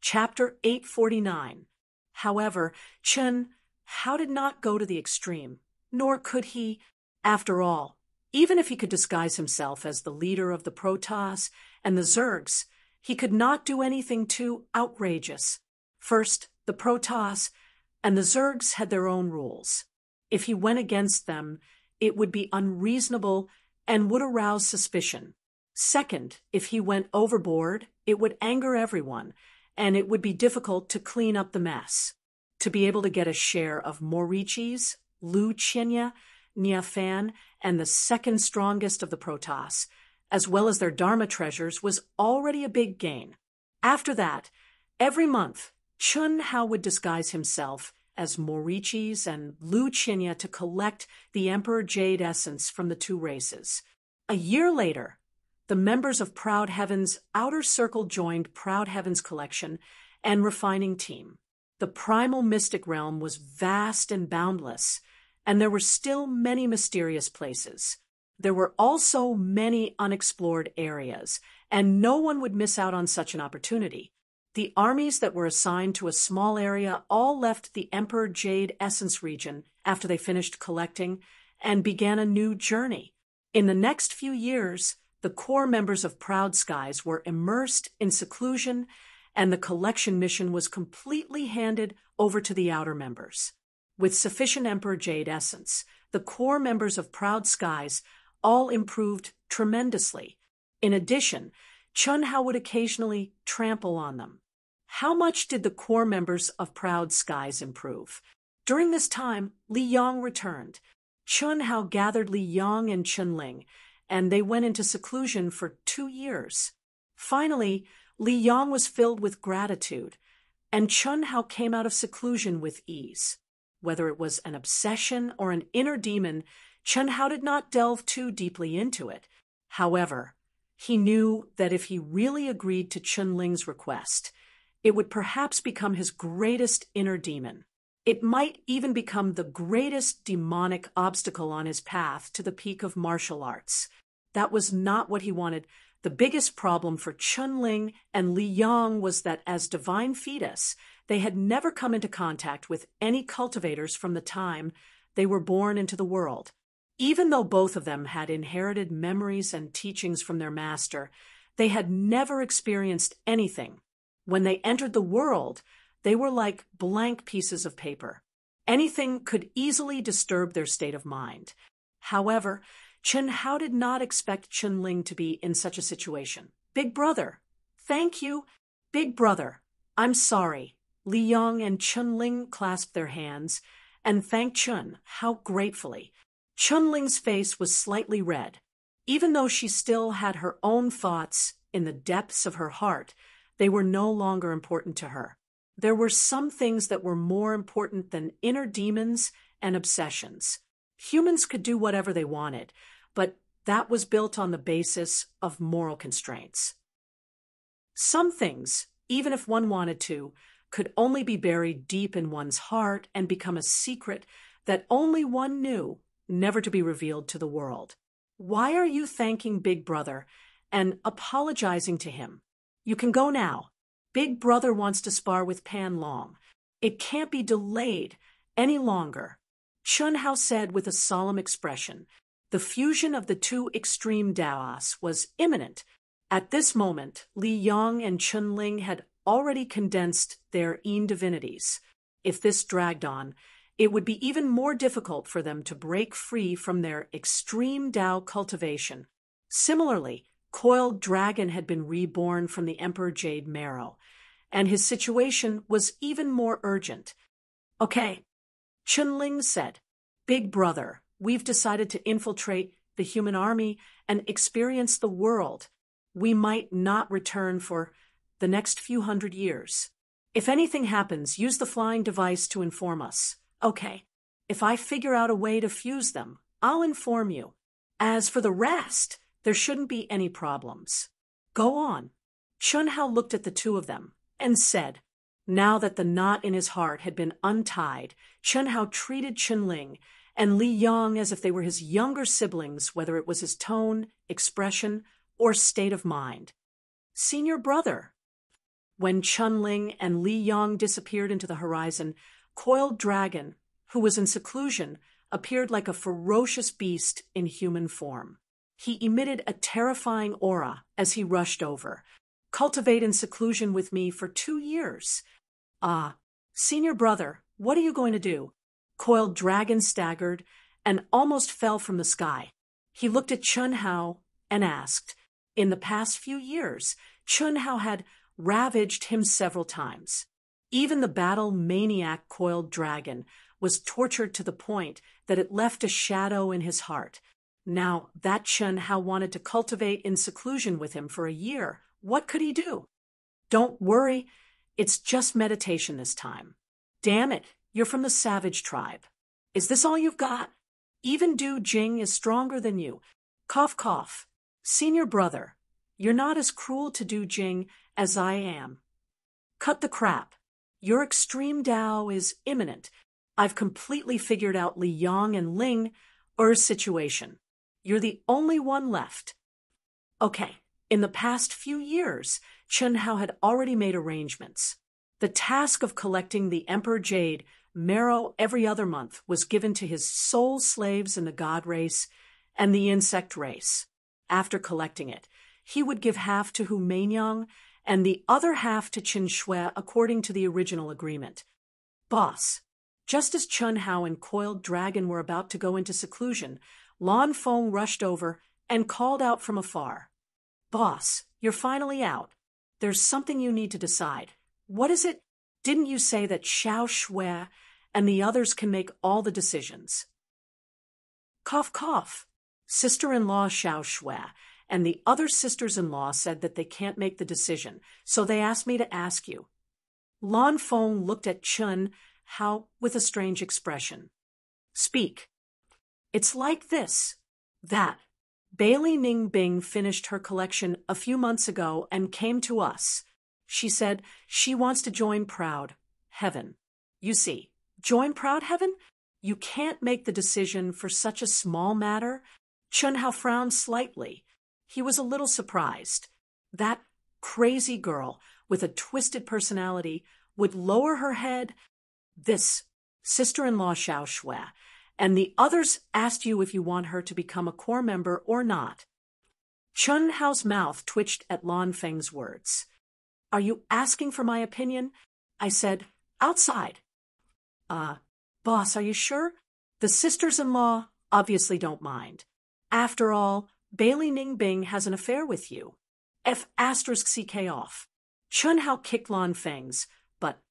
Chapter 849. However, Chen Hao did not go to the extreme, nor could he. After all, even if he could disguise himself as the leader of the Protoss and the Zergs, he could not do anything too outrageous. First, the Protoss and the Zergs had their own rules. If he went against them, it would be unreasonable and would arouse suspicion. Second, if he went overboard, it would anger everyone, and it would be difficult to clean up the mess. To be able to get a share of Morichi's, Lu Qinya, Niafan, and the second strongest of the Protoss, as well as their Dharma treasures, was already a big gain. After that, every month, Chen Hao would disguise himself as Morichi's and Lu Qinya to collect the Emperor Jade essence from the two races. A year later, the members of Proud Heaven's Outer Circle joined Proud Heaven's collection and refining team. The primal mystic realm was vast and boundless, and there were still many mysterious places. There were also many unexplored areas, and no one would miss out on such an opportunity. The armies that were assigned to a small area all left the Emperor Jade Essence region after they finished collecting and began a new journey. In the next few years, the core members of Proud Skies were immersed in seclusion, and the collection mission was completely handed over to the outer members. With sufficient Emperor Jade essence, the core members of Proud Skies all improved tremendously. In addition, Chen Hao would occasionally trample on them. How much did the core members of Proud Skies improve? During this time, Li Yang returned. Chen Hao gathered Li Yang and Chen Ling, and they went into seclusion for 2 years. Finally, Li Yang was filled with gratitude, and Chen Hao came out of seclusion with ease. Whether it was an obsession or an inner demon, Chen Hao did not delve too deeply into it. However, he knew that if he really agreed to Chen Ling's request, it would perhaps become his greatest inner demon. It might even become the greatest demonic obstacle on his path to the peak of martial arts. That was not what he wanted. The biggest problem for Chen Ling and Li Yang was that as divine fetus, they had never come into contact with any cultivators from the time they were born into the world. Even though both of them had inherited memories and teachings from their master, they had never experienced anything. When they entered the world, they were like blank pieces of paper. Anything could easily disturb their state of mind. However, Chen Hao did not expect Chen Ling to be in such a situation. "Big brother." "Thank you, big brother." "I'm sorry." Li Yang and Chen Ling clasped their hands and thanked Chen Hao gratefully. Chen Ling's face was slightly red. Even though she still had her own thoughts in the depths of her heart, they were no longer important to her. There were some things that were more important than inner demons and obsessions. Humans could do whatever they wanted, but that was built on the basis of moral constraints. Some things, even if one wanted to, could only be buried deep in one's heart and become a secret that only one knew, never to be revealed to the world. Why are you thanking Big Brother and apologizing to him? You can go now. Big Brother wants to spar with Pan Long. It can't be delayed any longer. Chen Hao said with a solemn expression. The fusion of the two extreme Daos was imminent. At this moment, Li Yang and Chen Ling had already condensed their Yin divinities. If this dragged on, it would be even more difficult for them to break free from their extreme Dao cultivation. Similarly, Coiled Dragon had been reborn from the Emperor Jade marrow, and his situation was even more urgent. "Okay," Chen Ling said. "Big brother, we've decided to infiltrate the human army and experience the world. We might not return for the next few hundred years. If anything happens, use the flying device to inform us." "Okay. If I figure out a way to fuse them, I'll inform you. As for the rest, there shouldn't be any problems. Go on." Chen Hao looked at the two of them and said. Now that the knot in his heart had been untied, Chen Hao treated Chen Ling and Li Yang as if they were his younger siblings, whether it was his tone, expression, or state of mind. "Senior brother." When Chun Ling and Li Yong disappeared into the horizon, Coiled Dragon, who was in seclusion, appeared like a ferocious beast in human form. He emitted a terrifying aura as he rushed over. Cultivate in seclusion with me for 2 years. Ah, senior brother, what are you going to do? Coiled Dragon staggered and almost fell from the sky. He looked at Chun Hao and asked. In the past few years, Chun Hao had ravaged him several times. Even the battle-maniac Coiled Dragon was tortured to the point that it left a shadow in his heart. Now that Chun Hao wanted to cultivate in seclusion with him for a year, what could he do? Don't worry, it's just meditation this time. Damn it, you're from the savage tribe. Is this all you've got? Even Du Jing is stronger than you. Cough, cough. Senior brother, you're not as cruel to Du Jing as I am. Cut the crap. Your extreme Tao is imminent. I've completely figured out Li Yong and Ling Er's situation. You're the only one left. Okay, in the past few years, Chun Hao had already made arrangements. The task of collecting the Emperor Jade marrow every other month was given to his soul slaves in the god race and the insect race. After collecting it, he would give half to Hu Meinyang and the other half to Qin Shui according to the original agreement. Boss, just as Chun Hao and Coiled Dragon were about to go into seclusion, Lan Feng rushed over and called out from afar. Boss, you're finally out. There's something you need to decide. What is it? Didn't you say that Xiao Shui and the others can make all the decisions? Cough, cough. Sister-in-law Xiao Shui and the other sisters-in-law said that they can't make the decision, so they asked me to ask you. Lan Feng looked at Chun Hao with a strange expression. Speak. It's like this. That. Bailey Ning Bing finished her collection a few months ago and came to us. She said she wants to join Proud Heaven. You see, join Proud Heaven? You can't make the decision for such a small matter. Chun Hao frowned slightly. He was a little surprised. That crazy girl with a twisted personality would lower her head. This, sister-in-law Xiao Shui, and the others asked you if you want her to become a core member or not. Chun Hao's mouth twitched at Lan Feng's words. Are you asking for my opinion? I said, outside. Boss, are you sure? The sisters-in-law obviously don't mind. After all, Bailey Ning Bing has an affair with you. F***ck off. Chun Hao kicked Lan Feng's, but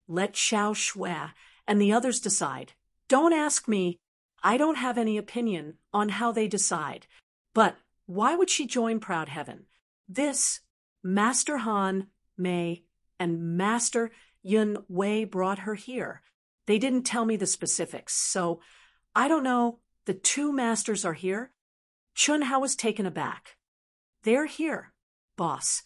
let Xiao Shui and the others decide. Don't ask me. I don't have any opinion on how they decide. But why would she join Proud Heaven? This, Master Han, Mei, and Master Yun Wei brought her here. They didn't tell me the specifics, so I don't know. The 2 masters are here. Chun Hao was taken aback. They're here, boss.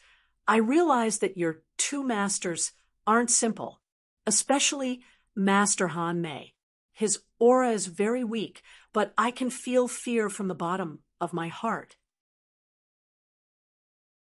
I realize that your 2 masters aren't simple, especially Master Han Mei. His aura is very weak, but I can feel fear from the bottom of my heart.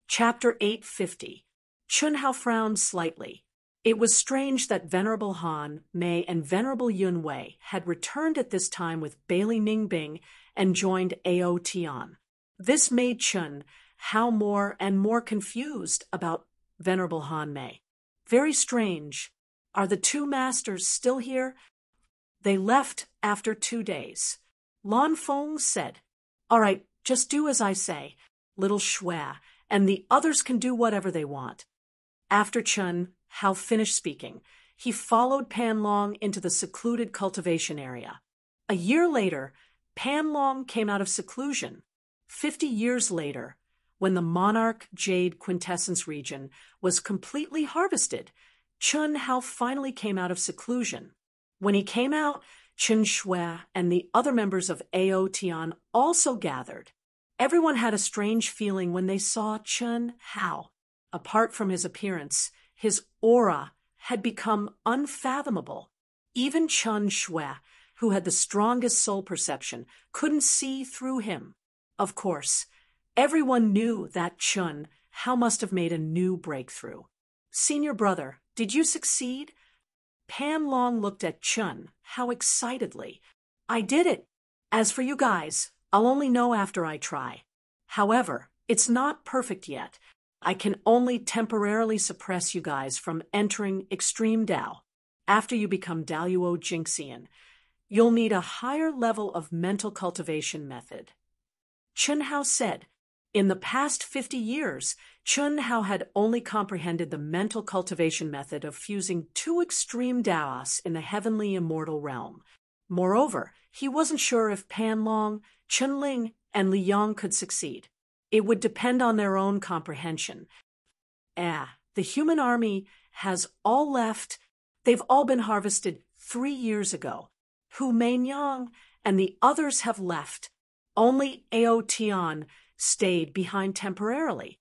Chapter 850. Chun Hao frowned slightly. It was strange that Venerable Han, Mei, and Venerable Yun Wei had returned at this time with Bailey Ning Bing and joined Ao Tian. This made Chun Hao more and more confused about Venerable Han Mei. Very strange. Are the 2 masters still here? They left after 2 days. Lan Feng said, All right, just do as I say, little Shui, and the others can do whatever they want. After Chun Hao finished speaking, he followed Pan Long into the secluded cultivation area. A year later, Pan Long came out of seclusion. 50 years later, when the Monarch Jade Quintessence region was completely harvested, Chun Hao finally came out of seclusion. When he came out, Qin Shui and the other members of Ao Tian also gathered. Everyone had a strange feeling when they saw Chun Hao. Apart from his appearance, his aura had become unfathomable. Even Chun Shui, who had the strongest soul perception, couldn't see through him. Of course, everyone knew that Chun Hao must have made a new breakthrough. Senior brother, did you succeed? Pan Long looked at Chun, how excitedly. I did it. As for you guys, I'll only know after I try. However, it's not perfect yet. I can only temporarily suppress you guys from entering Extreme Dao. After you become Daluo Jinxian, you'll need a higher level of mental cultivation method. Chun Hao said. In the past 50 years, Chun Hao had only comprehended the mental cultivation method of fusing two extreme Daos in the heavenly immortal realm. Moreover, he wasn't sure if Pan Long, Chun Ling, and Li Yang could succeed. It would depend on their own comprehension. The human army has all left. They've all been harvested 3 years ago. Hu Meinyang and the others have left. Only Ao Tian stayed behind temporarily.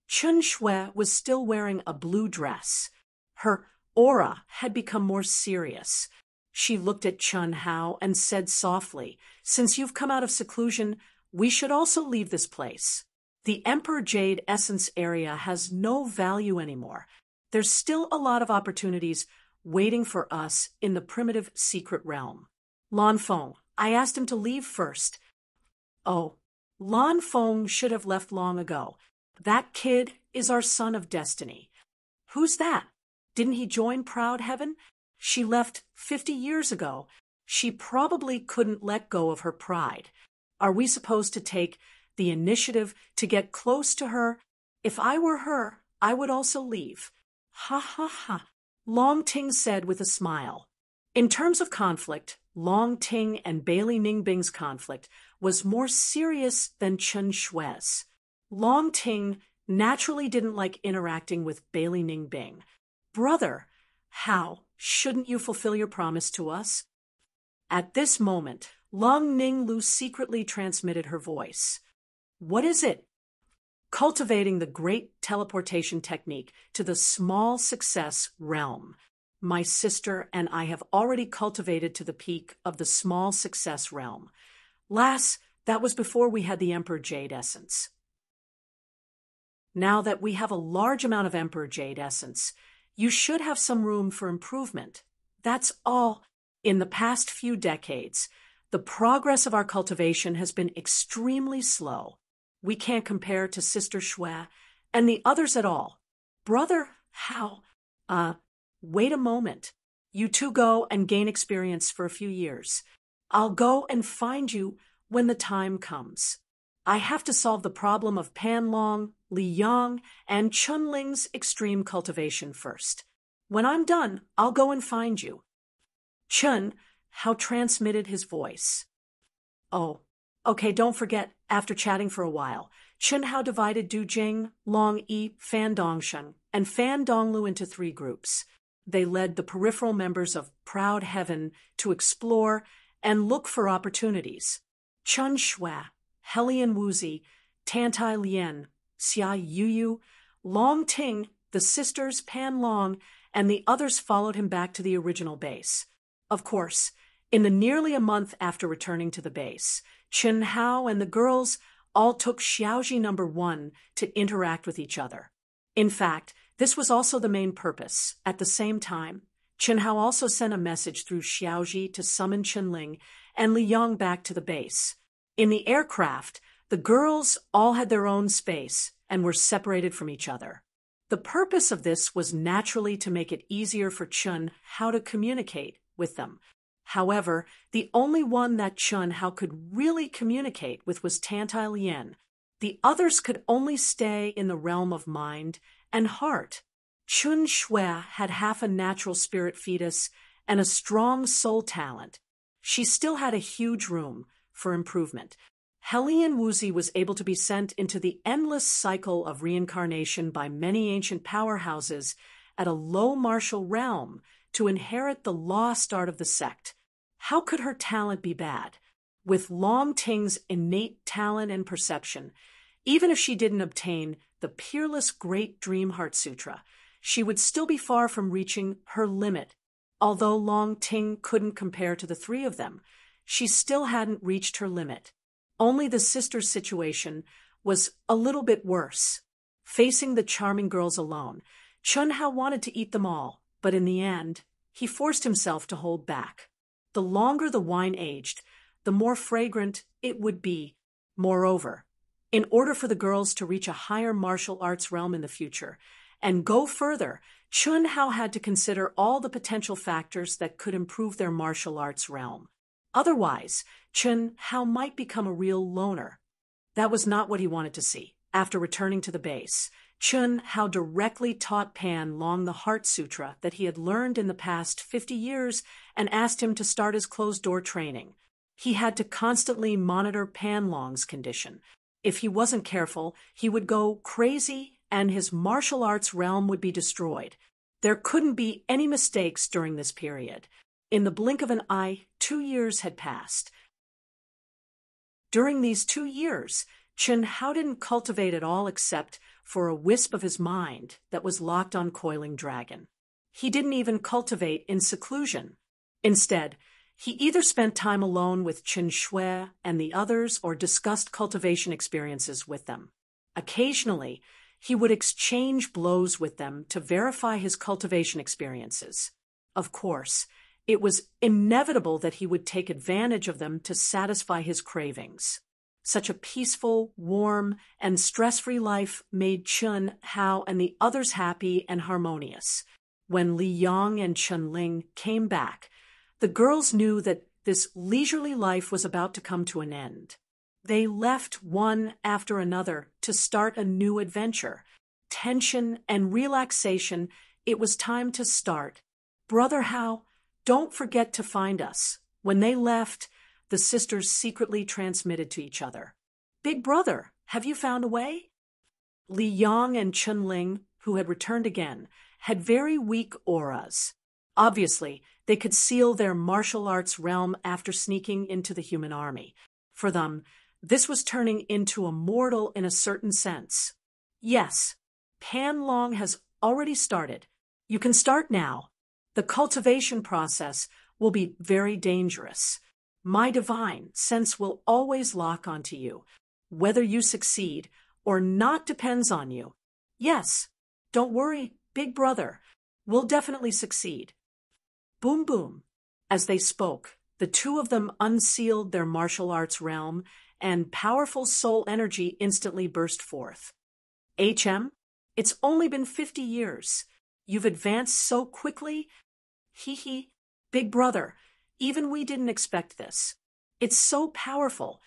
Chun Shui was still wearing a blue dress. Her aura had become more serious. She looked at Chun Hao and said softly, "Since you've come out of seclusion, we should also leave this place. The Emperor Jade Essence area has no value anymore. There's still a lot of opportunities waiting for us in the primitive secret realm." Lan Feng, I asked him to leave first. Oh, Lan Feng should have left long ago. That kid is our son of destiny. Who's that? Didn't he join Proud Heaven? She left 50 years ago. She probably couldn't let go of her pride. Are we supposed to take the initiative to get close to her? If I were her, I would also leave. Ha ha ha, Long Ting said with a smile. In terms of conflict, Long Ting and Bailey Ningbing's conflict was more serious than Chun Shui's. Long Ting naturally didn't like interacting with Bailey Ningbing. Brother, how shouldn't you fulfill your promise to us? At this moment, Long Ninglu secretly transmitted her voice. What is it? Cultivating the great teleportation technique to the small success realm. My sister and I have already cultivated to the peak of the small success realm. Lass, that was before we had the Emperor Jade Essence. Now that we have a large amount of Emperor Jade Essence, you should have some room for improvement. That's all. In the past few decades, the progress of our cultivation has been extremely slow. We can't compare to Sister Shui and the others at all. Brother, how? Wait a moment. You two go and gain experience for a few years. I'll go and find you when the time comes. I have to solve the problem of Pan Long, Li Yang, and Chun Ling's extreme cultivation first. When I'm done, I'll go and find you. Chun Hao transmitted his voice. Oh, okay, don't forget, after chatting for a while, Chun Hao divided Du Jing, Long Yi, Fan Dongshen, and Fan Donglu into 3 groups. They led the peripheral members of Proud Heaven to explore and look for opportunities. Chun Shui, Helian Wuzi, Tantai Lien, Xia Yuyu, Long Ting, the sisters Pan Long, and the others followed him back to the original base. Of course, in the nearly a month after returning to the base, Chun Hao and the girls all took Xiaoji No. 1 to interact with each other. In fact, this was also the main purpose. At the same time, Chun Hao also sent a message through Xiaoji to summon Chun Ling and Li Yang back to the base. In the aircraft, the girls all had their own space and were separated from each other. The purpose of this was naturally to make it easier for Chun Hao to communicate with them. However, the only one that Chun Hao could really communicate with was Tantai Lien. The others could only stay in the realm of mind and heart. Chun Shui had half a natural spirit fetus and a strong soul talent. She still had a huge room for improvement. Helian Wuzi was able to be sent into the endless cycle of reincarnation by many ancient powerhouses at a low martial realm to inherit the lost art of the sect. How could her talent be bad? With Long Ting's innate talent and perception, even if she didn't obtain the peerless Great Dream Heart Sutra, she would still be far from reaching her limit. Although Long Ting couldn't compare to the 3 of them, she still hadn't reached her limit. Only the sisters' situation was a little bit worse. Facing the charming girls alone, Chun Hao wanted to eat them all, but in the end, he forced himself to hold back. The longer the wine aged, the more fragrant it would be. Moreover, in order for the girls to reach a higher martial arts realm in the future and go further, Chun Hao had to consider all the potential factors that could improve their martial arts realm. Otherwise, Chun Hao might become a real loner. That was not what he wanted to see. After returning to the base, Chun Hao directly taught Pan Long the Heart Sutra that he had learned in the past 50 years and asked him to start his closed-door training. He had to constantly monitor Pan Long's condition. If he wasn't careful, he would go crazy and his martial arts realm would be destroyed. There couldn't be any mistakes during this period. In the blink of an eye, 2 years had passed. During these 2 years, Chun Hao didn't cultivate at all except for a wisp of his mind that was locked on Coiling Dragon. He didn't even cultivate in seclusion. Instead, he either spent time alone with Chen Shui and the others or discussed cultivation experiences with them. Occasionally, he would exchange blows with them to verify his cultivation experiences. Of course, it was inevitable that he would take advantage of them to satisfy his cravings. Such a peaceful, warm, and stress-free life made Chun Hao and the others happy and harmonious. When Li Yang and Chun Ling came back, the girls knew that this leisurely life was about to come to an end. They left one after another to start a new adventure. Tension and relaxation, it was time to start. "Brother Hao, don't forget to find us." When they left, the sisters secretly transmitted to each other. "Big brother, have you found a way?" Li Yang and Chun Ling, who had returned again, had very weak auras. Obviously, they could seal their martial arts realm after sneaking into the human army. For them, this was turning into a mortal in a certain sense. "Yes, Pan Long has already started. You can start now. The cultivation process will be very dangerous. My divine sense will always lock onto you. Whether you succeed or not depends on you. Yes, don't worry, big brother. We'll definitely succeed." Boom boom. As they spoke, the two of them unsealed their martial arts realm, and powerful soul energy instantly burst forth. "HM, it's only been 50 years. You've advanced so quickly. Hee hee. Big brother, even we didn't expect this. It's so powerful."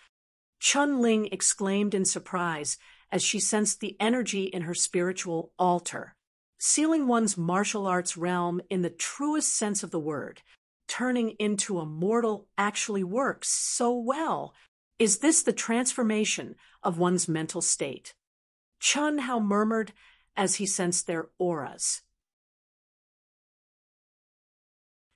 Chun Ling exclaimed in surprise as she sensed the energy in her spiritual altar. Sealing one's martial arts realm in the truest sense of the word, turning into a mortal actually works so well. Is this the transformation of one's mental state? Chun Hao murmured as he sensed their auras.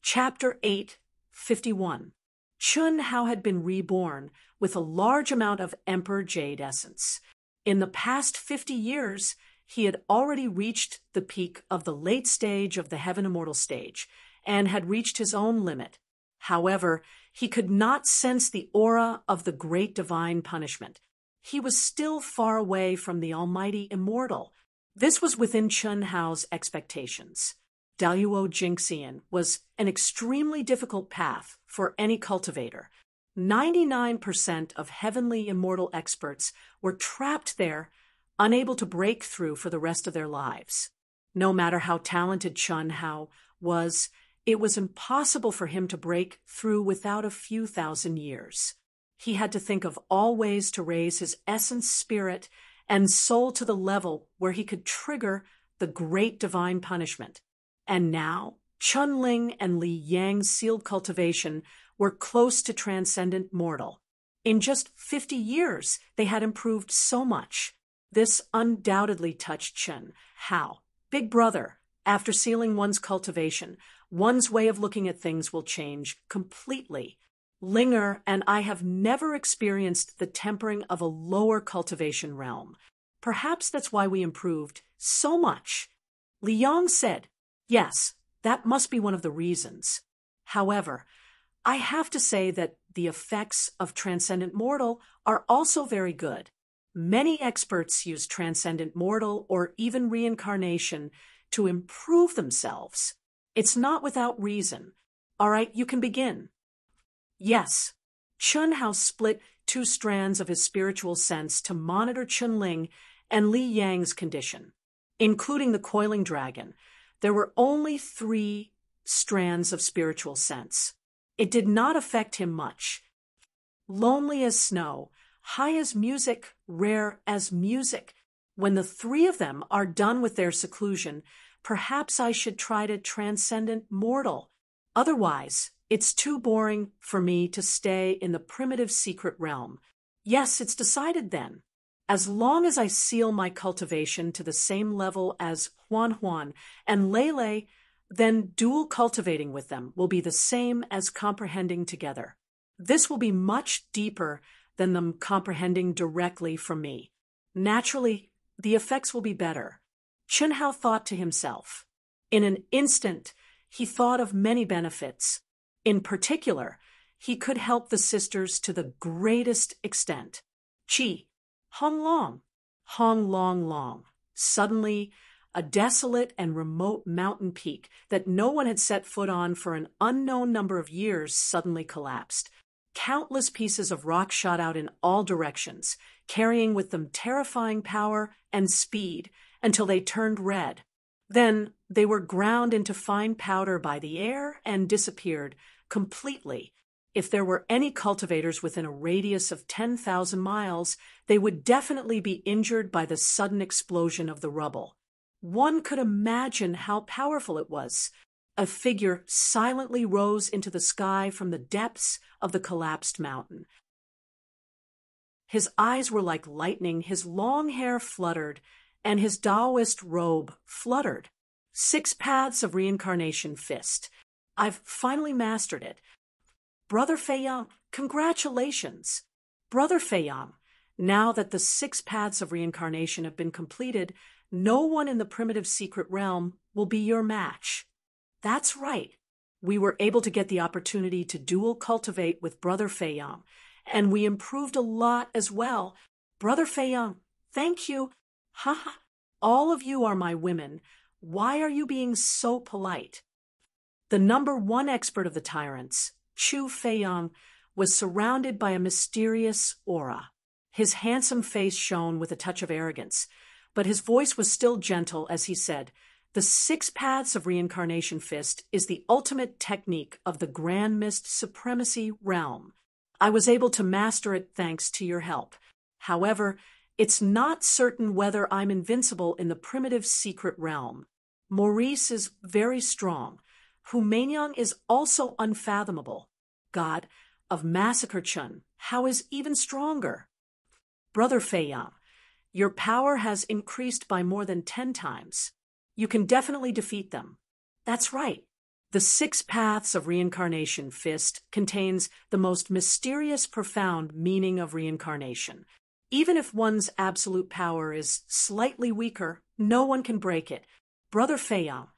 Chapter 8:51. Chun Hao had been reborn with a large amount of Emperor Jade essence. In the past 50 years, he had already reached the peak of the late stage of the Heaven Immortal stage and had reached his own limit. However, he could not sense the aura of the great divine punishment. He was still far away from the almighty immortal. This was within Chun Hao's expectations. Daluo Jingxian was an extremely difficult path for any cultivator. 99% of heavenly immortal experts were trapped there, unable to break through for the rest of their lives. No matter how talented Chun Hao was, it was impossible for him to break through without a few thousand years. He had to think of all ways to raise his essence, spirit, and soul to the level where he could trigger the great divine punishment. And now, Chun Ling and Li Yang's sealed cultivation were close to transcendent mortal. In just 50 years, they had improved so much. This undoubtedly touched Chun Hao. "Big brother, after sealing one's cultivation, one's way of looking at things will change completely. Linger and I have never experienced the tempering of a lower cultivation realm. Perhaps that's why we improved so much." Li Yang said, "Yes, that must be one of the reasons. However, I have to say that the effects of Transcendent Mortal are also very good. Many experts use Transcendent Mortal or even reincarnation to improve themselves. It's not without reason. All right, you can begin. Yes. Chun Hao split 2 strands of his spiritual sense to monitor Chunling and Li Yang's condition, including the coiling dragon. There were only 3 strands of spiritual sense. It did not affect him much. Lonely as snow, high as music, rare as music. When the 3 of them are done with their seclusion, perhaps I should try to transcendent mortal. Otherwise, it's too boring for me to stay in the primitive secret realm. Yes, it's decided then. As long as I seal my cultivation to the same level as Huan and Lele, then dual cultivating with them will be the same as comprehending together. This will be much deeper than them comprehending directly from me. Naturally, the effects will be better. Chun Hao thought to himself. In an instant, he thought of many benefits. In particular, he could help the sisters to the greatest extent. Hong Long. Suddenly, a desolate and remote mountain peak that no one had set foot on for an unknown number of years suddenly collapsed. Countless pieces of rock shot out in all directions, carrying with them terrifying power and speed until they turned red. Then they were ground into fine powder by the air and disappeared completely. If there were any cultivators within a radius of 10,000 miles, they would definitely be injured by the sudden explosion of the rubble. One could imagine how powerful it was. A figure silently rose into the sky from the depths of the collapsed mountain. His eyes were like lightning, his long hair fluttered, and his Taoist robe fluttered. 6 paths of reincarnation fist. I've finally mastered it. Brother Feiyang, congratulations. Brother Feiyang, now that the 6 paths of reincarnation have been completed, no one in the primitive secret realm will be your match. That's right. We were able to get the opportunity to dual cultivate with Brother Feiyang, and we improved a lot as well. Brother Feiyang, thank you. Ha. All of you are my women. Why are you being so polite? The number 1 expert of the tyrants, Chu Feiyang, was surrounded by a mysterious aura. His handsome face shone with a touch of arrogance, but his voice was still gentle as he said, "The 6 paths of reincarnation fist is the ultimate technique of the Grand Mist Supremacy realm. I was able to master it thanks to your help. However, it's not certain whether I'm invincible in the primitive secret realm. Maurice is very strong. Humanyang is also unfathomable. God of Massacre Chun, how is even stronger? Brother Feiyang, your power has increased by more than 10 times. You can definitely defeat them." That's right. The 6 paths of reincarnation fist contains the most mysterious, profound meaning of reincarnation. Even if one's absolute power is slightly weaker, no one can break it. Brother Feiyang,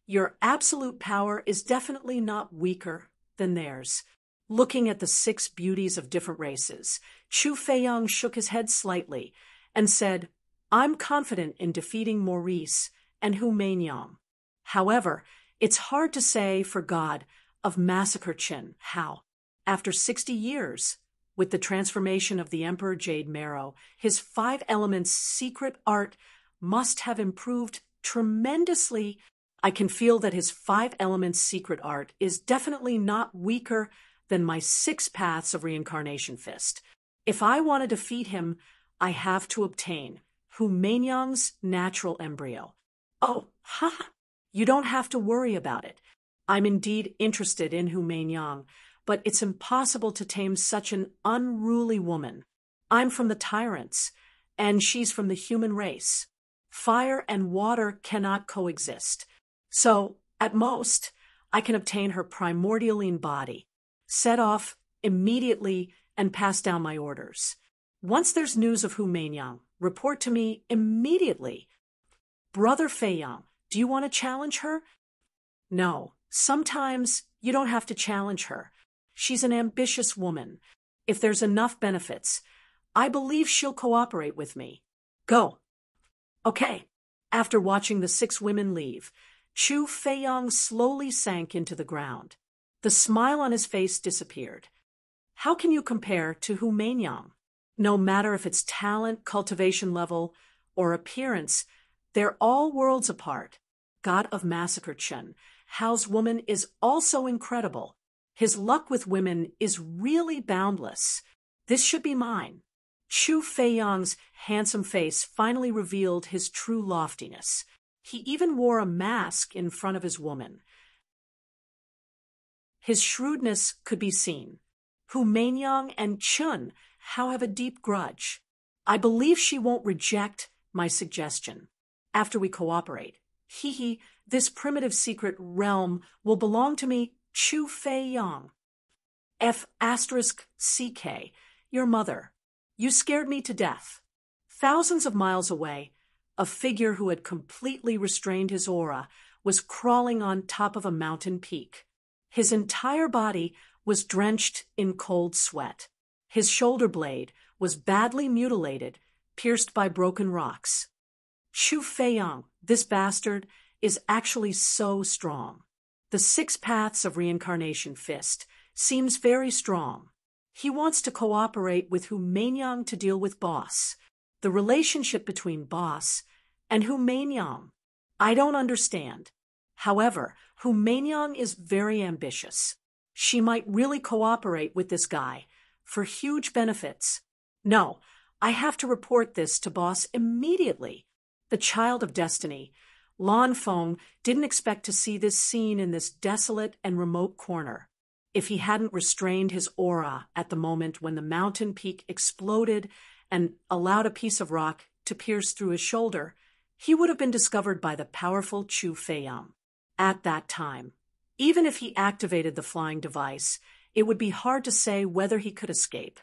your absolute power is definitely not weaker than theirs. Looking at the 6 beauties of different races, Chu Feiyang shook his head slightly and said, "I'm confident in defeating Maurice and Humanyang. However, it's hard to say for God of Massacre Chin how. After 60 years, with the transformation of the Emperor Jade Marrow, his 5 elements secret art must have improved tremendously. I can feel that his 5 elements secret art is definitely not weaker than my 6 paths of reincarnation fist. If I want to defeat him, I have to obtain Humanyang's natural embryo." "Oh, you don't have to worry about it. I'm indeed interested in Humanyang, but it's impossible to tame such an unruly woman. I'm from the tyrants, and she's from the human race. Fire and water cannot coexist. So, at most, I can obtain her primordialine body, set off immediately, and pass down my orders. Once there's news of Humanyang, report to me immediately. Brother Feiyang, do you want to challenge her?" "No, sometimes you don't have to challenge her. She's an ambitious woman. If there's enough benefits, I believe she'll cooperate with me. Go." "Okay." After watching the 6 women leave, Chu Feiyang slowly sank into the ground. The smile on his face disappeared. How can you compare to Hu Meinyang? No matter if it's talent, cultivation level, or appearance, they're all worlds apart. God of Massacre Chen Hao's woman is also incredible. His luck with women is really boundless. This should be mine. Chu Feiyang's handsome face finally revealed his true loftiness. He even wore a mask in front of his woman. His shrewdness could be seen. Hu Meinyang and Chen Hao have a deep grudge. I believe she won't reject my suggestion. After we cooperate, this primitive secret realm will belong to me, Chu Feiyang. F***CK, your mother. You scared me to death. Thousands of miles away, a figure who had completely restrained his aura was crawling on top of a mountain peak. His entire body was drenched in cold sweat. His shoulder blade was badly mutilated, pierced by broken rocks. Chu Feiyang, this bastard, is actually so strong. The 6 paths of reincarnation fist seems very strong. He wants to cooperate with Hu Meinyang to deal with Boss. The relationship between Boss and Hu Meinyang. I don't understand. However, Hu Meinyang is very ambitious. She might really cooperate with this guy for huge benefits. No, I have to report this to Boss immediately. The child of destiny, Lan Feng, didn't expect to see this scene in this desolate and remote corner. If he hadn't restrained his aura at the moment when the mountain peak exploded and allowed a piece of rock to pierce through his shoulder, he would have been discovered by the powerful Chu Feiyang. At that time, even if he activated the flying device, it would be hard to say whether he could escape.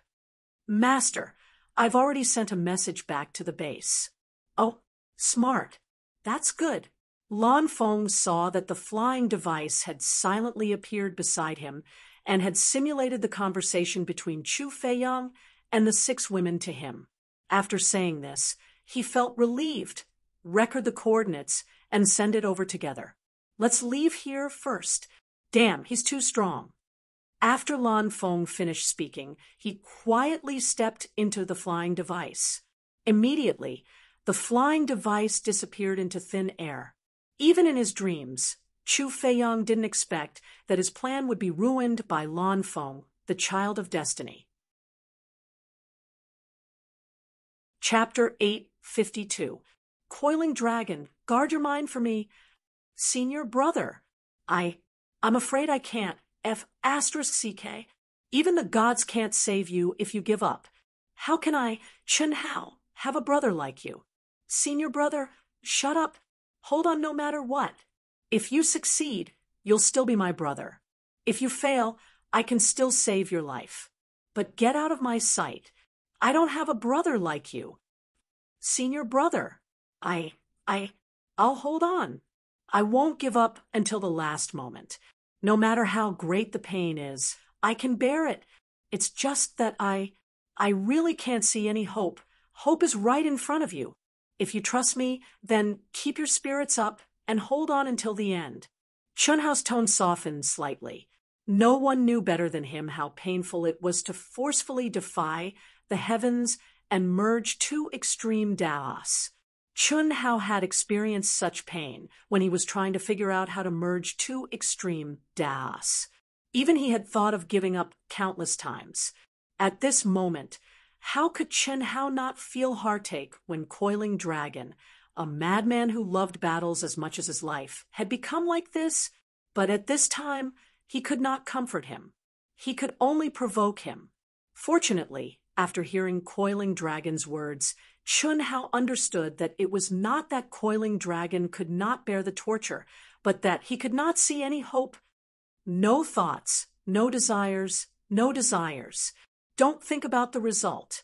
Master, I've already sent a message back to the base. Oh, smart. That's good. Lan Feng saw that the flying device had silently appeared beside him and had simulated the conversation between Chu Feiyang and the 6 women to him. After saying this, he felt relieved. Record the coordinates and send it over together. Let's leave here first. Damn, he's too strong. After Lan Feng finished speaking, he quietly stepped into the flying device. Immediately, the flying device disappeared into thin air. Even in his dreams, Chu Feiyang didn't expect that his plan would be ruined by Lan Feng, the child of destiny. Chapter 852. Coiling Dragon, guard your mind for me. Senior brother. I'm afraid I can't. F***CK. Even the gods can't save you if you give up. How can I, Chen Hao, have a brother like you? Senior brother, shut up. Hold on no matter what. If you succeed, you'll still be my brother. If you fail, I can still save your life. But get out of my sight. I don't have a brother like you. Senior brother, I'll hold on. I won't give up until the last moment. No matter how great the pain is, I can bear it. It's just that I really can't see any hope. Hope is right in front of you. If you trust me, then keep your spirits up and hold on until the end. Chen Hao's tone softened slightly. No one knew better than him how painful it was to forcefully defy the heavens and merge 2 extreme Daos. Chen Hao had experienced such pain when he was trying to figure out how to merge 2 extreme Daos. Even he had thought of giving up countless times. At this moment, how could Chen Hao not feel heartache when Coiling Dragon, a madman who loved battles as much as his life, had become like this? But at this time, he could not comfort him. He could only provoke him. Fortunately, after hearing Coiling Dragon's words, Chen Hao understood that it was not that Coiling Dragon could not bear the torture, but that he could not see any hope. No thoughts, no desires, no desires. Don't think about the result.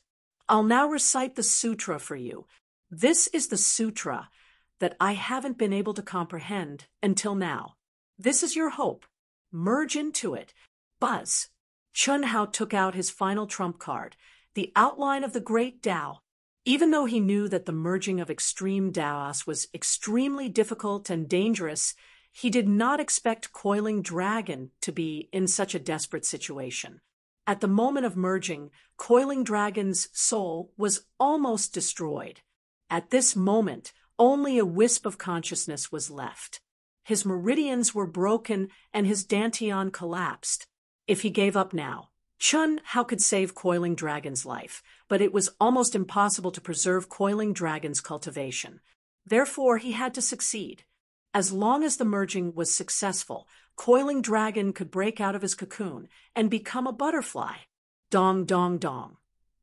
I'll now recite the sutra for you. This is the sutra that I haven't been able to comprehend until now. This is your hope. Merge into it. Buzz. Chen Hao took out his final trump card, the outline of the great Tao. Even though he knew that the merging of extreme Taos was extremely difficult and dangerous, he did not expect Coiling Dragon to be in such a desperate situation. At the moment of merging, Coiling Dragon's soul was almost destroyed. At this moment, only a wisp of consciousness was left. His meridians were broken and his dantian collapsed. If he gave up now, Chun Hao could save Coiling Dragon's life, but it was almost impossible to preserve Coiling Dragon's cultivation. Therefore, he had to succeed. As long as the merging was successful, Coiling Dragon could break out of his cocoon and become a butterfly. Dong, dong, dong.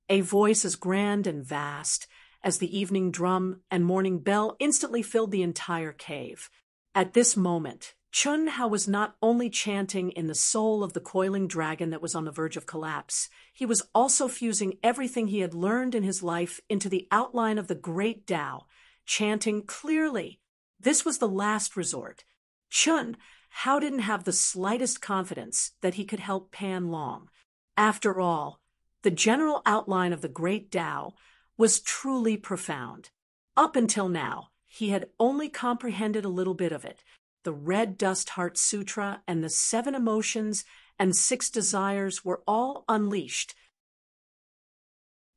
A voice as grand and vast as the evening drum and morning bell instantly filled the entire cave. At this moment, Chun Hao was not only chanting in the soul of the Coiling Dragon that was on the verge of collapse, he was also fusing everything he had learned in his life into the outline of the great Tao, chanting clearly. This was the last resort. Chun Hao didn't have the slightest confidence that he could help Pan Long. After all, the general outline of the great Tao was truly profound. Up until now, he had only comprehended a little bit of it. The Red Dust Heart Sutra and the 7 emotions and 6 desires were all unleashed.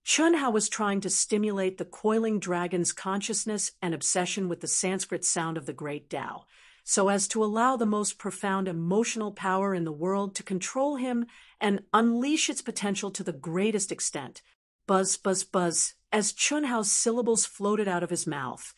Chun Hao was trying to stimulate the Coiling Dragon's consciousness and obsession with the Sanskrit sound of the great Tao, so as to allow the most profound emotional power in the world to control him and unleash its potential to the greatest extent. Buzz, buzz, buzz, as Chun Hao's syllables floated out of his mouth.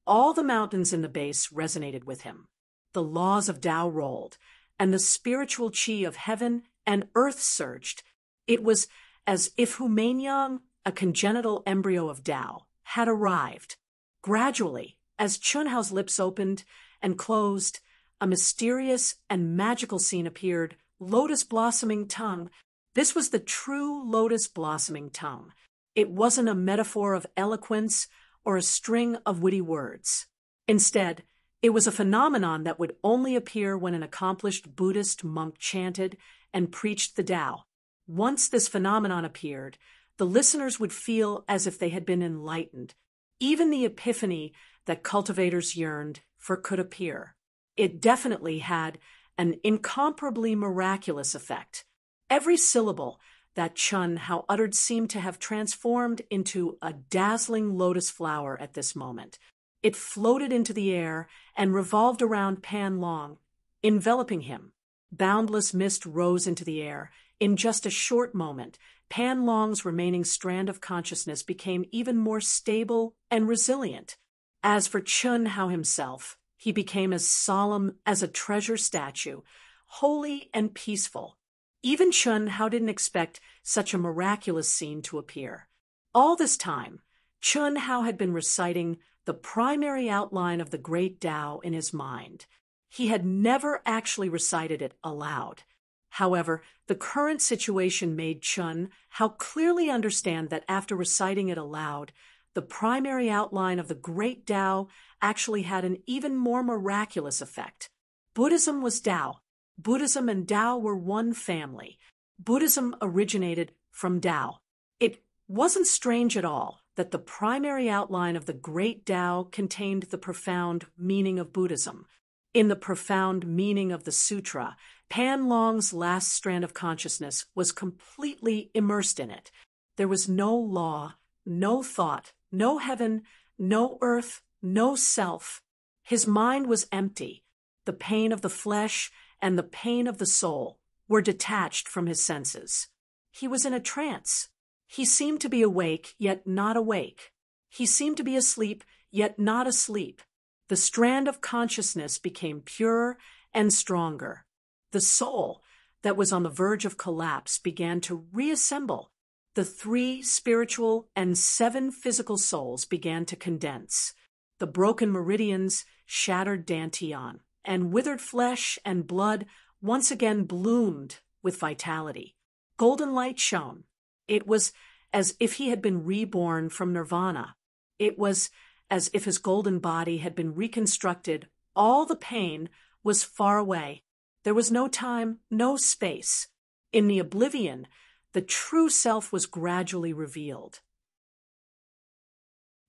All the mountains in the base resonated with him. The laws of Tao rolled, and the spiritual chi of heaven and earth surged. It was as if Humanyang, a congenital embryo of Tao, had arrived. Gradually, as Chun Hao's lips opened and closed, a mysterious and magical scene appeared, lotus blossoming tongue. This was the true lotus blossoming tongue. It wasn't a metaphor of eloquence or a string of witty words. Instead, it was a phenomenon that would only appear when an accomplished Buddhist monk chanted and preached the Tao. Once this phenomenon appeared, the listeners would feel as if they had been enlightened. Even the epiphany that cultivators yearned for could appear. It definitely had an incomparably miraculous effect. Every syllable that Chun Hao uttered seemed to have transformed into a dazzling lotus flower at this moment. It floated into the air and revolved around Pan Long, enveloping him. Boundless mist rose into the air. In just a short moment, Pan Long's remaining strand of consciousness became even more stable and resilient. As for Chun Hao himself, he became as solemn as a treasure statue, holy and peaceful. Even Chun Hao didn't expect such a miraculous scene to appear. All this time, Chun Hao had been reciting the primary outline of the great Tao in his mind. He had never actually recited it aloud. However, the current situation made Chun Hao clearly understand that after reciting it aloud, the primary outline of the great Tao actually had an even more miraculous effect. Buddhism was Tao. Buddhism and Tao were one family. Buddhism originated from Tao. It wasn't strange at all that the primary outline of the great Tao contained the profound meaning of Buddhism. In the profound meaning of the sutra, Pan Long's last strand of consciousness was completely immersed in it. There was no law, no thought, no heaven, no earth, no self. His mind was empty. The pain of the flesh and the pain of the soul were detached from his senses. He was in a trance. He seemed to be awake, yet not awake. He seemed to be asleep, yet not asleep. The strand of consciousness became purer and stronger. The soul that was on the verge of collapse began to reassemble. The 3 spiritual and 7 physical souls began to condense. The broken meridians shattered dantian, and withered flesh and blood once again bloomed with vitality. Golden light shone. It was as if he had been reborn from nirvana. It was as if his golden body had been reconstructed. All the pain was far away. There was no time, no space. In the oblivion, the true self was gradually revealed.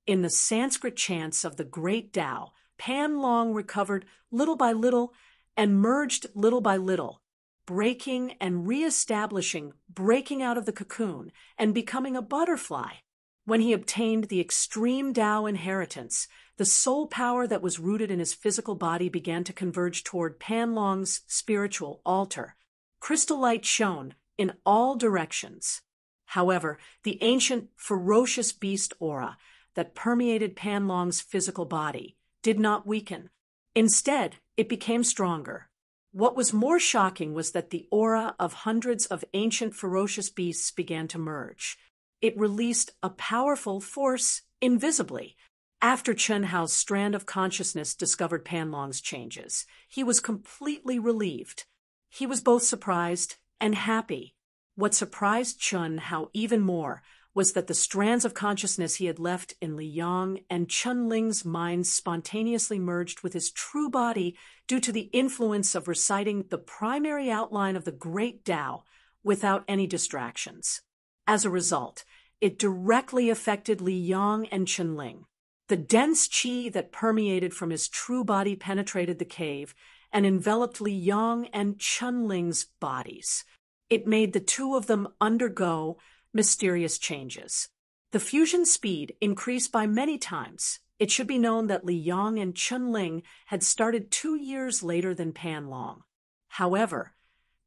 In the Sanskrit chants of the great Tao, Pan Long recovered little by little and merged little by little, breaking and re-establishing, breaking out of the cocoon and becoming a butterfly. When he obtained the extreme Tao inheritance, the soul power that was rooted in his physical body began to converge toward Pan Long's spiritual altar. Crystal light shone in all directions. However, the ancient, ferocious beast aura that permeated Pan Long's physical body did not weaken. Instead, it became stronger. What was more shocking was that the aura of hundreds of ancient ferocious beasts began to merge. It released a powerful force invisibly. After Chen Hao's strand of consciousness discovered Pan Long's changes, he was completely relieved. He was both surprised and happy. What surprised Chen Hao even more was that the strands of consciousness he had left in Li Yang and Chun Ling's minds spontaneously merged with his true body due to the influence of reciting the primary outline of the great Tao without any distractions. As a result, it directly affected Li Yang and Chun Ling. The dense qi that permeated from his true body penetrated the cave and enveloped Li Yang and Chun Ling's bodies. It made the two of them undergo mysterious changes. The fusion speed increased by many times. It should be known that Li Yang and Chun Ling had started 2 years later than Pan Long. However,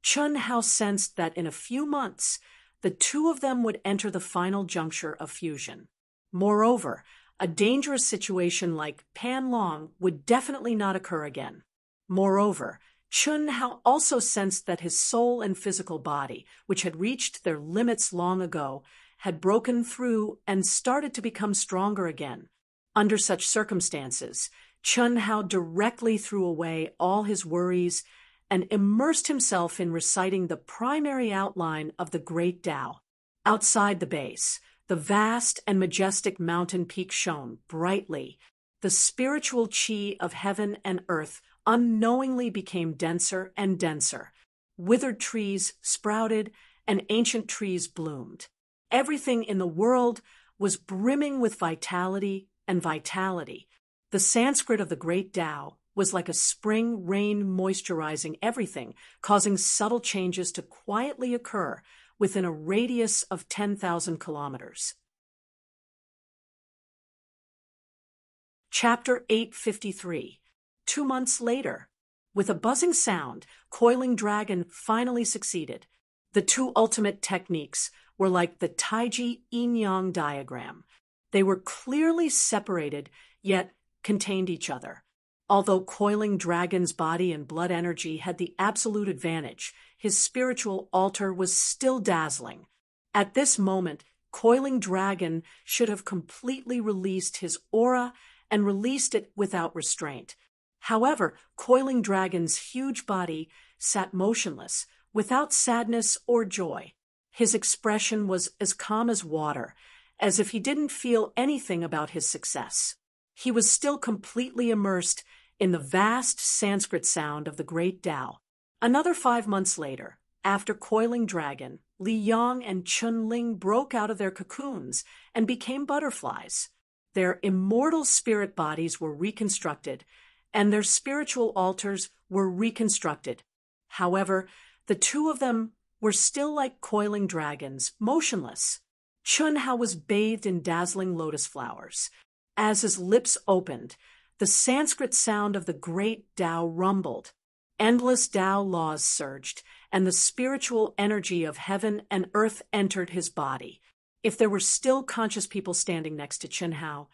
Chen Hao sensed that in a few months, the two of them would enter the final juncture of fusion. Moreover, a dangerous situation like Pan Long would definitely not occur again. Moreover, Chen Hao also sensed that his soul and physical body, which had reached their limits long ago, had broken through and started to become stronger again. Under such circumstances, Chen Hao directly threw away all his worries and immersed himself in reciting the primary outline of the great Tao. Outside the base, the vast and majestic mountain peak shone brightly. The spiritual qi of heaven and earth unknowingly became denser and denser. Withered trees sprouted and ancient trees bloomed. Everything in the world was brimming with vitality and vitality. The Sanskrit of the great Tao was like a spring rain moisturizing everything, causing subtle changes to quietly occur within a radius of 10,000 kilometers. Chapter 853. 2 months later, with a buzzing sound, Coiling Dragon finally succeeded. The two ultimate techniques were like the Taiji yin-yang diagram. They were clearly separated, yet contained each other. Although Coiling Dragon's body and blood energy had the absolute advantage, his spiritual altar was still dazzling. At this moment, Coiling Dragon should have completely released his aura and released it without restraint. However, Coiling Dragon's huge body sat motionless, without sadness or joy. His expression was as calm as water, as if he didn't feel anything about his success. He was still completely immersed in the vast Sanskrit sound of the great Tao. Another 5 months later, after Coiling Dragon, Li Yang and Chun Ling broke out of their cocoons and became butterflies. Their immortal spirit bodies were reconstructed, and their spiritual altars were reconstructed. However, the two of them were still like Coiling Dragons, motionless. Chen Hao was bathed in dazzling lotus flowers. As his lips opened, the Sanskrit sound of the great Tao rumbled. Endless Tao laws surged, and the spiritual energy of heaven and earth entered his body. If there were still conscious people standing next to Chen Hao,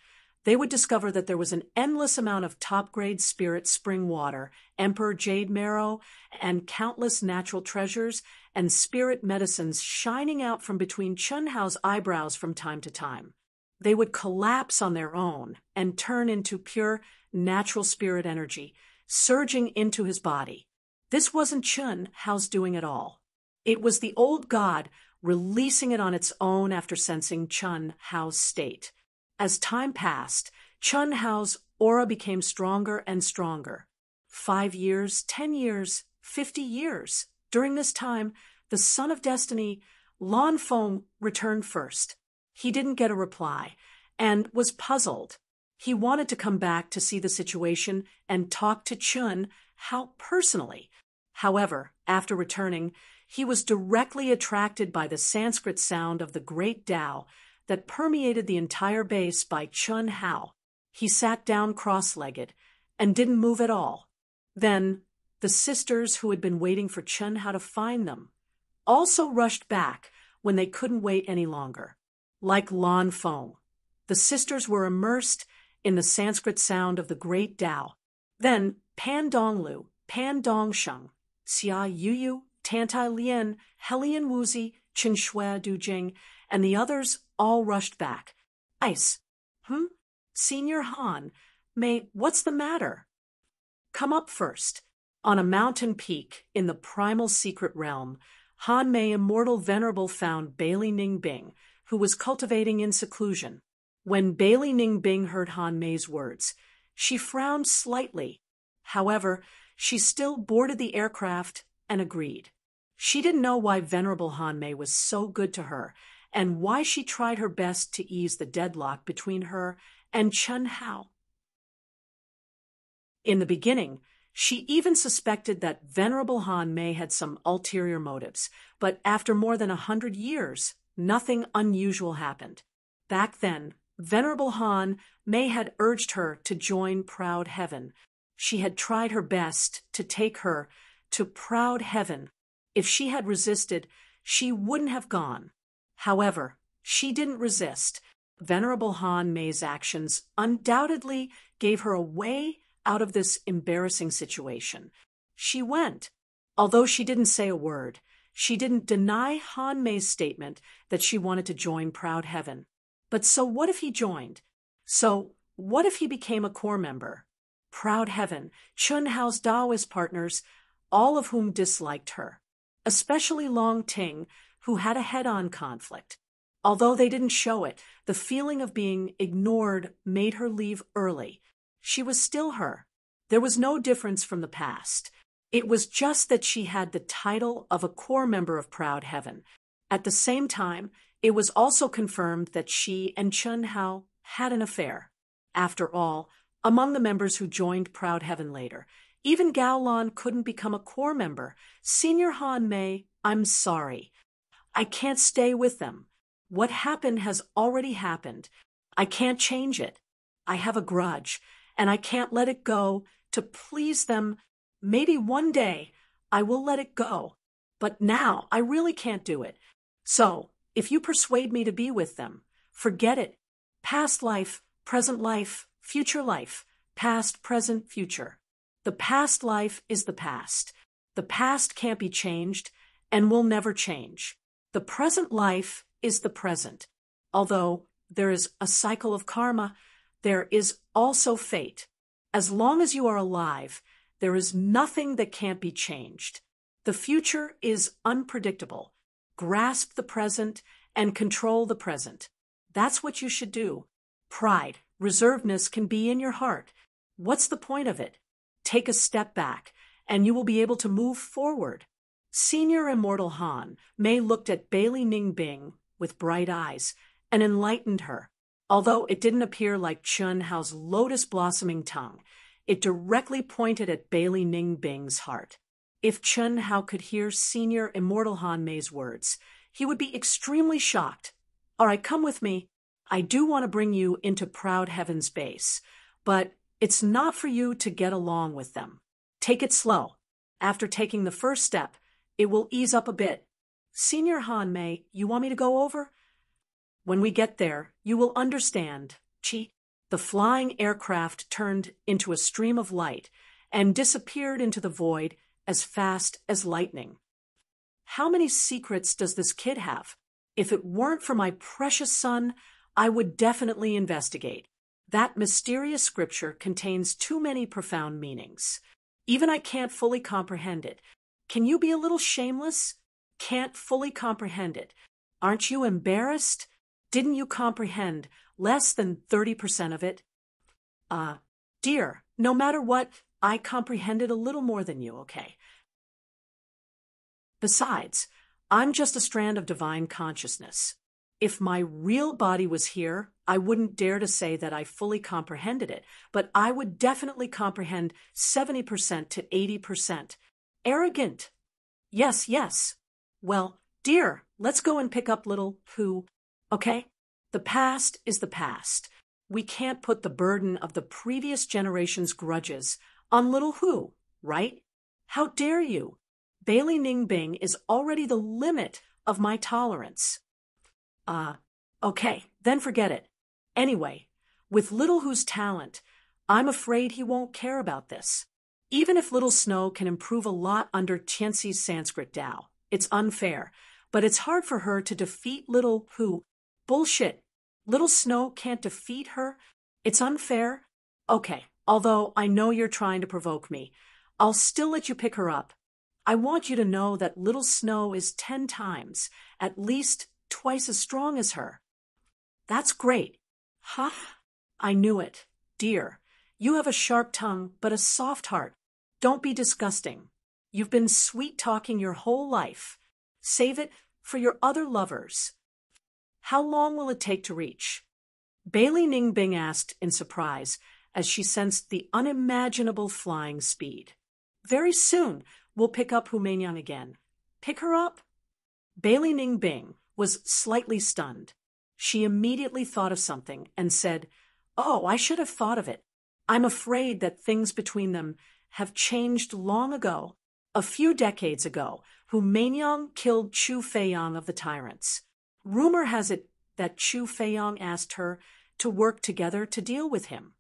they would discover that there was an endless amount of top-grade spirit spring water, emperor jade marrow, and countless natural treasures and spirit medicines shining out from between Chen Hao's eyebrows from time to time. They would collapse on their own and turn into pure, natural spirit energy, surging into his body. This wasn't Chen Hao's doing at all. It was the old god releasing it on its own after sensing Chen Hao's state. As time passed, Chen Hao's aura became stronger and stronger. 5 years, 10 years, 50 years. During this time, the Son of Destiny, Lan Feng, returned first. He didn't get a reply, and was puzzled. He wanted to come back to see the situation and talk to Chun Hao personally. However, after returning, he was directly attracted by the Sanskrit sound of the great Tao that permeated the entire base by Chun Hao. He sat down cross-legged and didn't move at all. Then, the sisters who had been waiting for Chun Hao to find them also rushed back when they couldn't wait any longer. Like lawn foam, the sisters were immersed in the Sanskrit sound of the great Tao. Then Pan Donglu, Pan Dongsheng, Xia Yuyu, Tantai Lien, Helian Wuzi, Qin Shui Dujing, and the others all rushed back. Ice. Senior Han, what's the matter? Come up first. On a mountain peak in the primal secret realm, Han Mei Immortal Venerable found Bailey Ningbing, who was cultivating in seclusion. When Bailey Ningbing heard Han Mei's words, she frowned slightly. However, she still boarded the aircraft and agreed. She didn't know why Venerable Han Mei was so good to her, and why she tried her best to ease the deadlock between her and Chun Hao. In the beginning, she even suspected that Venerable Han Mei had some ulterior motives, but after more than 100 years, nothing unusual happened. Back then, Venerable Han Mei had urged her to join Proud Heaven. She had tried her best to take her to Proud Heaven. If she had resisted, she wouldn't have gone. However, she didn't resist. Venerable Han Mei's actions undoubtedly gave her a way out of this embarrassing situation. She went. Although she didn't say a word, she didn't deny Han Mei's statement that she wanted to join Proud Heaven. But so what if he joined? So what if he became a core member? Proud Heaven, Chun Hao's Taoist partners, all of whom disliked her, especially Long Ting, who had a head-on conflict. Although they didn't show it, the feeling of being ignored made her leave early. She was still her. There was no difference from the past. It was just that she had the title of a core member of Proud Heaven. At the same time, it was also confirmed that she and Chun Hao had an affair. After all, among the members who joined Proud Heaven later, even Gao Lan couldn't become a core member. Senior Han Mei, I'm sorry. I can't stay with them. What happened has already happened. I can't change it. I have a grudge, and I can't let it go to please them. Maybe one day I will let it go, but now I really can't do it. So, if you persuade me to be with them, forget it. Past life, present life, future life, past, present, future. The past life is the past. The past can't be changed and will never change. The present life is the present. Although there is a cycle of karma, there is also fate. As long as you are alive, there is nothing that can't be changed. The future is unpredictable. Grasp the present and control the present. That's what you should do. Pride, reservedness can be in your heart. What's the point of it? Take a step back, and you will be able to move forward. Senior Immortal Han Mei looked at Bailey Ningbing with bright eyes and enlightened her. Although it didn't appear like Chun Hao's lotus-blossoming tongue, it directly pointed at Bailey Ningbing's heart. If Chun Hao could hear Senior Immortal Han Mei's words, he would be extremely shocked. All right, come with me. I do want to bring you into Proud Heaven's base, but it's not for you to get along with them. Take it slow. After taking the first step, it will ease up a bit. Senior Han Mei, you want me to go over? When we get there, you will understand. Chi. The flying aircraft turned into a stream of light and disappeared into the void as fast as lightning. How many secrets does this kid have? If it weren't for my precious son, I would definitely investigate. That mysterious scripture contains too many profound meanings. Even I can't fully comprehend it. Can you be a little shameless? Can't fully comprehend it. Aren't you embarrassed? Didn't you comprehend less than 30% of it? Dear, no matter what, I comprehended a little more than you, okay? Besides, I'm just a strand of divine consciousness. If my real body was here, I wouldn't dare to say that I fully comprehended it, but I would definitely comprehend 70% to 80%. Arrogant. Yes, yes. Well, dear, let's go and pick up little who, okay? The past is the past. We can't put the burden of the previous generation's grudges on little who, right? How dare you? Bailey Ningbing is already the limit of my tolerance. Okay, then forget it. Anyway, with Little Who's talent, I'm afraid he won't care about this. Even if Little Snow can improve a lot under Tianxi's Sanskrit Tao, it's unfair, but it's hard for her to defeat Little Who. Bullshit. Little Snow can't defeat her? It's unfair? Okay, although I know you're trying to provoke me, I'll still let you pick her up. I want you to know that Little Snow is 10 times, at least twice as strong as her. That's great. Huh? I knew it. Dear, you have a sharp tongue, but a soft heart. Don't be disgusting. You've been sweet-talking your whole life. Save it for your other lovers. How long will it take to reach? Bailey Ningbing asked in surprise as she sensed the unimaginable flying speed. Very soon, we'll pick up Humanyang again. Pick her up? Bailey Ningbing was slightly stunned. She immediately thought of something and said, "Oh, I should have thought of it. I'm afraid that things between them have changed long ago. A few decades ago, Humanyang killed Chu Feiyang of the Tyrants. Rumor has it that Chu Feiyang asked her to work together to deal with him.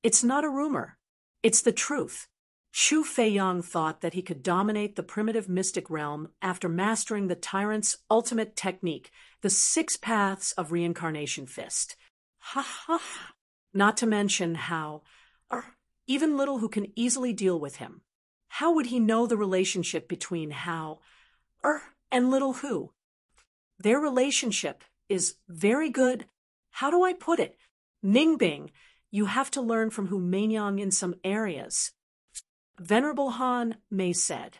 It's not a rumor. It's the truth. Chu Feiyang thought that he could dominate the primitive mystic realm after mastering the tyrant's ultimate technique, the 6 paths of reincarnation fist. Ha ha ha. Not to mention how, even Little Who can easily deal with him. How would he know the relationship between How, and Little Who? Their relationship is very good. How do I put it? Ningbing, you have to learn from Humanyang in some areas. Venerable Han Mei said.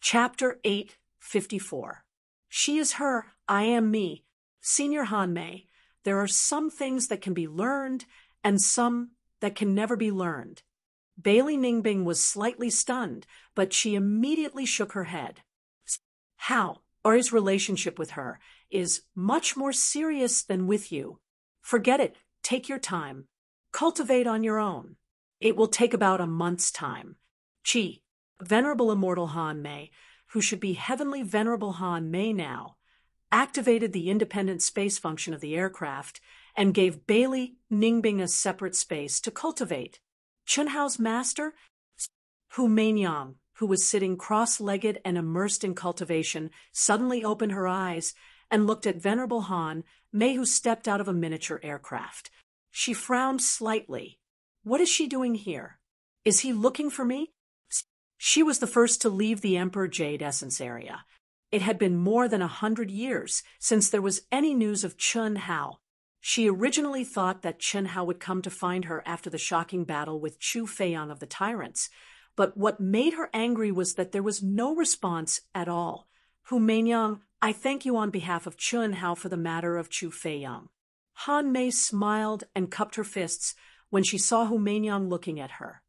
Chapter 854. She is her, I am me. Senior Han Mei, there are some things that can be learned and some that can never be learned. Bailey Ningbing was slightly stunned, but she immediately shook her head. How, or his relationship with her, is much more serious than with you. Forget it. Take your time. Cultivate on your own. It will take about a month's time. Chi, Venerable Immortal Han Mei, who should be Heavenly Venerable Han Mei now, activated the independent space function of the aircraft and gave Bailey Ningbing a separate space to cultivate. Chunhao's master, Humanyang, who was sitting cross-legged and immersed in cultivation, suddenly opened her eyes and looked at Venerable Han Mei, who stepped out of a miniature aircraft. She frowned slightly. What is she doing here? Is he looking for me? She was the first to leave the Emperor Jade Essence area. It had been more than 100 years since there was any news of Chun Hao. She originally thought that Chun Hao would come to find her after the shocking battle with Chu Feiyang of the Tyrants, but what made her angry was that there was no response at all. Humanyang, I thank you on behalf of Chun Hao for the matter of Chu Feiyang. Han Mei smiled and cupped her fists when she saw Humanyang looking at her.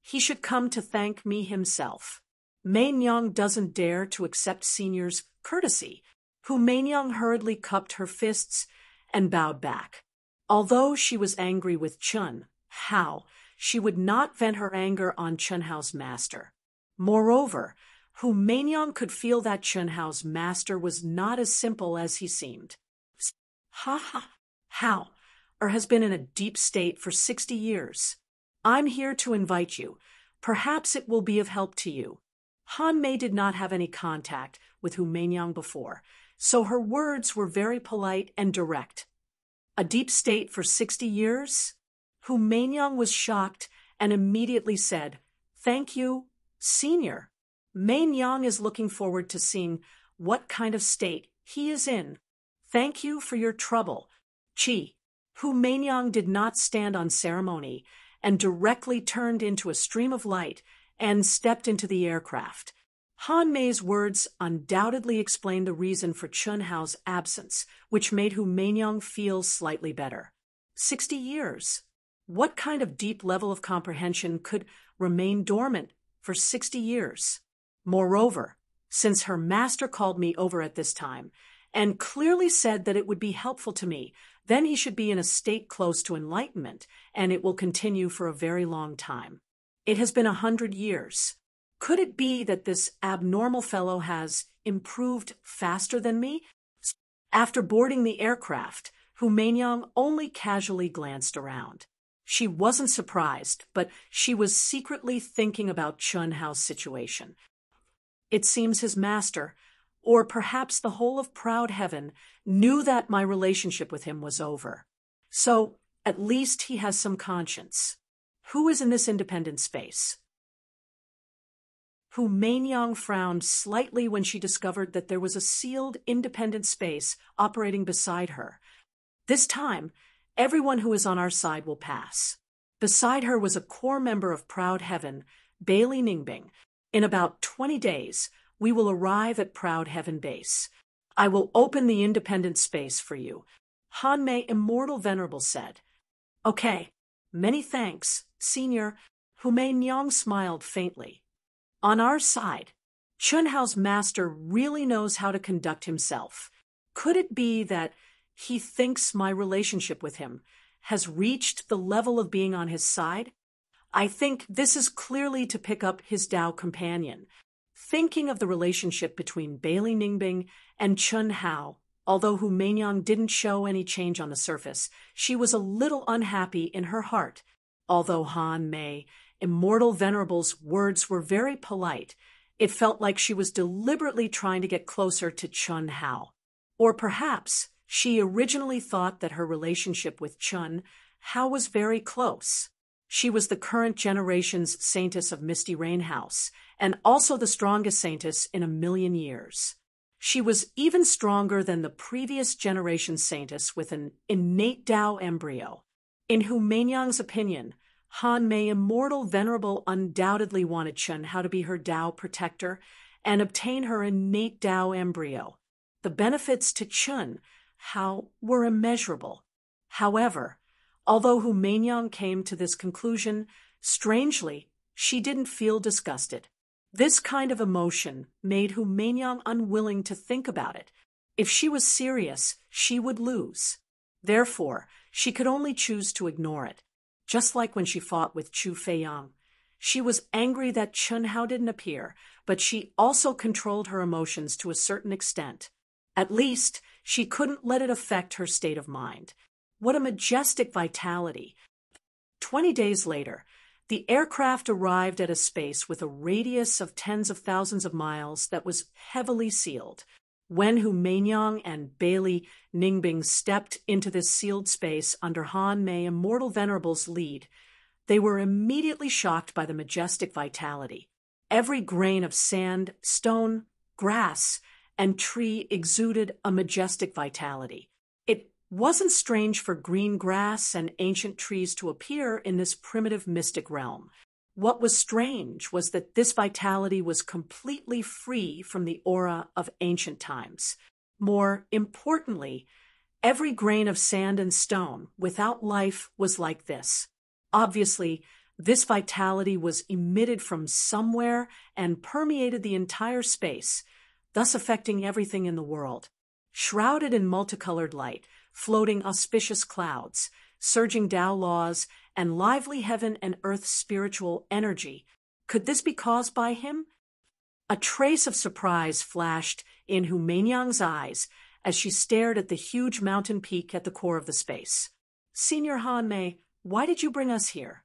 He should come to thank me himself. Humanyang doesn't dare to accept Senior's courtesy. Humanyang hurriedly cupped her fists and bowed back. Although she was angry with Chun Hao, she would not vent her anger on Chun Hao's master. Moreover, Humanyang could feel that Chun Hao's master was not as simple as he seemed. Hao, has been in a deep state for 60 years. I'm here to invite you. Perhaps it will be of help to you. Han Mei did not have any contact with Humanyang before, so her words were very polite and direct. A deep state for 60 years? Humanyang was shocked and immediately said, Thank you, Senior. Humanyang is looking forward to seeing what kind of state he is in. Thank you for your trouble. Chi. Humanyang did not stand on ceremony and directly turned into a stream of light and stepped into the aircraft. Han Mei's words undoubtedly explained the reason for Chun Hao's absence, which made Hu Meinyang feel slightly better. 60 years. What kind of deep level of comprehension could remain dormant for 60 years? Moreover, since her master called me over at this time, and clearly said that it would be helpful to me, then he should be in a state close to enlightenment, and it will continue for a very long time. It has been 100 years. Could it be that this abnormal fellow has improved faster than me? After boarding the aircraft, Hu Meinyang only casually glanced around. She wasn't surprised, but she was secretly thinking about Chun Hao's situation. It seems his master, or perhaps the whole of proud heaven, knew that my relationship with him was over. So, at least he has some conscience. Who is in this independent space? Hu Meinyang frowned slightly when she discovered that there was a sealed independent space operating beside her. This time, everyone who is on our side will pass. Beside her was a core member of Proud Heaven, Bailey Ningbing. In about 20 days, we will arrive at Proud Heaven Base. I will open the independent space for you, Han Mei Immortal Venerable said. Okay, many thanks, Senior. Hu Meinyang smiled faintly. On our side, Chun Hao's master really knows how to conduct himself. Could it be that he thinks my relationship with him has reached the level of being on his side? I think this is clearly to pick up his Dao companion. Thinking of the relationship between Bailey Ningbing and Chun Hao, although Hu Meinyang didn't show any change on the surface, she was a little unhappy in her heart. Although Han Mei Immortal Venerable's words were very polite, it felt like she was deliberately trying to get closer to Chun Hao. Or perhaps she originally thought that her relationship with Chun Hao was very close. She was the current generation's saintess of Misty Rain House, and also the strongest saintess in 1,000,000 years. She was even stronger than the previous generation's saintess with an innate Dao embryo. In Hu Meinyang's opinion, Han Mei Immortal Venerable undoubtedly wanted Chun Hao to be her Dao protector and obtain her innate Dao embryo. The benefits to Chun Hao were immeasurable. However, although Hu Meinyang came to this conclusion, strangely, she didn't feel disgusted. This kind of emotion made Hu Meinyang unwilling to think about it. If she was serious, she would lose. Therefore, she could only choose to ignore it. Just like when she fought with Chu Feiyang. She was angry that Chun Hao didn't appear, but she also controlled her emotions to a certain extent. At least, she couldn't let it affect her state of mind. What a majestic vitality. 20 days later, the aircraft arrived at a space with a radius of tens of thousands of miles that was heavily sealed. When Hu Meinyang and Bailey Ningbing stepped into this sealed space under Han Mei Immortal Venerable's lead, they were immediately shocked by the majestic vitality. Every grain of sand, stone, grass, and tree exuded a majestic vitality. It wasn't strange for green grass and ancient trees to appear in this primitive mystic realm. What was strange was that this vitality was completely free from the aura of ancient times. More importantly, every grain of sand and stone without life was like this. Obviously, this vitality was emitted from somewhere and permeated the entire space, thus affecting everything in the world. Shrouded in multicolored light, floating auspicious clouds, surging Tao laws, and lively heaven and earth spiritual energy. Could this be caused by him? A trace of surprise flashed in Hu Meinyang's eyes as she stared at the huge mountain peak at the core of the space. Senior Han Mei, why did you bring us here?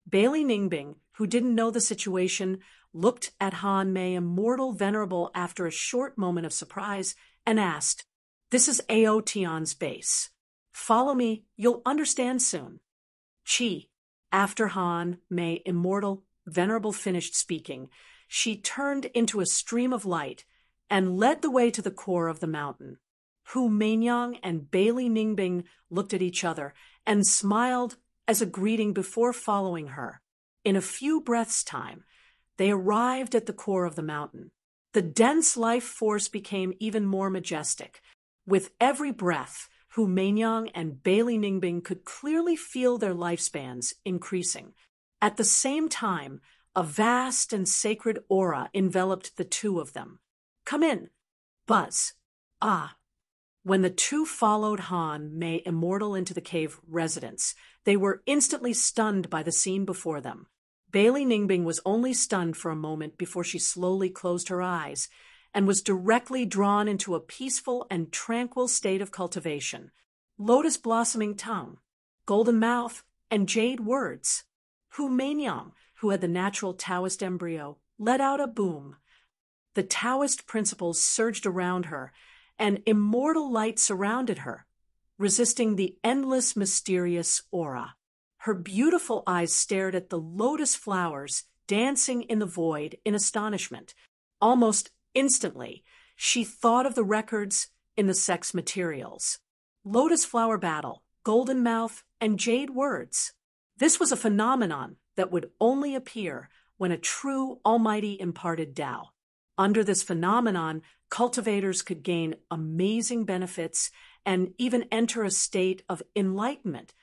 Bailey Ningbing, who didn't know the situation, looked at Han Mei Immortal Venerable after a short moment of surprise and asked, "This is A.O. Tian's base. Follow me, you'll understand soon." Chi. After Han Mei Immortal Venerable finished speaking, she turned into a stream of light and led the way to the core of the mountain. Hu Meinyang and Bailey Ningbing looked at each other and smiled as a greeting before following her. In a few breaths' time, They arrived at the core of the mountain. The dense life force became even more majestic. With every breath, Hu Meinyang and Bailey Ningbing could clearly feel their lifespans increasing. At the same time, a vast and sacred aura enveloped the two of them. "Come in." Buzz. "Ah." When the two followed Han Mei Immortal into the cave residence, they were instantly stunned by the scene before them. Bailey Ningbing was only stunned for a moment before she slowly closed her eyes and was directly drawn into a peaceful and tranquil state of cultivation. Lotus blossoming tongue, golden mouth, and jade words. Hu Meinyang, who had the natural Taoist embryo, let out a boom. The Taoist principles surged around her, and immortal light surrounded her, resisting the endless, mysterious aura. Her beautiful eyes stared at the lotus flowers dancing in the void in astonishment. Almost instantly, she thought of the records in the sex materials. Lotus flower battle, golden mouth, and jade words. This was a phenomenon that would only appear when a true almighty imparted Tao. Under this phenomenon, cultivators could gain amazing benefits and even enter a state of enlightenment.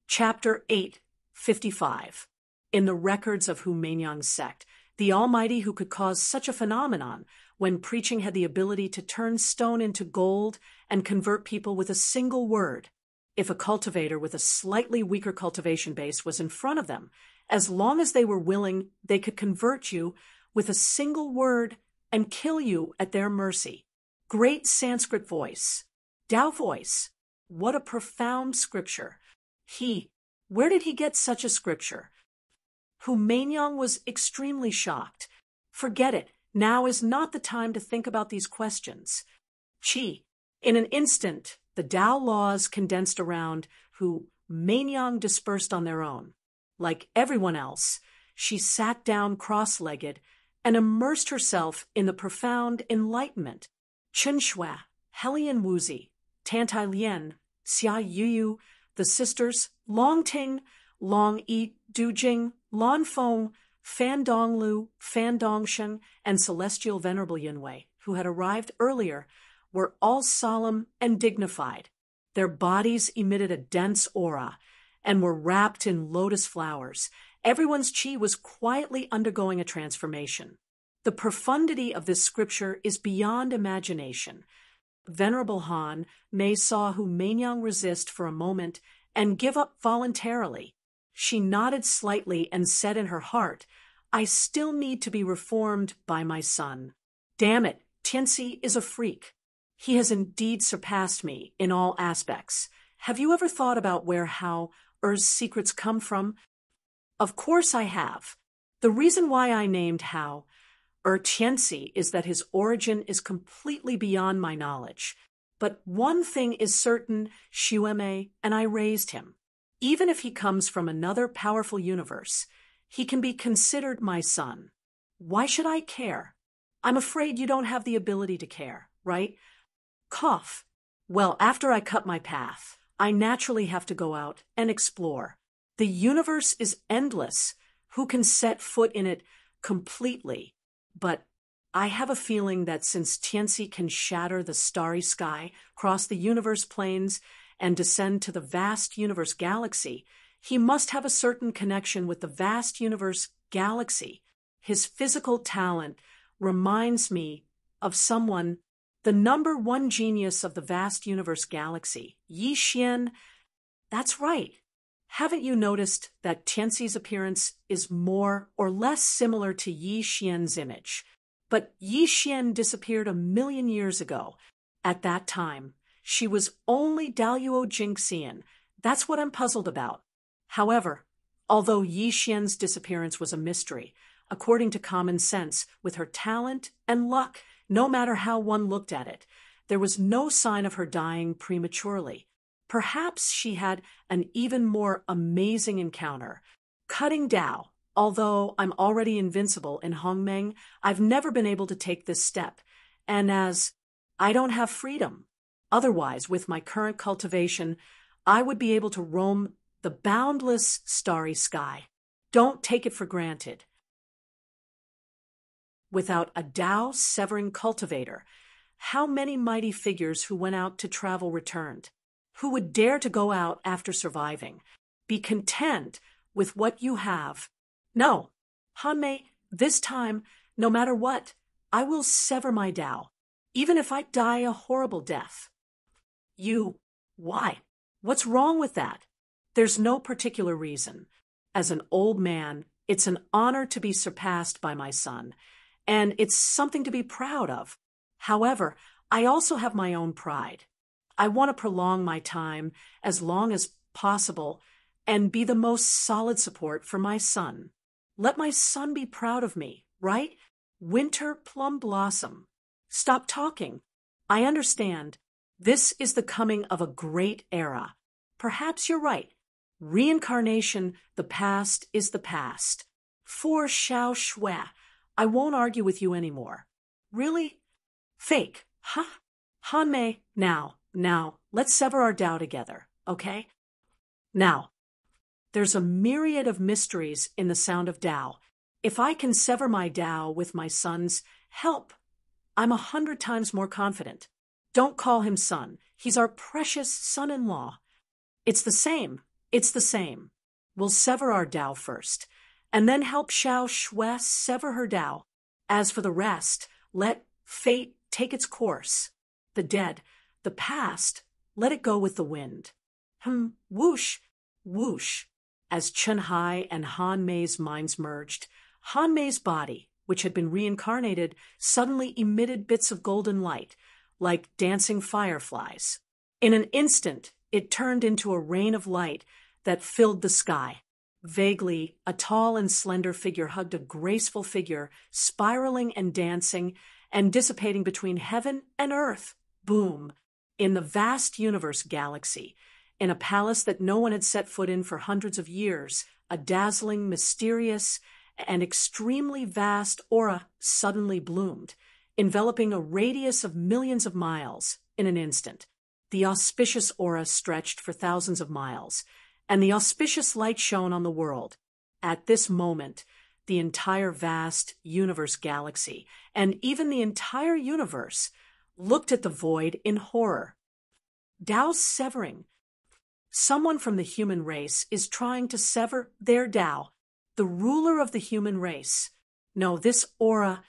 Chapter 8:55. In the records of Hu Meinyang's sect, the Almighty who could cause such a phenomenon when preaching had the ability to turn stone into gold and convert people with a single word. If a cultivator with a slightly weaker cultivation base was in front of them, as long as they were willing, they could convert you with a single word and kill you at their mercy. Great Sanskrit voice. Tao voice. What a profound scripture. Where did he get such a scripture? Hu Meinyang was extremely shocked. Forget it. Now is not the time to think about these questions. In an instant, the Tao laws condensed around Hu Meinyang dispersed on their own. Like everyone else, she sat down cross-legged and immersed herself in the profound enlightenment. Chen Shui, Helian Wuzi, Tantai Lien, Xia Yuyu, the sisters Long Ting, Long Yi Dujing, Lan Feng, Fan Donglu, Fan Dongsheng, and Celestial Venerable Yunwei, who had arrived earlier, were all solemn and dignified. Their bodies emitted a dense aura and were wrapped in lotus flowers. Everyone's chi was quietly undergoing a transformation. The profundity of this scripture is beyond imagination. Venerable Han Mei saw Hu Meinyang resist for a moment and give up voluntarily. She nodded slightly and said in her heart, "I still need to be reformed by my son. Damn it, Tianxi is a freak. He has indeed surpassed me in all aspects. Have you ever thought about where Hao Er's secrets come from?" "Of course I have. The reason why I named Hao Tianxi is that his origin is completely beyond my knowledge. But one thing is certain, Xuemei and I raised him. Even if he comes from another powerful universe, he can be considered my son. Why should I care? I'm afraid you don't have the ability to care, right?" Cough. "Well, after I cut my path, I naturally have to go out and explore. The universe is endless. Who can set foot in it completely? But I have a feeling that since Tianxi can shatter the starry sky, cross the universe planes, and descend to the vast universe galaxy, he must have a certain connection with the vast universe galaxy. His physical talent reminds me of someone, the number one genius of the vast universe galaxy, Yi Xian." "That's right. Haven't you noticed that Tianxi's appearance is more or less similar to Yi Xian's image? But Yi Xian disappeared 1,000,000 years ago. At that time, she was only Daluo Jingxian. That's what I'm puzzled about. However, although Yi Xian's disappearance was a mystery, according to common sense, with her talent and luck, no matter how one looked at it, there was no sign of her dying prematurely. Perhaps she had an even more amazing encounter. Cutting Dao. Although I'm already invincible in Hongmeng, I've never been able to take this step. And as I don't have freedom. Otherwise, with my current cultivation, I would be able to roam the boundless starry sky. Don't take it for granted. Without a Tao-severing cultivator, how many mighty figures who went out to travel returned? Who would dare to go out after surviving? Be content with what you have. No, Hanmei, this time, no matter what, I will sever my Tao, even if I die a horrible death. Why? What's wrong with that? There's no particular reason. As an old man, it's an honor to be surpassed by my son, and it's something to be proud of. However, I also have my own pride. I want to prolong my time as long as possible and be the most solid support for my son. Let my son be proud of me, right? Winter plum blossom. Stop talking. I understand. This is the coming of a great era. Perhaps you're right. Reincarnation, the past is the past. For Xiao Shui, I won't argue with you anymore. Really? Fake, huh? Hanmei, now, let's sever our Tao together, okay? Now, there's a myriad of mysteries in the sound of Tao. If I can sever my Tao with my son's help, I'm 100 times more confident. Don't call him son. He's our precious son-in-law. It's the same. We'll sever our Tao first, and then help Xiao Shui sever her Tao. As for the rest, let fate take its course. The dead, the past, let it go with the wind. Whoosh, whoosh. As Chen Hai and Han Mei's minds merged, Han Mei's body, which had been reincarnated, suddenly emitted bits of golden light, like dancing fireflies. In an instant, it turned into a rain of light that filled the sky. Vaguely, a tall and slender figure hugged a graceful figure, spiraling and dancing and dissipating between heaven and earth. Boom! In the vast universe galaxy, in a palace that no one had set foot in for hundreds of years, a dazzling, mysterious, and extremely vast aura suddenly bloomed, enveloping a radius of millions of miles in an instant. The auspicious aura stretched for thousands of miles, and the auspicious light shone on the world. At this moment, the entire vast universe galaxy, and even the entire universe, looked at the void in horror. Tao severing. Someone from the human race is trying to sever their Tao, the ruler of the human race. No, this aura,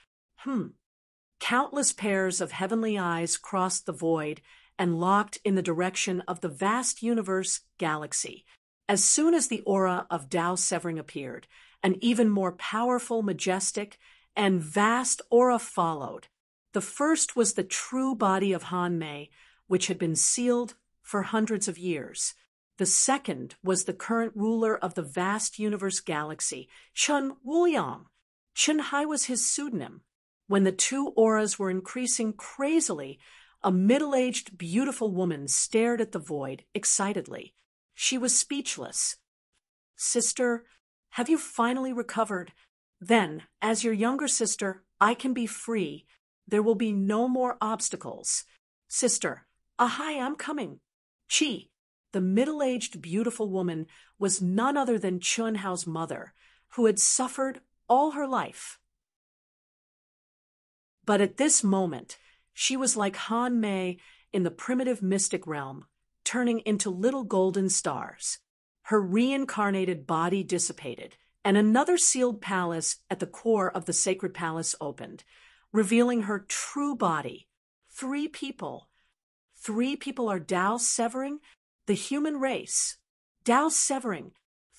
Countless pairs of heavenly eyes crossed the void and locked in the direction of the vast universe galaxy. As soon as the aura of Tao severing appeared, an even more powerful, majestic, and vast aura followed. The first was the true body of Hanmei, which had been sealed for hundreds of years. The second was the current ruler of the vast universe galaxy, Chen Wuliang. Chen Hai was his pseudonym. When the two auras were increasing crazily, a middle-aged, beautiful woman stared at the void excitedly. She was speechless. Sister, have you finally recovered? Then, as your younger sister, I can be free. There will be no more obstacles. Sister, hi, I'm coming. Chi, the middle-aged, beautiful woman, was none other than Chun Hao's mother, who had suffered all her life. But at this moment, she was like Han Mei in the primitive mystic realm, turning into little golden stars. Her reincarnated body dissipated, and another sealed palace at the core of the sacred palace opened, revealing her true body. 3 people. 3 people are Tao severing the human race. Tao severing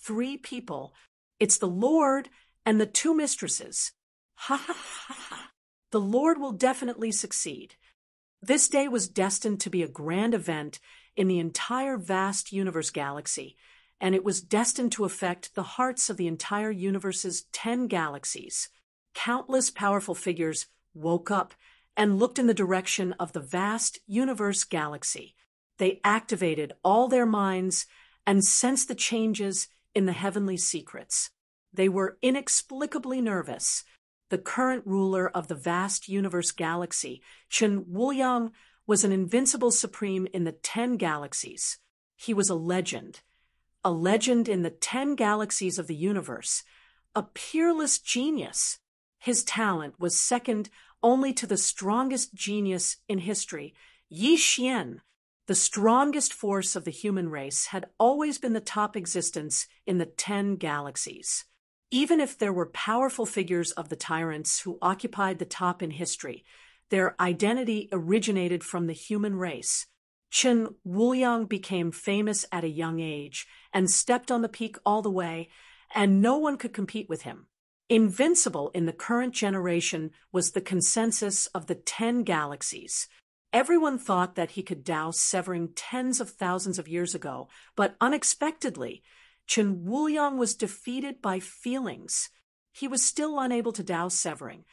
3 people. It's the Lord and the 2 mistresses. Ha ha ha ha. The Lord will definitely succeed. This day was destined to be a grand event in the entire vast universe galaxy, and it was destined to affect the hearts of the entire universe's 10 galaxies. Countless powerful figures woke up and looked in the direction of the vast universe galaxy. They activated all their minds and sensed the changes in the heavenly secrets. They were inexplicably nervous. The current ruler of the vast universe galaxy, Chen Wuliang, was an invincible supreme in the 10 galaxies. He was a legend, a legend in the 10 galaxies of the universe, a peerless genius. His talent was second only to the strongest genius in history. Yi Xian, the strongest force of the human race, had always been the top existence in the 10 galaxies. Even if there were powerful figures of the tyrants who occupied the top in history, their identity originated from the human race. Chen Wuliang became famous at a young age and stepped on the peak all the way, and no one could compete with him. Invincible in the current generation was the consensus of the 10 galaxies. Everyone thought that he could douse severing tens of thousands of years ago, but unexpectedly, Chen Wuliang was defeated by feelings. He was still unable to douse severing.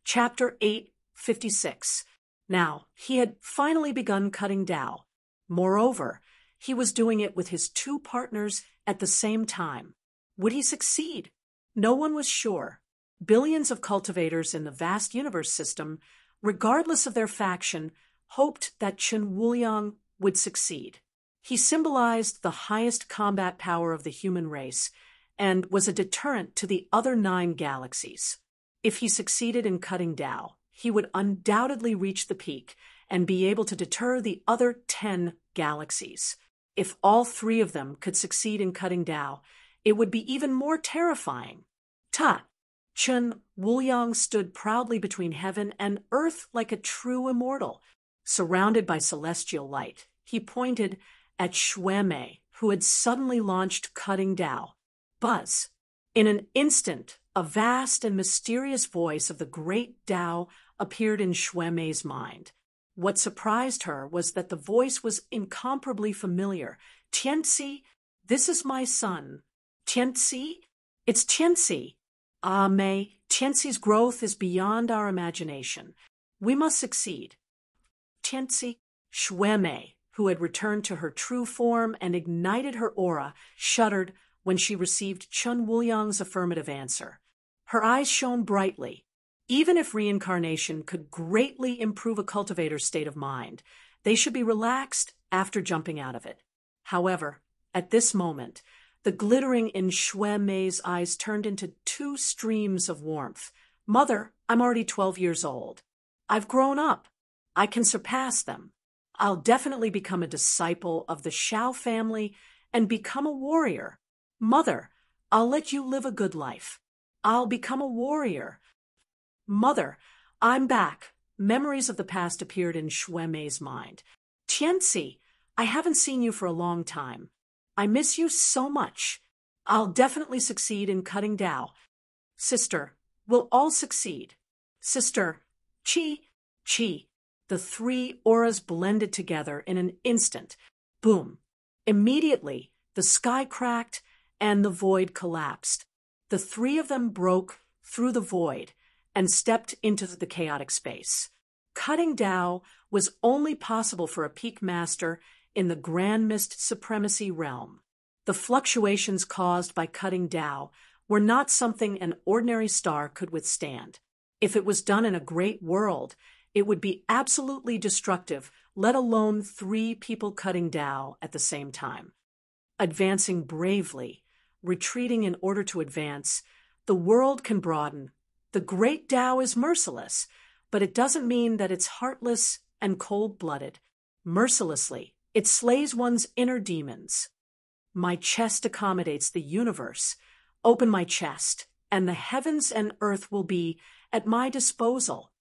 Chapter 8:56. Now, he had finally begun cutting Tao. Moreover, he was doing it with his two partners at the same time. Would he succeed? No one was sure. Billions of cultivators in the vast universe system, regardless of their faction, hoped that Chen Wuliang would succeed. He symbolized the highest combat power of the human race and was a deterrent to the other 9 galaxies. If he succeeded in cutting Tao, he would undoubtedly reach the peak and be able to deter the other 10 galaxies. If all 3 of them could succeed in cutting Tao, it would be even more terrifying. Chen Wuliang stood proudly between heaven and earth like a true immortal. Surrounded by celestial light, he pointed at Shuemei, who had suddenly launched cutting Tao. Buzz! In an instant, a vast and mysterious voice of the great Tao appeared in Shuemei's mind. What surprised her was that the voice was incomparably familiar. Tianxi, this is my son. Tianxi? It's Tianxi. Ah, Mei, Tianxi's growth is beyond our imagination. We must succeed. Tianxi, Shuemei, who had returned to her true form and ignited her aura, shuddered when she received Chen Wuliang's affirmative answer. Her eyes shone brightly. Even if reincarnation could greatly improve a cultivator's state of mind, they should be relaxed after jumping out of it. However, at this moment, the glittering in Shuemei's eyes turned into 2 streams of warmth. Mother, I'm already 12 years old. I've grown up. I can surpass them. I'll definitely become a disciple of the Shao family and become a warrior. Mother, I'll let you live a good life. I'll become a warrior. Mother, I'm back. Memories of the past appeared in Shuemei's mind. Tianxi, I haven't seen you for a long time. I miss you so much. I'll definitely succeed in cutting Tao. Sister, we'll all succeed. Sister, Qi. The 3 auras blended together in an instant. Boom. Immediately, the sky cracked and the void collapsed. The 3 of them broke through the void and stepped into the chaotic space. Cutting Tao was only possible for a peak master in the Grand Mist Supremacy realm. The fluctuations caused by cutting Tao were not something an ordinary star could withstand. If it was done in a great world, it would be absolutely destructive, let alone 3 people cutting Tao at the same time. Advancing bravely, retreating in order to advance, the world can broaden. The great Tao is merciless, but it doesn't mean that it's heartless and cold-blooded. Mercilessly, it slays one's inner demons. My chest accommodates the universe. Open my chest, and the heavens and earth will be at my disposal.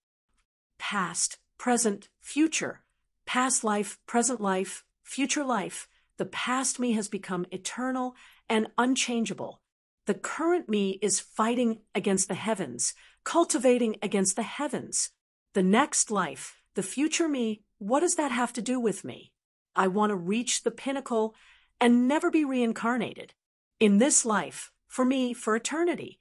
Past, present, future. Past life, present life, future life. The past me has become eternal and unchangeable. The current me is fighting against the heavens, cultivating against the heavens. The next life, the future me, what does that have to do with me? I want to reach the pinnacle and never be reincarnated. In this life, for me, for eternity.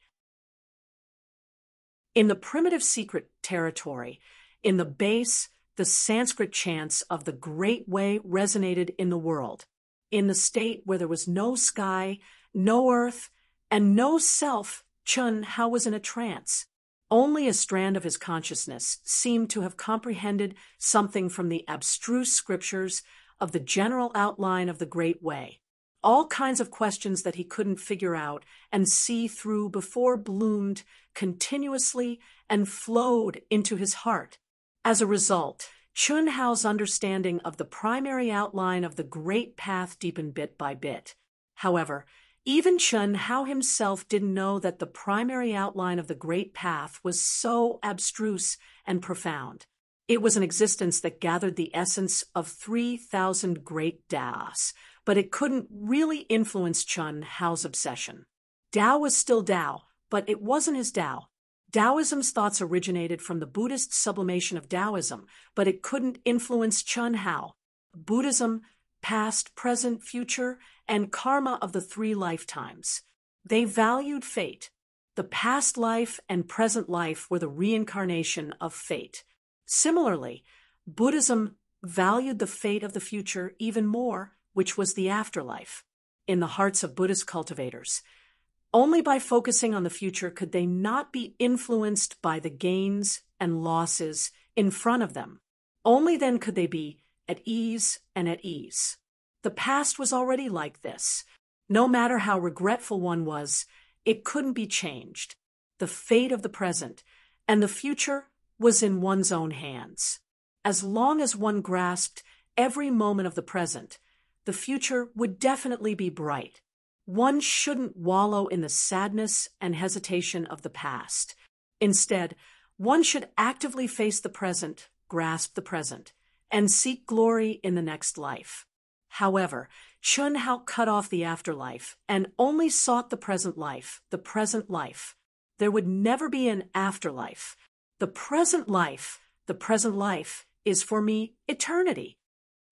In the primitive secret territory, in the base, the Sanskrit chants of the Great Way resonated in the world. In the state where there was no sky, no earth, and no self, Chen Hao was in a trance. Only a strand of his consciousness seemed to have comprehended something from the abstruse scriptures of the general outline of the Great Way. All kinds of questions that he couldn't figure out and see through before bloomed continuously and flowed into his heart. As a result, Chun Hao's understanding of the primary outline of the Great Path deepened bit by bit. However, even Chun Hao himself didn't know that the primary outline of the Great Path was so abstruse and profound. It was an existence that gathered the essence of 3,000 great Taos, but it couldn't really influence Chun Hao's obsession. Tao was still Tao, but it wasn't his Tao. Taoism's thoughts originated from the Buddhist sublimation of Taoism, but it couldn't influence Chun Hao. Buddhism, past, present, future, and karma of the 3 lifetimes. They valued fate. The past life and present life were the reincarnation of fate. Similarly, Buddhism valued the fate of the future even more, which was the afterlife. In the hearts of Buddhist cultivators, only by focusing on the future could they not be influenced by the gains and losses in front of them. Only then could they be at ease and at ease. The past was already like this. No matter how regretful one was, it couldn't be changed. The fate of the present and the future was in one's own hands. As long as one grasped every moment of the present, the future would definitely be bright. One shouldn't wallow in the sadness and hesitation of the past. Instead, one should actively face the present, grasp the present, and seek glory in the next life. However, Chun Hao cut off the afterlife and only sought the present life, the present life. There would never be an afterlife. The present life is for me eternity.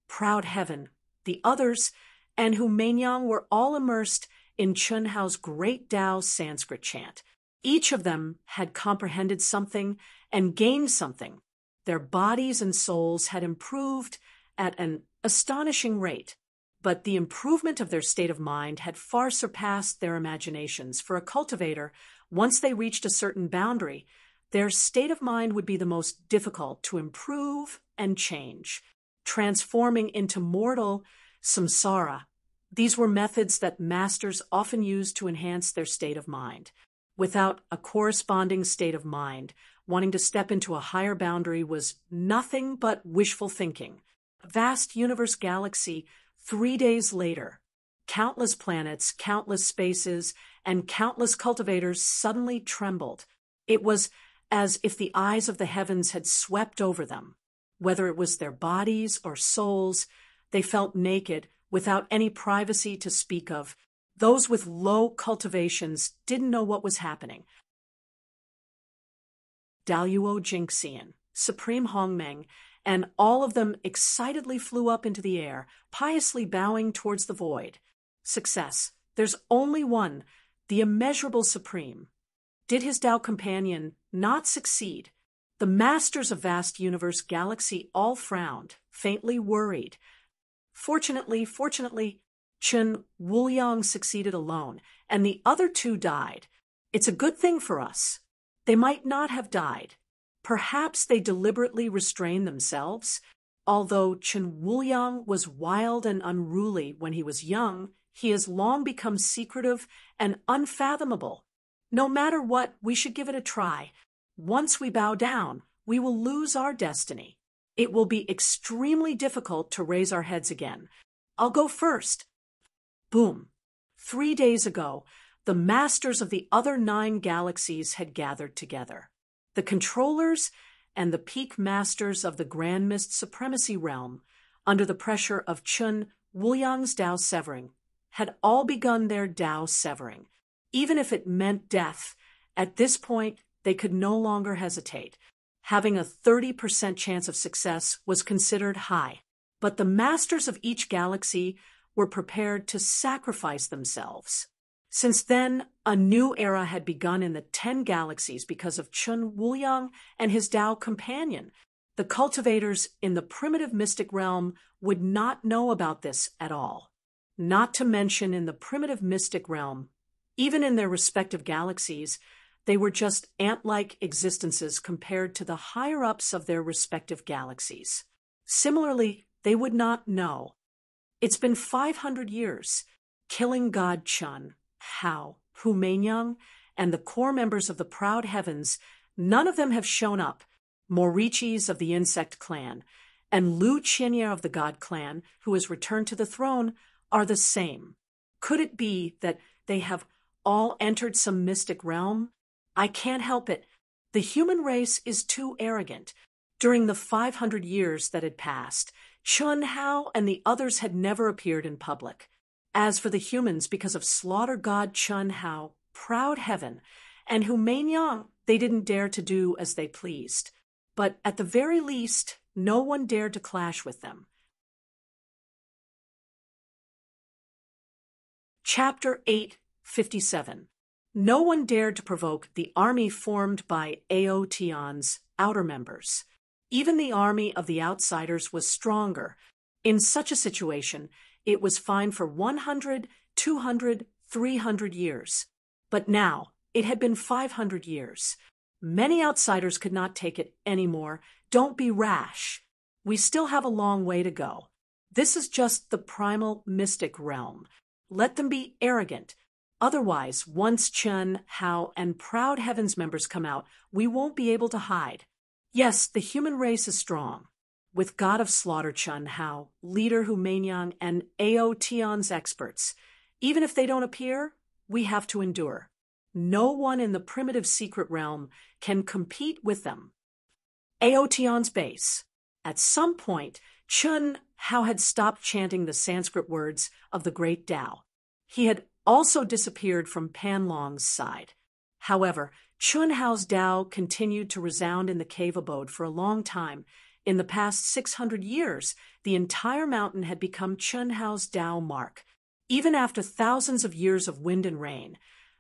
Proud heaven, the others, and Humaingyang were all immersed in Chun Hao's great Tao Sanskrit chant. Each of them had comprehended something and gained something. Their bodies and souls had improved at an astonishing rate, but the improvement of their state of mind had far surpassed their imaginations. For a cultivator, once they reached a certain boundary, their state of mind would be the most difficult to improve and change, transforming into mortal samsara. These were methods that masters often used to enhance their state of mind. Without a corresponding state of mind, wanting to step into a higher boundary was nothing but wishful thinking. A vast universe galaxy 3 days later, countless planets, countless spaces, and countless cultivators suddenly trembled. It was as if the eyes of the heavens had swept over them. Whether it was their bodies or souls, they felt naked, without any privacy to speak of. Those with low cultivations didn't know what was happening. Daluo Jingxian, Supreme Hongmeng, and all of them excitedly flew up into the air, piously bowing towards the void. Success. There's only one, the immeasurable Supreme. Did his Tao companion not succeed? The masters of vast universe galaxy all frowned, faintly worried. Fortunately, Chun Wuliang succeeded alone, and the other 2 died. It's a good thing for us. They might not have died. Perhaps they deliberately restrained themselves. Although Chun Wuliang was wild and unruly when he was young, he has long become secretive and unfathomable. No matter what, we should give it a try. Once we bow down, we will lose our destiny. It will be extremely difficult to raise our heads again. I'll go first. Boom. 3 days ago, the masters of the other 9 galaxies had gathered together. The controllers and the peak masters of the Grand Mist Supremacy Realm, under the pressure of Chun Wuliang's Tao severing, had all begun their Tao severing. Even if it meant death, at this point they could no longer hesitate. Having a 30% chance of success was considered high, but the masters of each galaxy were prepared to sacrifice themselves. Since then, a new era had begun in the 10 galaxies because of Chun Wuliang and his Tao companion. The cultivators in the primitive mystic realm would not know about this at all. Not to mention in the primitive mystic realm, even in their respective galaxies, they were just ant-like existences compared to the higher-ups of their respective galaxies. Similarly, they would not know. It's been 500 years. Killing god Chun, Hao, Hu Meinyang, and the core members of the Proud Heavens, none of them have shown up. Morichis of the Insect Clan and Lu Qinya of the God Clan, who has returned to the throne, are the same. Could it be that they have all entered some mystic realm? I can't help it. The human race is too arrogant. During the 500 years that had passed, Chun Hao and the others had never appeared in public. As for the humans, because of slaughter god Chun Hao, Proud Heaven, and Hu Meinyang, they didn't dare to do as they pleased. But at the very least, no one dared to clash with them. Chapter 8:57. No one dared to provoke the army formed by Ao Tian's outer members. Even the army of the outsiders was stronger. In such a situation, it was fine for 100, 200, 300 years. But now, it had been 500 years. Many outsiders could not take it anymore. Don't be rash. We still have a long way to go. This is just the primal mystic realm. Let them be arrogant. Otherwise, once Chun, Hao, and Proud Heavens members come out, we won't be able to hide. Yes, the human race is strong. With God of Slaughter Chun Hao, leader Hu Meinyang, and Ao Tian's experts. Even if they don't appear, we have to endure. No one in the primitive secret realm can compete with them. Ao Tian's base. At some point, Chun Hao had stopped chanting the Sanskrit words of the great Tao. He had also disappeared from Panlong's side. However, Chun Hao's Tao continued to resound in the cave abode for a long time. In the past 600 years, the entire mountain had become Chun Hao's Tao mark. Even after thousands of years of wind and rain,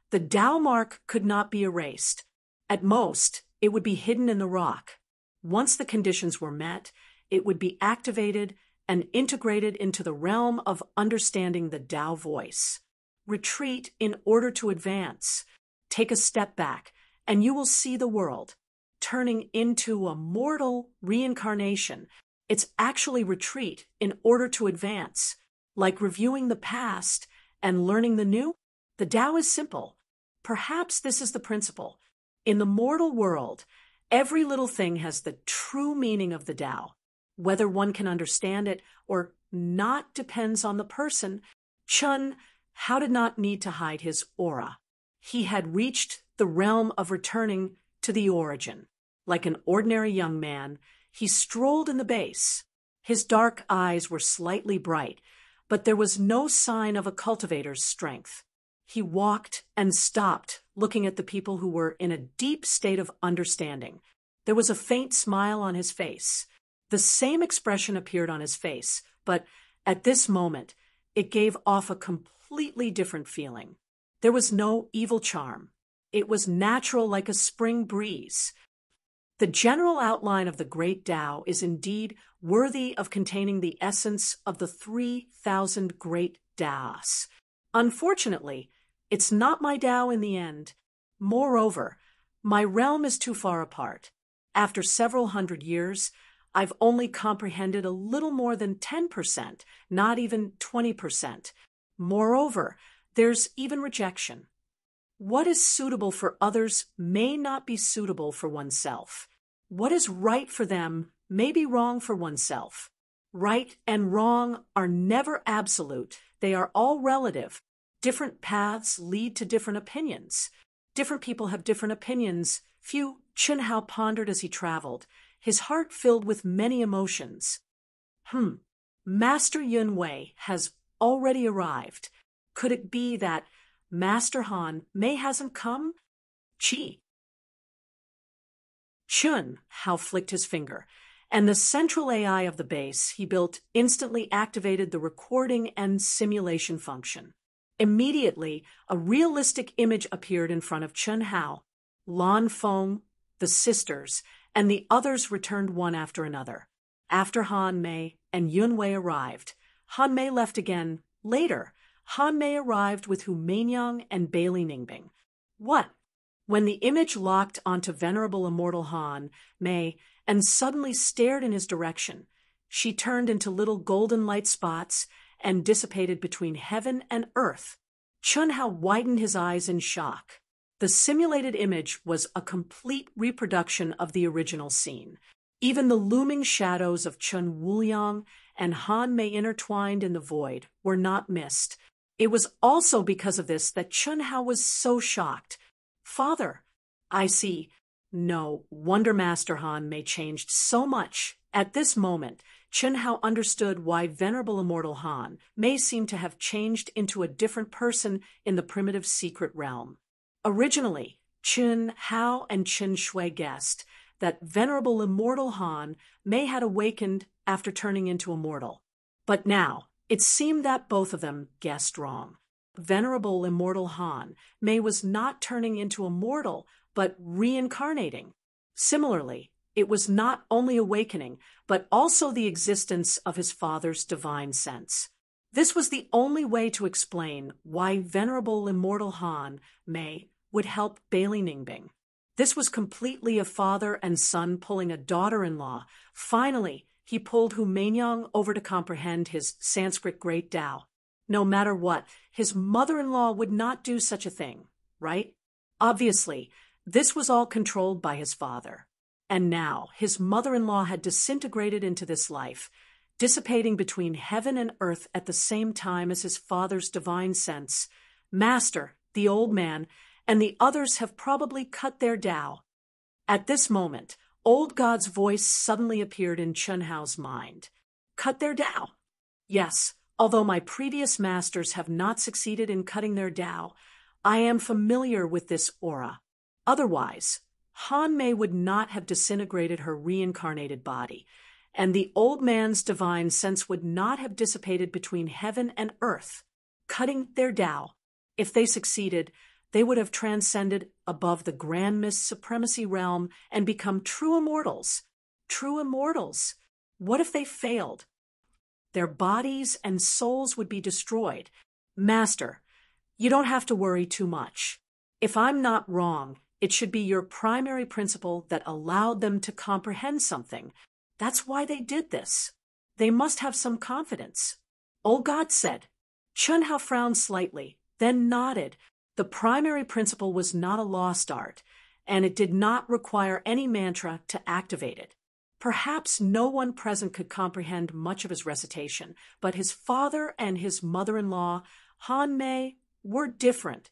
the Tao mark could not be erased. At most, it would be hidden in the rock. Once the conditions were met, it would be activated and integrated into the realm of understanding the Tao voice. Retreat in order to advance. Take a step back, and you will see the world turning into a mortal reincarnation. It's actually retreat in order to advance. Like reviewing the past and learning the new, the Tao is simple. Perhaps this is the principle. In the mortal world, every little thing has the true meaning of the Tao. Whether one can understand it or not depends on the person. Chun Hao did not need to hide his aura. He had reached the realm of returning to the origin. Like an ordinary young man, he strolled in the base. His dark eyes were slightly bright, but there was no sign of a cultivator's strength. He walked and stopped, looking at the people who were in a deep state of understanding. There was a faint smile on his face. The same expression appeared on his face, but at this moment, it gave off a completely different feeling. There was no evil charm. It was natural like a spring breeze. The general outline of the great Tao is indeed worthy of containing the essence of the 3,000 great Taos. Unfortunately, it's not my Tao in the end. Moreover, my realm is too far apart. After several hundred years, I've only comprehended a little more than 10%, not even 20%. Moreover, there's even rejection. What is suitable for others may not be suitable for oneself. What is right for them may be wrong for oneself. Right and wrong are never absolute. They are all relative. Different paths lead to different opinions. Different people have different opinions. Chun Hao pondered as he traveled, his heart filled with many emotions. Master Yun Wei has already arrived. Could it be that Master Han Mei hasn't come? Chun Hao flicked his finger, and the central AI of the base he built instantly activated the recording and simulation function. Immediately, a realistic image appeared in front of Chun Hao. Lan Feng, the sisters, and the others returned one after another. After Han Mei and Yun Wei arrived, Han Mei left again. Later, Han Mei arrived with Hu Meinyang and Bailey Ningbing. What? When the image locked onto venerable immortal Han Mei and suddenly stared in his direction, she turned into little golden light spots and dissipated between heaven and earth. Chun Hao widened his eyes in shock. The simulated image was a complete reproduction of the original scene. Even the looming shadows of Chun Wuliang and Han Mei intertwined in the void were not missed. It was also because of this that Chun Hao was so shocked. "Father, I see." No, Wonder Master Han Mei changed so much. At this moment, Chun Hao understood why Venerable Immortal Han Mei seemed to have changed into a different person in the primitive secret realm. Originally, Chun Hao and Chun Shui guessed that Venerable Immortal Han Mei had awakened after turning into a mortal. But now, it seemed that both of them guessed wrong. Venerable Immortal Han Mei was not turning into a mortal, but reincarnating. Similarly, it was not only awakening, but also the existence of his father's divine sense. This was the only way to explain why Venerable Immortal Han Mei would help Bailey Ningbing. This was completely a father and son pulling a daughter-in-law. Finally, he pulled Hu Meinyang over to comprehend his Sanskrit Great Tao. No matter what, his mother-in-law would not do such a thing, right? Obviously, this was all controlled by his father. And now, his mother-in-law had disintegrated into this life, dissipating between heaven and earth at the same time as his father's divine sense. Master, the old man, and the others have probably cut their Tao. At this moment, Old God's voice suddenly appeared in Chun Hao's mind. Cut their Tao? Yes, although my previous masters have not succeeded in cutting their Tao, I am familiar with this aura. Otherwise, Han Mei would not have disintegrated her reincarnated body, and the old man's divine sense would not have dissipated between heaven and earth. Cutting their Tao. If they succeeded, they would have transcended above the grand mist supremacy realm and become true immortals. True immortals. What if they failed? Their bodies and souls would be destroyed. Master, you don't have to worry too much. If I'm not wrong, it should be your primary principle that allowed them to comprehend something. That's why they did this. They must have some confidence. Old God said. Chun Hao frowned slightly, then nodded. The primary principle was not a lost art, and it did not require any mantra to activate it. Perhaps no one present could comprehend much of his recitation, but his father and his mother-in-law, Han Mei, were different.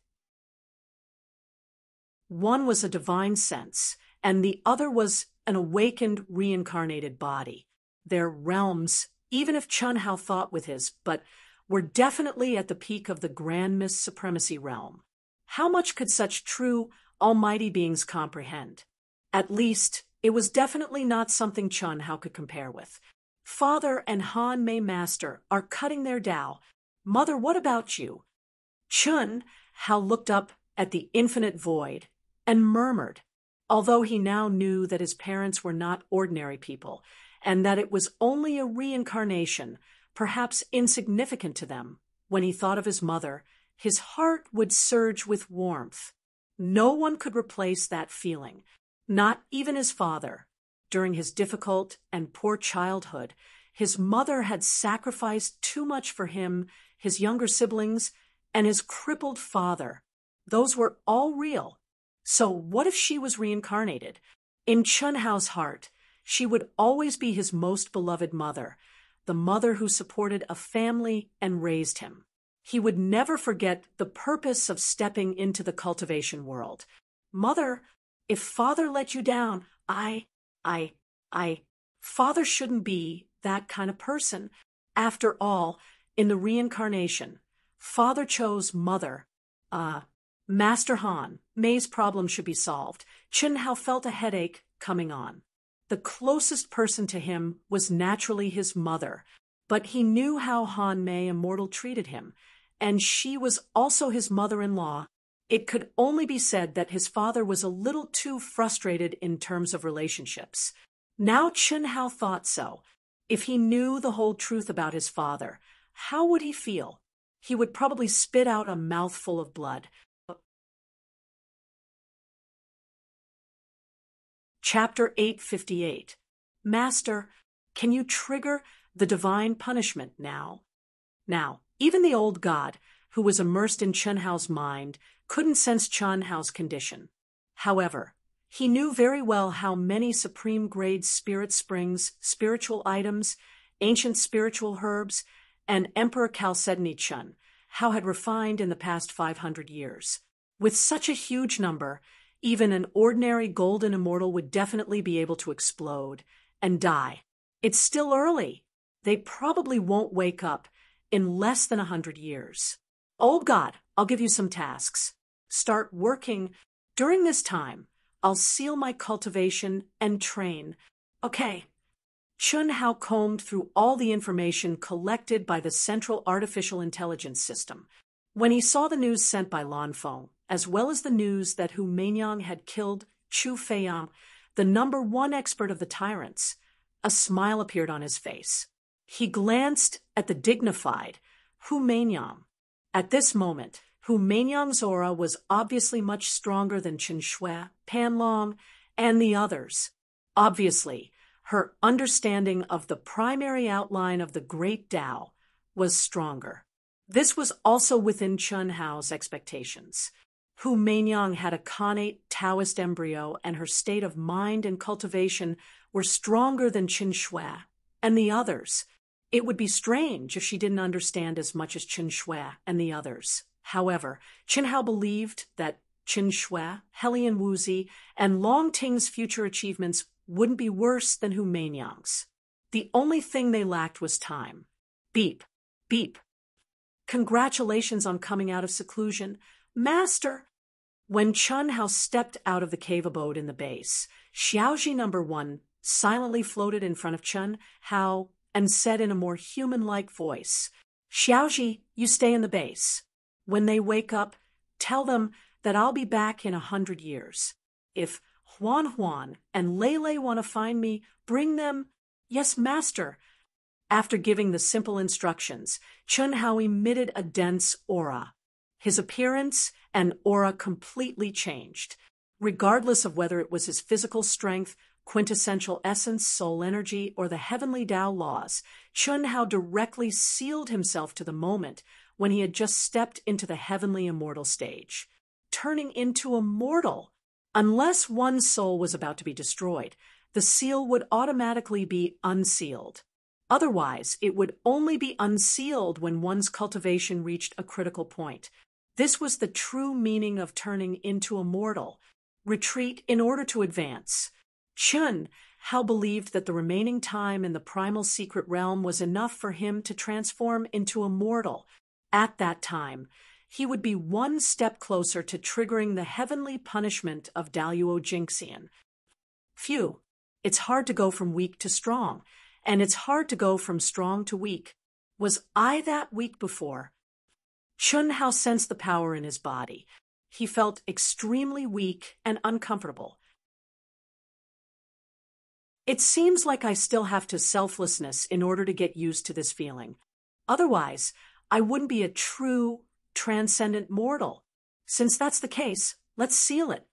One was a divine sense, and the other was an awakened, reincarnated body. Their realms, even if Chun Hao thought with his, but were definitely at the peak of the grand mist supremacy realm. How much could such true, almighty beings comprehend? At least, it was definitely not something Chun Hao could compare with. Father and Han Mei Master are cutting their Tao. Mother, what about you? Chun Hao looked up at the infinite void and murmured, although he now knew that his parents were not ordinary people, and that it was only a reincarnation, perhaps insignificant to them. When he thought of his mother, his heart would surge with warmth. No one could replace that feeling, not even his father. During his difficult and poor childhood, his mother had sacrificed too much for him, his younger siblings, and his crippled father. Those were all real. So what if she was reincarnated? In Chun Hao's heart, she would always be his most beloved mother, the mother who supported a family and raised him. He would never forget the purpose of stepping into the cultivation world. Mother, if father let you down, father shouldn't be that kind of person. After all, in the reincarnation, father chose mother. Master Han Mei's problem should be solved. Chun Hao felt a headache coming on. The closest person to him was naturally his mother, but he knew how Han Mei Immortal treated him, and she was also his mother-in-law. It could only be said that his father was a little too frustrated in terms of relationships. Now Chun Hao thought so. If he knew the whole truth about his father, how would he feel? He would probably spit out a mouthful of blood. Chapter 858. Master, can you trigger the divine punishment now? Now, even the old god, who was immersed in Chen Hao's mind, couldn't sense Chen Hao's condition. However, he knew very well how many supreme-grade spirit springs, spiritual items, ancient spiritual herbs, and Emperor Chalcedony Chen Hao had refined in the past 500 years. With such a huge number, even an ordinary golden immortal would definitely be able to explode and die. It's still early. They probably won't wake up in less than 100 years. Old God, I'll give you some tasks. Start working. During this time, I'll seal my cultivation and train. Okay. Chen Hao combed through all the information collected by the Central Artificial Intelligence System. When he saw the news sent by Lan Feng, as well as the news that Hu Meinyang had killed Chu Feiyang, the #1 expert of the tyrants, a smile appeared on his face. He glanced at the dignified Hu Meinyang. At this moment, Hu Meinyang's aura was obviously much stronger than Chen Shui, Pan Long, and the others. Obviously, her understanding of the primary outline of the Great Tao was stronger. This was also within Chen Hao's expectations. Hu Meinyang had a connate Taoist embryo, and her state of mind and cultivation were stronger than Chen Shui and the others. It would be strange if she didn't understand as much as Chen Shui and the others. However, Chen Hao believed that Chen Shui, Helian Wuzi, and Long Ting's future achievements wouldn't be worse than Hu Meinyang's. The only thing they lacked was time. Beep, beep. Congratulations on coming out of seclusion, Master. When Chen Hao stepped out of the cave abode in the base, Xiaoji #1 silently floated in front of Chen Hao and said in a more human-like voice, Xiaoji, you stay in the base. When they wake up, tell them that I'll be back in 100 years. If Huan and Lei want to find me, bring them. Yes, Master. After giving the simple instructions, Chen Hao emitted a dense aura. His appearance and aura completely changed. Regardless of whether it was his physical strength, quintessential essence, soul energy, or the heavenly Tao laws, Chen Hao directly sealed himself to the moment when he had just stepped into the heavenly immortal stage. Turning into a mortal. Unless one soul was about to be destroyed, the seal would automatically be unsealed. Otherwise, it would only be unsealed when one's cultivation reached a critical point. This was the true meaning of turning into a mortal. Retreat in order to advance. Chen Hao believed that the remaining time in the primal secret realm was enough for him to transform into a mortal. At that time, he would be one step closer to triggering the heavenly punishment of Daluo Jinxian. Phew, it's hard to go from weak to strong, and it's hard to go from strong to weak. Was I that weak before? Chen Hao sensed the power in his body. He felt extremely weak and uncomfortable. It seems like I still have to selflessness in order to get used to this feeling. Otherwise, I wouldn't be a true, transcendent mortal. Since that's the case, let's seal it.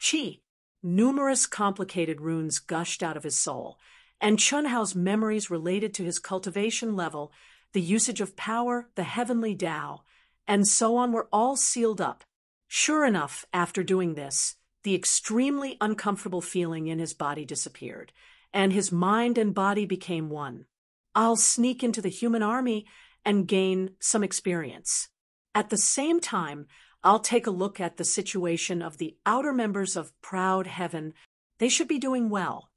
Qi. Numerous complicated runes gushed out of his soul, and Chen Hao's memories related to his cultivation level, the usage of power, the heavenly Tao, and so on were all sealed up. Sure enough, after doing this, the extremely uncomfortable feeling in his body disappeared, and his mind and body became one. I'll sneak into the human army and gain some experience. At the same time, I'll take a look at the situation of the outer members of Proud Heaven. They should be doing well.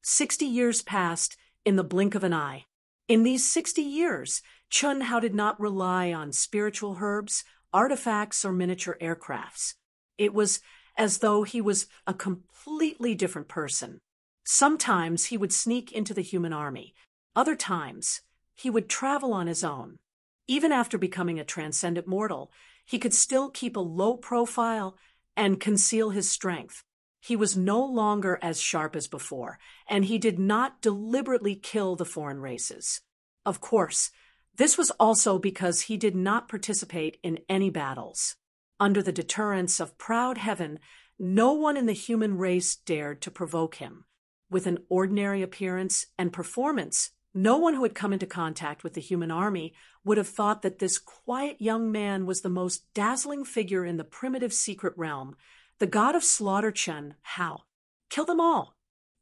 60 years passed in the blink of an eye. In these 60 years, Chen Hao did not rely on spiritual herbs, artifacts, or miniature aircrafts. It was as though he was a completely different person. Sometimes he would sneak into the human army. Other times, he would travel on his own. Even after becoming a transcendent mortal, he could still keep a low profile and conceal his strength. He was no longer as sharp as before, and he did not deliberately kill the foreign races. Of course, this was also because he did not participate in any battles. Under the deterrence of Proud Heaven, no one in the human race dared to provoke him. With an ordinary appearance and performance, No one who had come into contact with the human army would have thought that this quiet young man was the most dazzling figure in the primitive secret realm, the god of slaughter Chun Hao. Kill them all!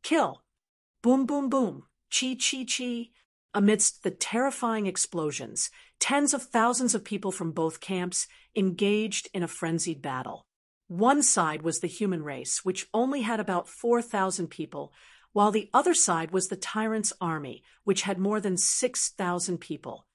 Kill! Boom, boom, boom! Chi, chi, chi! Amidst the terrifying explosions, tens of thousands of people from both camps engaged in a frenzied battle. One side was the human race, which only had about 4,000 people, while the other side was the tyrant's army, which had more than 6,000 people.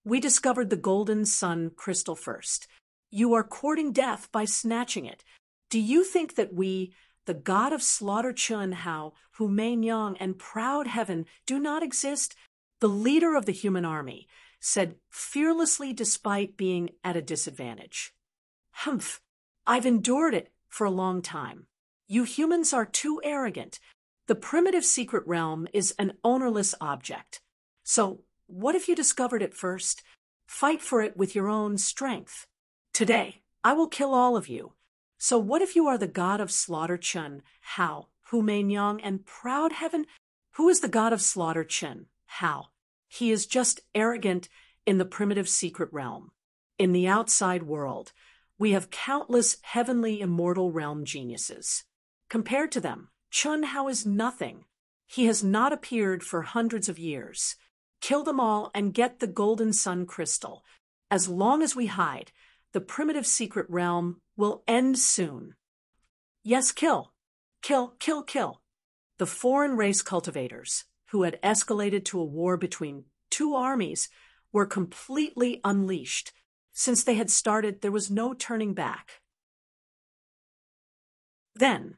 We discovered the golden sun crystal first. You are courting death by snatching it. Do you think that we, the god of slaughter Chun Hao, Hu Mei Nyang, and proud heaven, do not exist? The leader of the human army said fearlessly despite being at a disadvantage. Humph, I've endured it for a long time. You humans are too arrogant. The primitive secret realm is an ownerless object. So, what if you discovered it first? Fight for it with your own strength. Today, I will kill all of you. So what if you are the god of slaughter Chun Hao, Hu Mei Nyang, and proud heaven? Who is the god of slaughter Chun Hao? He is just arrogant in the primitive secret realm. In the outside world, we have countless heavenly immortal realm geniuses. Compared to them, Chun Hao is nothing. He has not appeared for hundreds of years. Kill them all and get the golden sun crystal. As long as we hide, the primitive secret realm will end soon. Yes, kill. Kill, kill, kill. The foreign race cultivators, who had escalated to a war between two armies, were completely unleashed. Since they had started, there was no turning back. Then,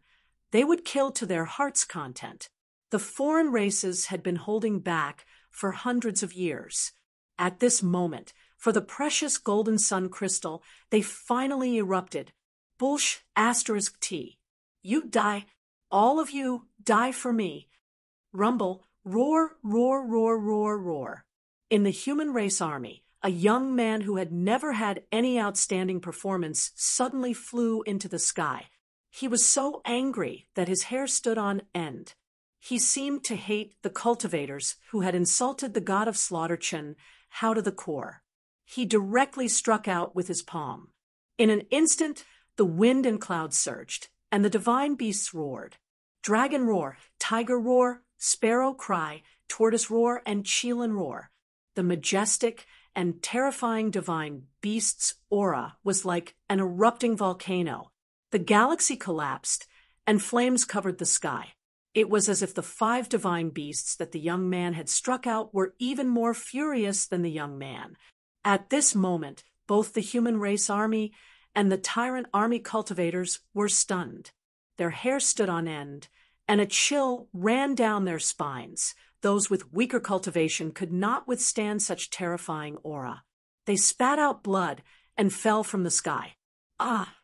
they would kill to their heart's content. The foreign races had been holding back for hundreds of years. At this moment, for the precious golden sun crystal, they finally erupted. Bullsh asterisk T. You die. All of you die for me. Rumble, roar, roar, roar, roar, roar. In the human race army, a young man who had never had any outstanding performance suddenly flew into the sky. He was so angry that his hair stood on end. He seemed to hate the cultivators who had insulted the god of slaughter Chun Hao to the core. He directly struck out with his palm. In an instant, the wind and clouds surged, and the divine beasts roared. Dragon roar, tiger roar, sparrow cry, tortoise roar, and chelan roar. The majestic and terrifying divine beast's aura was like an erupting volcano. The galaxy collapsed, and flames covered the sky. It was as if the 5 divine beasts that the young man had struck out were even more furious than the young man. At this moment, both the human race army and the tyrant army cultivators were stunned. Their hair stood on end, and a chill ran down their spines. Those with weaker cultivation could not withstand such terrifying aura. They spat out blood and fell from the sky. Ah!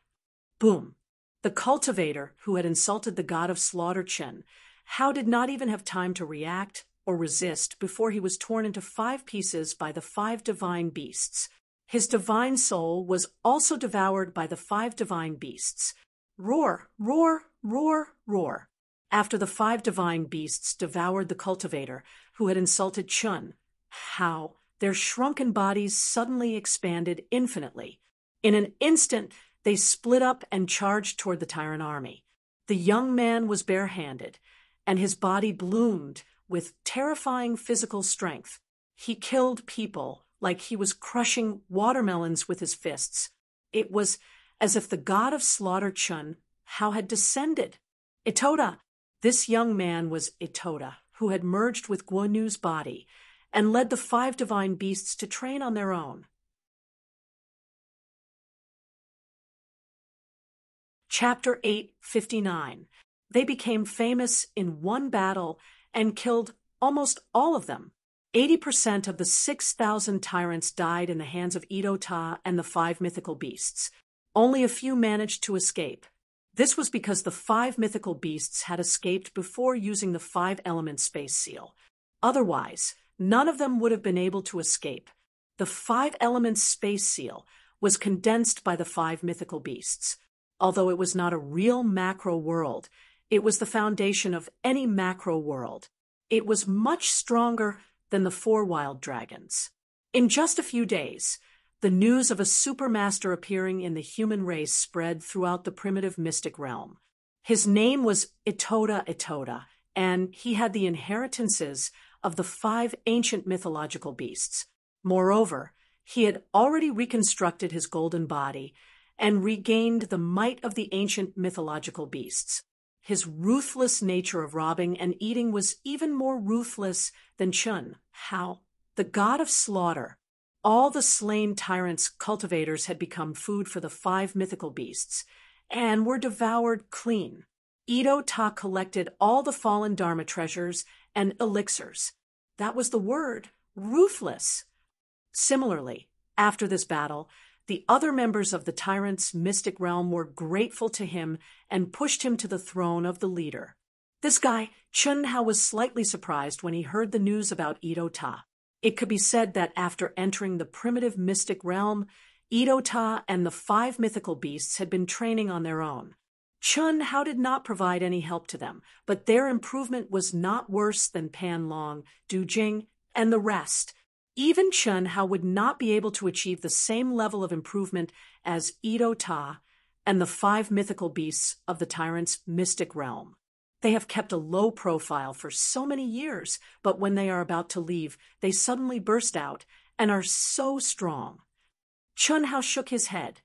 Boom! The cultivator who had insulted the god of slaughter Chun Hao did not even have time to react or resist before he was torn into 5 pieces by the 5 divine beasts. His divine soul was also devoured by the 5 divine beasts. Roar, roar, roar, roar. After the 5 divine beasts devoured the cultivator who had insulted Chun Hao, their shrunken bodies suddenly expanded infinitely. In an instant, they split up and charged toward the tyrant army. The young man was barehanded, and his body bloomed with terrifying physical strength. He killed people like he was crushing watermelons with his fists. It was as if the god of slaughter Chun Hao had descended. Itoda. This young man was Itoda, who had merged with Guanu's body and led the 5 divine beasts to train on their own. Chapter 8:59. They became famous in one battle and killed almost all of them. 80% of the 6,000 tyrants died in the hands of Ito-Ta and the 5 mythical beasts. Only a few managed to escape. This was because the 5 mythical beasts had escaped before using the 5-element space seal. Otherwise, none of them would have been able to escape. The 5-element space seal was condensed by the 5 mythical beasts. Although it was not a real macro world, it was the foundation of any macro world. It was much stronger than the 4 wild dragons. In just a few days, the news of a supermaster appearing in the human race spread throughout the primitive mystic realm. His name was Itoda, and he had the inheritances of the 5 ancient mythological beasts. Moreover, he had already reconstructed his golden body and regained the might of the ancient mythological beasts. His ruthless nature of robbing and eating was even more ruthless than Chun Hao, the god of slaughter. All the slain tyrants' cultivators had become food for the 5 mythical beasts, and were devoured clean. Ito-Ta collected all the fallen Dharma treasures and elixirs. That was the word, ruthless. Similarly, after this battle, the other members of the tyrant's mystic realm were grateful to him and pushed him to the throne of the leader. This guy, Chun Hao, was slightly surprised when he heard the news about Ito-Ta. It could be said that after entering the primitive mystic realm, Ito-Ta and the 5 mythical beasts had been training on their own. Chun Hao did not provide any help to them, but their improvement was not worse than Pan Long, Du Jing, and the rest. Even Chun Hao would not be able to achieve the same level of improvement as Ito-Ta and the 5 mythical beasts of the tyrant's mystic realm. They have kept a low profile for so many years, but when they are about to leave, they suddenly burst out and are so strong. Chun Hao shook his head.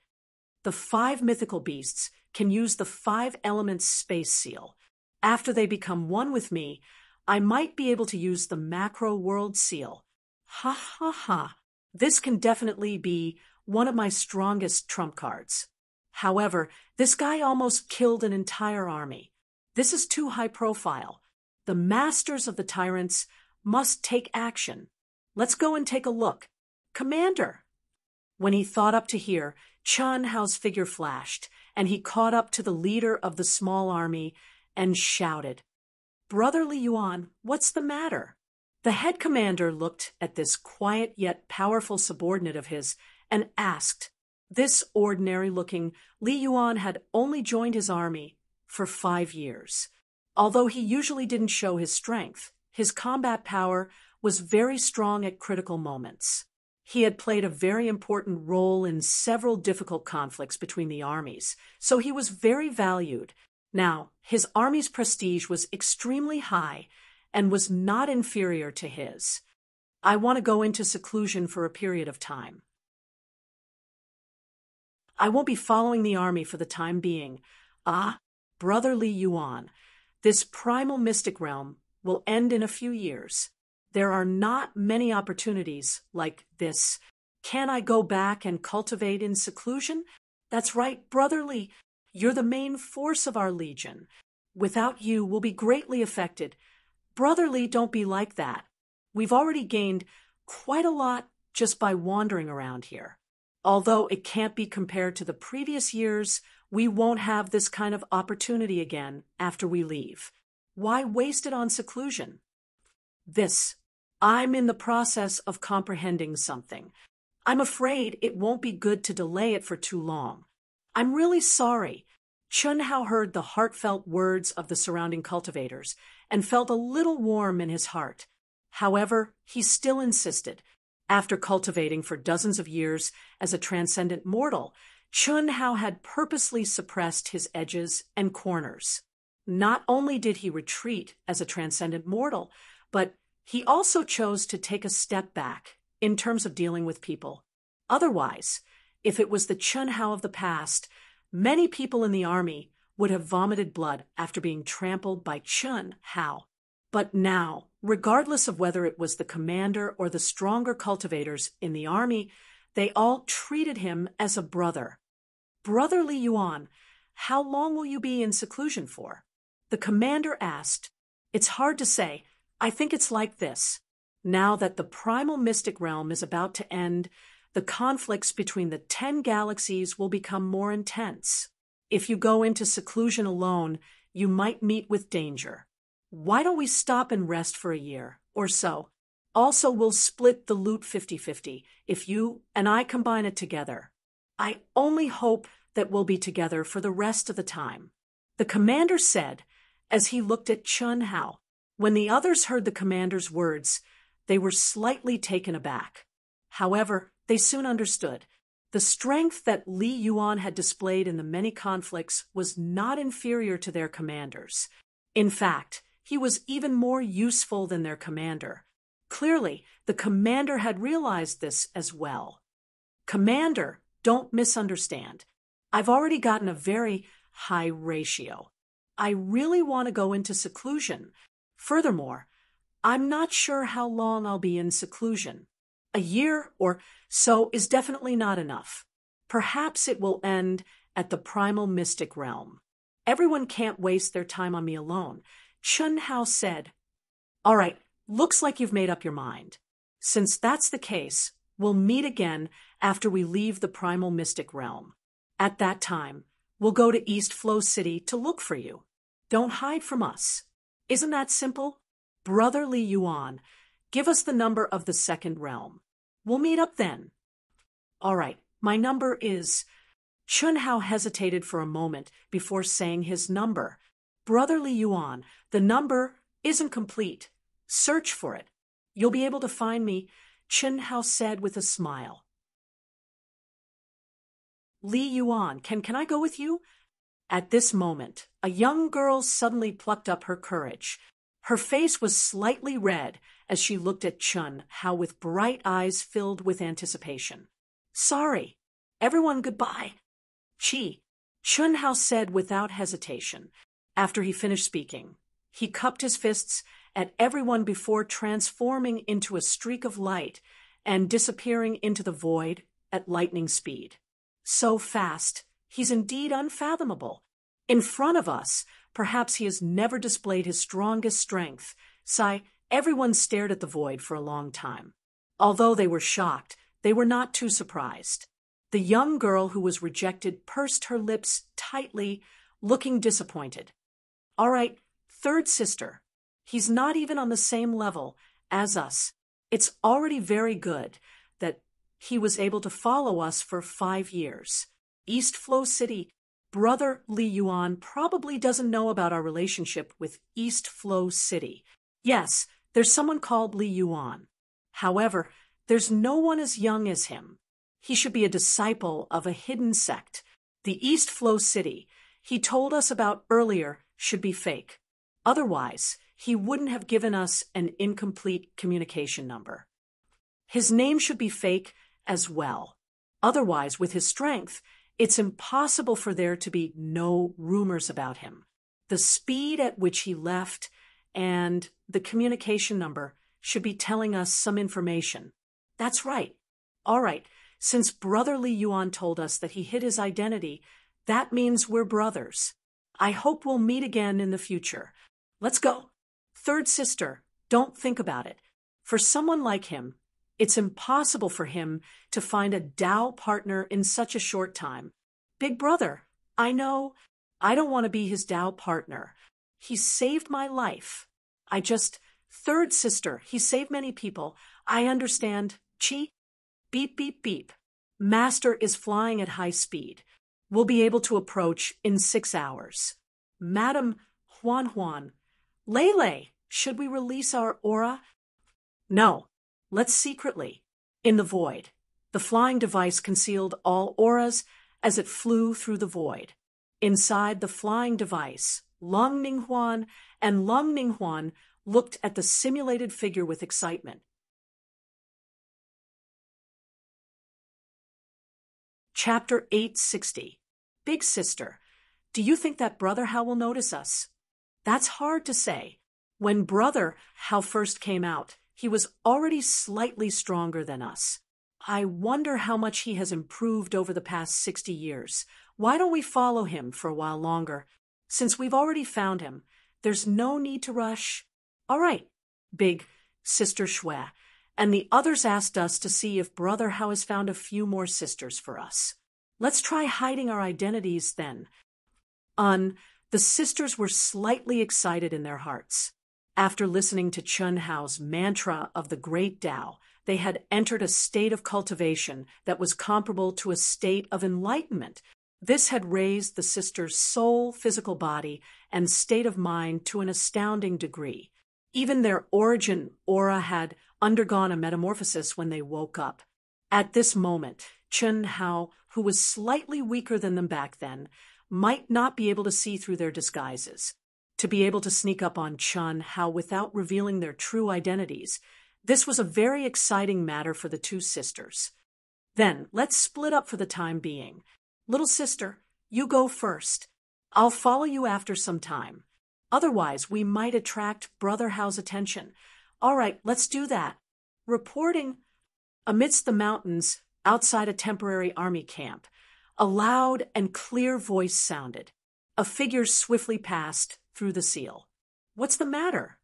The 5 mythical beasts can use the 5 elements space seal. After they become one with me, I might be able to use the macro world seal. Ha ha ha. This can definitely be one of my strongest trump cards. However, this guy almost killed an entire army. This is too high profile. The masters of the tyrants must take action. Let's go and take a look. Commander! When he thought up to hear, Chun Hao's figure flashed, and he caught up to the leader of the small army and shouted, "Brother Li Yuan, what's the matter?" The head commander looked at this quiet yet powerful subordinate of his and asked. This ordinary-looking Li Yuan had only joined his army for 5 years. Although he usually didn't show his strength, his combat power was very strong at critical moments. He had played a very important role in several difficult conflicts between the armies, so he was very valued. Now, his army's prestige was extremely high and was not inferior to his. I want to go into seclusion for a period of time. I won't be following the army for the time being. Brother Li Yuan, this primal mystic realm will end in a few years. There are not many opportunities like this. Can I go back and cultivate in seclusion? That's right, Brother Li. You're the main force of our legion. Without you, we'll be greatly affected. Brother Li, don't be like that. We've already gained quite a lot just by wandering around here. Although it can't be compared to the previous years, we won't have this kind of opportunity again after we leave. Why waste it on seclusion? I'm in the process of comprehending something. I'm afraid it won't be good to delay it for too long. I'm really sorry. Chun Hao heard the heartfelt words of the surrounding cultivators and felt a little warm in his heart. However, he still insisted. After cultivating for dozens of years as a transcendent mortal, Chun Hao had purposely suppressed his edges and corners. Not only did he retreat as a transcendent mortal, but he also chose to take a step back in terms of dealing with people. Otherwise, if it was the Chun Hao of the past, many people in the army would have vomited blood after being trampled by Chun Hao. But now, regardless of whether it was the commander or the stronger cultivators in the army, they all treated him as a brother. Brother Li Yuan, how long will you be in seclusion for? The commander asked. It's hard to say. I think it's like this. Now that the primal mystic realm is about to end, the conflicts between the 10 galaxies will become more intense. If you go into seclusion alone, you might meet with danger. Why don't we stop and rest for a year or so? Also, we'll split the loot 50-50 if you and I combine it together. I only hope that we'll be together for the rest of the time. The commander said as he looked at Chun Hao. When the others heard the commander's words, They were slightly taken aback. However, they soon understood. The strength that Li Yuan had displayed in the many conflicts was not inferior to their commanders. In fact, he was even more useful than their commander. Clearly, the commander had realized this as well. Commander, don't misunderstand. I've already gotten a very high ratio. I really want to go into seclusion. Furthermore, I'm not sure how long I'll be in seclusion. A year or so is definitely not enough. Perhaps it will end at the primal mystic realm. Everyone can't waste their time on me alone. Chun Hao said, "All right, looks like you've made up your mind. Since that's the case, we'll meet again after we leave the primal mystic realm. At that time, we'll go to East Flow City to look for you. Don't hide from us. Isn't that simple? Brother Li Yuan, give us the number of the second realm. We'll meet up then." "All right, my number is—" Chun Hao hesitated for a moment before saying his number. "Brother Li Yuan, the number isn't complete. Search for it. You'll be able to find me," Chun Hao said with a smile. "Li Yuan, can I go with you?" At this moment, a young girl suddenly plucked up her courage. Her face was slightly red as she looked at Chun Hao with bright eyes filled with anticipation. "Sorry. Everyone, goodbye." Chun Hao said without hesitation. After he finished speaking, he cupped his fists at everyone before transforming into a streak of light and disappearing into the void at lightning speed. So fast, he's indeed unfathomable. In front of us, perhaps he has never displayed his strongest strength. Everyone stared at the void for a long time. Although they were shocked, they were not too surprised. The young girl who was rejected pursed her lips tightly, looking disappointed. "All right, third sister. He's not even on the same level as us. It's already very good that he was able to follow us for 5 years. East Flow City, Brother Li Yuan probably doesn't know about our relationship with East Flow City. Yes, there's someone called Li Yuan. However, there's no one as young as him. He should be a disciple of a hidden sect. The East Flow City he told us about earlier should be fake. Otherwise, he wouldn't have given us an incomplete communication number. His name should be fake as well. Otherwise, with his strength, it's impossible for there to be no rumors about him. The speed at which he left and the communication number should be telling us some information." "That's right. All right, since Brother Li Yuan told us that he hid his identity, that means we're brothers. I hope we'll meet again in the future. Let's go. Third sister, don't think about it. For someone like him, it's impossible for him to find a Tao partner in such a short time. Big brother, I know I don't want to be his Tao partner. He saved my life. Third sister, he saved many people. I understand. Beep, beep, beep. Master is flying at high speed. We'll be able to approach in 6 hours. Madam Huan, Lele, should we release our aura? No, let's secretly. In the void. The flying device concealed all auras as it flew through the void. Inside the flying device, Long Ninghuan and Long Ninghuan looked at the simulated figure with excitement. Chapter 860. Big Sister, do you think that Brother Hao will notice us? That's hard to say. When Brother Hao first came out, he was already slightly stronger than us. I wonder how much he has improved over the past 60 years. Why don't we follow him for a while longer? Since we've already found him, there's no need to rush. All right, Big Sister Shui. And the others asked us to see if Brother Hao has found a few more sisters for us. Let's try hiding our identities then. The sisters were slightly excited in their hearts. After listening to Chun Hao's mantra of the great Tao, they had entered a state of cultivation that was comparable to a state of enlightenment. This had raised the sisters' soul, physical body, and state of mind to an astounding degree. Even their origin aura had undergone a metamorphosis when they woke up. At this moment, Chun Hao, who was slightly weaker than them back then, might not be able to see through their disguises. To be able to sneak up on Chun Hao without revealing their true identities, this was a very exciting matter for the two sisters. Then, let's split up for the time being. Little sister, you go first. I'll follow you after some time. Otherwise, we might attract Brother Hao's attention. All right, let's do that. Reporting. Amidst the mountains, outside a temporary army camp, a loud and clear voice sounded. A figure swiftly passed through the seal. What's the matter?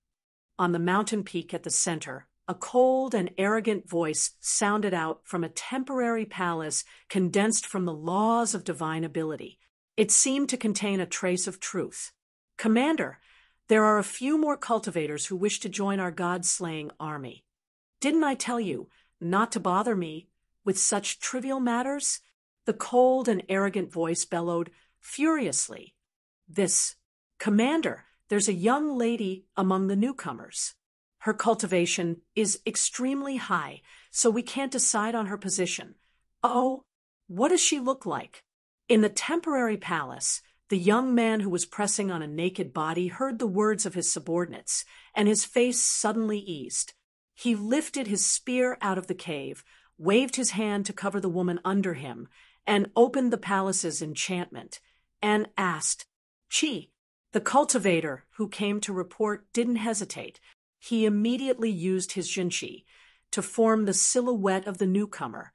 On the mountain peak at the center, a cold and arrogant voice sounded out from a temporary palace condensed from the laws of divine ability. It seemed to contain a trace of truth. Commander, there are a few more cultivators who wish to join our god-slaying army. Didn't I tell you not to bother me with such trivial matters? The cold and arrogant voice bellowed furiously. Commander, there's a young lady among the newcomers. Her cultivation is extremely high, so we can't decide on her position. Oh, what does she look like? In the temporary palace, the young man who was pressing on a naked body heard the words of his subordinates, and his face suddenly eased. He lifted his spear out of the cave, waved his hand to cover the woman under him, and opened the palace's enchantment, and asked, "Chi." The cultivator who came to report didn't hesitate. He immediately used his jinchi to form the silhouette of the newcomer.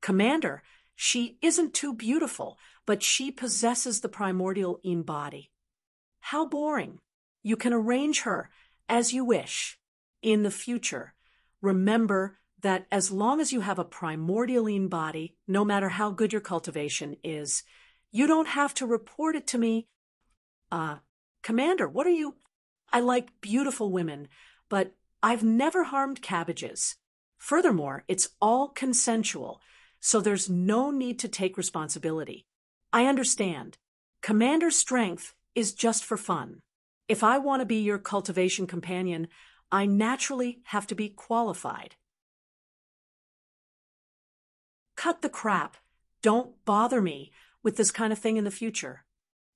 Commander, she isn't too beautiful, but she possesses the primordial Yin body. How boring. You can arrange her as you wish. In the future, remember that as long as you have a primordial Yin body, no matter how good your cultivation is, you don't have to report it to me. Commander, what are you? I like beautiful women, but I've never harmed cabbages. Furthermore, it's all consensual, so there's no need to take responsibility. I understand. Commander's strength is just for fun. If I want to be your cultivation companion, I naturally have to be qualified. Cut the crap. Don't bother me with this kind of thing in the future.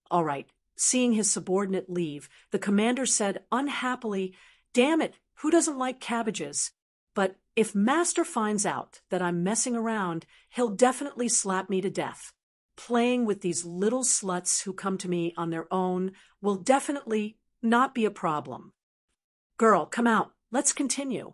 All right. Seeing his subordinate leave, the commander said unhappily, "Damn it, who doesn't like cabbages? But if Master finds out that I'm messing around, he'll definitely slap me to death. Playing with these little sluts who come to me on their own will definitely not be a problem. Girl, come out. Let's continue."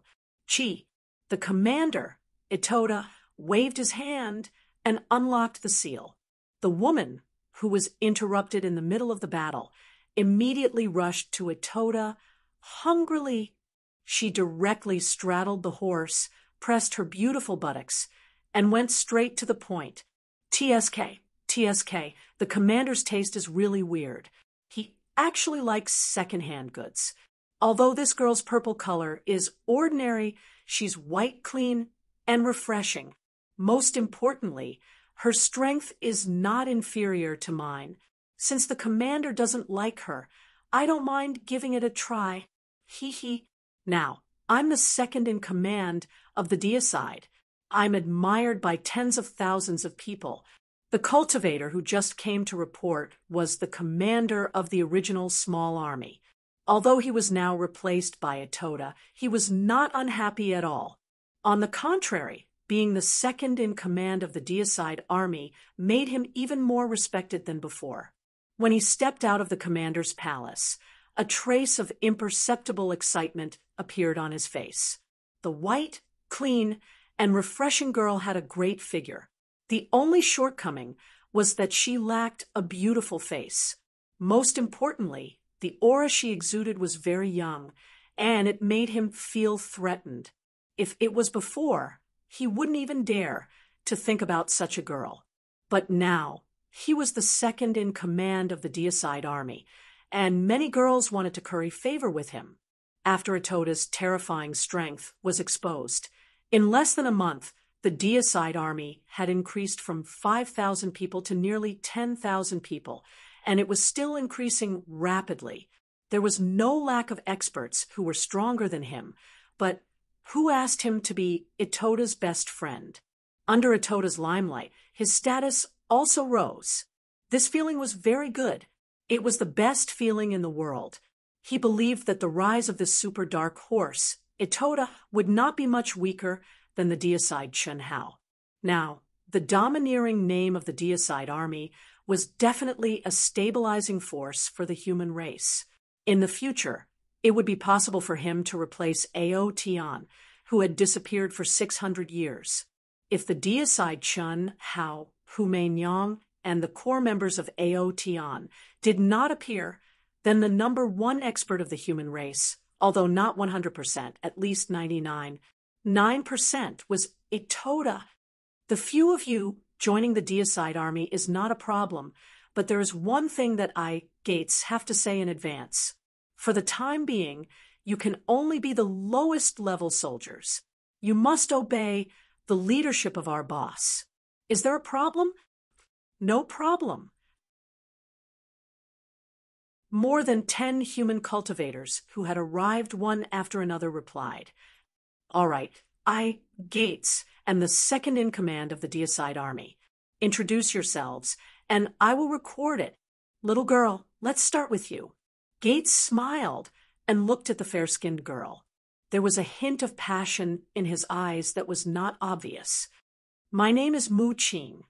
Chi, the commander, Itoda, waved his hand and unlocked the seal. The woman, who was interrupted in the middle of the battle, immediately rushed to Itoda. Hungrily, she directly straddled the horse, pressed her beautiful buttocks, and went straight to the point. TSK, the commander's taste is really weird. He actually likes second-hand goods. Although this girl's purple color is ordinary, she's white, clean, and refreshing. Most importantly, her strength is not inferior to mine. Since the commander doesn't like her, I don't mind giving it a try. Hee. Now, I'm the second in command of the deicide. I'm admired by tens of thousands of people. The cultivator who just came to report was the commander of the original small army. Although he was now replaced by Itoda, he was not unhappy at all. On the contrary, being the second in command of the deicide army made him even more respected than before. When he stepped out of the commander's palace, a trace of imperceptible excitement appeared on his face. The white, clean, and refreshing girl had a great figure. The only shortcoming was that she lacked a beautiful face. Most importantly, the aura she exuded was very young, and it made him feel threatened. If it was before, he wouldn't even dare to think about such a girl. But now, he was the second in command of the deicide army, and many girls wanted to curry favor with him. After Itoda's terrifying strength was exposed, in less than a month, the deicide army had increased from 5,000 people to nearly 10,000 people, and it was still increasing rapidly. There was no lack of experts who were stronger than him, but Who asked him to be Itota's best friend? Under Itota's limelight, his status also rose. This feeling was very good. It was the best feeling in the world. He believed that the rise of this super dark horse, Itota, would not be much weaker than the deicide Chun Hao. Now, the domineering name of the deicide army was definitely a stabilizing force for the human race. In the future, it would be possible for him to replace Ao Tian, who had disappeared for 600 years. If the deicide Chun Hao, Hu Meinyang, and the core members of Ao Tian did not appear, then the number one expert of the human race, although not 100%, at least 99.9%, was Itota. The few of you joining the deicide army is not a problem, but there is one thing that I, Gates, have to say in advance. For the time being, you can only be the lowest level soldiers. You must obey the leadership of our boss. Is there a problem? No problem. More than 10 human cultivators who had arrived one after another replied, "All right, I, Gates, am the second in command of the deicide army. Introduce yourselves, and I will record it. Little girl, let's start with you." Gates smiled and looked at the fair-skinned girl. There was a hint of passion in his eyes that was not obvious. "My name is Mu Qing.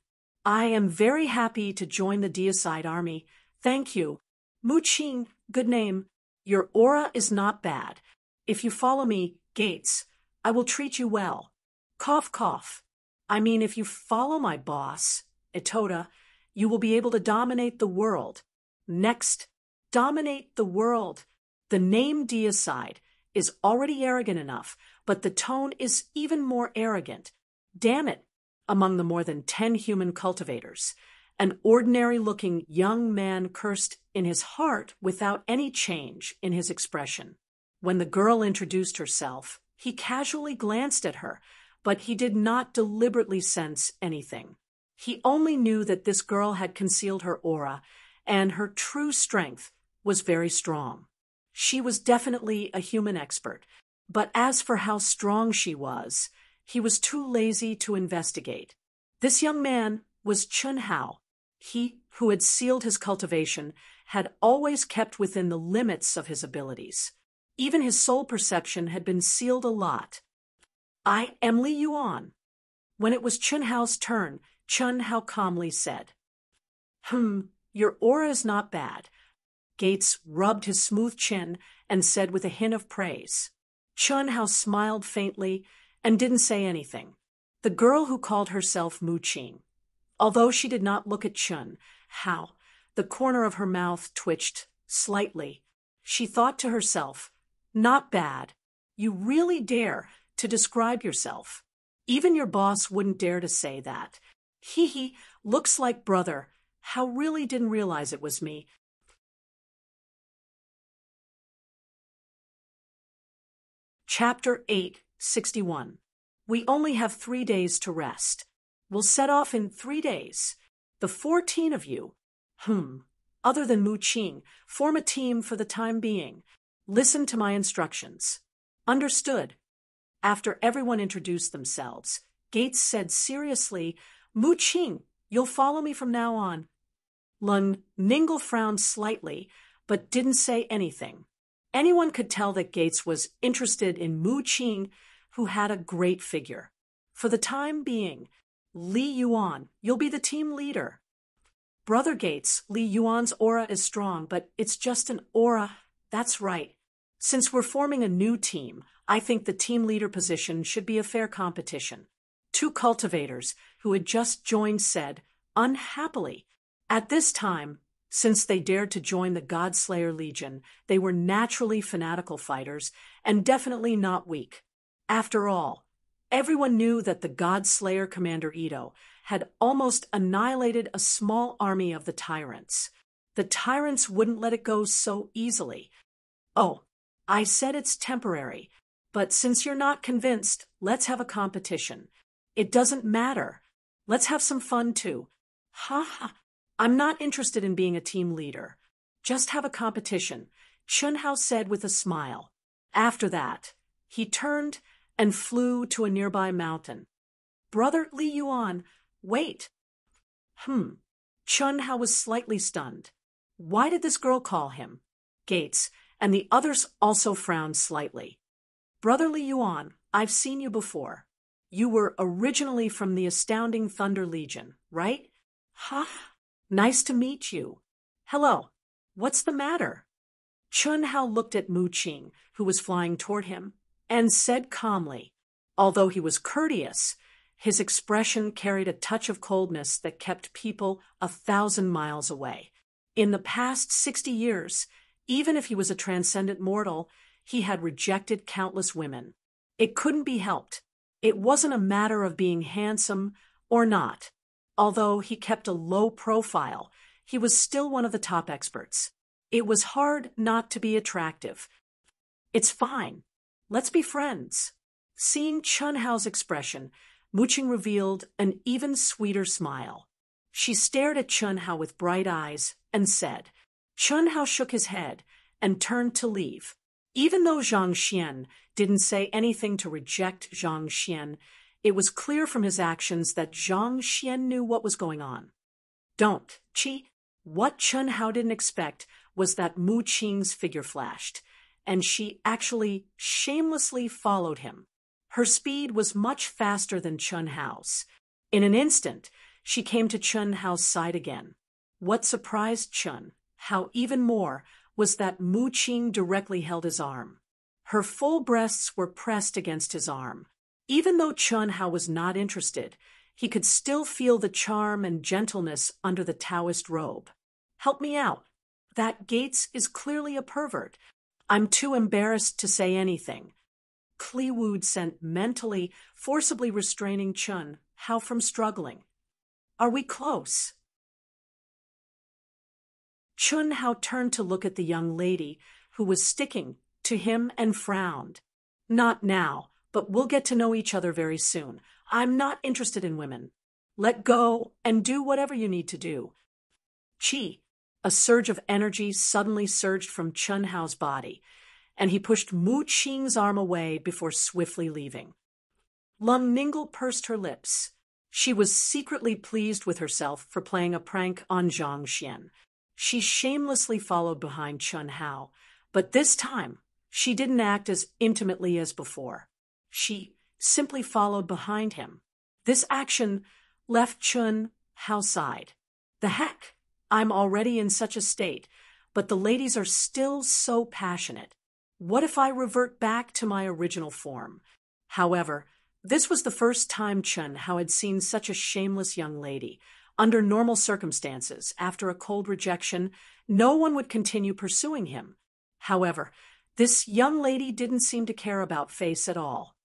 I am very happy to join the deicide army. Thank you. Mu Qing, good name. Your aura is not bad. If you follow me, Gates, I will treat you well. Cough, cough. I mean, if you follow my boss, Itota, you will be able to dominate the world. Next, dominate the world. The name deicide is already arrogant enough, but the tone is even more arrogant. Damn it. Among the more than 10 human cultivators, an ordinary-looking young man cursed in his heart without any change in his expression. When the girl introduced herself, he casually glanced at her, but he did not deliberately sense anything. He only knew that this girl had concealed her aura, and her true strength was very strong. She was definitely a human expert, but as for how strong she was, he was too lazy to investigate. This young man was Chun Hao. He, who had sealed his cultivation, had always kept within the limits of his abilities. Even his soul perception had been sealed a lot. "I am Li Yuan." When it was Chun Hao's turn, Chun Hao calmly said, "Your aura is not bad." Gates rubbed his smooth chin and said with a hint of praise. Chun Hao smiled faintly and didn't say anything. The girl who called herself Mu Qing. Although she did not look at Chun Hao, the corner of her mouth twitched slightly. She thought to herself, "Not bad. You really dare to describe yourself. Even your boss wouldn't dare to say that. Hee, looks like brother. Hao really didn't realize it was me." Chapter 861. We only have 3 days to rest. We'll set off in 3 days. The 14 of you, other than Mu Qing, form a team for the time being. Listen to my instructions. Understood. After everyone introduced themselves, Gates said seriously, "Mu Qing, you'll follow me from now on." Lun Ningle frowned slightly, but didn't say anything. Anyone could tell that Gates was interested in Mu Qing, who had a great figure. For the time being, Li Yuan, you'll be the team leader. Brother Gates, Li Yuan's aura is strong, but it's just an aura. That's right. Since we're forming a new team, I think the team leader position should be a fair competition. 2 cultivators who had just joined said, unhappily. At this time, since they dared to join the Godslayer Legion, they were naturally fanatical fighters and definitely not weak. After all, everyone knew that the Godslayer Commander Ito had almost annihilated a small army of the tyrants. The tyrants wouldn't let it go so easily. "Oh, I said it's temporary, but since you're not convinced, let's have a competition. It doesn't matter. Let's have some fun too." "Ha. I'm not interested in being a team leader. Just have a competition," Chun Hao said with a smile. After that, he turned and flew to a nearby mountain. "Brother Li Yuan, wait." Chun Hao was slightly stunned. Why did this girl call him? Gates, and the others also frowned slightly. "Brother Li Yuan, I've seen you before. You were originally from the Astounding Thunder Legion, right?" "Huh? Nice to meet you." "Hello. What's the matter?" Chun Hao looked at Mu Qing, who was flying toward him, and said calmly, although he was courteous, his expression carried a touch of coldness that kept people 1,000 miles away. In the past 60 years, even if he was a transcendent mortal, he had rejected countless women. It couldn't be helped. It wasn't a matter of being handsome or not. Although he kept a low profile, he was still one of the top experts. It was hard not to be attractive. "It's fine. Let's be friends." Seeing Chun Hao's expression, Mu Qing revealed an even sweeter smile. She stared at Chun Hao with bright eyes and said. Chun Hao shook his head and turned to leave. Even though Zhang Xian didn't say anything to reject Zhang Xian, it was clear from his actions that Zhang Xian knew what was going on. "Don't, Chi." What Chun Hao didn't expect was that Mu Qing's figure flashed, and she actually shamelessly followed him. Her speed was much faster than Chun Hao's. In an instant, she came to Chun Hao's side again. What surprised Chun Hao even more was that Mu Qing directly held his arm. Her full breasts were pressed against his arm. Even though Chun Hao was not interested, he could still feel the charm and gentleness under the Taoist robe. "Help me out. That Gates is clearly a pervert. I'm too embarrassed to say anything." Kli Wood sent mentally, forcibly restraining Chun Hao from struggling. "Are we close?" Chun Hao turned to look at the young lady, who was sticking to him, and frowned. "Not now, but we'll get to know each other very soon. I'm not interested in women. Let go and do whatever you need to do." Chi, a surge of energy suddenly surged from Chun Hao's body, and he pushed Mu Qing's arm away before swiftly leaving. Lung Ningle pursed her lips. She was secretly pleased with herself for playing a prank on Zhang Xian. She shamelessly followed behind Chun Hao, but this time she didn't act as intimately as before. She simply followed behind him. This action left Chun Hao sighed. "The heck? I'm already in such a state, but the ladies are still so passionate. What if I revert back to my original form?" However, this was the first time Chun Hao had seen such a shameless young lady. Under normal circumstances, after a cold rejection, no one would continue pursuing him. However, this young lady didn't seem to care about face at all.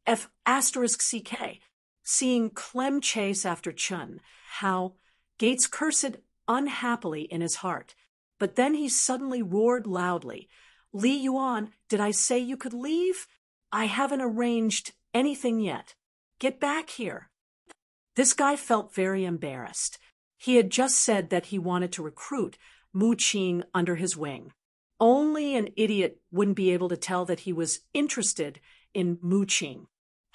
**CK. Seeing Clem chase after Chun Hao, Gates cursed unhappily in his heart, but then he suddenly roared loudly. "Li Yuan, did I say you could leave? I haven't arranged anything yet. Get back here." This guy felt very embarrassed. He had just said that he wanted to recruit Mu Qing under his wing. Only an idiot wouldn't be able to tell that he was interested in Mu Qing.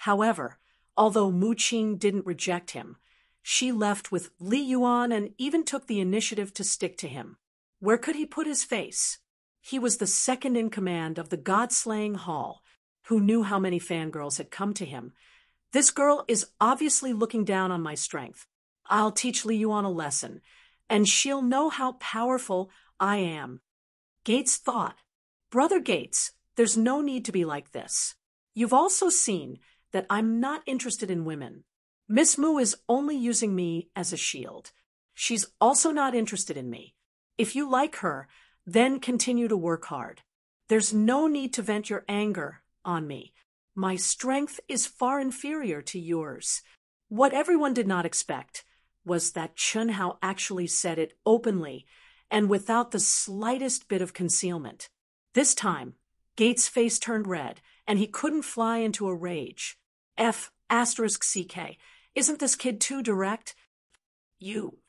However, although Mu Qing didn't reject him, she left with Li Yuan and even took the initiative to stick to him. Where could he put his face? He was the second in command of the God-slaying Hall, who knew how many fangirls had come to him. This girl is obviously looking down on my strength. I'll teach Li Yuan a lesson, and she'll know how powerful I am. Gates thought, "Brother Gates, there's no need to be like this. You've also seen that I'm not interested in women. Miss Mu is only using me as a shield. She's also not interested in me. If you like her, then continue to work hard. There's no need to vent your anger on me. My strength is far inferior to yours." What everyone did not expect was that Chun Hao actually said it openly and without the slightest bit of concealment. This time, Gates' face turned red, and he couldn't fly into a rage. **CK. Isn't this kid too direct? You.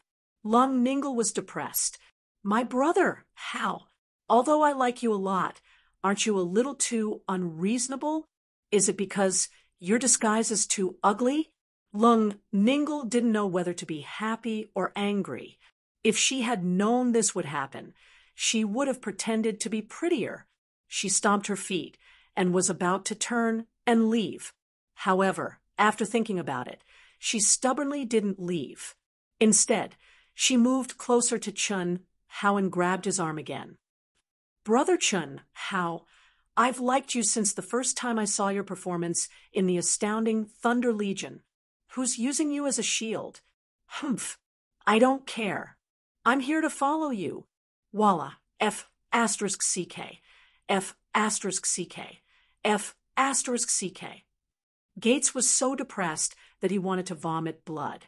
Lung Ningle was depressed. "My brother, Hao, although I like you a lot, aren't you a little too unreasonable? Is it because your disguise is too ugly? Lung Ningle didn't know whether to be happy or angry. If she had known this would happen, she would have pretended to be prettier. She stomped her feet and was about to turn and leave. However, after thinking about it, she stubbornly didn't leave. Instead, she moved closer to Chun Hao and grabbed his arm again. Brother Chun Hao, I've liked you since the first time I saw your performance in the astounding Thunder Legion. Who's using you as a shield? Humph, I don't care. I'm here to follow you. Walla, F***CK, F***CK, F***CK. Gates was so depressed that he wanted to vomit blood.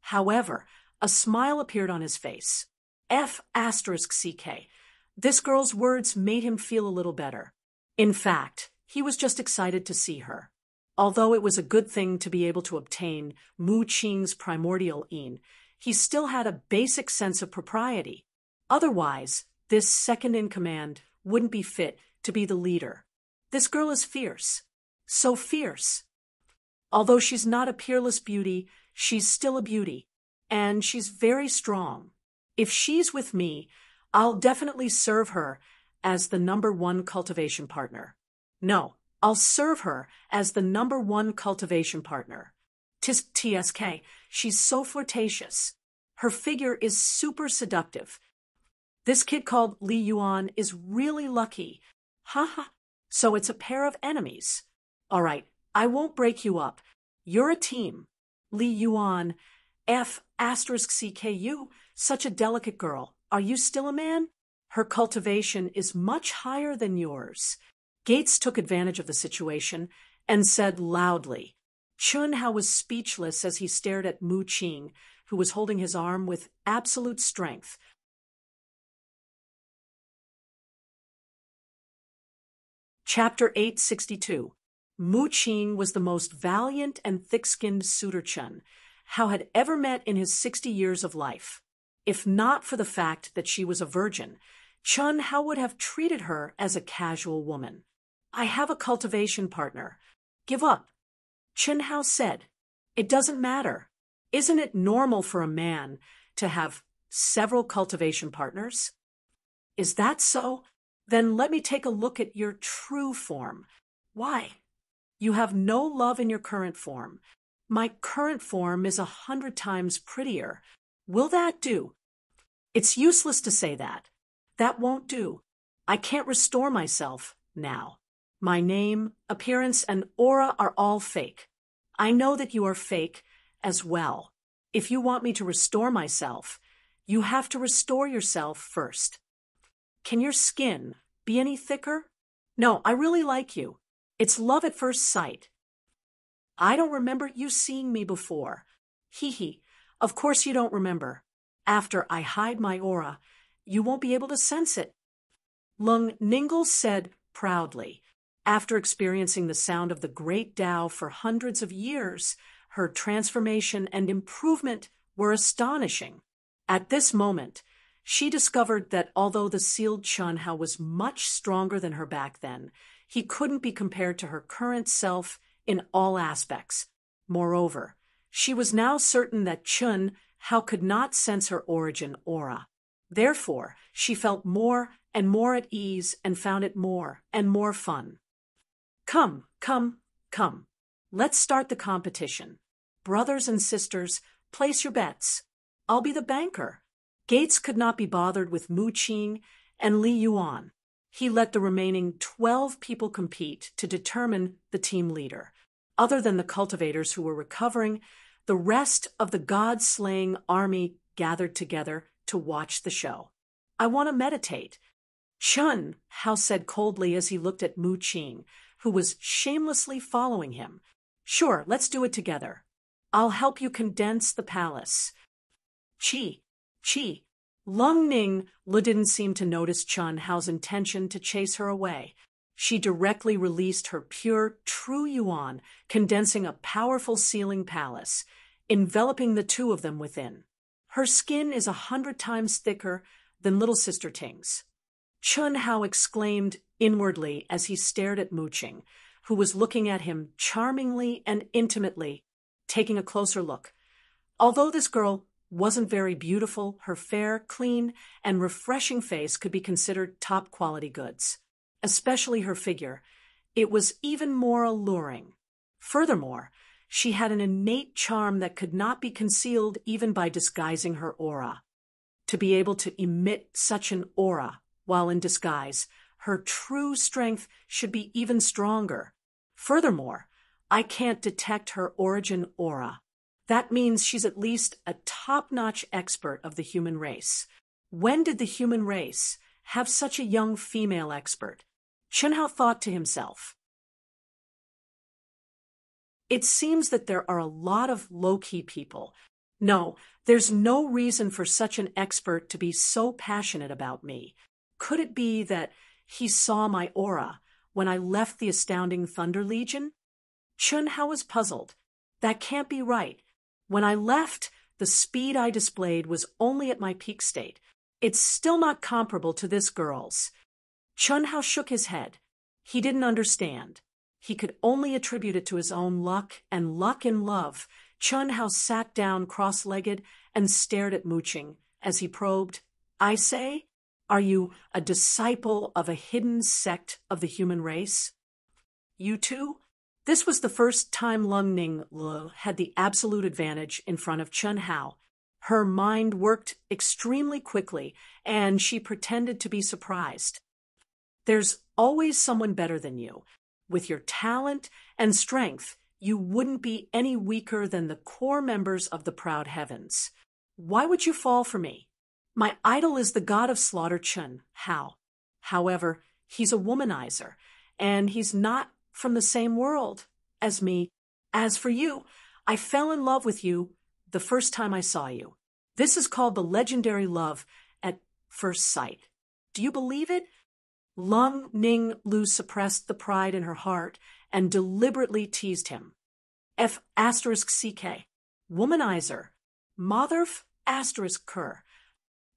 However, a smile appeared on his face. F***CK. This girl's words made him feel a little better. In fact, he was just excited to see her. Although it was a good thing to be able to obtain Mu Qing's primordial yin, he still had a basic sense of propriety. Otherwise, this second-in-command wouldn't be fit to be the leader. This girl is fierce. So fierce. Although she's not a peerless beauty, she's still a beauty. And she's very strong. If she's with me, I'll definitely serve her as the #1 cultivation partner. No, I'll serve her as the #1 cultivation partner. TSK, she's so flirtatious. Her figure is super seductive. This kid called Li Yuan is really lucky. Haha. So it's a pair of enemies. All right, I won't break you up. You're a team. Li Yuan, F***CKU, such a delicate girl. Are you still a man? Her cultivation is much higher than yours. Gates took advantage of the situation and said loudly. Chun Hao was speechless as he stared at Mu Qing, who was holding his arm with absolute strength. Chapter 862. Mu Qing was the most valiant and thick-skinned suitor Chun Hao had ever met in his 60 years of life. If not for the fact that she was a virgin, Chun Hao would have treated her as a casual woman. I have a cultivation partner. Give up. Chun Hao said. It doesn't matter. Isn't it normal for a man to have several cultivation partners? Is that so? Then let me take a look at your true form. Why? You have no love in your current form. My current form is 100 times prettier. Will that do? It's useless to say that. That won't do. I can't restore myself now. My name, appearance, and aura are all fake. I know that you are fake as well. If you want me to restore myself, you have to restore yourself first. Can your skin be any thicker? No, I really like you. It's love at first sight. I don't remember you seeing me before. Hee. Of course you don't remember. After I hide my aura, you won't be able to sense it. Lung Ningle said proudly. After experiencing the sound of the great Tao for hundreds of years, her transformation and improvement were astonishing. At this moment, she discovered that although the sealed Chun Hao was much stronger than her back then, he couldn't be compared to her current self in all aspects. Moreover, she was now certain that Chun Hao could not sense her origin aura. Therefore, she felt more and more at ease and found it more and more fun. Come. Let's start the competition. Brothers and sisters, place your bets. I'll be the banker. Gates could not be bothered with Mu Qing and Li Yuan. He let the remaining 12 people compete to determine the team leader. Other than the cultivators who were recovering, the rest of the god-slaying army gathered together to watch the show. I want to meditate. Chun Hao said coldly as he looked at Mu Qing, who was shamelessly following him. Sure, let's do it together. I'll help you condense the palace. Chi. Lung Ning didn't seem to notice Chun Hao's intention to chase her away. She directly released her pure, true yuan, condensing a powerful sealing palace, enveloping the two of them within. Her skin is 100 times thicker than little sister Ting's. Chun Hao exclaimed inwardly as he stared at Mu Qing, who was looking at him charmingly and intimately, taking a closer look. Although this girl wasn't very beautiful, her fair, clean, and refreshing face could be considered top-quality goods. Especially her figure. It was even more alluring. Furthermore, she had an innate charm that could not be concealed even by disguising her aura. To be able to emit such an aura while in disguise, her true strength should be even stronger. Furthermore, I can't detect her origin aura. That means she's at least a top-notch expert of the human race. When did the human race have such a young female expert? Chun Hao thought to himself. It seems that there are a lot of low-key people. No, there's no reason for such an expert to be so passionate about me. Could it be that he saw my aura when I left the astounding Thunder Legion? Chun Hao was puzzled. That can't be right. When I left, the speed I displayed was only at my peak state. It's still not comparable to this girl's. Chun Hao shook his head. He didn't understand. He could only attribute it to his own luck and luck in love. Chun Hao sat down cross-legged and stared at Mu Qing as he probed, I say, are you a disciple of a hidden sect of the human race? You too? This was the first time Lung Ning Lu had the absolute advantage in front of Chun Hao. Her mind worked extremely quickly, and she pretended to be surprised. There's always someone better than you. With your talent and strength, you wouldn't be any weaker than the core members of the Proud Heavens. Why would you fall for me? My idol is the god of slaughter, Chun Hao. However, he's a womanizer, and he's not from the same world as me. As for you, I fell in love with you the first time I saw you. This is called the legendary love at first sight. Do you believe it? Lung Ning Lu suppressed the pride in her heart and deliberately teased him. F***CK. Womanizer. Mother***cur.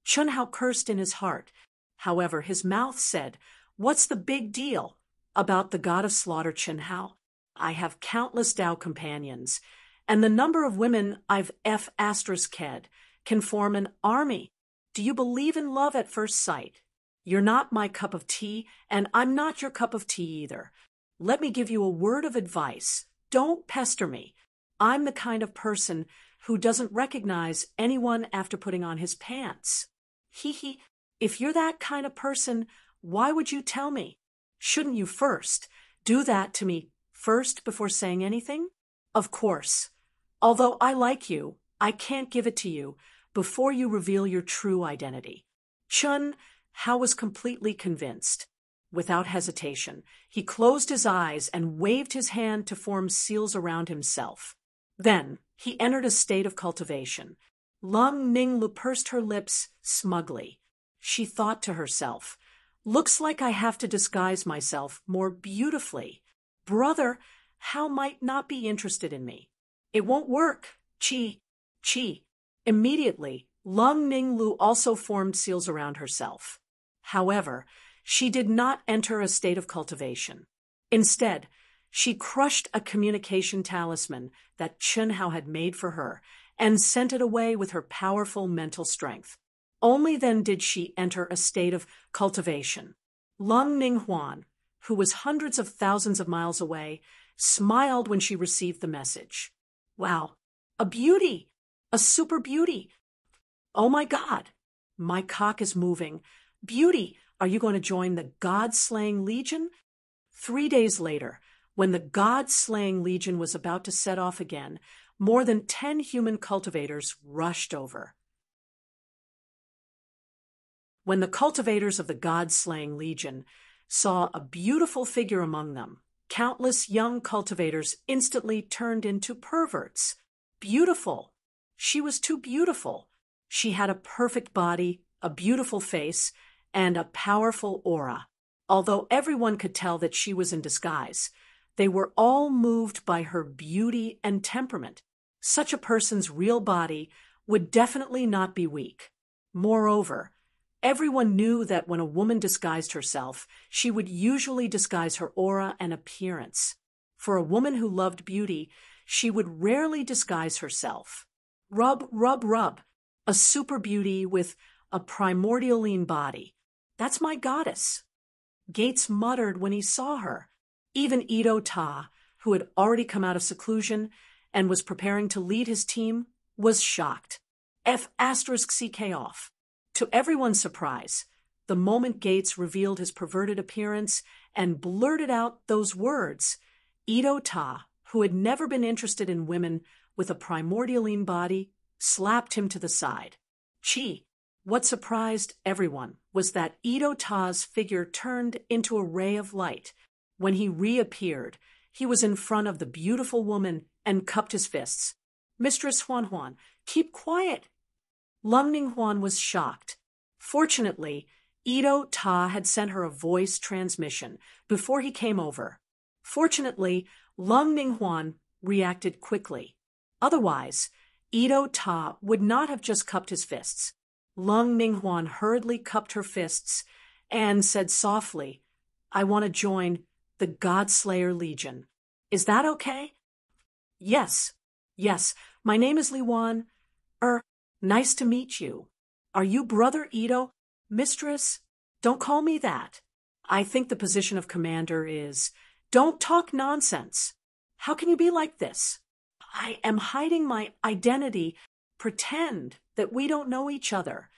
Chun Hao cursed in his heart. However, his mouth said, What's the big deal about the god of slaughter, Chun Hao? I have countless Dao companions, and the number of women I've F***ed can form an army. Do you believe in love at first sight? You're not my cup of tea, and I'm not your cup of tea either. Let me give you a word of advice. Don't pester me. I'm the kind of person who doesn't recognize anyone after putting on his pants. Hee. If you're that kind of person, why would you tell me? Shouldn't you first do that to me first before saying anything? Of course. Although I like you, I can't give it to you before you reveal your true identity. Chun Hao was completely convinced. Without hesitation, he closed his eyes and waved his hand to form seals around himself. Then he entered a state of cultivation. Lung Ning Lu pursed her lips smugly. She thought to herself, Looks like I have to disguise myself more beautifully. Brother, Hao might not be interested in me. It won't work. Chi. Immediately, Lung Ning Lu also formed seals around herself. However, she did not enter a state of cultivation. Instead, she crushed a communication talisman that Chun Hao had made for her and sent it away with her powerful mental strength. Only then did she enter a state of cultivation. Lung Ning Huan, who was hundreds of thousands of miles away, smiled when she received the message. Wow, a beauty! A super beauty! Oh my God! My cock is moving. Beauty, are you going to join the God-slaying legion? 3 days later, when the God-slaying legion was about to set off again, more than 10 human cultivators rushed over. When the cultivators of the God-slaying legion saw a beautiful figure among them, countless young cultivators instantly turned into perverts. Beautiful. She was too beautiful. She had a perfect body, a beautiful face, and a powerful aura. Although everyone could tell that she was in disguise, they were all moved by her beauty and temperament. Such a person's real body would definitely not be weak. Moreover, Everyone knew that when a woman disguised herself, she would usually disguise her aura and appearance. For a woman who loved beauty, she would rarely disguise herself. Rub, rub, rub. A super beauty with a primordialine body. That's my goddess. Gates muttered when he saw her. Even Ito Ta, who had already come out of seclusion and was preparing to lead his team, was shocked. F***ck off. To everyone's surprise, the moment Gates revealed his perverted appearance and blurted out those words, Ito Ta, who had never been interested in women with a primordialine body, slapped him to the side. What surprised everyone was that Ito Ta's figure turned into a ray of light. When he reappeared, he was in front of the beautiful woman and cupped his fists. Mistress Huan, keep quiet. Lung Ninghuan was shocked. Fortunately, Ito Ta had sent her a voice transmission before he came over. Fortunately, Lung Ninghuan reacted quickly. Otherwise, Ito Ta would not have just cupped his fists. Lung Ninghuan hurriedly cupped her fists and said softly, I want to join the Godslayer Legion. Is that okay? Yes. My name is Li Wan. Nice to meet you. Are you Brother Ito? Mistress? Don't call me that. I think the position of commander is... Don't talk nonsense. How can you be like this? I am hiding my identity. Pretend that we don't know each other.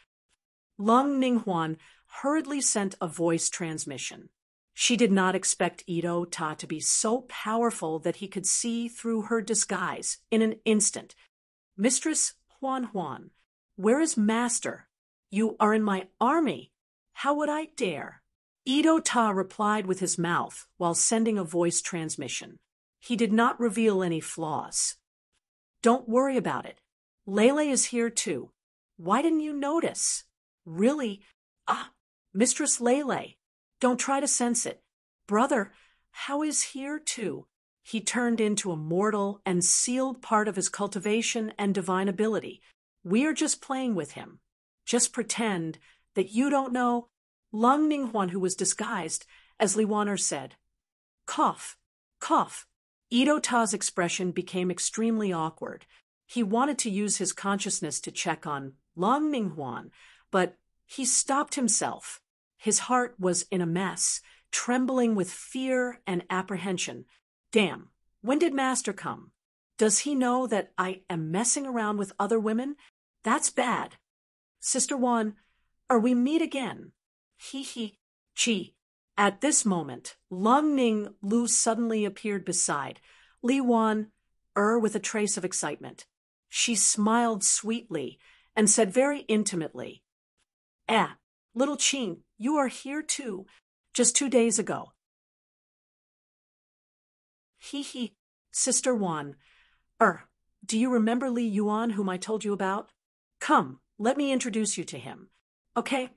Lung Ninghuan hurriedly sent a voice transmission. She did not expect Ito Ta to be so powerful that he could see through her disguise in an instant. Mistress Huan, where is Master? You are in my army. How would I dare? Ito Ta replied with his mouth while sending a voice transmission. He did not reveal any flaws. Don't worry about it. Lele is here too. Why didn't you notice? Really? Mistress Lele. Don't try to sense it. Brother, how is here too? He turned into a mortal and sealed part of his cultivation and divine ability. We are just playing with him. Just pretend that you don't know. Lung Ninghuan, who was disguised, as Li Waner said. Cough. Ito Ta's expression became extremely awkward. He wanted to use his consciousness to check on Lung Ninghuan, but he stopped himself. His heart was in a mess, trembling with fear and apprehension. Damn, when did Master come? Does he know that I am messing around with other women? That's bad. Sister Wan, we meet again. Chi. At this moment, Lung Ning Lu suddenly appeared beside Li Wan, with a trace of excitement. She smiled sweetly and said very intimately, little Qing, you are here too, just 2 days ago. Sister Wan, do you remember Li Yuan whom I told you about? Come, let me introduce you to him. Okay?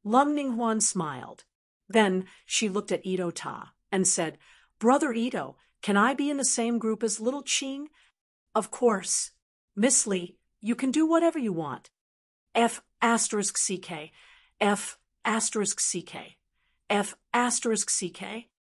Lung Ninghuan smiled. Then she looked at Ito Ta and said, Brother Ito, can I be in the same group as little Qing? Of course. Miss Li, you can do whatever you want. F***ck. F***ck. F***ck.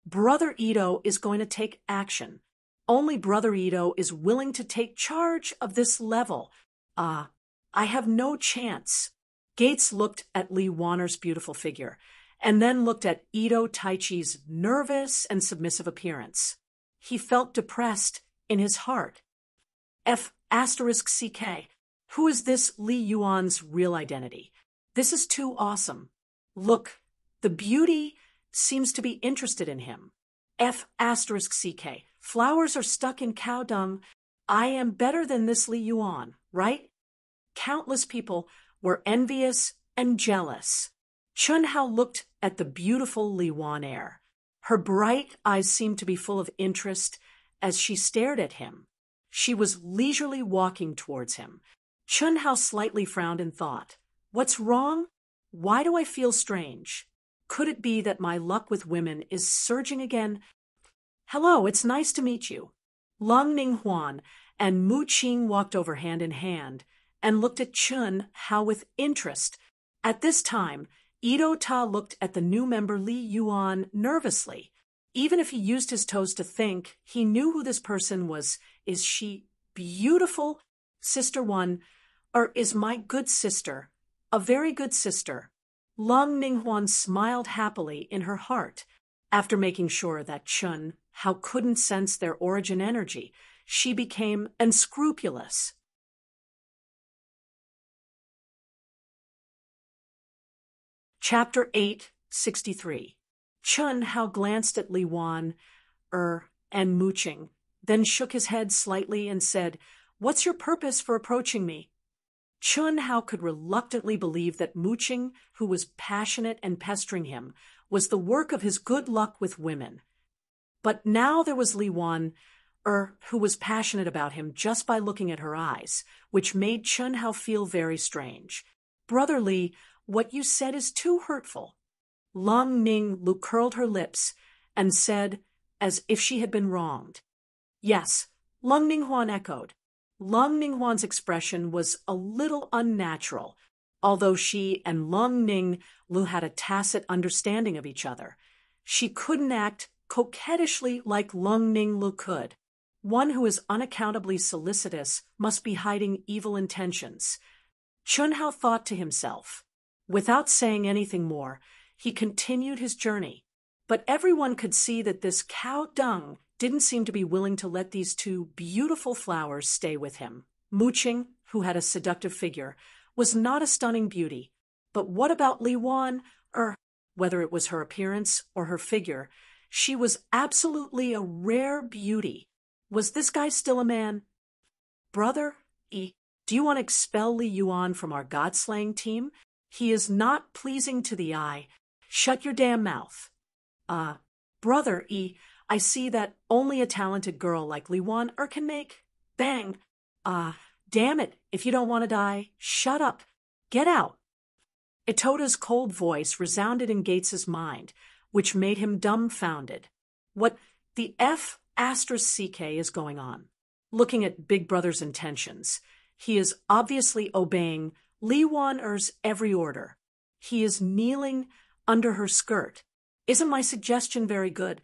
Brother Ito is going to take action. Only Brother Ito is willing to take charge of this level. I have no chance. Gates looked at Li Waner's beautiful figure, and then looked at Ito Taichi's nervous and submissive appearance. He felt depressed in his heart. F***ck. Who is this Li Yuan's real identity? This is too awesome. Look, the beauty seems to be interested in him. F***ck. Flowers are stuck in cow dung. I am better than this Li Yuan, right? Countless people were envious and jealous. Chun Hao looked at the beautiful Li Waner. Her bright eyes seemed to be full of interest as she stared at him. She was leisurely walking towards him. Chun Hao slightly frowned and thought, what's wrong? Why do I feel strange? Could it be that my luck with women is surging again? Hello, it's nice to meet you. Lung Ninghuan and Mu Qing walked over hand in hand and looked at Chun Hao with interest. At this time, Ito Ta looked at the new member Li Yuan nervously. Even if he used his toes to think, he knew who this person was. Is she beautiful, Sister One, or is my good sister, a very good sister? Lung Ninghuan smiled happily in her heart. After making sure that Chun Hao couldn't sense their origin energy, she became unscrupulous. Chapter 863. Chun Hao glanced at Li Wan, and Muqing, then shook his head slightly and said, "What's your purpose for approaching me?" Chun Hao could reluctantly believe that Muqing, who was passionate and pestering him, was the work of his good luck with women. But now there was Li Wan, who was passionate about him just by looking at her eyes, which made Chun Hao feel very strange. "Brother Li, what you said is too hurtful." Lung Ning Lu curled her lips and said, as if she had been wronged. "Yes," Lung Ninghuan echoed. Lung Ninghuan's expression was a little unnatural, although she and Lung Ning Lu had a tacit understanding of each other. She couldn't act coquettishly like Lung Ning Lu could. One who is unaccountably solicitous must be hiding evil intentions. Chun Hao thought to himself. Without saying anything more, he continued his journey. But everyone could see that this cow dung didn't seem to be willing to let these two beautiful flowers stay with him. Muqing, who had a seductive figure, was not a stunning beauty. But what about Li Wan? Whether it was her appearance or her figure, she was absolutely a rare beauty. Was this guy still a man? "Brother, do you want to expel Li Yuan from our god-slaying team? He is not pleasing to the eye. Shut your damn mouth." Brother, I see that only a talented girl like Li Wan can make. Bang. Damn it, if you don't want to die, shut up. Get out. Itota's cold voice resounded in Gates's mind, which made him dumbfounded. What the F***ck is going on? Looking at Big Brother's intentions, he is obviously obeying Li Wan-er's every order. He is kneeling under her skirt. Isn't my suggestion very good?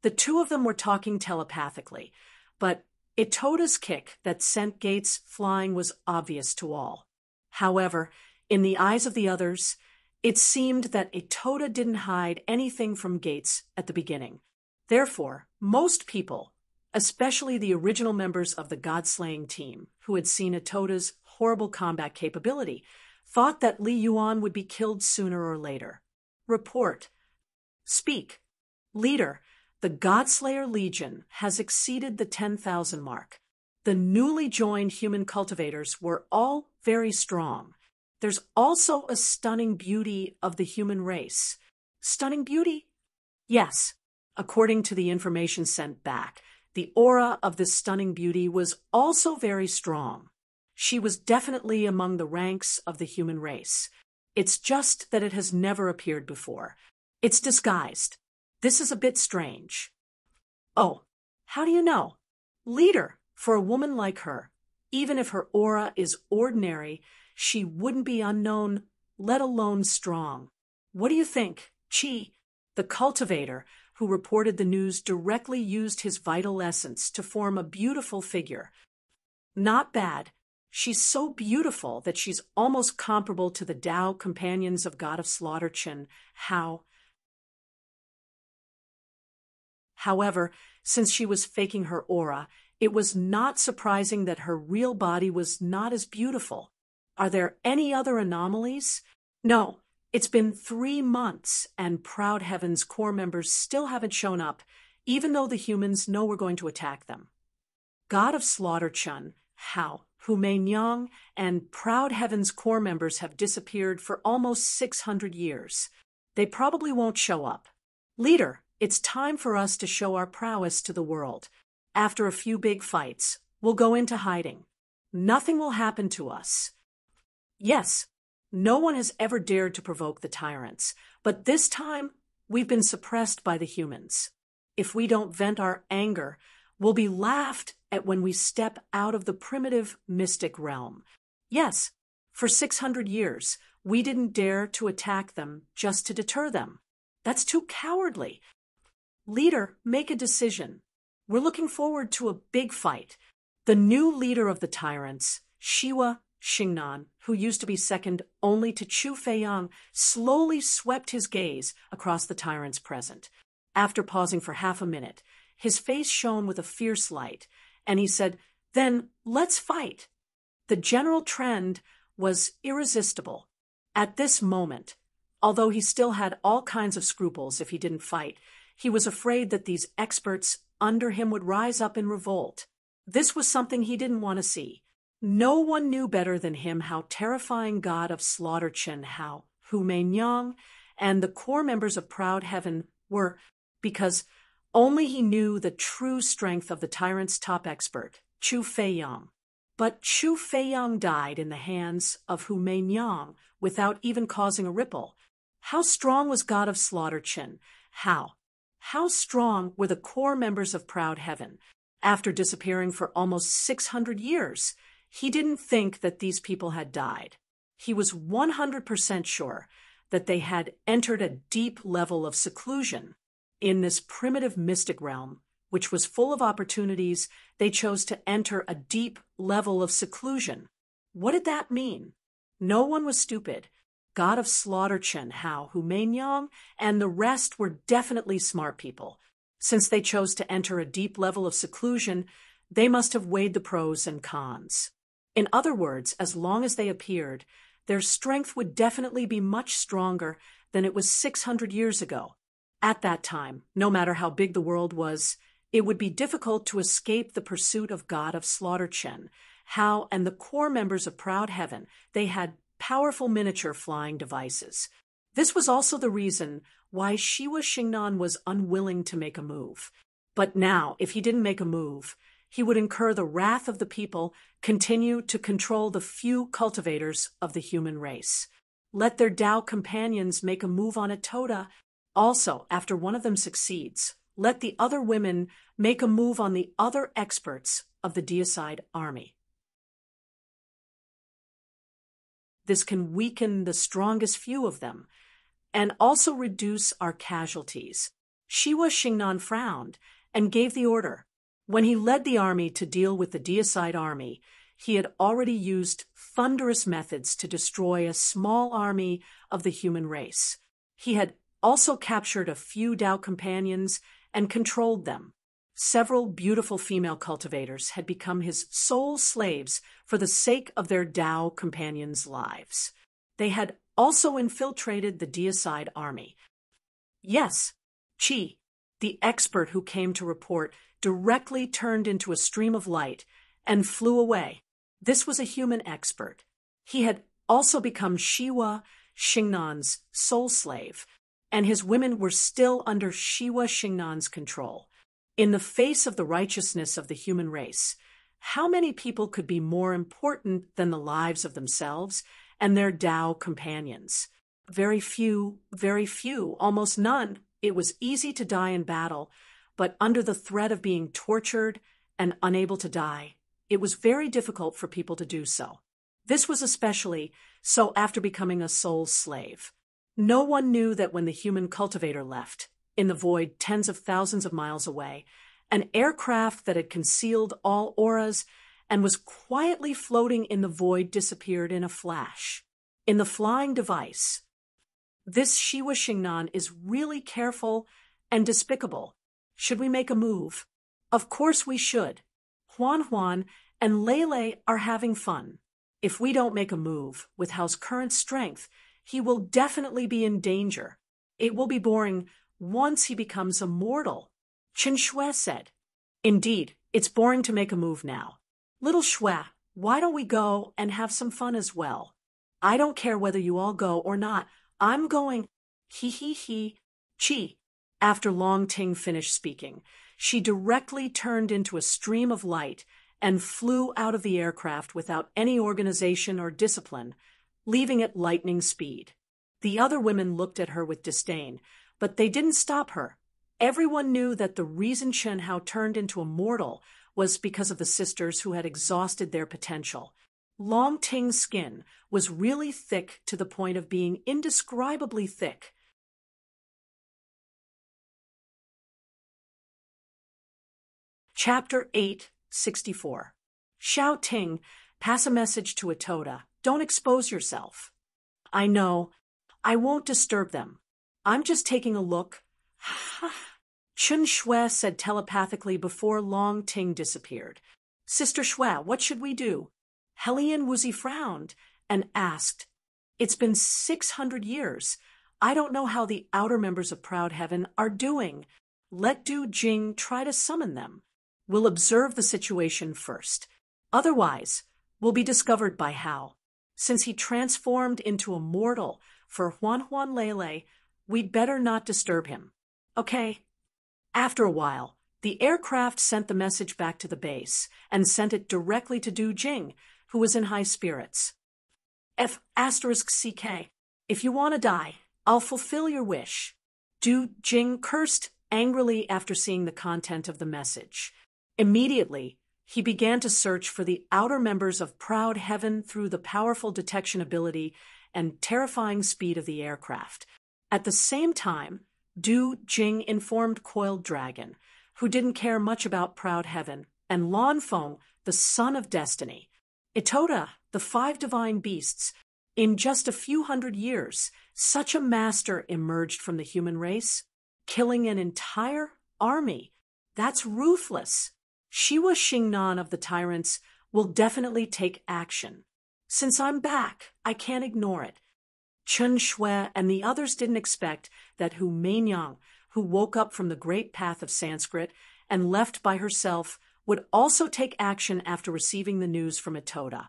The two of them were talking telepathically, but Itota's kick that sent Gates flying was obvious to all. However, in the eyes of the others, it seemed that Itota didn't hide anything from Gates at the beginning. Therefore, most people, especially the original members of the God-slaying team, who had seen Itota's horrible combat capability, thought that Li Yuan would be killed sooner or later. Report. Speak. Leader, the Godslayer Legion has exceeded the 10,000 mark. The newly joined human cultivators were all very strong. There's also a stunning beauty of the human race. Stunning beauty? Yes. According to the information sent back, the aura of this stunning beauty was also very strong. She was definitely among the ranks of the human race. It's just that it has never appeared before. It's disguised. This is a bit strange. Oh, how do you know? Leader, for a woman like her, even if her aura is ordinary, she wouldn't be unknown, let alone strong. What do you think? Chi, the cultivator, who reported the news, directly used his vital essence to form a beautiful figure. Not bad. She's so beautiful that she's almost comparable to the Tao companions of God of Slaughter Chen Hao. However, since she was faking her aura, it was not surprising that her real body was not as beautiful. Are there any other anomalies? No. It's been 3 months, and Proud Heaven's core members still haven't shown up, even though the humans know we're going to attack them. God of Slaughter Chen Hao, Hu Mei Nyang, and Proud Heaven's core members have disappeared for almost 600 years. They probably won't show up. Leader, it's time for us to show our prowess to the world. After a few big fights, we'll go into hiding. Nothing will happen to us. Yes, no one has ever dared to provoke the tyrants, but this time we've been suppressed by the humans. If we don't vent our anger, we'll be laughed at when we step out of the primitive mystic realm. Yes, For 600 years, we didn't dare to attack them just to deter them. That's too cowardly. Leader, make a decision. We're looking forward to a big fight. The new leader of the tyrants, Shiwa Xingnan, who used to be second only to Chu Feiyang, slowly swept his gaze across the tyrants present. After pausing for half a minute, his face shone with a fierce light, and he said, "Then let's fight." The general trend was irresistible. At this moment, although he still had all kinds of scruples if he didn't fight, he was afraid that these experts under him would rise up in revolt. This was something he didn't want to see. No one knew better than him how terrifying God of Slaughter Chen Hao, Hu Meinyang, and the core members of Proud Heaven were, because only he knew the true strength of the tyrant's top expert, Chu Feiyang. But Chu Feiyang died in the hands of Hu Meinyang without even causing a ripple. How strong was God of Slaughter Chen Hao? How strong were the core members of Proud Heaven? After disappearing for almost 600 years, he didn't think that these people had died. He was 100% sure that they had entered a deep level of seclusion. In this primitive mystic realm, which was full of opportunities, they chose to enter a deep level of seclusion. What did that mean? No one was stupid. God of Slaughter Chen Hao, Hu Meinyang, and the rest were definitely smart people. Since they chose to enter a deep level of seclusion, they must have weighed the pros and cons. In other words, as long as they appeared, their strength would definitely be much stronger than it was 600 years ago. At that time, no matter how big the world was, it would be difficult to escape the pursuit of God of Slaughter Chen Hao and the core members of Proud Heaven. They had powerful miniature flying devices. This was also the reason why Shiwa Xingnan was unwilling to make a move. But now, if he didn't make a move, he would incur the wrath of the people, continue to control the few cultivators of the human race. Let their Tao companions make a move on Atoda. Also, after one of them succeeds, let the other women make a move on the other experts of the deicide army. This can weaken the strongest few of them, and also reduce our casualties. Shiwa Xingnan frowned and gave the order. When he led the army to deal with the deicide army, he had already used thunderous methods to destroy a small army of the human race. He had also captured a few Tao companions and controlled them. Several beautiful female cultivators had become his sole slaves for the sake of their Tao companions' lives. They had also infiltrated the deicide army. Yes, Qi, the expert who came to report, directly turned into a stream of light and flew away. This was a human expert. He had also become Shiwa Xingnan's sole slave, and his women were still under Shiwa Xingnan's control. In the face of the righteousness of the human race, how many people could be more important than the lives of themselves and their Tao companions? Very few, almost none. It was easy to die in battle, but under the threat of being tortured and unable to die, it was very difficult for people to do so. This was especially so after becoming a soul slave. No one knew that when the human cultivator left, in the void tens of thousands of miles away, an aircraft that had concealed all auras and was quietly floating in the void disappeared in a flash. In the flying device, this Shiwa Xingnan is really careful and despicable. Should we make a move? Of course we should. Huan and Lele are having fun. If we don't make a move with Hao's current strength, he will definitely be in danger. It will be boring once he becomes immortal, Chen Shui said. Indeed, it's boring to make a move now. Little Shui, why don't we go and have some fun as well? I don't care whether you all go or not. I'm going. Qi. After Long Ting finished speaking, she directly turned into a stream of light and flew out of the aircraft without any organization or discipline, leaving at lightning speed. The other women looked at her with disdain, but they didn't stop her. Everyone knew that the reason Chen Hao turned into a mortal was because of the sisters who had exhausted their potential. Long Ting's skin was really thick to the point of being indescribably thick. Chapter 864. Xiao Ting, pass a message to Atoda. Don't expose yourself. I know. I won't disturb them. I'm just taking a look. Chun Shui said telepathically before Long Ting disappeared. Sister Shui, what should we do? Helian Wuzi frowned and asked, It's been 600 years. I don't know how the outer members of Proud Heaven are doing. Let Du Jing try to summon them. We'll observe the situation first. Otherwise, we'll be discovered by Hao. Since he transformed into a mortal for Huan Lele, we'd better not disturb him. Okay. After a while, the aircraft sent the message back to the base and sent it directly to Du Jing, who was in high spirits. F***CK. If you want to die, I'll fulfill your wish. Du Jing cursed angrily after seeing the content of the message. Immediately, he began to search for the outer members of Proud Heaven through the powerful detection ability and terrifying speed of the aircraft. At the same time, Du Jing informed Coiled Dragon, who didn't care much about Proud Heaven, and Lan Feng, the son of destiny. Itoda, the 5 divine beasts. In just a few hundred years, such a master emerged from the human race, killing an entire army. That's ruthless. Shiwa Xingnan of the Tyrants will definitely take action. Since I'm back, I can't ignore it. Chun Shui and the others didn't expect that Hu Meinyang, who woke up from the great path of Sanskrit and left by herself, would also take action after receiving the news from Itoda.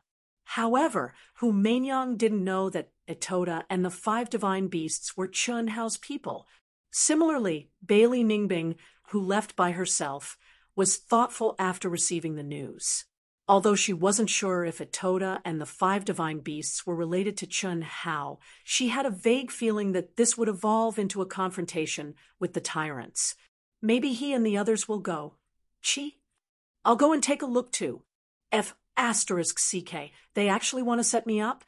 However, Hu Meinyang didn't know that Itoda and the 5 divine beasts were Chun Hao's people. Similarly, Bailey Ningbing, who left by herself, was thoughtful after receiving the news. Although she wasn't sure if Itoda and the 5 divine beasts were related to Chun Hao, she had a vague feeling that this would evolve into a confrontation with the tyrants. Maybe he and the others will go. I'll go and take a look too. F***CK. They actually want to set me up?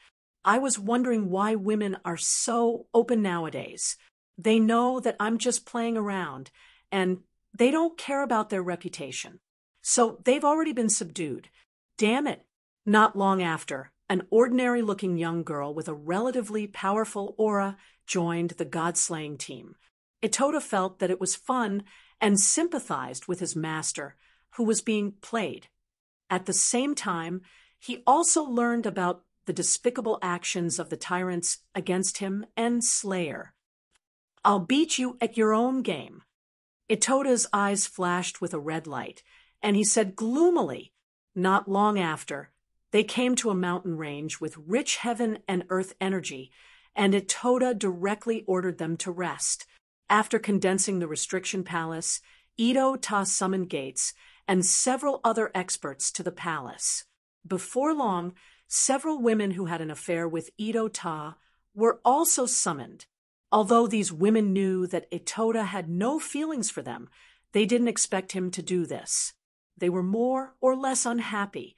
I was wondering why women are so open nowadays. They know that I'm just playing around, and they don't care about their reputation. So they've already been subdued. Damn it. Not long after, an ordinary-looking young girl with a relatively powerful aura joined the god-slaying team. Itoda felt that it was fun and sympathized with his master, who was being played. At the same time, he also learned about the despicable actions of the tyrants against him and Slayer. I'll beat you at your own game. Itoda's eyes flashed with a red light, and he said gloomily, not long after, they came to a mountain range with rich heaven and earth energy, and Itoda directly ordered them to rest. After condensing the restriction palace, Ito Ta summoned Gates and several other experts to the palace. Before long, several women who had an affair with Ito Ta were also summoned. Although these women knew that Itoda had no feelings for them, they didn't expect him to do this. They were more or less unhappy.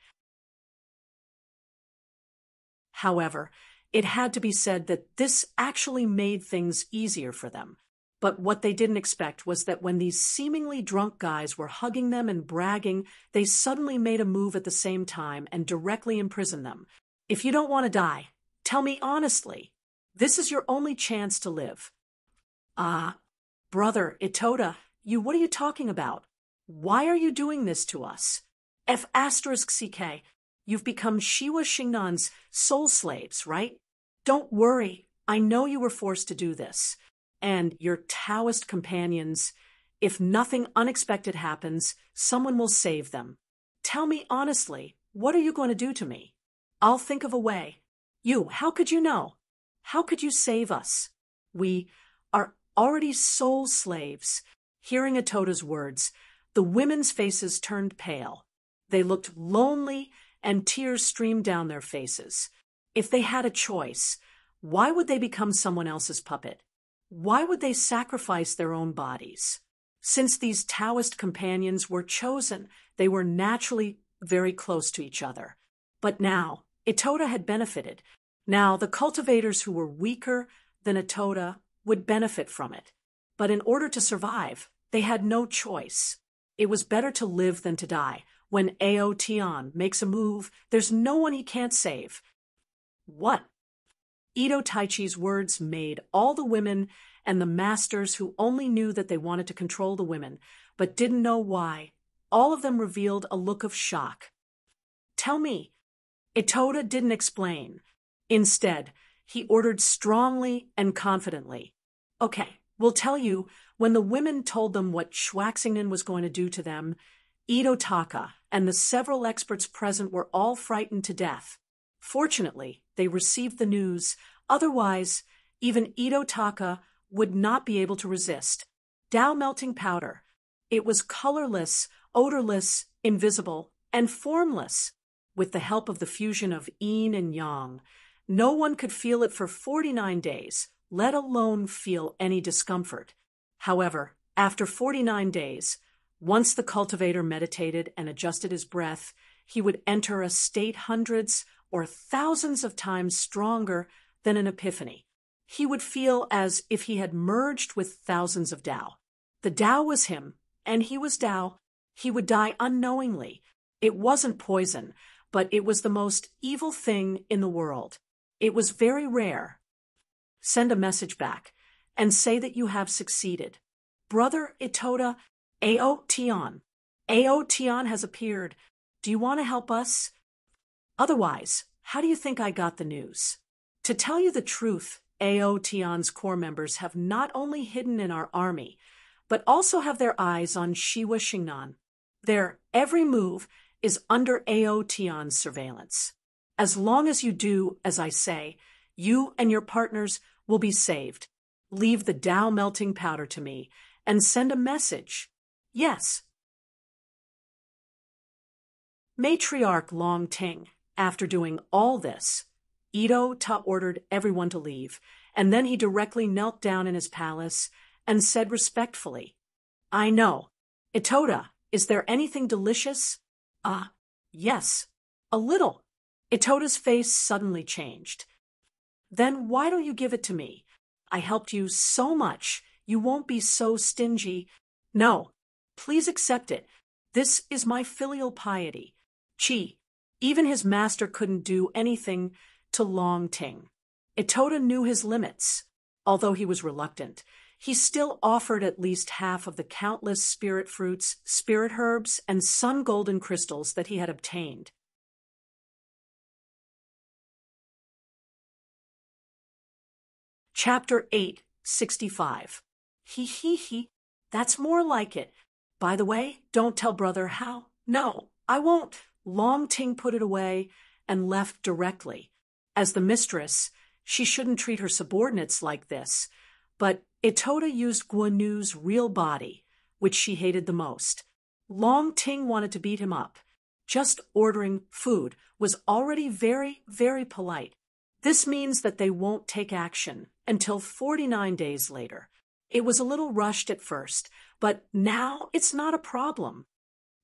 However, it had to be said that this actually made things easier for them. But what they didn't expect was that when these seemingly drunk guys were hugging them and bragging, they suddenly made a move at the same time and directly imprisoned them. If you don't want to die, tell me honestly. This is your only chance to live. Brother, Itoda, what are you talking about? Why are you doing this to us? F***CK, you've become Shiwa Xingnan's soul slaves, right? Don't worry, I know you were forced to do this. And your Taoist companions, if nothing unexpected happens, someone will save them. Tell me honestly, what are you going to do to me? I'll think of a way. How could you know? How could you save us? We are already soul slaves. Hearing Itoda's words, the women's faces turned pale. They looked lonely, and tears streamed down their faces. If they had a choice, why would they become someone else's puppet? Why would they sacrifice their own bodies? Since these Taoist companions were chosen, they were naturally very close to each other. But now, Itoda had benefited. Now, the cultivators who were weaker than Itoda would benefit from it. But in order to survive, they had no choice. It was better to live than to die. When Aotian makes a move, there's no one he can't save. What? Ito Taichi's words made all the women and the masters who only knew that they wanted to control the women, but didn't know why. All of them revealed a look of shock. Tell me. Itoda didn't explain. Instead, he ordered strongly and confidently. Okay, we'll tell you. When the women told them what Schwaxingen was going to do to them, Ito Taka and the several experts present were all frightened to death. Fortunately, they received the news. Otherwise, even Ito Taka would not be able to resist. Dow melting powder. It was colorless, odorless, invisible, and formless. With the help of the fusion of yin and yang, no one could feel it for 49 days, let alone feel any discomfort. However, after 49 days, once the cultivator meditated and adjusted his breath, he would enter a state hundreds or thousands of times stronger than an epiphany. He would feel as if he had merged with thousands of Tao. The Tao was him, and he was Tao. He would die unknowingly. It wasn't poison, but it was the most evil thing in the world. It was very rare. Send a message back and say that you have succeeded. Brother Itoda, Aotian has appeared. Do you want to help us? Otherwise, how do you think I got the news? To tell you the truth, Aotian's core members have not only hidden in our army, but also have their eyes on Shiwa Xingnan. Their every move is under Aotian's surveillance. As long as you do as I say, you and your partners will be saved. Leave the Tao melting powder to me and send a message. Yes. Matriarch Long Ting, after doing all this, Ito Ta ordered everyone to leave, and then he directly knelt down in his palace and said respectfully, I know. Itoda, is there anything delicious? Yes. A little. Itoda's face suddenly changed. Then why don't you give it to me? I helped you so much. You won't be so stingy. No. Please accept it. This is my filial piety. Chi. Even his master couldn't do anything to Long Ting. Itoda knew his limits. Although he was reluctant, he still offered at least half of the countless spirit fruits, spirit herbs, and sun golden crystals that he had obtained. Chapter 8:65. He. That's more like it. By the way, don't tell brother how. No, I won't. Long Ting put it away and left directly. As the mistress, she shouldn't treat her subordinates like this, but Itoda used Guanu's real body, which she hated the most. Long Ting wanted to beat him up. Just ordering food was already very, very polite. This means that they won't take action until 49 days later. It was a little rushed at first, but now it's not a problem.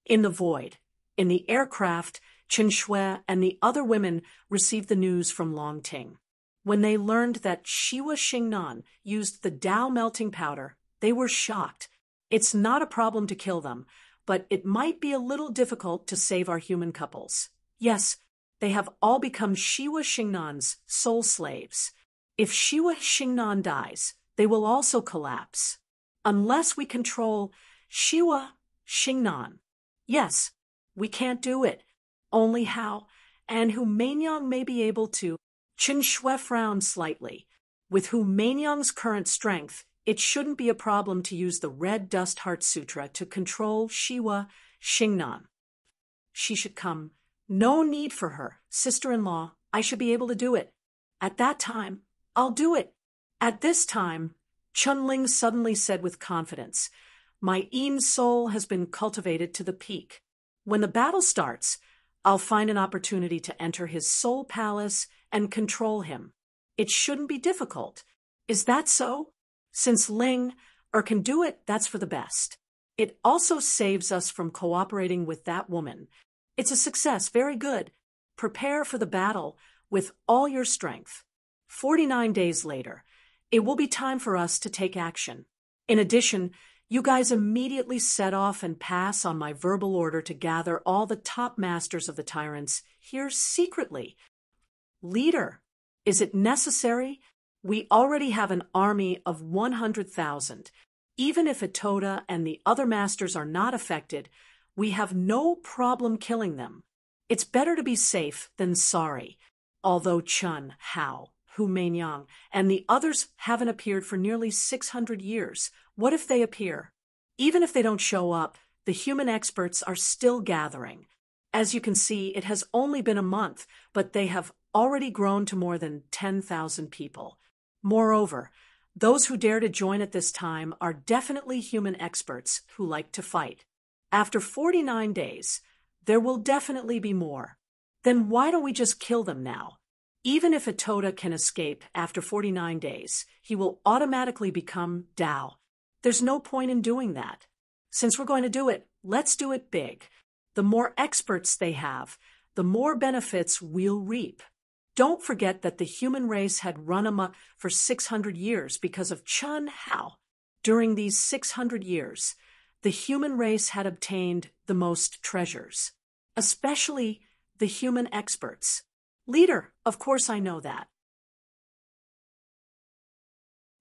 In the void, in the aircraft, Chen Shui and the other women received the news from Long Ting. When they learned that Shiwa Xingnan used the Tao melting powder, they were shocked. It's not a problem to kill them, but it might be a little difficult to save our human couples. Yes, they have all become Shiwa Xingnan's soul slaves. If Shiwa Xingnan dies, they will also collapse. Unless we control Shiwa Xingnan. Yes, we can't do it. Only how, and who Mainyang may be able to. Chen Shui frowned slightly. With Hu Mainyang's current strength, it shouldn't be a problem to use the Red Dust Heart Sutra to control Shiwa Xingnan. She should come. No need for her. Sister-in-law, I should be able to do it. At that time, I'll do it. At this time, Chunling suddenly said with confidence, my Yin soul has been cultivated to the peak. When the battle starts, I'll find an opportunity to enter his soul palace and control him. It shouldn't be difficult. Is that so? Since Ling can do it, that's for the best. It also saves us from cooperating with that woman. It's a success, very good. prepare for the battle with all your strength. 49 days later, it will be time for us to take action. In addition, you guys immediately set off and pass on my verbal order to gather all the top masters of the tyrants here secretly. Leader, is it necessary? We already have an army of 100,000. Even if Itoda and the other masters are not affected, we have no problem killing them. It's better to be safe than sorry. Although Chun, Hao, Hu Meinyang, and the others haven't appeared for nearly 600 years, what if they appear? Even if they don't show up, the human experts are still gathering. As you can see, it has only been a month, but they have already grown to more than 10,000 people. Moreover, those who dare to join at this time are definitely human experts who like to fight. After 49 days, there will definitely be more. Then why don't we just kill them now? Even if Itoda can escape after 49 days, he will automatically become Dao. There's no point in doing that. Since we're going to do it, let's do it big. The more experts they have, the more benefits we'll reap. Don't forget that the human race had run amok for 600 years because of Chun Hao. During these 600 years, the human race had obtained the most treasures, especially the human experts. Leader, of course I know that.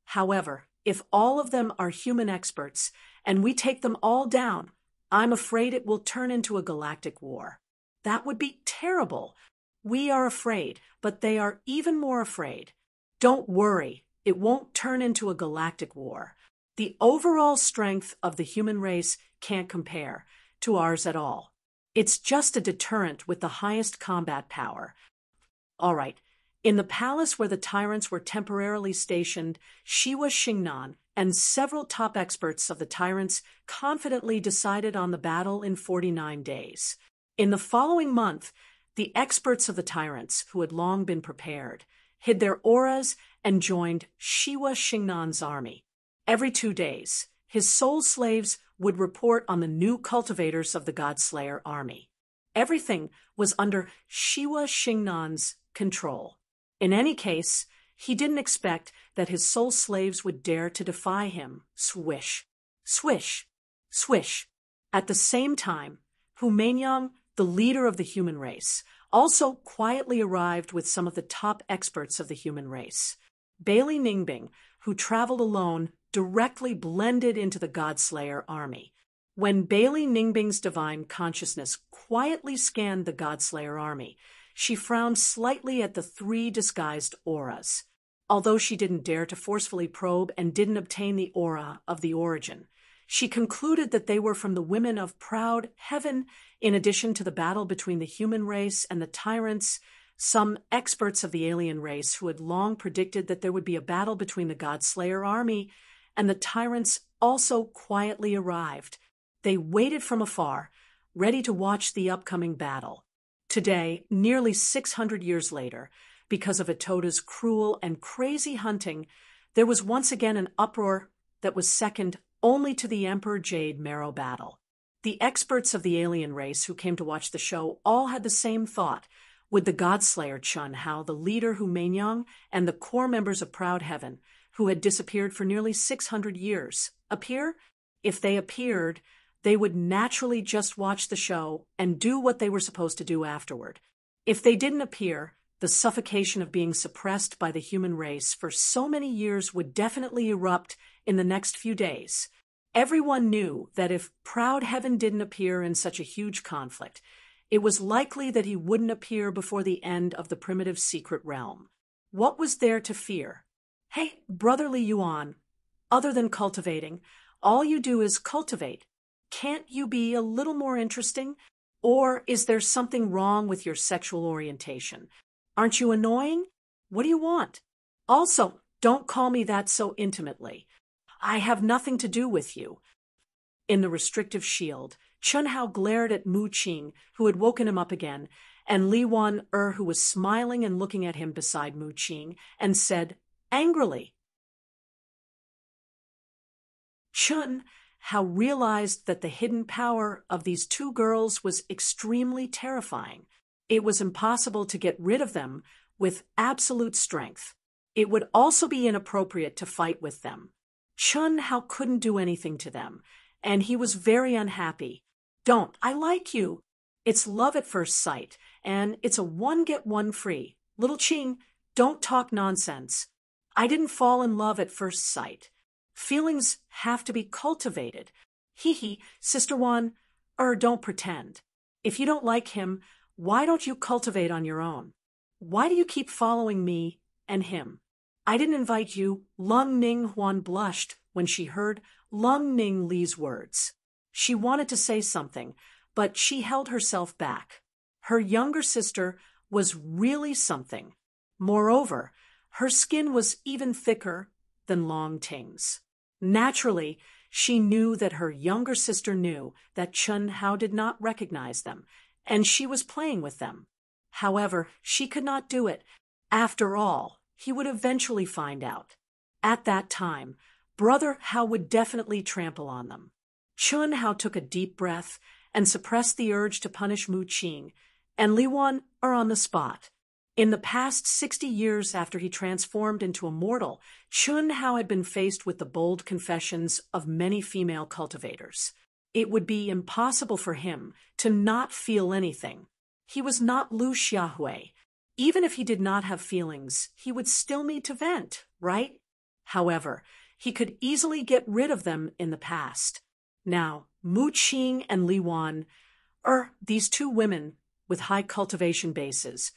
However, if all of them are human experts and we take them all down, I'm afraid it will turn into a galactic war. That would be terrible. We are afraid, but they are even more afraid. Don't worry, it won't turn into a galactic war. The overall strength of the human race can't compare to ours at all. It's just a deterrent with the highest combat power. All right, in the palace where the tyrants were temporarily stationed, Shiwa Xingnan and several top experts of the tyrants confidently decided on the battle in 49 days. In the following month, the experts of the tyrants, who had long been prepared, hid their auras and joined Shiwa Xingnan's army. Every 2 days, his soul slaves would report on the new cultivators of the Godslayer army. Everything was under Shiwa Xingnan's control. In any case, he didn't expect that his soul slaves would dare to defy him. Swish, swish, swish. At the same time, Hu Meinyang, the leader of the human race, also quietly arrived with some of the top experts of the human race. Bailey Ningbing, who traveled alone, directly blended into the Godslayer army. When Bailey Ningbing's divine consciousness quietly scanned the Godslayer army, she frowned slightly at the 3 disguised auras. Although she didn't dare to forcefully probe and didn't obtain the aura of the origin, she concluded that they were from the women of proud heaven. In addition to the battle between the human race and the tyrants, some experts of the alien race who had long predicted that there would be a battle between the Godslayer army and the tyrants also quietly arrived. They waited from afar, ready to watch the upcoming battle. Today, nearly 600 years later, because of Itoda's cruel and crazy hunting, there was once again an uproar that was second only to the Emperor Jade Marrow battle. The experts of the alien race who came to watch the show all had the same thought. Would the Godslayer Chun Hao, the leader Hu Meinyang, and the core members of Proud Heaven, who had disappeared for nearly 600 years, appear? If they appeared, they would naturally just watch the show and do what they were supposed to do afterward. If they didn't appear, the suffocation of being suppressed by the human race for so many years would definitely erupt in the next few days. Everyone knew that if Proud Heaven didn't appear in such a huge conflict, it was likely that he wouldn't appear before the end of the primitive secret realm. What was there to fear? Hey, brotherly Yuan, other than cultivating, all you do is cultivate. Can't you be a little more interesting? Or is there something wrong with your sexual orientation? Aren't you annoying? What do you want? Also, don't call me that so intimately. I have nothing to do with you. In the restrictive shield, Chun Hao glared at Mu Qing, who had woken him up again, and Li Wan-er, who was smiling and looking at him beside Mu Qing, and said angrily. Chun Hao realized that the hidden power of these 2 girls was extremely terrifying. It was impossible to get rid of them with absolute strength. It would also be inappropriate to fight with them. Chun Hao couldn't do anything to them, and he was very unhappy. Don't, I like you. It's love at first sight, and it's a one get one free. Little Ching, don't talk nonsense. I didn't fall in love at first sight. Feelings have to be cultivated. Hee, Sister Wan, don't pretend. If you don't like him, why don't you cultivate on your own? Why do you keep following me and him? I didn't invite you. Lung Ning Huan blushed when she heard Lung Ning Li's words. She wanted to say something, but she held herself back. Her younger sister was really something. Moreover, her skin was even thicker than Long Ting's. Naturally, she knew that her younger sister knew that Chun Hao did not recognize them, and she was playing with them. However, she could not do it. After all, he would eventually find out. At that time, Brother Hao would definitely trample on them. Chun Hao took a deep breath and suppressed the urge to punish Mu Qing, and Li Wan are on the spot. In the past 60 years after he transformed into a mortal, Chun Hao had been faced with the bold confessions of many female cultivators. It would be impossible for him to not feel anything. He was not Lu Xiaohui. Even if he did not have feelings, he would still need to vent, right? However, he could easily get rid of them in the past. Now, Mu Qing and Li Wan, these two women with high cultivation bases,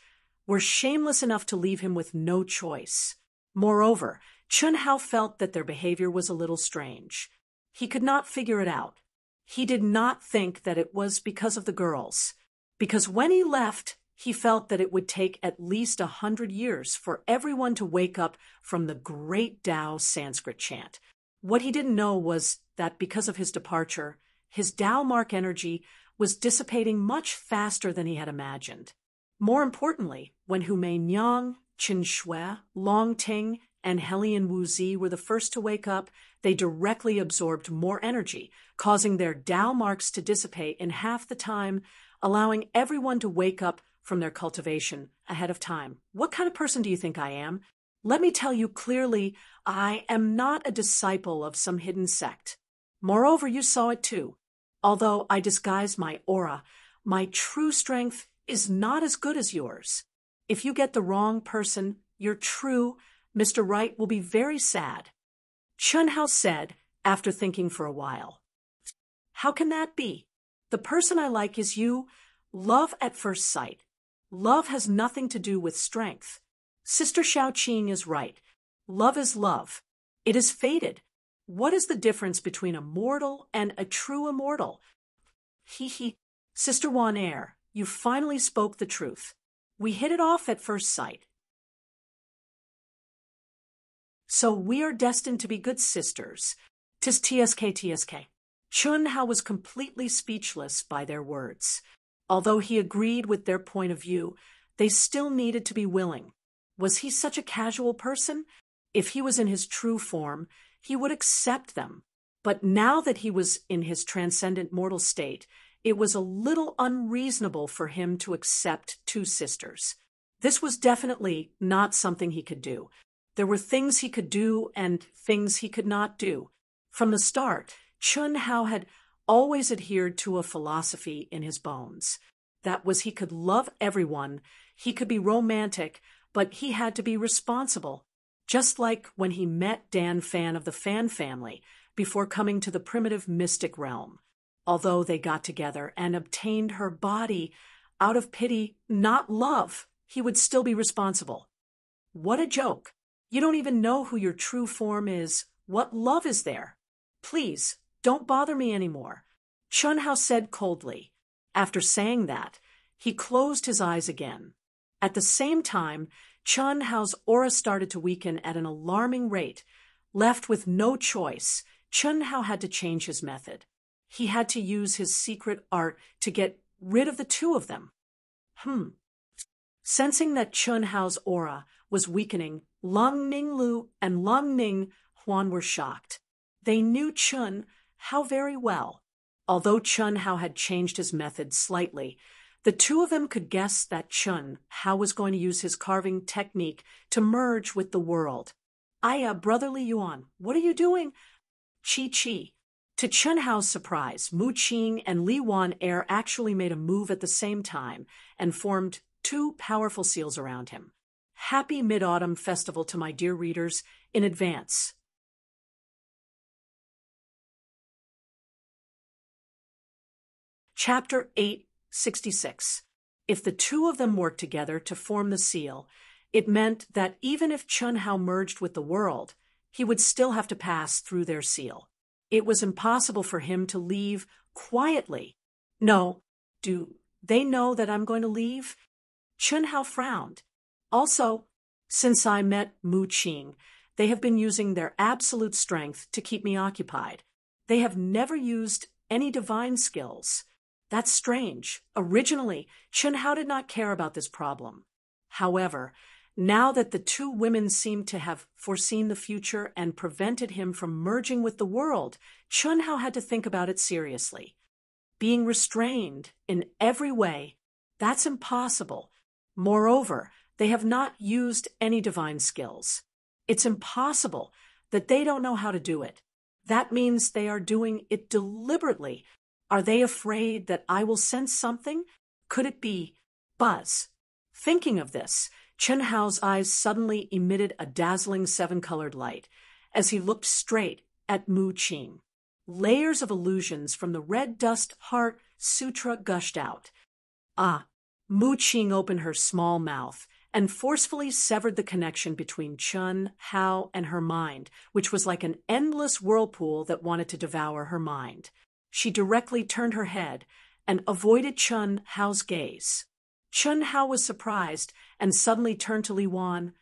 were shameless enough to leave him with no choice. Moreover, Chun Hao felt that their behavior was a little strange. He could not figure it out. He did not think that it was because of the girls, because when he left, he felt that it would take at least 100 years for everyone to wake up from the great Tao Sanskrit chant. What he didn't know was that because of his departure, his Tao mark energy was dissipating much faster than he had imagined. More importantly, when Hu Meinyang, Qin Shui, Long Ting, and Helian Wuzi were the first to wake up, they directly absorbed more energy, causing their Tao marks to dissipate in half the time, allowing everyone to wake up from their cultivation ahead of time. What kind of person do you think I am? Let me tell you clearly, I am not a disciple of some hidden sect. Moreover, you saw it too. Although I disguise my aura, my true strength is not as good as yours. If you get the wrong person, your true Mr. Right will be very sad. Chun Hao said, after thinking for a while. How can that be? The person I like is you. Love at first sight. Love has nothing to do with strength. Sister Xiaoqing is right. Love is love. It is fated. What is the difference between a mortal and a true immortal? Sister Wan Er, you finally spoke the truth. We hit it off at first sight. So we are destined to be good sisters. Tis TSK. Chun Hao was completely speechless by their words. Although he agreed with their point of view, they still needed to be willing. Was he such a casual person? If he was in his true form, he would accept them. But now that he was in his transcendent mortal state, it was a little unreasonable for him to accept two sisters. This was definitely not something he could do. There were things he could do and things he could not do. From the start, Chun Hao had always adhered to a philosophy in his bones. That was, he could love everyone, he could be romantic, but he had to be responsible. Just like when he met Dan Fan of the Fan family before coming to the primitive mystic realm. Although they got together and obtained her body out of pity, not love, he would still be responsible. What a joke. You don't even know who your true form is. What love is there? Please, don't bother me anymore, Chun Hao said coldly. After saying that, he closed his eyes again. At the same time, Chun Hao's aura started to weaken at an alarming rate. Left with no choice, Chun Hao had to change his method. He had to use his secret art to get rid of the two of them. Sensing that Chun Hao's aura was weakening, Lung Ning Lu and Lung Ning Huan were shocked. They knew Chun Hao very well. Although Chun Hao had changed his method slightly, The two of them could guess that Chun Hao was going to use his carving technique to merge with the world. Brotherly Yuan, what are you doing? Chi. To Chun Hao's surprise, Mu Qing and Li Wan Air actually made a move at the same time and formed two powerful seals around him. Happy Mid-Autumn Festival to my dear readers in advance. Chapter 866. If the two of them worked together to form the seal, it meant that even if Chun Hao merged with the world, he would still have to pass through their seal. It was impossible for him to leave quietly. No, do they know that I'm going to leave? Chun Hao frowned. Also, since I met Mu Qing, they have been using their absolute strength to keep me occupied. They have never used any divine skills. That's strange. Originally, Chun Hao did not care about this problem. However, now that the two women seemed to have foreseen the future and prevented him from merging with the world, Chun Hao had to think about it seriously. Being restrained in every way, that's impossible. Moreover, they have not used any divine skills. It's impossible that they don't know how to do it. That means they are doing it deliberately. Are they afraid that I will sense something? Could it be buzz? Thinking of this, Chun Hao's eyes suddenly emitted a dazzling seven-colored light as he looked straight at Mu Qing. Layers of illusions from the red dust heart sutra gushed out. Mu Qing opened her small mouth and forcefully severed the connection between Chun Hao and her mind, which was like an endless whirlpool that wanted to devour her mind. She directly turned her head and avoided Chun Hao's gaze. Chun Hao was surprised and suddenly turned to Li Wan.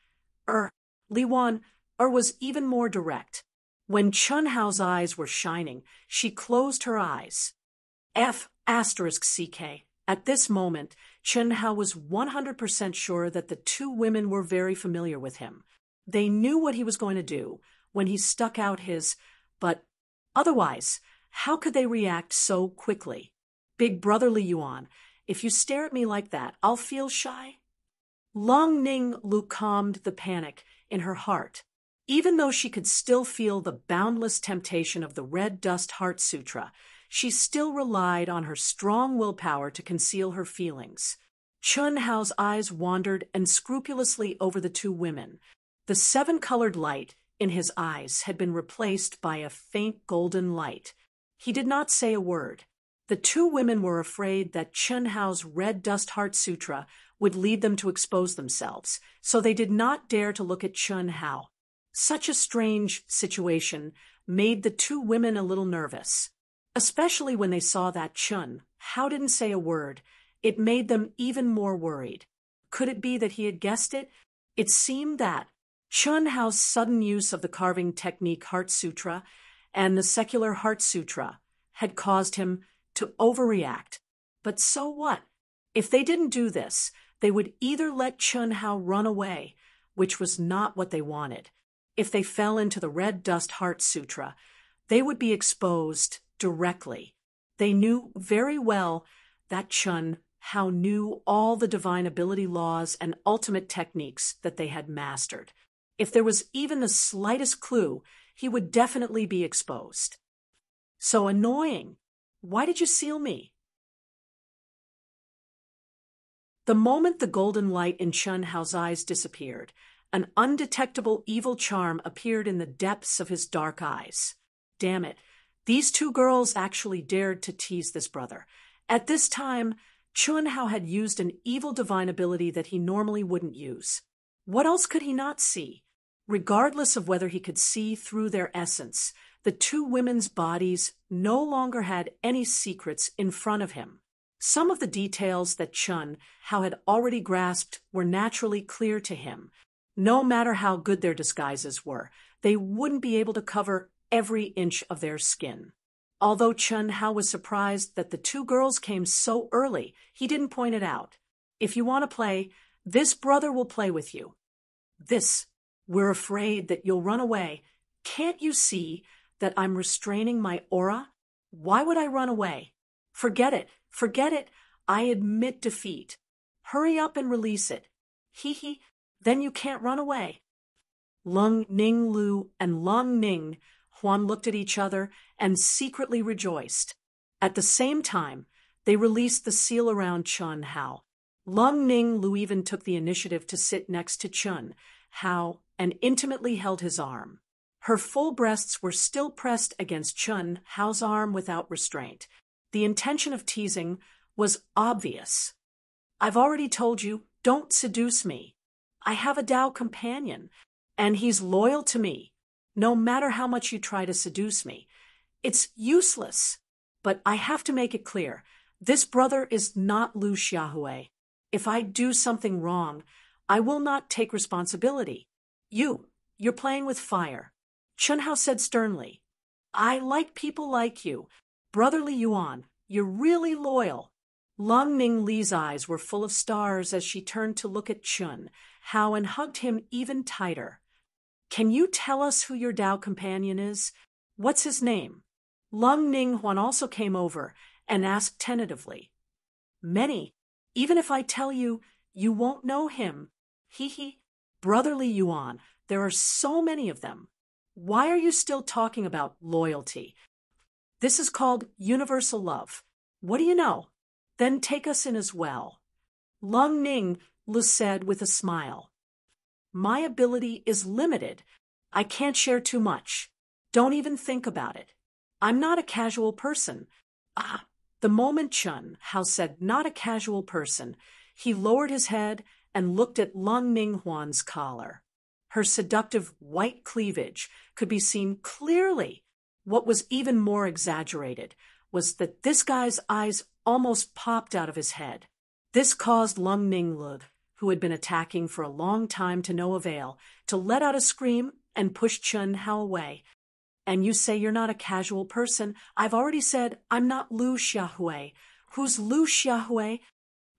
Li Wan was even more direct. When Chun Hao's eyes were shining, she closed her eyes. F***CK. At this moment, Chun Hao was 100% sure that the two women were very familiar with him. They knew what he was going to do when he stuck out his, but otherwise, how could they react so quickly? Big brotherly Yuan, if you stare at me like that, I'll feel shy. Long Ning Lu calmed the panic in her heart. Even though she could still feel the boundless temptation of the Red Dust Heart Sutra, she still relied on her strong willpower to conceal her feelings. Chun Hao's eyes wandered unscrupulously over the two women. The seven-colored light in his eyes had been replaced by a faint golden light. He did not say a word. The two women were afraid that Chun Hao's Red Dust Heart Sutra would lead them to expose themselves, so they did not dare to look at Chun Hao. Such a strange situation made the two women a little nervous. Especially when they saw that Chun Hao didn't say a word, it made them even more worried. Could it be that he had guessed it? It seemed that Chun Hao's sudden use of the carving technique Heart Sutra and the secular Heart Sutra had caused him to overreact. But so what? If they didn't do this, they would either let Chun Hao run away, which was not what they wanted. If they fell into the Red Dust Heart Sutra, they would be exposed directly. They knew very well that Chun Hao knew all the divine ability laws and ultimate techniques that they had mastered. If there was even the slightest clue, he would definitely be exposed. So annoying. Why did you seal me? The moment the golden light in Chun Hao's eyes disappeared, an undetectable evil charm appeared in the depths of his dark eyes. Damn it. These two girls actually dared to tease this brother. At this time, Chun Hao had used an evil divine ability that he normally wouldn't use. What else could he not see? Regardless of whether he could see through their essence, the two women's bodies no longer had any secrets in front of him. Some of the details that Chun Hao had already grasped were naturally clear to him. No matter how good their disguises were, they wouldn't be able to cover every inch of their skin. Although Chun Hao was surprised that the two girls came so early, he didn't point it out. If you want to play, this brother will play with you. We're afraid that you'll run away. Can't you see that I'm restraining my aura? Why would I run away? Forget it. I admit defeat. Hurry up and release it. Hee hee, then you can't run away. Lung Ning Lu and Lung Ning Huan looked at each other and secretly rejoiced. At the same time, they released the seal around Chun Hao. Lung Ning Lu even took the initiative to sit next to Chun Hao and intimately held his arm. Her full breasts were still pressed against Chun Hao's arm without restraint. The intention of teasing was obvious. I've already told you, don't seduce me. I have a Tao companion, and he's loyal to me, no matter how much you try to seduce me. It's useless. But I have to make it clear, this brother is not Lu Xiaohui. If I do something wrong, I will not take responsibility. You're playing with fire. Chun Hao said sternly. I like people like you. Brotherly Yuan, you're really loyal. Lung Ning Li's eyes were full of stars as she turned to look at Chun Hao and hugged him even tighter. Can you tell us who your Tao companion is? What's his name? Lung Ning Huan also came over and asked tentatively. Many. Even if I tell you, you won't know him. Hee hee. Brotherly Yuan, there are so many of them. Why are you still talking about loyalty? This is called universal love. What do you know? Then take us in as well. Lung Ning Lu said with a smile. My ability is limited. I can't share too much. Don't even think about it. I'm not a casual person. The moment Chun Hao said not a casual person, he lowered his head and looked at Lung Ning Huan's collar. Her seductive white cleavage could be seen clearly. What was even more exaggerated was that this guy's eyes almost popped out of his head. This caused Lung Ning Lu, who had been attacking for a long time to no avail, to let out a scream and push Chun Hao away. And you say you're not a casual person. I've already said I'm not Lu Xiaohui. Who's Lu Xiaohui?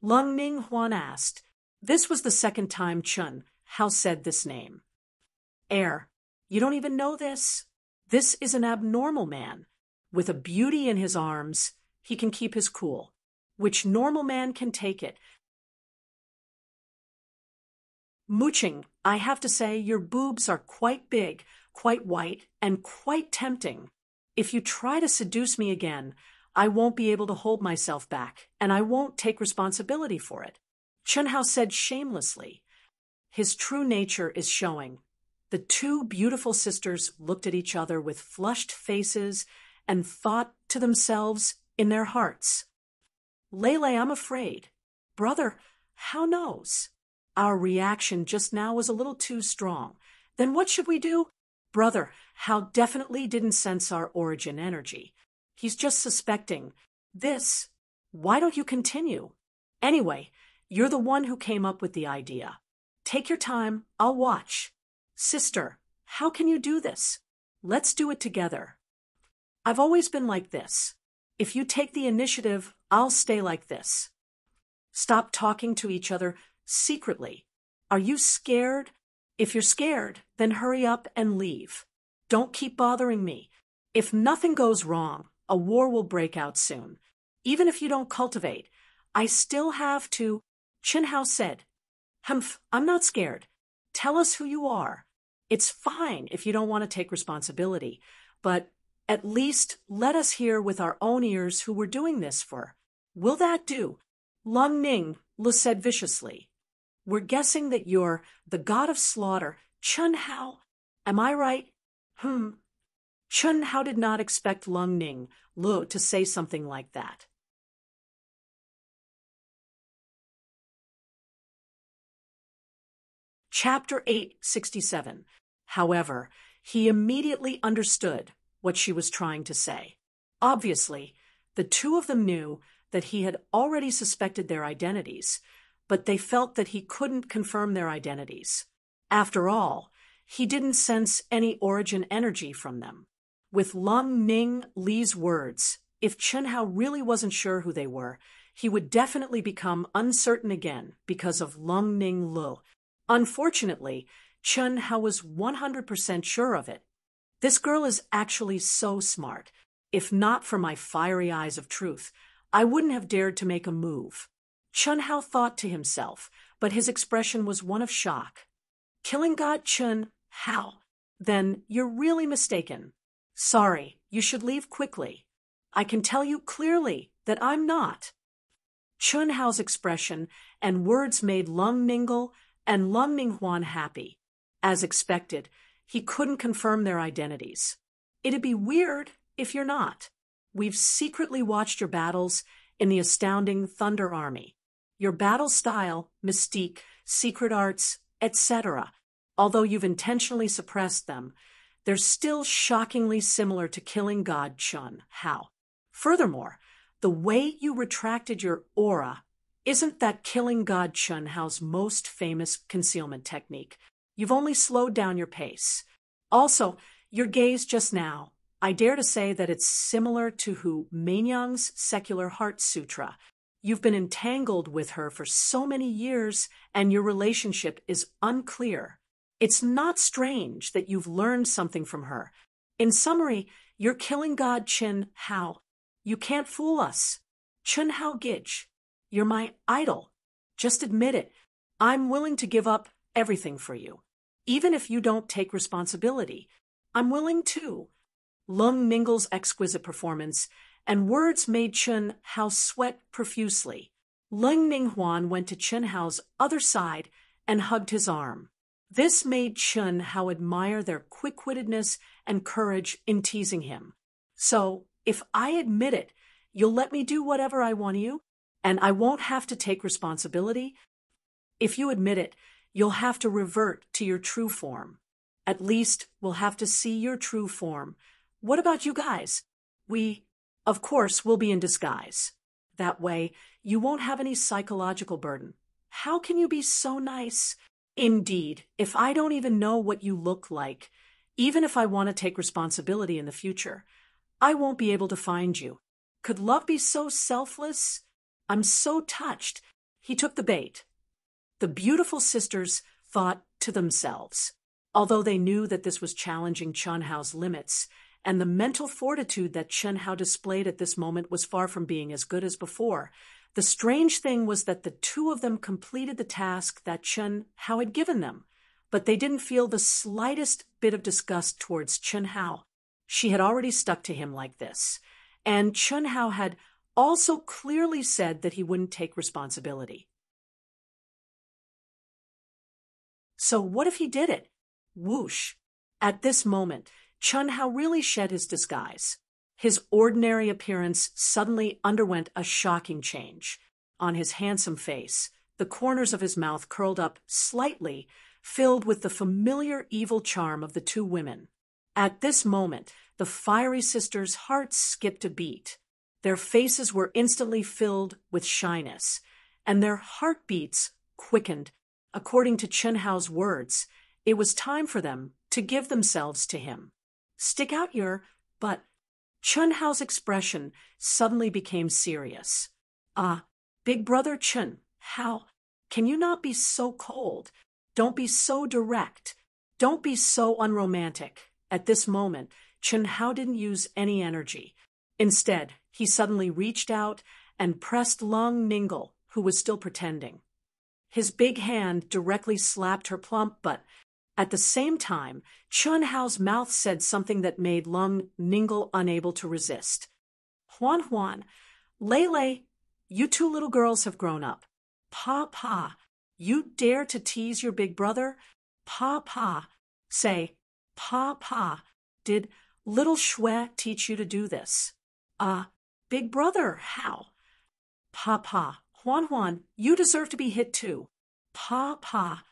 Lung Ning Huan asked. This was the second time Chun Hao said this name. You don't even know this? This is an abnormal man. With a beauty in his arms, he can keep his cool. Which normal man can take it? Mooching, I have to say your boobs are quite big, quite white, and quite tempting. If you try to seduce me again, I won't be able to hold myself back, and I won't take responsibility for it. Chun Hao said shamelessly. His true nature is showing. The two beautiful sisters looked at each other with flushed faces and thought to themselves in their hearts, Lele, I'm afraid. Brother, how knows? Our reaction just now was a little too strong. Then what should we do? Brother, Hao definitely didn't sense our origin energy. He's just suspecting. This. Why don't you continue? Anyway, you're the one who came up with the idea. Take your time, I'll watch. Sister, how can you do this? Let's do it together. I've always been like this. If you take the initiative, I'll stay like this. Stop talking to each other secretly. Are you scared? If you're scared, then hurry up and leave. Don't keep bothering me. If nothing goes wrong, a war will break out soon. Even if you don't cultivate, I still have to. Chun Hao said. Humph, I'm not scared. Tell us who you are. It's fine if you don't want to take responsibility, but at least let us hear with our own ears who we're doing this for. Will that do? Lung Ning Lu said viciously. We're guessing that you're the god of slaughter, Chun Hao. Am I right? Chun Hao did not expect Lung Ning Lu to say something like that. Chapter 867. However, he immediately understood what she was trying to say. Obviously, the two of them knew that he had already suspected their identities, but they felt that he couldn't confirm their identities. After all, he didn't sense any origin energy from them. With Lung Ning Li's words, if Chun Hao really wasn't sure who they were, he would definitely become uncertain again because of Lung Ning Lu. Unfortunately, Chun Hao was 100% sure of it. This girl is actually so smart. If not for my fiery eyes of truth, I wouldn't have dared to make a move. Chun Hao thought to himself, but his expression was one of shock. Killing God Chun Hao? Then you're really mistaken. Sorry, you should leave quickly. I can tell you clearly that I'm not. Chun Hao's expression and words made Lung Ningle and Lung Minghuan happy. As expected, he couldn't confirm their identities. It'd be weird if you're not. We've secretly watched your battles in the astounding Thunder Army. Your battle style, mystique, secret arts, etc., although you've intentionally suppressed them, they're still shockingly similar to killing God Chun Hao. Furthermore, the way you retracted your aura isn't that killing God Chun Hao's most famous concealment technique. You've only slowed down your pace. Also, your gaze just now, I dare to say that it's similar to Hu Meinyang's Secular Heart Sutra. You've been entangled with her for so many years, and your relationship is unclear. It's not strange that you've learned something from her. In summary, you're killing God Chun Hao. You can't fool us. Chun Hao Gij, you're my idol. Just admit it. I'm willing to give up everything for you. Even if you don't take responsibility, I'm willing to. Lung Ningle's exquisite performance and words made Chun Hao sweat profusely. Lung Minghuan went to Chun Hao's other side and hugged his arm. This made Chun Hao admire their quick-wittedness and courage in teasing him. So, if I admit it, you'll let me do whatever I want you, and I won't have to take responsibility? If you admit it, you'll have to revert to your true form. At least, we'll have to see your true form. What about you guys? We, of course, will be in disguise. That way, you won't have any psychological burden. How can you be so nice? Indeed, if I don't even know what you look like, even if I want to take responsibility in the future, I won't be able to find you. Could love be so selfless? I'm so touched. He took the bait. The beautiful sisters thought to themselves, although they knew that this was challenging Chun Hao's limits, and the mental fortitude that Chun Hao displayed at this moment was far from being as good as before. The strange thing was that the two of them completed the task that Chun Hao had given them, but they didn't feel the slightest bit of disgust towards Chun Hao. She had already stuck to him like this, and Chun Hao had also clearly said that he wouldn't take responsibility. So what if he did it? Whoosh! At this moment, Chun Hao really shed his disguise. His ordinary appearance suddenly underwent a shocking change. On his handsome face, the corners of his mouth curled up slightly, filled with the familiar evil charm of the two women. At this moment, the fiery sisters' hearts skipped a beat. Their faces were instantly filled with shyness, and their heartbeats quickened. According to Chun Hao's words, it was time for them to give themselves to him. Stick out your butt. Chun Hao's expression suddenly became serious. Big brother Chun Hao, can you not be so cold? Don't be so direct. Don't be so unromantic. At this moment, Chun Hao didn't use any energy. Instead, he suddenly reached out and pressed Lung Ningle, who was still pretending. His big hand directly slapped her plump butt. At the same time, Chun Hao's mouth said something that made Lung Ningle unable to resist. Huan, Lei, you two little girls have grown up. Pa, you dare to tease your big brother? Pa, say, Pa, did little Shui teach you to do this? Big brother, how? Pa, Huan, you deserve to be hit too. Pa,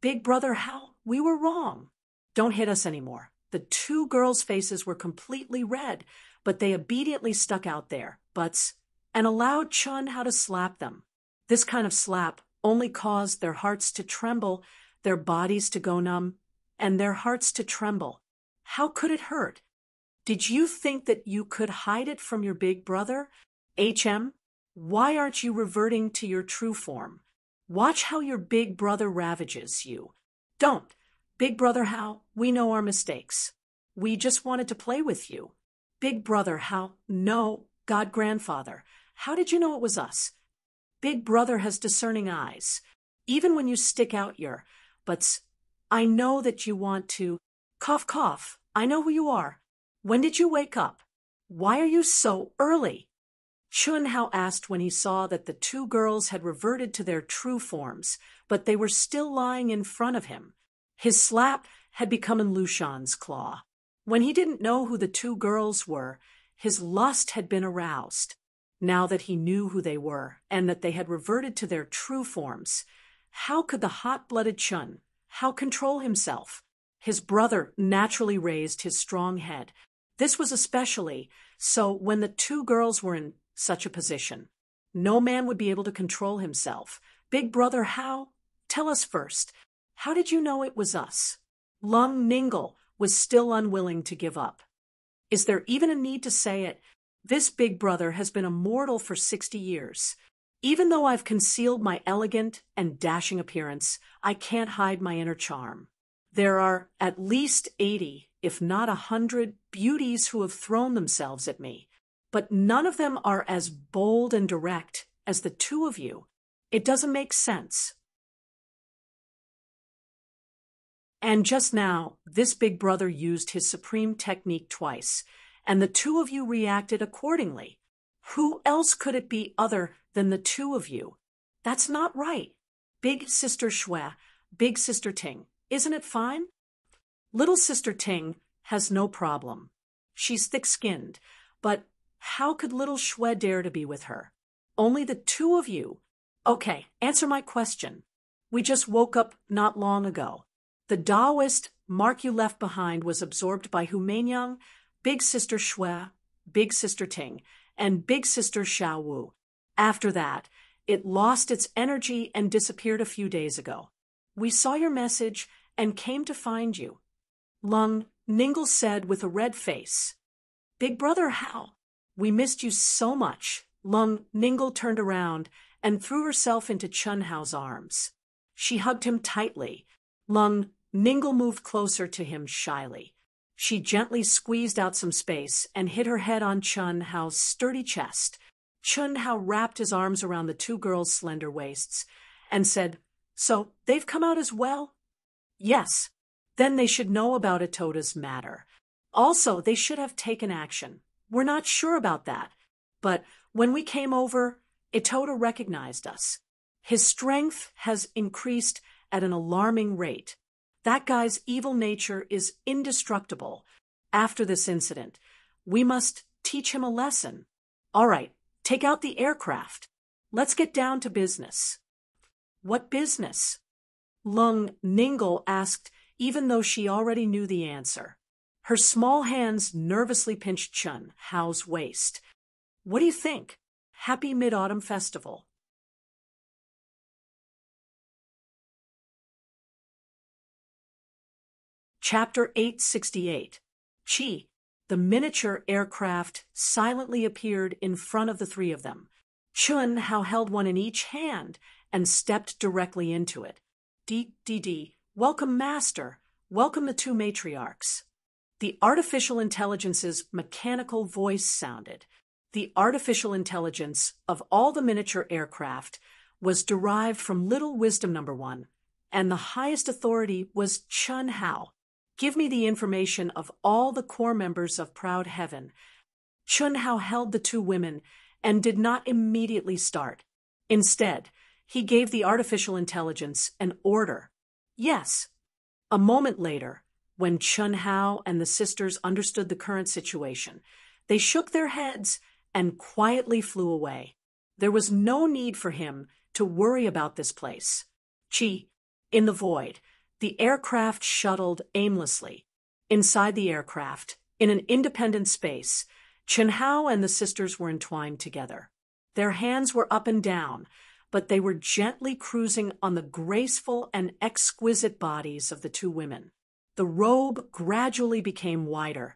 Big brother, how? We were wrong. Don't hit us anymore. The two girls' faces were completely red, but they obediently stuck out their butts and allowed Chun Hao to slap them. This kind of slap only caused their hearts to tremble, their bodies to go numb, and their hearts to tremble. How could it hurt? Did you think that you could hide it from your big brother? Why aren't you reverting to your true form? Watch how your big brother ravages you. Don't. Big brother Hao, we know our mistakes. We just wanted to play with you. Big brother Hao, no, God grandfather, how did you know it was us? Big brother has discerning eyes. Even when you stick out your butts, I know that you want to. Cough, cough. I know who you are. When did you wake up? Why are you so early? Chun Hao asked when he saw that the two girls had reverted to their true forms, but they were still lying in front of him. His slap had become in Lushan's claw. When he didn't know who the two girls were, his lust had been aroused. Now that he knew who they were, and that they had reverted to their true forms, how could the hot-blooded Chun Hao control himself? His brother naturally raised his strong head. This was especially so when the two girls were in such a position. No man would be able to control himself. Big brother, how? Tell us first. How did you know it was us? Lung Ningle was still unwilling to give up. Is there even a need to say it? This big brother has been immortal for 60 years. Even though I've concealed my elegant and dashing appearance, I can't hide my inner charm. There are at least 80, if not 100, beauties who have thrown themselves at me, but none of them are as bold and direct as the two of you. It doesn't make sense. And just now, this big brother used his supreme technique twice, and the two of you reacted accordingly. Who else could it be other than the two of you? That's not right. Big sister Shui, big sister Ting, isn't it fine? Little sister Ting has no problem. She's thick-skinned, but how could little Shui dare to be with her? Only the two of you. Okay, answer my question. We just woke up not long ago. The Taoist mark you left behind was absorbed by Hu Meinyang, big sister Shui, big sister Ting, and big sister Xiao Wu. After that, it lost its energy and disappeared a few days ago. We saw your message and came to find you. Lung Ningle said with a red face. Big brother, how? We missed you so much. Lung Ningle turned around and threw herself into Chun Hao's arms. She hugged him tightly. Lung Ningle moved closer to him shyly. She gently squeezed out some space and hit her head on Chun Hao's sturdy chest. Chun Hao wrapped his arms around the two girls' slender waists and said, So, they've come out as well? Yes. Then they should know about Itota's matter. Also, they should have taken action. We're not sure about that. But when we came over, Itota recognized us. His strength has increased at an alarming rate. That guy's evil nature is indestructible. After this incident, we must teach him a lesson. All right, take out the aircraft. Let's get down to business. What business? Lung Ningle asked, even though she already knew the answer. Her small hands nervously pinched Chun Hao's waist. What do you think? Happy Mid-Autumn Festival. Chapter 868. Chi, the miniature aircraft, silently appeared in front of the three of them. Chun Hao held one in each hand and stepped directly into it. Dee, welcome, Master. Welcome the two matriarchs. The artificial intelligence's mechanical voice sounded. The artificial intelligence of all the miniature aircraft was derived from Little Wisdom Number 1, and the highest authority was Chun Hao. Give me the information of all the core members of Proud Heaven. Chun Hao held the two women and did not immediately start. Instead, he gave the artificial intelligence an order. Yes. A moment later, when Chun Hao and the sisters understood the current situation, they shook their heads and quietly flew away. There was no need for him to worry about this place. Chi, in the void, the aircraft shuttled aimlessly. Inside the aircraft, in an independent space, Chun Hao and the sisters were entwined together. Their hands were up and down, but they were gently cruising on the graceful and exquisite bodies of the two women. The robe gradually became wider,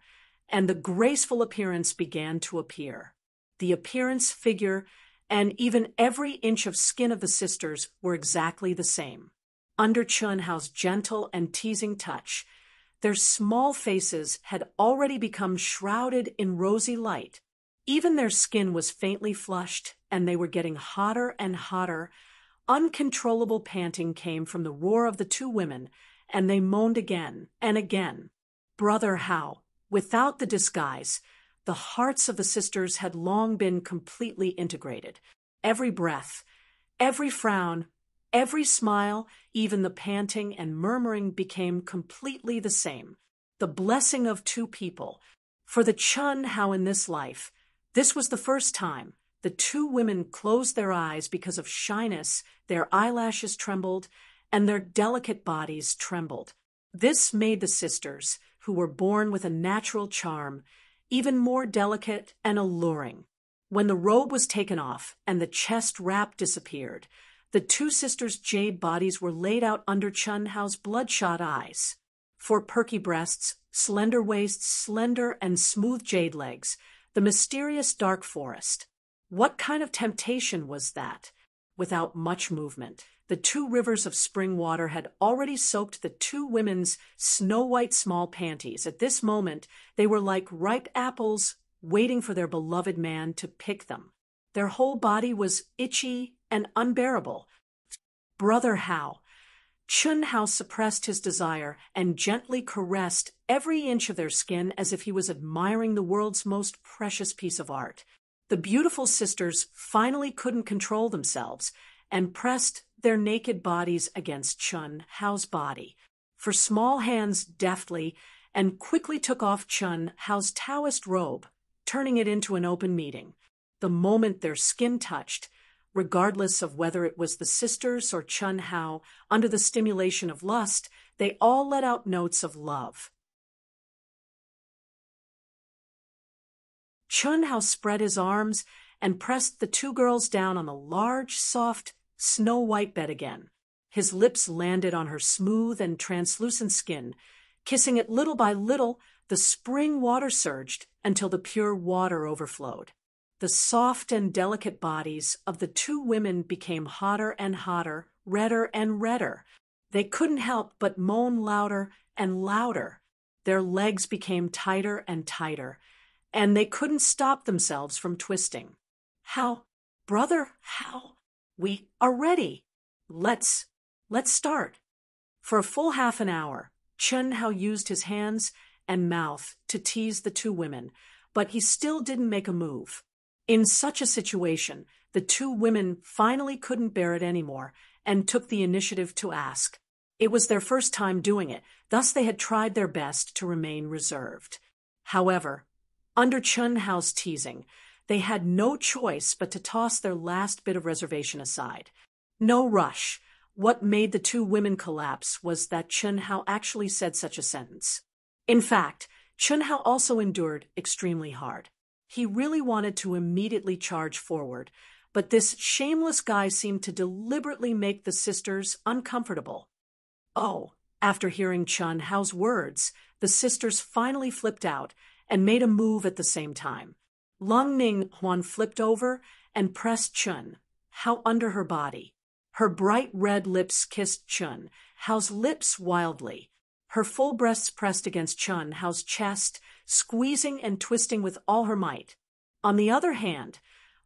and the graceful appearance began to appear. The appearance, figure, and even every inch of skin of the sisters were exactly the same. Under Chun Hao's gentle and teasing touch, their small faces had already become shrouded in rosy light. Even their skin was faintly flushed, and they were getting hotter and hotter. Uncontrollable panting came from the roar of the two women, and they moaned again and again. Brother Hao, without the disguise, the hearts of the sisters had long been completely integrated. Every breath, every frown, every smile, even the panting and murmuring became completely the same. The blessing of two people. For the Chun Hao in this life, this was the first time the two women closed their eyes because of shyness, their eyelashes trembled, and their delicate bodies trembled. This made the sisters, who were born with a natural charm, even more delicate and alluring. When the robe was taken off and the chest wrap disappeared, the two sisters' jade bodies were laid out under Chun Hao's bloodshot eyes. For perky breasts, slender waists, slender and smooth jade legs, the mysterious dark forest. What kind of temptation was that? Without much movement, the two rivers of spring water had already soaked the two women's snow-white small panties. At this moment, they were like ripe apples waiting for their beloved man to pick them. Their whole body was itchy and unbearable. Brother Hao. Chun Hao suppressed his desire and gently caressed every inch of their skin as if he was admiring the world's most precious piece of art. The beautiful sisters finally couldn't control themselves and pressed their naked bodies against Chun Hao's body. For small hands deftly and quickly took off Chun Hao's Taoist robe, turning it into an open meeting. The moment their skin touched, regardless of whether it was the sisters or Chun Hao, under the stimulation of lust, they all let out notes of love. Chun Hao spread his arms and pressed the two girls down on the large, soft, snow-white bed again. His lips landed on her smooth and translucent skin. Kissing it little by little, the spring water surged until the pure water overflowed. The soft and delicate bodies of the two women became hotter and hotter, redder and redder. They couldn't help but moan louder and louder. Their legs became tighter and tighter, and they couldn't stop themselves from twisting. How, brother, how? We are ready. Let's start. For a full half an hour, Chun Hao used his hands and mouth to tease the two women, but he still didn't make a move. In such a situation, the two women finally couldn't bear it anymore and took the initiative to ask. It was their first time doing it, thus they had tried their best to remain reserved. However, under Chun Hao's teasing, they had no choice but to toss their last bit of reservation aside. No rush. What made the two women collapse was that Chun Hao actually said such a sentence. In fact, Chun Hao also endured extremely hard. He really wanted to immediately charge forward, but this shameless guy seemed to deliberately make the sisters uncomfortable. Oh, after hearing Chun Hao's words, the sisters finally flipped out and made a move at the same time. Lung Ning Huan flipped over and pressed Chun Hao under her body. Her bright red lips kissed Chun Hao's lips wildly. Her full breasts pressed against Chun Hao's chest, squeezing and twisting with all her might. On the other hand,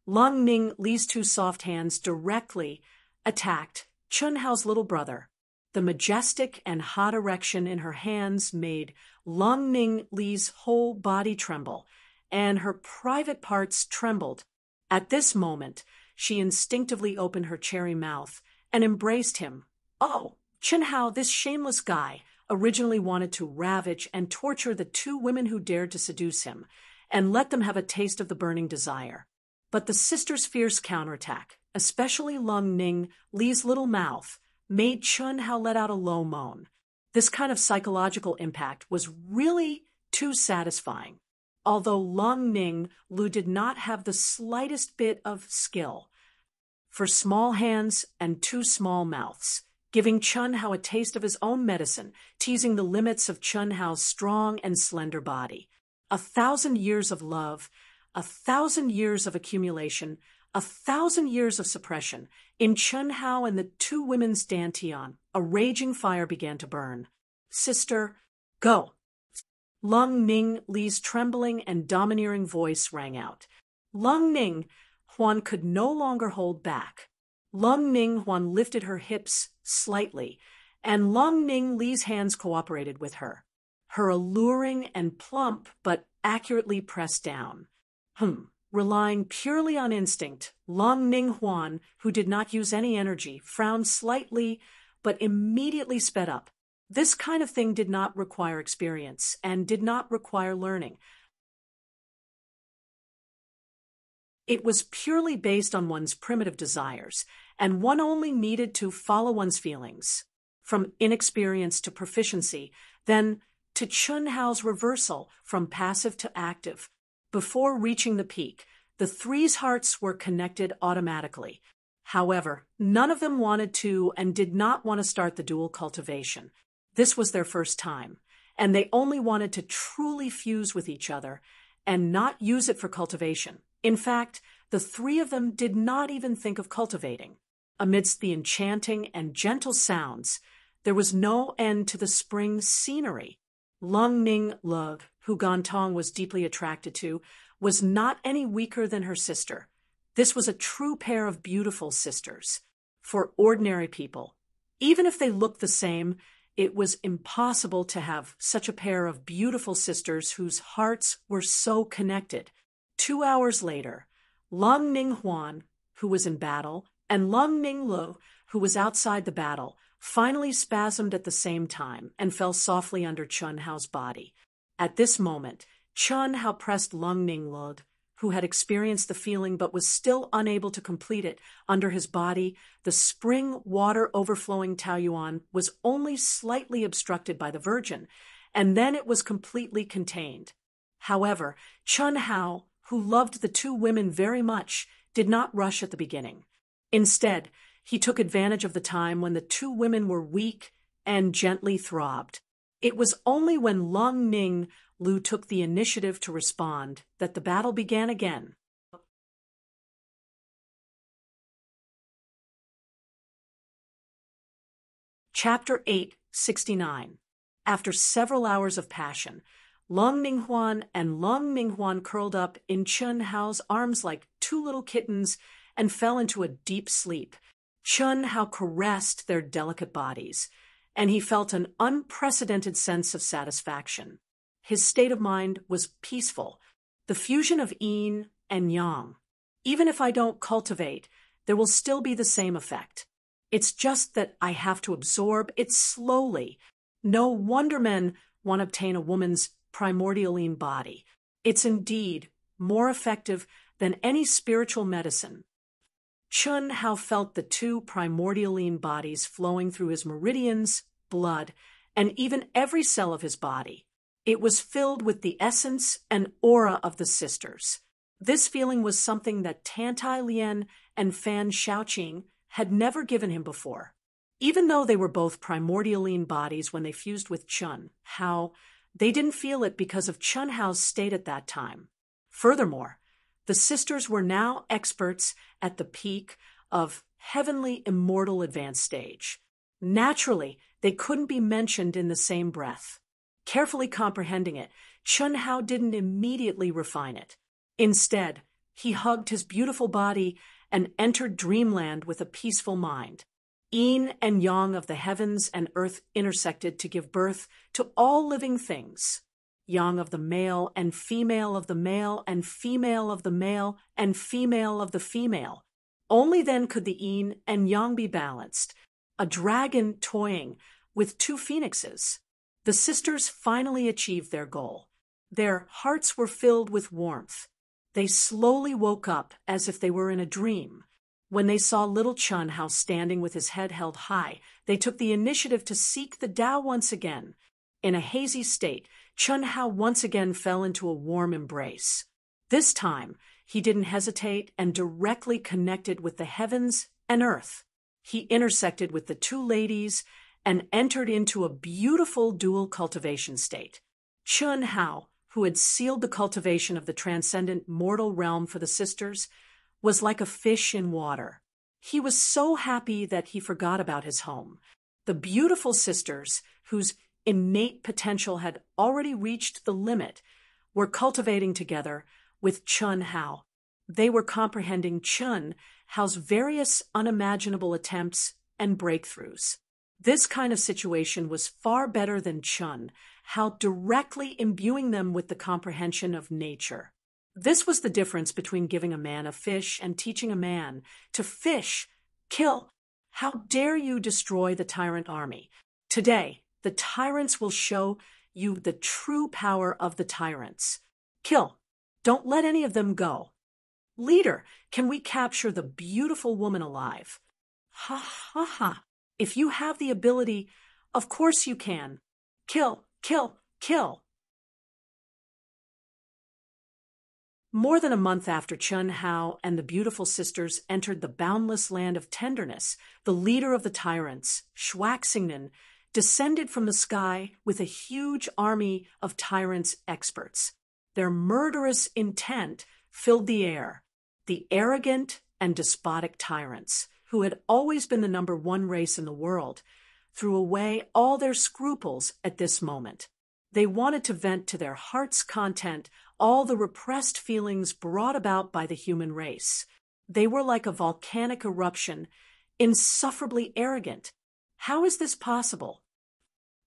Lung Ning Li's two soft hands directly attacked Chun Hao's little brother. The majestic and hot erection in her hands made Lung Ning Li's whole body tremble, and her private parts trembled. At this moment, she instinctively opened her cherry mouth and embraced him. Oh, Chun Hao, this shameless guy, originally wanted to ravage and torture the two women who dared to seduce him, and let them have a taste of the burning desire. But the sisters' fierce counterattack, especially Lung Ning Li's little mouth, made Chun Hao let out a low moan. This kind of psychological impact was really too satisfying. Although Lung Ning Lu did not have the slightest bit of skill, for small hands and two small mouths, giving Chun Hao a taste of his own medicine, teasing the limits of Chun Hao's strong and slender body. 1,000 years of love, 1,000 years of accumulation, 1,000 years of suppression. In Chun Hao and the two women's dantian, a raging fire began to burn. Sister, go! Lung Ning Li's trembling and domineering voice rang out. Lung Ning Huan could no longer hold back. Lung Ning Huan lifted her hips slightly, and Lung Ning Li's hands cooperated with her. Her alluring and plump but accurately pressed down. Relying purely on instinct, Lung Ning Huan, who did not use any energy, frowned slightly but immediately sped up. This kind of thing did not require experience and did not require learning. It was purely based on one's primitive desires, and one only needed to follow one's feelings. From inexperience to proficiency, then to Chun Hao's reversal from passive to active. Before reaching the peak, the three's hearts were connected automatically. However, none of them wanted to and did not want to start the dual cultivation. This was their first time, and they only wanted to truly fuse with each other and not use it for cultivation. In fact, the three of them did not even think of cultivating. Amidst the enchanting and gentle sounds, there was no end to the spring scenery. Lung Ning Lug, who Gantong was deeply attracted to, was not any weaker than her sister. This was a true pair of beautiful sisters. For ordinary people, even if they looked the same, it was impossible to have such a pair of beautiful sisters whose hearts were so connected. 2 hours later, Lung Ning Huan, who was in battle, and Lung Ning Lu, who was outside the battle, finally spasmed at the same time and fell softly under Chun Hao's body. At this moment, Chun Hao pressed Lung Ning Lu, who had experienced the feeling but was still unable to complete it, under his body. The spring water overflowing Taoyuan was only slightly obstructed by the Virgin, and then it was completely contained. However, Chun Hao, who loved the two women very much, did not rush at the beginning. Instead, he took advantage of the time when the two women were weak and gently throbbed. It was only when Lung Ning Lu took the initiative to respond that the battle began again. Chapter 8:69. After several hours of passion, Lung Ning Huan and Lung Ning Huan curled up in Chun Hao's arms like two little kittens and fell into a deep sleep. Chun Hao caressed their delicate bodies, and he felt an unprecedented sense of satisfaction. His state of mind was peaceful, the fusion of yin and yang. Even if I don't cultivate, there will still be the same effect. It's just that I have to absorb it slowly. No wonder men want to obtain a woman's primordialine body. It's indeed more effective than any spiritual medicine. Chun Hao felt the two primordialine bodies flowing through his meridians, blood, and even every cell of his body. It was filled with the essence and aura of the sisters. This feeling was something that Tantai Lian and Fan Shaoqing had never given him before. Even though they were both primordialine bodies when they fused with Chun Hao, they didn't feel it because of Chun Hao's state at that time. Furthermore, the sisters were now experts at the peak of heavenly immortal advanced stage. Naturally, they couldn't be mentioned in the same breath. Carefully comprehending it, Chun Hao didn't immediately refine it. Instead, he hugged his beautiful body and entered dreamland with a peaceful mind. Yin and yang of the heavens and earth intersected to give birth to all living things. Yang of the male and female of the male and female of the male and female of the female. Only then could the yin and yang be balanced. A dragon toying with two phoenixes. The sisters finally achieved their goal. Their hearts were filled with warmth. They slowly woke up as if they were in a dream. When they saw little Chun Hao standing with his head held high, they took the initiative to seek the Tao once again. In a hazy state, Chun Hao once again fell into a warm embrace. This time, he didn't hesitate and directly connected with the heavens and earth. He intersected with the two ladies and entered into a beautiful dual cultivation state. Chun Hao, who had sealed the cultivation of the transcendent mortal realm for the sisters, was like a fish in water. He was so happy that he forgot about his home. The beautiful sisters, whose innate potential had already reached the limit, were cultivating together with Chun Hao. They were comprehending Chun Hao's various unimaginable attempts and breakthroughs. This kind of situation was far better than Chun Hao directly imbuing them with the comprehension of nature. This was the difference between giving a man a fish and teaching a man to fish, kill. How dare you destroy the tyrant army? Today, the tyrants will show you the true power of the tyrants. Kill. Don't let any of them go. Leader, can we capture the beautiful woman alive? Ha ha ha. If you have the ability, of course you can. Kill, kill, kill. More than a month after Chun Hao and the beautiful sisters entered the boundless land of tenderness, the leader of the tyrants, Schwaxingnan, descended from the sky with a huge army of tyrants' experts. Their murderous intent filled the air. The arrogant and despotic tyrants, who had always been the #1 race in the world, threw away all their scruples at this moment. They wanted to vent to their heart's content all the repressed feelings brought about by the human race. They were like a volcanic eruption, insufferably arrogant. How is this possible?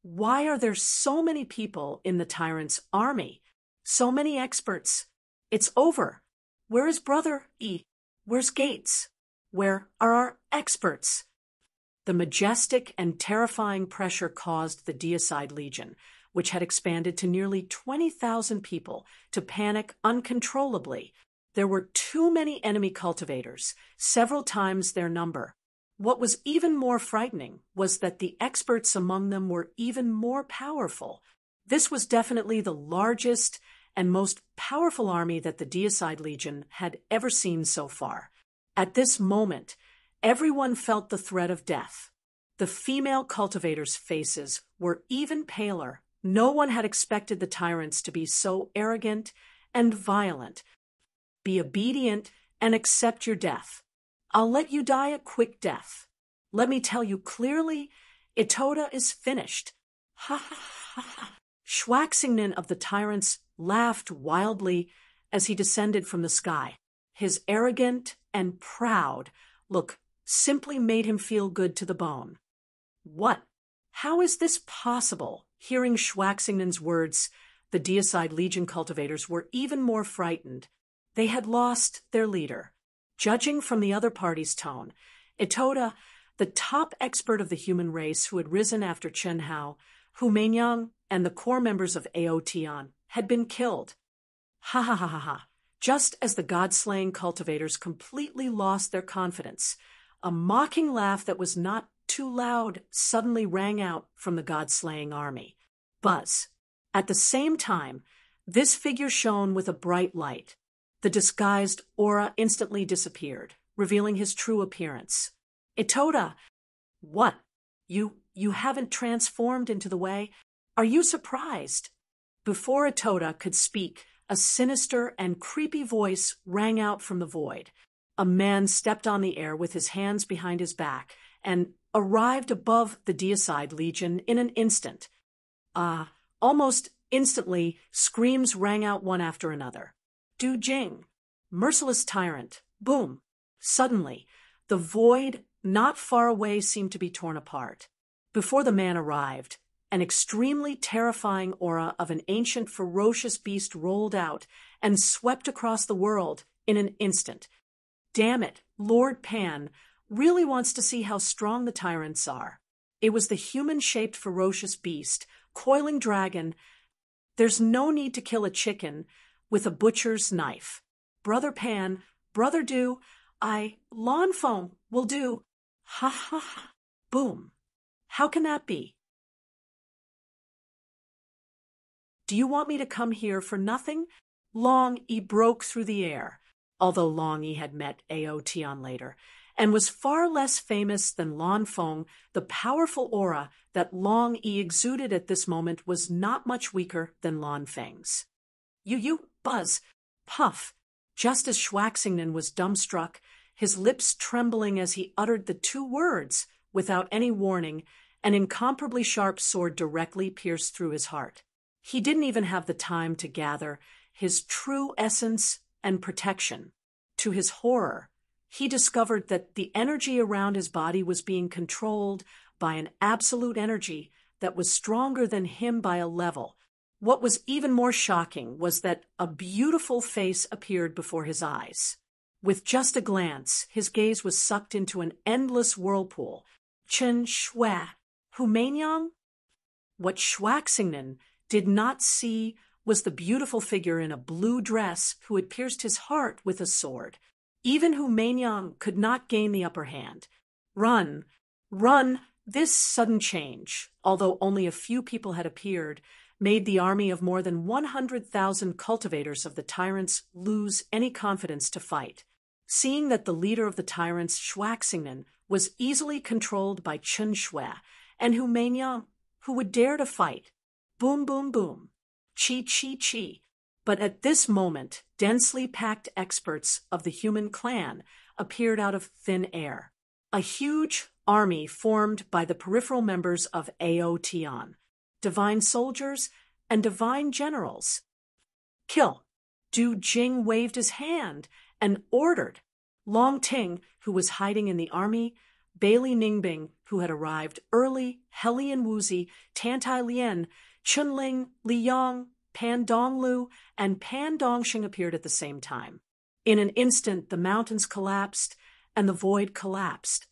Why are there so many people in the tyrant's army? So many experts. It's over. Where is Brother E? Where's Gates? Where are our experts? The majestic and terrifying pressure caused the Deicide Legion, which had expanded to nearly 20,000 people, to panic uncontrollably. There were too many enemy cultivators, several times their number. What was even more frightening was that the experts among them were even more powerful. This was definitely the largest and most powerful army that the Deicide Legion had ever seen so far. At this moment, everyone felt the threat of death. The female cultivators' faces were even paler. No one had expected the tyrants to be so arrogant and violent. Be obedient and accept your death. I'll let you die a quick death. Let me tell you clearly, Itoda is finished. Ha ha ha ha. Schwaxingnan of the tyrants laughed wildly as he descended from the sky. His arrogant and proud look simply made him feel good to the bone. What? How is this possible? Hearing Schwaxingnan's words, the Deicide Legion cultivators were even more frightened. They had lost their leader. Judging from the other party's tone, Itoda, the top expert of the human race who had risen after Chen Hao, Hu Meinyang, and the core members of Aotian, had been killed. Ha ha ha ha ha. Just as the god-slaying cultivators completely lost their confidence, a mocking laugh that was not too loud suddenly rang out from the god-slaying army. Buzz. At the same time, this figure shone with a bright light. The disguised aura instantly disappeared, revealing his true appearance. Itoda! What? You haven't transformed into the way? Are you surprised? Before Itoda could speak, a sinister and creepy voice rang out from the void. A man stepped on the air with his hands behind his back and arrived above the Deicide Legion in an instant. Almost instantly, screams rang out one after another. Du Jing! Merciless tyrant! Boom! Suddenly, the void not far away seemed to be torn apart. Before the man arrived, an extremely terrifying aura of an ancient ferocious beast rolled out and swept across the world in an instant. Damn it, Lord Pan really wants to see how strong the tyrants are. It was the human-shaped ferocious beast, coiling dragon. There's no need to kill a chicken with a butcher's knife. Brother Pan, Brother Do, Lawn Phone will do. Ha ha ha. Boom. How can that be? Do you want me to come here for nothing? Long E broke through the air, although Long E had met Aotian later, and was far less famous than Lan Feng. The powerful aura that Long E exuded at this moment was not much weaker than Lan Feng's. You, Buzz, puff. Just as Schwaxingnan was dumbstruck, his lips trembling as he uttered the two words, without any warning, an incomparably sharp sword directly pierced through his heart. He didn't even have the time to gather his true essence and protection. To his horror, he discovered that the energy around his body was being controlled by an absolute energy that was stronger than him by a level. What was even more shocking was that a beautiful face appeared before his eyes. With just a glance, his gaze was sucked into an endless whirlpool. Chen Shui, Humanyang? What Schwaxington did not see was the beautiful figure in a blue dress who had pierced his heart with a sword. Even Humanyang could not gain the upper hand. Run! Run! This sudden change, although only a few people had appeared, made the army of more than 100,000 cultivators of the tyrants lose any confidence to fight. Seeing that the leader of the tyrants, Schwaxington, was easily controlled by Chen Shui, and Humanyang, who would dare to fight? Boom, boom, boom. Chi, chi, chi. But at this moment, densely packed experts of the human clan appeared out of thin air. A huge army formed by the peripheral members of Aotian, divine soldiers and divine generals. Kill! Du Jing waved his hand and ordered. Long Ting, who was hiding in the army, Bailey Ningbing, who had arrived early, Helian Wuzi, Tantai Lien, Chunling, Li Yang, Pan Donglu, and Pan Dongxing appeared at the same time. In an instant, the mountains collapsed and the void collapsed.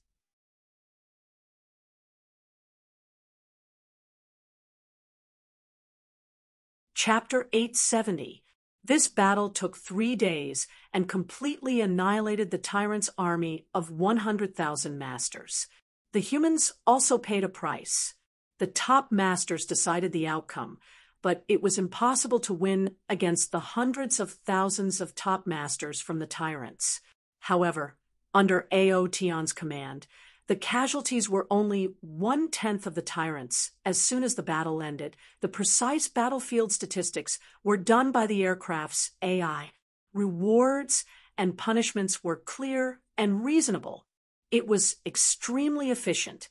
Chapter 870. This battle took 3 days and completely annihilated the tyrant's army of 100,000 masters. The humans also paid a price. The top masters decided the outcome, but it was impossible to win against the hundreds of thousands of top masters from the tyrants. However, under Aotian's command, the casualties were only 1/10 of the tyrants. As soon as the battle ended, the precise battlefield statistics were done by the aircraft's AI. Rewards and punishments were clear and reasonable. It was extremely efficient,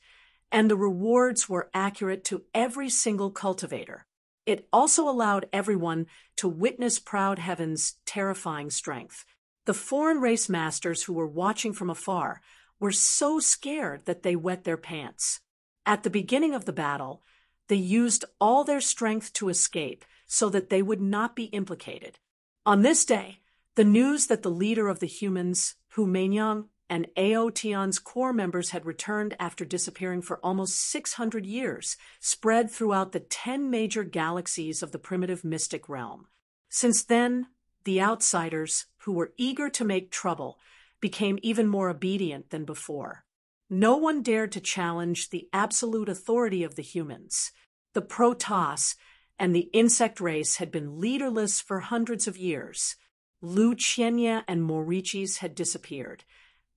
and the rewards were accurate to every single cultivator. It also allowed everyone to witness Proud Heaven's terrifying strength. The foreign race masters who were watching from afar were so scared that they wet their pants. At the beginning of the battle, they used all their strength to escape so that they would not be implicated. On this day, the news that the leader of the humans, Humanyang, and Aotian's core members had returned after disappearing for almost 600 years, spread throughout the 10 major galaxies of the primitive mystic realm. Since then, the outsiders, who were eager to make trouble, became even more obedient than before. No one dared to challenge the absolute authority of the humans. The Protoss and the insect race had been leaderless for hundreds of years. Lu Qianye and Morichis had disappeared,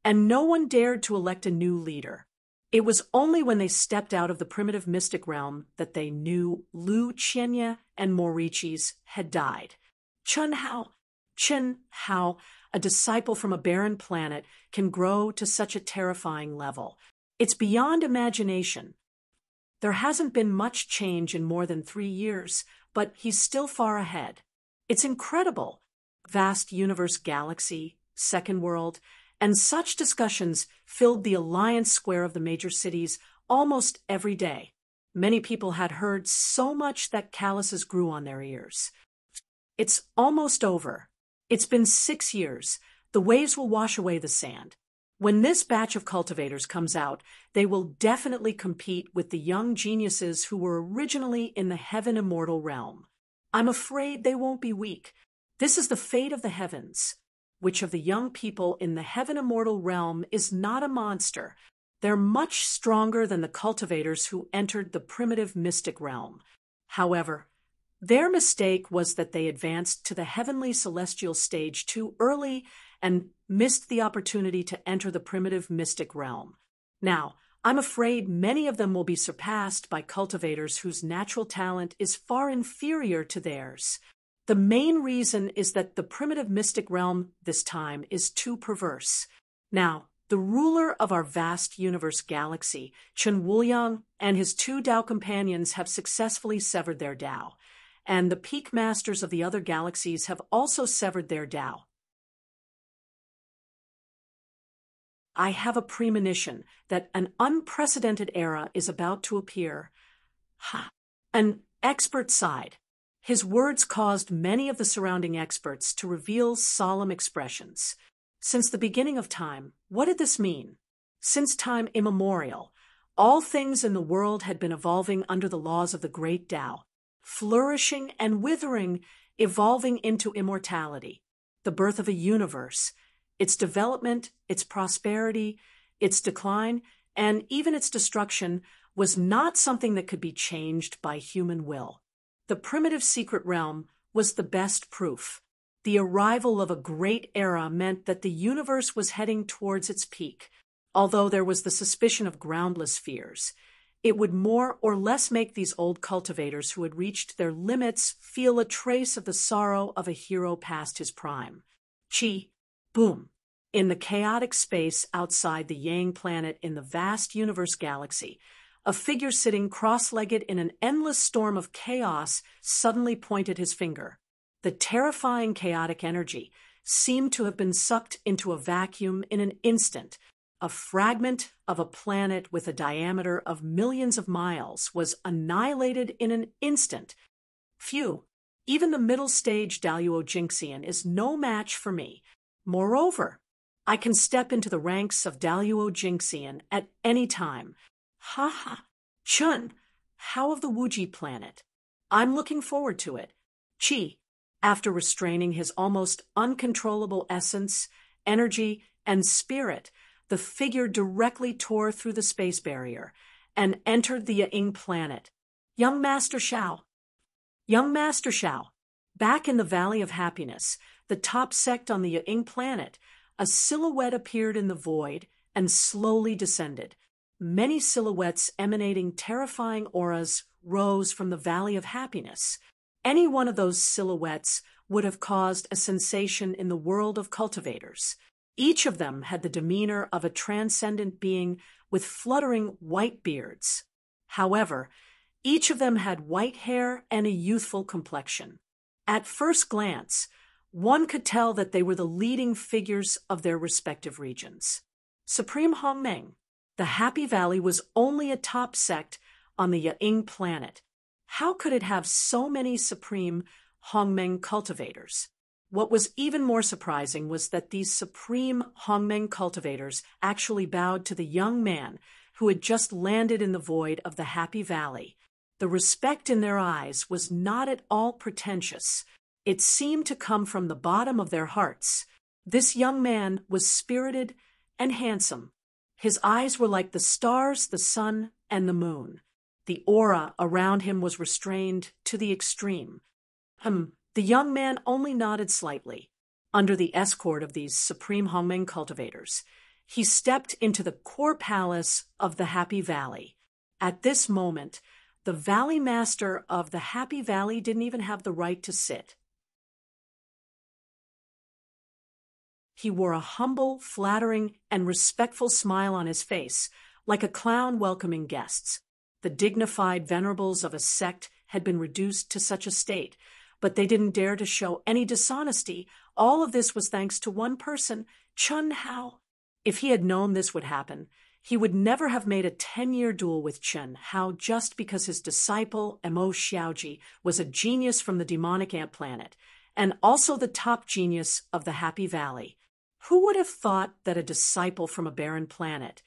and no one dared to elect a new leader. It was only when they stepped out of the primitive mystic realm that they knew Lu Qianye and Morichis had died. Chen Hao, a disciple from a barren planet, can grow to such a terrifying level. It's beyond imagination. There hasn't been much change in more than 3 years, but he's still far ahead. It's incredible. Vast universe galaxy, second world, and such discussions filled the Alliance Square of the major cities almost every day. Many people had heard so much that calluses grew on their ears. It's almost over. It's been 6 years. The waves will wash away the sand. When this batch of cultivators comes out, they will definitely compete with the young geniuses who were originally in the heaven immortal realm. I'm afraid they won't be weak. This is the fate of the heavens. Which of the young people in the heaven immortal realm is not a monster? They're much stronger than the cultivators who entered the primitive mystic realm. However, their mistake was that they advanced to the heavenly celestial stage too early and missed the opportunity to enter the primitive mystic realm. Now, I'm afraid many of them will be surpassed by cultivators whose natural talent is far inferior to theirs. The main reason is that the primitive mystic realm this time is too perverse. Now, the ruler of our vast universe galaxy, Chen Wuliang, and his 2 Dao companions have successfully severed their Dao, and the peak masters of the other galaxies have also severed their Dao. I have a premonition that an unprecedented era is about to appear. Ha! An expert sighed. His words caused many of the surrounding experts to reveal solemn expressions. Since the beginning of time, what did this mean? Since time immemorial, all things in the world had been evolving under the laws of the great Tao, flourishing and withering, evolving into immortality, the birth of a universe, its development, its prosperity, its decline, and even its destruction was not something that could be changed by human will. The primitive secret realm was the best proof. The arrival of a great era meant that the universe was heading towards its peak. Although there was the suspicion of groundless fears, it would more or less make these old cultivators who had reached their limits feel a trace of the sorrow of a hero past his prime. Chi, boom. In the chaotic space outside the Yang planet in the vast universe galaxy, a figure sitting cross-legged in an endless storm of chaos suddenly pointed his finger. The terrifying chaotic energy seemed to have been sucked into a vacuum in an instant. A fragment of a planet with a diameter of millions of miles was annihilated in an instant. Phew, even the middle stage Daluo Jinxian is no match for me. Moreover, I can step into the ranks of Daluo Jinxian at any time. Ha ha. Chun, how of the Wuji planet? I'm looking forward to it. Chi, after restraining his almost uncontrollable essence, energy, and spirit, the figure directly tore through the space barrier and entered the Ying planet. Young Master Shao. Young Master Shao. Back in the Valley of Happiness, the top sect on the Ying planet, a silhouette appeared in the void and slowly descended. Many silhouettes emanating terrifying auras rose from the Valley of Happiness. Any one of those silhouettes would have caused a sensation in the world of cultivators. Each of them had the demeanor of a transcendent being with fluttering white beards. However, each of them had white hair and a youthful complexion. At first glance, one could tell that they were the leading figures of their respective regions. Supreme Hongmeng, the Happy Valley was only a top sect on the Ying planet. How could it have so many Supreme Hongmeng cultivators? What was even more surprising was that these Supreme Hongmeng cultivators actually bowed to the young man who had just landed in the void of the Happy Valley. The respect in their eyes was not at all pretentious. It seemed to come from the bottom of their hearts. This young man was spirited and handsome. His eyes were like the stars, the sun, and the moon. The aura around him was restrained to the extreme. The young man only nodded slightly. Under the escort of these Supreme Hongmeng cultivators, he stepped into the core palace of the Happy Valley. At this moment, the Valley Master of the Happy Valley didn't even have the right to sit. He wore a humble, flattering, and respectful smile on his face, like a clown welcoming guests. The dignified venerables of a sect had been reduced to such a state, but they didn't dare to show any dishonesty. All of this was thanks to one person, Chun Hao. If he had known this would happen, he would never have made a 10-year duel with Chun Hao just because his disciple, Mo Xiaoji, was a genius from the demonic ant planet, and also the top genius of the Happy Valley. Who would have thought that a disciple from a barren planet,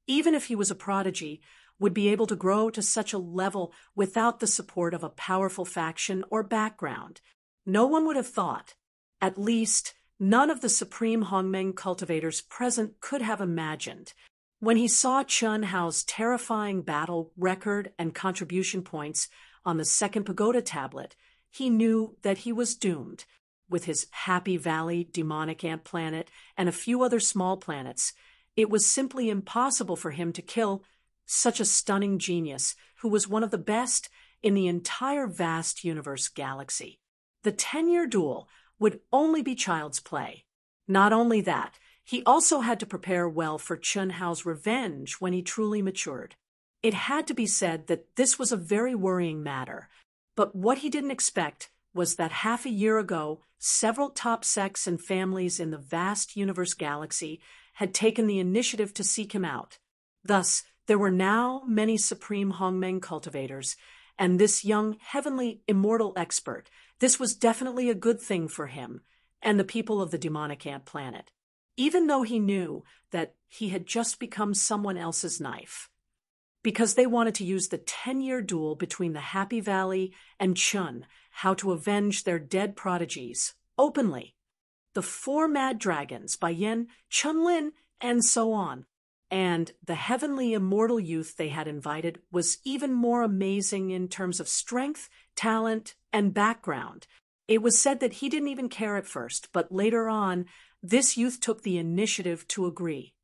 even if he was a prodigy, would be able to grow to such a level without the support of a powerful faction or background? No one would have thought. At least, none of the Supreme Hongmeng cultivators present could have imagined. When he saw Chun Hao's terrifying battle record and contribution points on the second pagoda tablet, he knew that he was doomed. With his Happy Valley demonic ant planet and a few other small planets, it was simply impossible for him to kill such a stunning genius who was one of the best in the entire vast universe galaxy. The 10-year duel would only be child's play. Not only that, he also had to prepare well for Chun Hao's revenge when he truly matured. It had to be said that this was a very worrying matter, but what he didn't expect was that half a year ago, several top sects and families in the vast universe galaxy had taken the initiative to seek him out. Thus, there were now many supreme Hongmeng cultivators, and this young, heavenly, immortal expert, this was definitely a good thing for him and the people of the demonic ant planet, even though he knew that he had just become someone else's knife. Because they wanted to use the 10-year duel between the Happy Valley and Chun, how to avenge their dead prodigies, openly. The Four Mad Dragons by Yin, Chun-Lin, and so on. And the heavenly immortal youth they had invited was even more amazing in terms of strength, talent, and background. It was said that he didn't even care at first, but later on, this youth took the initiative to agree.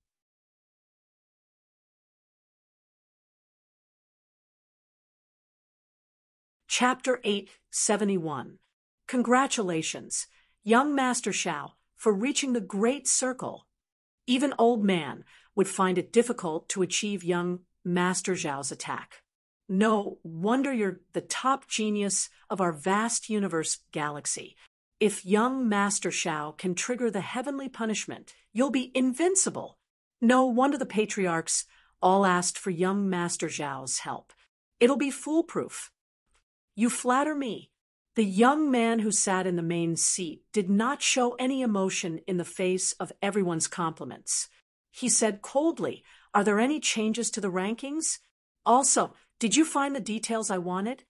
Chapter 871. Congratulations, young Master Xiao, for reaching the Great Circle. Even Old Man would find it difficult to achieve young Master Xiao's attack. No wonder you're the top genius of our vast universe galaxy. If young Master Xiao can trigger the heavenly punishment, you'll be invincible. No wonder the patriarchs all asked for young Master Xiao's help. It'll be foolproof. You flatter me. The young man who sat in the main seat did not show any emotion in the face of everyone's compliments. He said coldly, "Are there any changes to the rankings? Also, did you find the details I wanted?"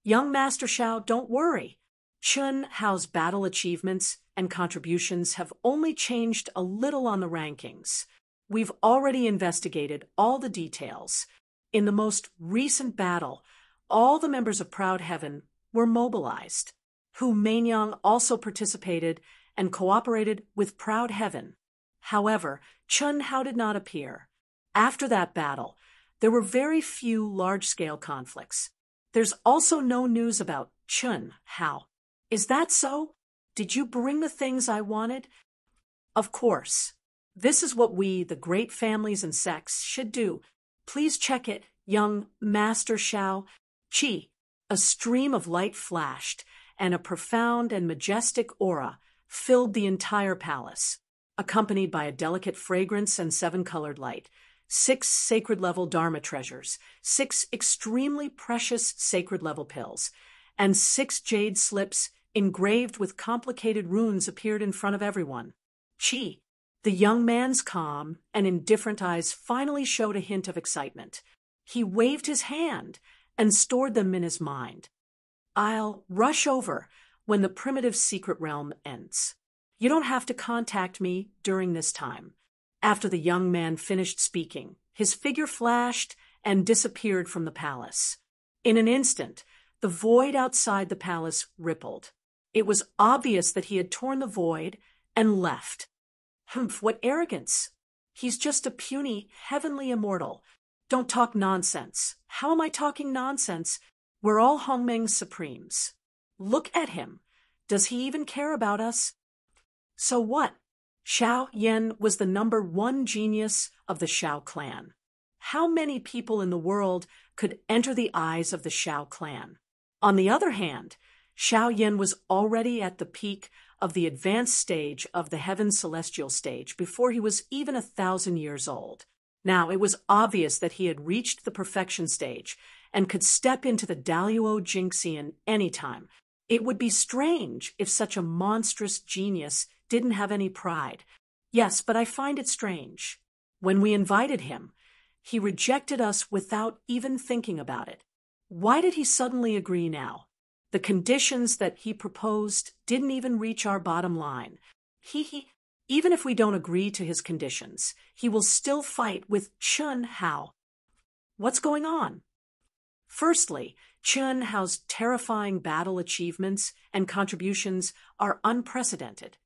Young Master Xiao, don't worry. Chun Hao's battle achievements and contributions have only changed a little on the rankings. We've already investigated all the details. In the most recent battle, all the members of Proud Heaven were mobilized. Hu Meinyang also participated and cooperated with Proud Heaven. However, Chun Hao did not appear. After that battle, there were very few large-scale conflicts. There's also no news about Chun Hao. Is that so? Did you bring the things I wanted? Of course. This is what we, the great families and sects, should do. Please check it, young Master Xiao. Qi. A stream of light flashed, and a profound and majestic aura filled the entire palace, accompanied by a delicate fragrance and 7-colored light, 6 sacred-level Dharma treasures, 6 extremely precious sacred-level pills, and 6 jade slips engraved with complicated runes appeared in front of everyone. Qi. The young man's calm and indifferent eyes finally showed a hint of excitement. He waved his hand and stored them in his mind. I'll rush over when the primitive secret realm ends. You don't have to contact me during this time. After the young man finished speaking, his figure flashed and disappeared from the palace. In an instant, the void outside the palace rippled. It was obvious that he had torn the void and left. Humph, what arrogance! He's just a puny, heavenly immortal. Don't talk nonsense. How am I talking nonsense? We're all Hongmeng Supremes. Look at him. Does he even care about us? So what? Xiao Yan was the #1 genius of the Xiao clan. How many people in the world could enter the eyes of the Xiao clan? On the other hand, Xiao Yan was already at the peak of the advanced stage of the heaven celestial stage before he was even 1,000 years old. Now, it was obvious that he had reached the perfection stage and could step into the Daluo Jinxian any time. It would be strange if such a monstrous genius didn't have any pride. Yes, but I find it strange. When we invited him, he rejected us without even thinking about it. Why did he suddenly agree now? The conditions that he proposed didn't even reach our bottom line. Even if we don't agree to his conditions, he will still fight with Chun Hao. What's going on? Firstly, Chun Hao's terrifying battle achievements and contributions are unprecedented.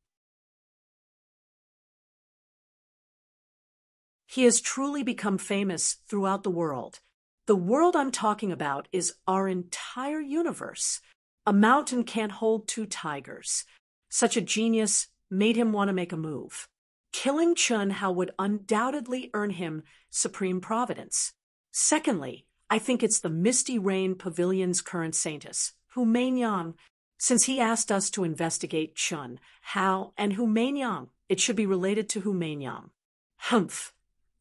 He has truly become famous throughout the world. The world I'm talking about is our entire universe. A mountain can't hold 2 tigers. Such a genius made him want to make a move. Killing Chun Hao would undoubtedly earn him supreme providence. Secondly, I think it's the Misty Rain Pavilion's current saintess, Hu Meinyang. Since he asked us to investigate Chun Hao and Hu Meinyang, it should be related to Hu Meinyang. Humph.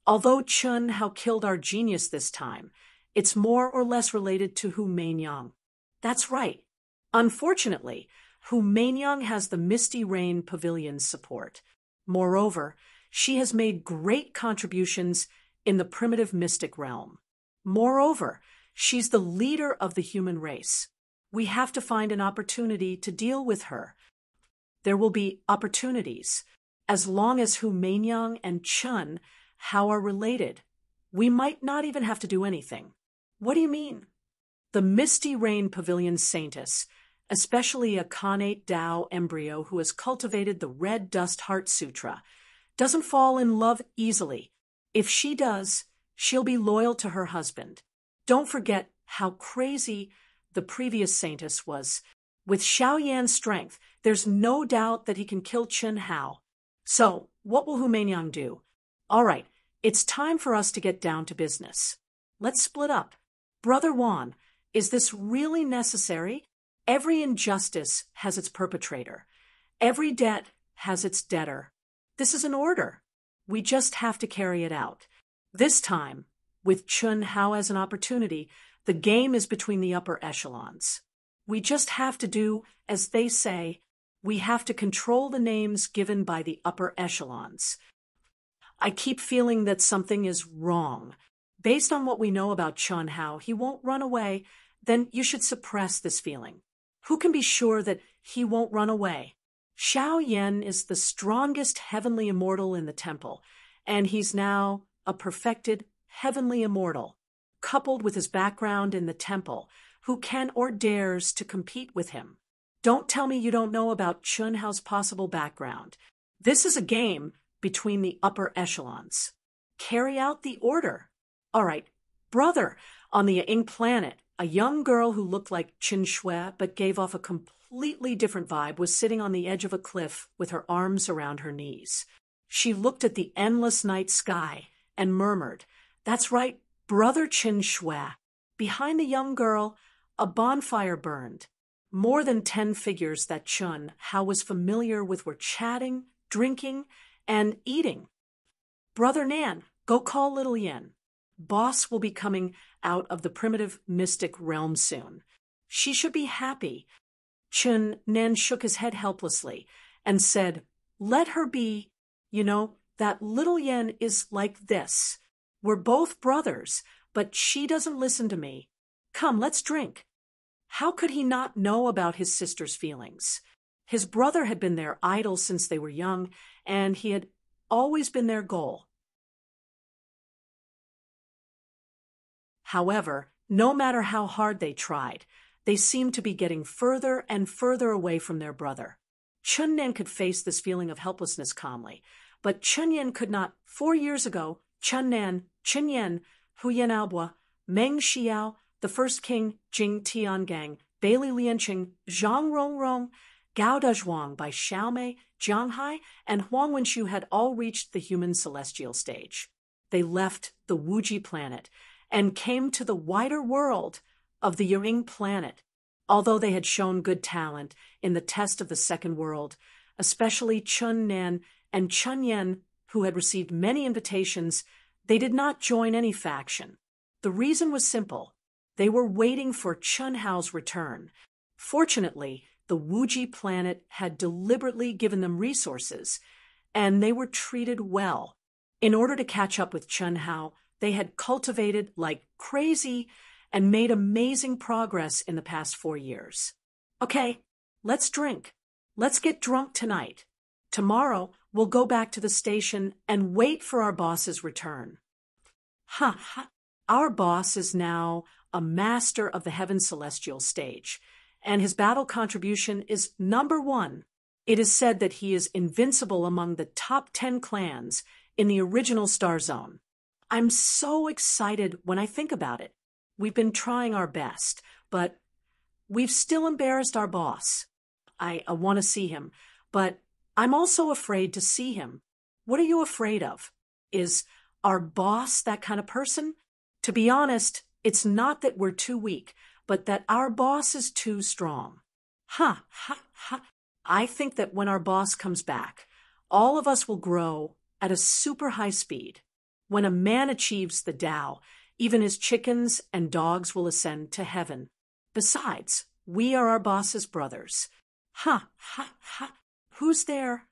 Although Chun Hao killed our genius this time, it's more or less related to Hu Mainyang. That's right. Unfortunately, Hu Mainyang has the Misty Rain Pavilion's support. Moreover, she has made great contributions in the primitive mystic realm. Moreover, she's the leader of the human race. We have to find an opportunity to deal with her. There will be opportunities. As long as Hu Mainyang and Chun Hao are related, we might not even have to do anything. What do you mean? The Misty Rain Pavilion Saintess, especially a Khanate Tao embryo who has cultivated the Red Dust Heart Sutra, doesn't fall in love easily. If she does, she'll be loyal to her husband. Don't forget how crazy the previous saintess was. With Xiao Yan's strength, there's no doubt that he can kill Chun Hao. So, what will Hu Mainyang do? All right, it's time for us to get down to business. Let's split up. Brother Wan, is this really necessary? Every injustice has its perpetrator. Every debt has its debtor. This is an order. We just have to carry it out. This time, with Chun Hao as an opportunity, the game is between the upper echelons. We just have to do, as they say, we have to control the names given by the upper echelons. I keep feeling that something is wrong. Based on what we know about Chun Hao, he won't run away. Then you should suppress this feeling. Who can be sure that he won't run away? Xiao Yan is the strongest heavenly immortal in the temple, and he's now a perfected heavenly immortal. Coupled with his background in the temple, who can or dares to compete with him? Don't tell me you don't know about Chun Hao's possible background. This is a game between the upper echelons. Carry out the order. All right, brother, on the Ying planet, a young girl who looked like Qin Shui but gave off a completely different vibe was sitting on the edge of a cliff with her arms around her knees. She looked at the endless night sky and murmured, "That's right, Brother Qin Shui." Behind the young girl, a bonfire burned. More than 10 figures that Chun Hao was familiar with were chatting, drinking, and eating. "Brother Nan, go call little Yen. Boss will be coming out of the primitive mystic realm soon. She should be happy." Chun Nan shook his head helplessly and said, "Let her be. That little Yen is like this. We're both brothers, but she doesn't listen to me. Come, let's drink." How could he not know about his sister's feelings? His brother had been their idol since they were young, and he had always been their goal. However, no matter how hard they tried, they seemed to be getting further and further away from their brother. Chun Nen could face this feeling of helplessness calmly, but Chun Yen could not. 4 years ago, Chun Nan, Chun Yen, Hu Yen Albua, Meng Xiao, the first king, Jing Tiangang, Bailey Lianqing, Zhang Rongrong, Gao Dazhuang by Xiaomei, Jiang Hai, and Huang Wenshu had all reached the human celestial stage. They left the Wuji planet and came to the wider world of the Ying planet. Although they had shown good talent in the test of the second world, especially Chun Nan and Chun Yen, who had received many invitations, they did not join any faction. The reason was simple. They were waiting for Chun Hao's return. Fortunately, the Wuji planet had deliberately given them resources, and they were treated well. In order to catch up with Chun Hao, they had cultivated like crazy and made amazing progress in the past 4 years. Okay, let's drink. Let's get drunk tonight. Tomorrow, we'll go back to the station and wait for our boss's return. Our boss is now a master of the heaven celestial stage, and his battle contribution is number 1. It is said that he is invincible among the top 10 clans in the original Star Zone. I'm so excited when I think about it. We've been trying our best, but we've still embarrassed our boss. I want to see him, but I'm also afraid to see him. What are you afraid of? Is our boss that kind of person? To be honest, it's not that we're too weak, but that our boss is too strong. I think that when our boss comes back, all of us will grow at a super high speed. When a man achieves the Tao, even his chickens and dogs will ascend to heaven. Besides, we are our boss's brothers. Ha, ha, ha. Who's there?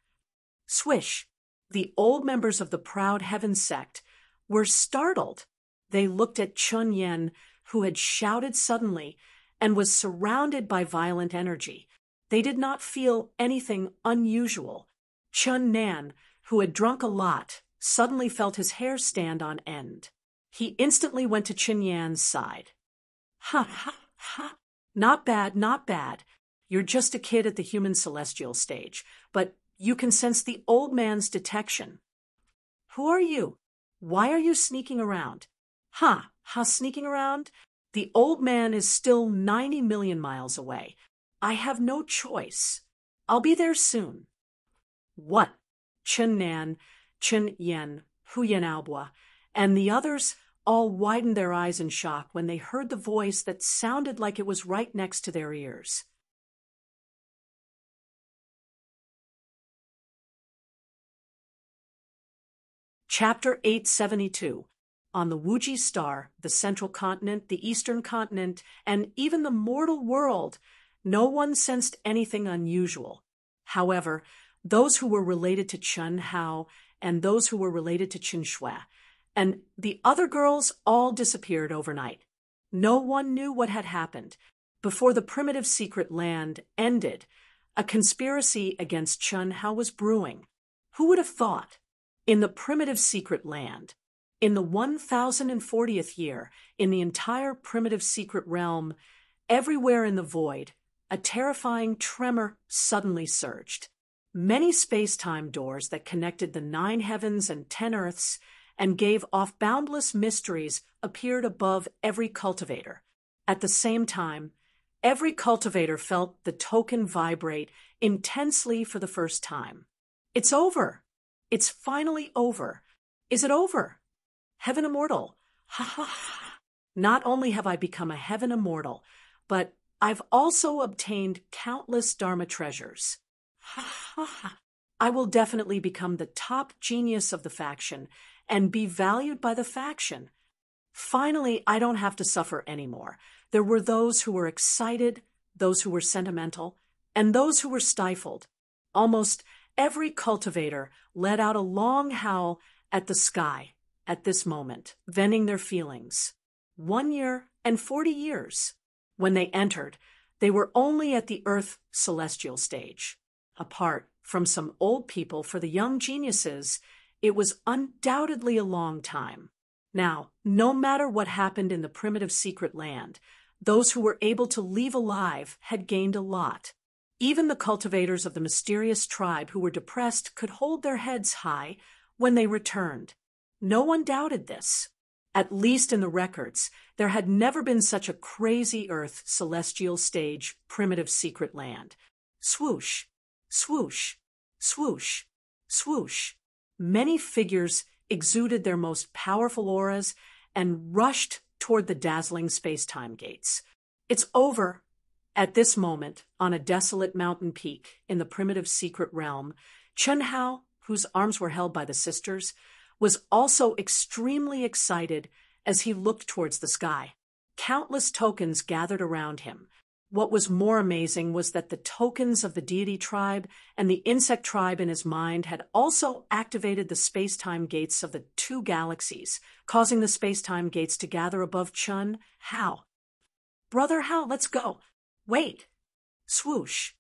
Swish. The old members of the proud heaven sect were startled. They looked at Chun Yen, who had shouted suddenly and was surrounded by violent energy. They did not feel anything unusual. Chun Nan, who had drunk a lot, suddenly felt his hair stand on end. He instantly went to Chun Yan's side. Ha, ha, ha. Not bad, not bad. You're just a kid at the human celestial stage, but you can sense the old man's detection. Who are you? Why are you sneaking around? Sneaking around? The old man is still 90 million miles away. I have no choice. I'll be there soon. What? Chun Nan, Chun Yen, Huyen Aobua, and the others all widened their eyes in shock when they heard the voice that sounded like it was right next to their ears. Chapter 872. On the Wuji star, the central continent, the eastern continent, and even the mortal world, no one sensed anything unusual. However, those who were related to Chun Hao and those who were related to Chun Shui and the other girls all disappeared overnight. No one knew what had happened. Before the primitive secret land ended, a conspiracy against Chun Hao was brewing. Who would have thought? In the primitive secret land, in the 1040th year, in the entire primitive secret realm, everywhere in the void, a terrifying tremor suddenly surged. Many space-time doors that connected the 9 heavens and 10 earths and gave off boundless mysteries appeared above every cultivator. At the same time, every cultivator felt the token vibrate intensely for the first time. It's over. It's finally over. Is it over? Heaven Immortal. Ha ha ha. Not only have I become a Heaven Immortal, but I've also obtained countless Dharma treasures. Ha ha ha. I will definitely become the top genius of the faction and be valued by the faction. Finally, I don't have to suffer anymore. There were those who were excited, those who were sentimental, and those who were stifled. Almost every cultivator let out a long howl at the sky at this moment, venting their feelings. 1 year and 40 years. When they entered, they were only at the Earth celestial stage. Apart from some old people, for the young geniuses, it was undoubtedly a long time. Now, no matter what happened in the primitive secret land, those who were able to leave alive had gained a lot. Even the cultivators of the mysterious tribe who were depressed could hold their heads high when they returned. No one doubted this. At least in the records, there had never been such a crazy Earth celestial stage primitive secret land. Swoosh, swoosh, swoosh, swoosh. Many figures exuded their most powerful auras and rushed toward the dazzling space-time gates. It's over. At this moment, on a desolate mountain peak in the primitive secret realm, Chun Hao, whose arms were held by the sisters, was also extremely excited as he looked towards the sky. Countless tokens gathered around him. What was more amazing was that the tokens of the deity tribe and the insect tribe in his mind had also activated the space-time gates of the 2 galaxies, causing the space-time gates to gather above Chun Hao. Brother Hao, let's go. Wait. Swoosh.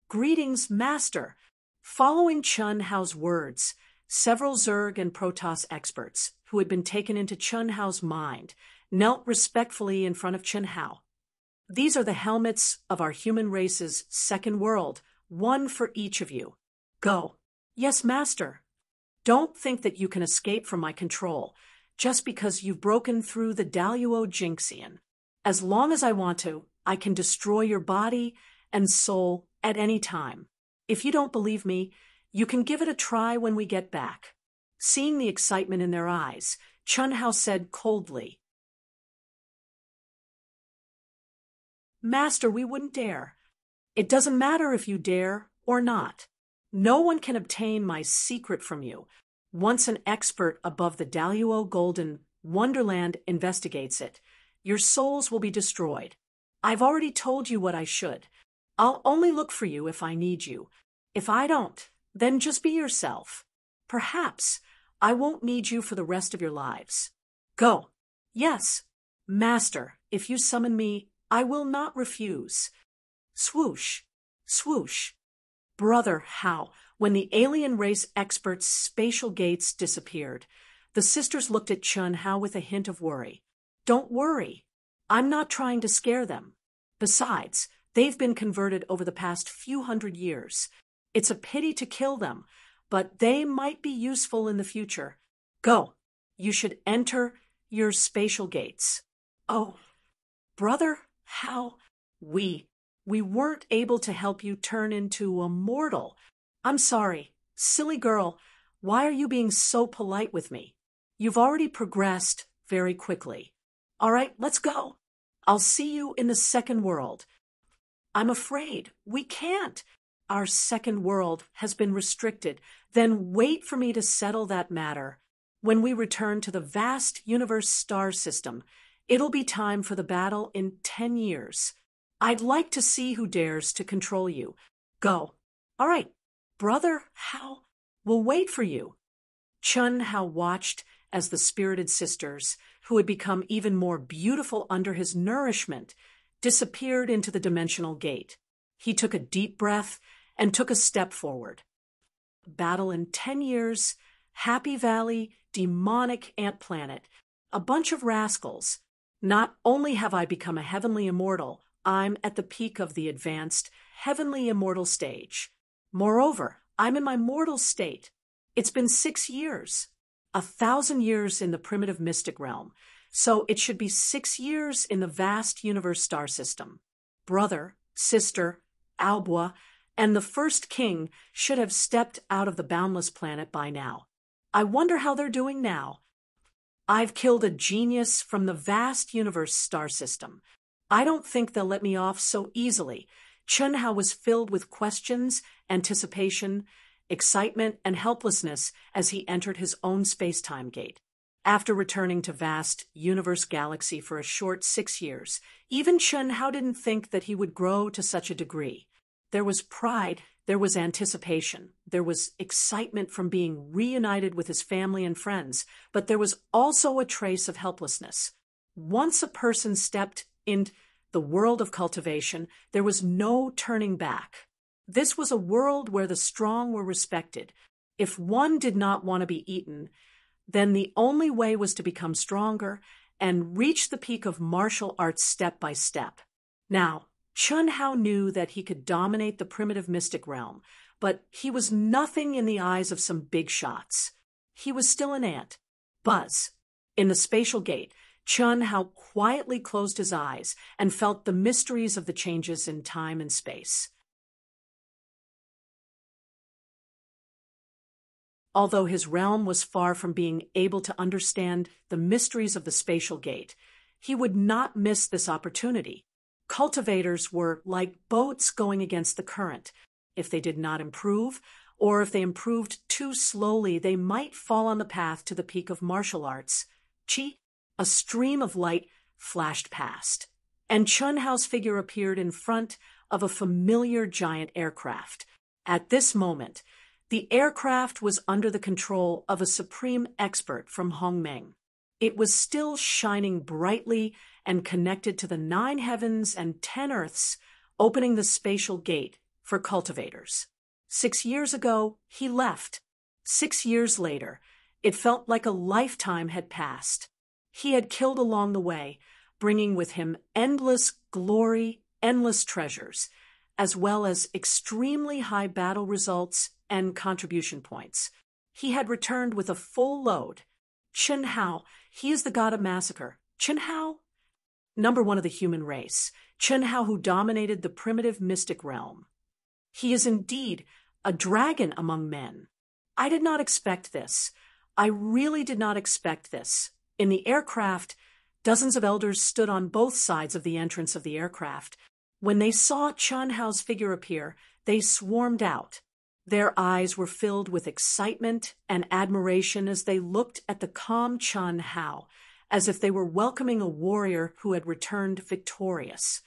Greetings, Master. Following Chun Hao's words, several Zerg and Protoss experts, who had been taken into Chun Hao's mind, knelt respectfully in front of Chun Hao. These are the helmets of our human race's second world, 1 for each of you. Go. Yes, Master. Don't think that you can escape from my control, just because you've broken through the Daluo Jinxian. As long as I want to, I can destroy your body and soul at any time. If you don't believe me, you can give it a try when we get back. Seeing the excitement in their eyes, Chun Hao said coldly, Master, we wouldn't dare. It doesn't matter if you dare or not. No one can obtain my secret from you. Once an expert above the Daluo Golden Wonderland investigates it, your souls will be destroyed. I've already told you what I should. I'll only look for you if I need you. If I don't, then just be yourself. Perhaps I won't need you for the rest of your lives. Go. Yes, Master, if you summon me, I will not refuse. Swoosh, swoosh. Brother Hao, when the alien race expert's spatial gates disappeared, the sisters looked at Chun Hao with a hint of worry. Don't worry. I'm not trying to scare them. Besides, they've been converted over the past few hundred years. It's a pity to kill them, but they might be useful in the future. Go. You should enter your spatial gates. Oh, Brother Hao, we weren't able to help you turn into a mortal. I'm sorry. Silly girl, why are you being so polite with me? You've already progressed very quickly. All right, let's go. I'll see you in the second world. I'm afraid we can't. Our second world has been restricted. Then wait for me to settle that matter. When we return to the vast universe star system, it'll be time for the battle in 10 years. I'd like to see who dares to control you. Go. All right, Brother Hao, we'll wait for you. Chun Hao watched as the spirited sisters, who had become even more beautiful under his nourishment, disappeared into the dimensional gate. He took a deep breath and took a step forward. Battle in 10 years, Happy Valley, demonic ant planet, a bunch of rascals. Not only have I become a heavenly immortal, I'm at the peak of the advanced heavenly immortal stage. Moreover, I'm in my mortal state. It's been 6 years. 1,000 years in the primitive mystic realm, so it should be 6 years in the vast universe star system. Brother, sister, Albua, and the first king should have stepped out of the boundless planet by now. I wonder how they're doing now. I've killed a genius from the vast universe star system. I don't think they'll let me off so easily. Chun Hao was filled with questions, anticipation, excitement, and helplessness as he entered his own space-time gate. After returning to vast universe galaxy for a short 6 years, even Chun Hao didn't think that he would grow to such a degree. There was pride, there was anticipation, there was excitement from being reunited with his family and friends, but there was also a trace of helplessness. Once a person stepped into the world of cultivation, there was no turning back. This was a world where the strong were respected. If one did not want to be eaten, then the only way was to become stronger and reach the peak of martial arts step by step. Now, Chun Hao knew that he could dominate the primitive mystic realm, but he was nothing in the eyes of some big shots. He was still an ant. Buzz. In the spatial gate, Chun Hao quietly closed his eyes and felt the mysteries of the changes in time and space. Although his realm was far from being able to understand the mysteries of the spatial gate, he would not miss this opportunity. Cultivators were like boats going against the current. If they did not improve, or if they improved too slowly, they might fall on the path to the peak of martial arts. Chi, a stream of light flashed past, and Chun Hao's figure appeared in front of a familiar giant aircraft. At this moment, the aircraft was under the control of a supreme expert from Hongmeng. It was still shining brightly and connected to the 9 heavens and 10 earths, opening the spatial gate for cultivators. 6 years ago, he left. 6 years later, it felt like a lifetime had passed. He had killed along the way, bringing with him endless glory, endless treasures, as well as extremely high battle results and contribution points. He had returned with a full load. Chun Hao, he is the god of massacre. Chun Hao, number 1 of the human race. Chun Hao, who dominated the primitive mystic realm. He is indeed a dragon among men. I did not expect this. I really did not expect this. In the aircraft, dozens of elders stood on both sides of the entrance of the aircraft. When they saw Chun Hao's figure appear, they swarmed out. Their eyes were filled with excitement and admiration as they looked at the calm Chun Hao, as if they were welcoming a warrior who had returned victorious.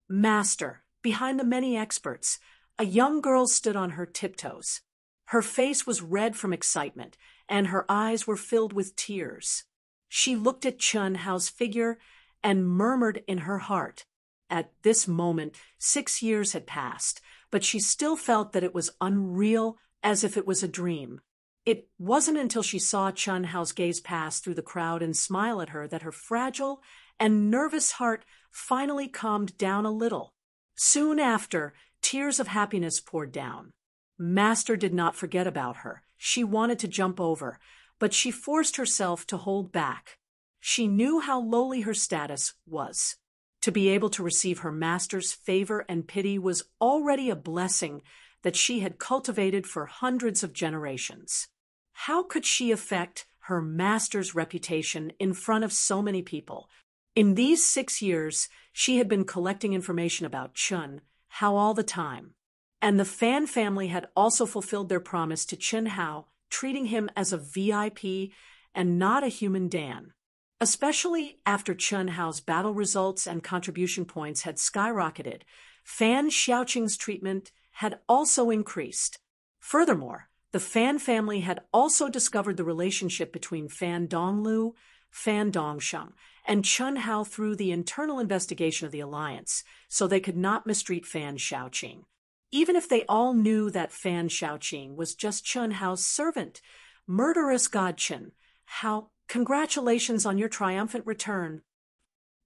Master, behind the many experts, a young girl stood on her tiptoes. Her face was red from excitement, and her eyes were filled with tears. She looked at Chun Hao's figure and murmured in her heart. At this moment, 6 years had passed, but she still felt that it was unreal, as if it was a dream. It wasn't until she saw Chun Hao's gaze pass through the crowd and smile at her that her fragile and nervous heart finally calmed down a little. Soon after, tears of happiness poured down. Master did not forget about her. She wanted to jump over, but she forced herself to hold back. She knew how lowly her status was. To be able to receive her master's favor and pity was already a blessing that she had cultivated for hundreds of generations. How could she affect her master's reputation in front of so many people? In these 6 years, she had been collecting information about Chun Hao all the time. And the Fan family had also fulfilled their promise to Chun Hao, treating him as a VIP and not a human Dan. Especially after Chun Hao's battle results and contribution points had skyrocketed, Fan Xiaoqing's treatment had also increased. Furthermore, the Fan family had also discovered the relationship between Fan Donglu, Fan Dongsheng, and Chun Hao through the internal investigation of the alliance, so they could not mistreat Fan Xiaoqing. Even if they all knew that Fan Xiaoqing was just Chun Hao's servant, murderous god Chun Hao, congratulations on your triumphant return.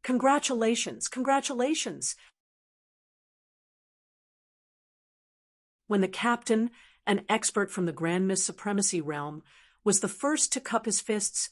Congratulations, congratulations. When the captain, an expert from the Grand Miss Supremacy realm, was the first to cup his fists,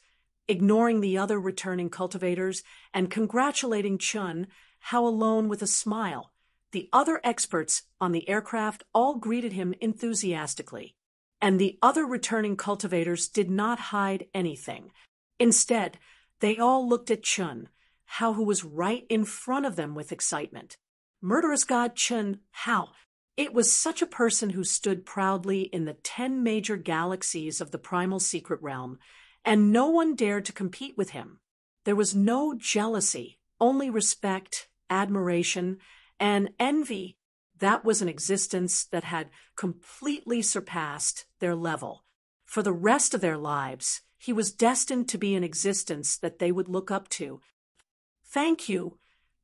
ignoring the other returning cultivators and congratulating Chun Hao alone with a smile, the other experts on the aircraft all greeted him enthusiastically. And the other returning cultivators did not hide anything. Instead, they all looked at Chun Hao, who was right in front of them with excitement. Murderous god Chun Hao. It was such a person who stood proudly in the 10 major galaxies of the primal secret realm, and no one dared to compete with him. There was no jealousy, only respect, admiration, and envy. That was an existence that had completely surpassed their level. For the rest of their lives, he was destined to be an existence that they would look up to. Thank you.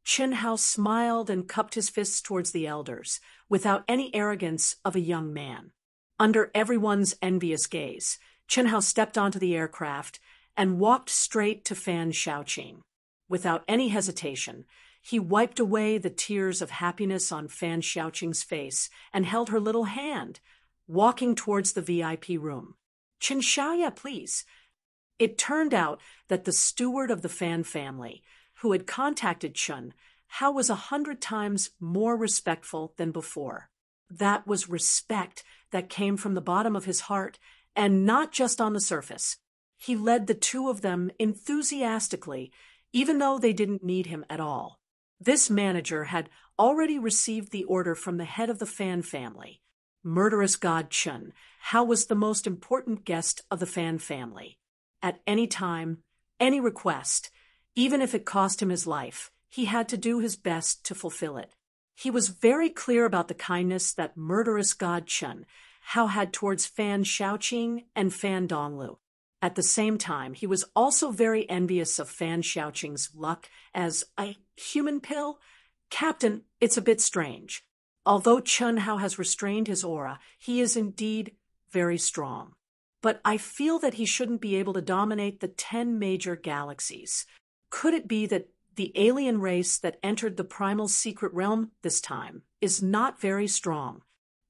Chun Hao smiled and cupped his fists towards the elders, without any arrogance of a young man. Under everyone's envious gaze, Chun Hao stepped onto the aircraft and walked straight to Fan Xiaoqing. Without any hesitation, he wiped away the tears of happiness on Fan Xiaoqing's face and held her little hand, walking towards the VIP room. Chen Xiaoya, please. It turned out that the steward of the Fan family, who had contacted Chun Hao, was 100 times more respectful than before. That was respect that came from the bottom of his heart, and not just on the surface. He led the two of them enthusiastically, even though they didn't need him at all. This manager had already received the order from the head of the Fan family. Murderous god Chun Hao was the most important guest of the Fan family. At any time, any request, even if it cost him his life, he had to do his best to fulfill it. He was very clear about the kindness that murderous god Chun Hao had towards Fan Xiaoqing and Fan Donglu. At the same time, he was also very envious of Fan Xiaoqing's luck as a human pill. Captain, it's a bit strange. Although Chun Hao has restrained his aura, he is indeed very strong. But I feel that he shouldn't be able to dominate the 10 major galaxies. Could it be that the alien race that entered the primal secret realm this time is not very strong?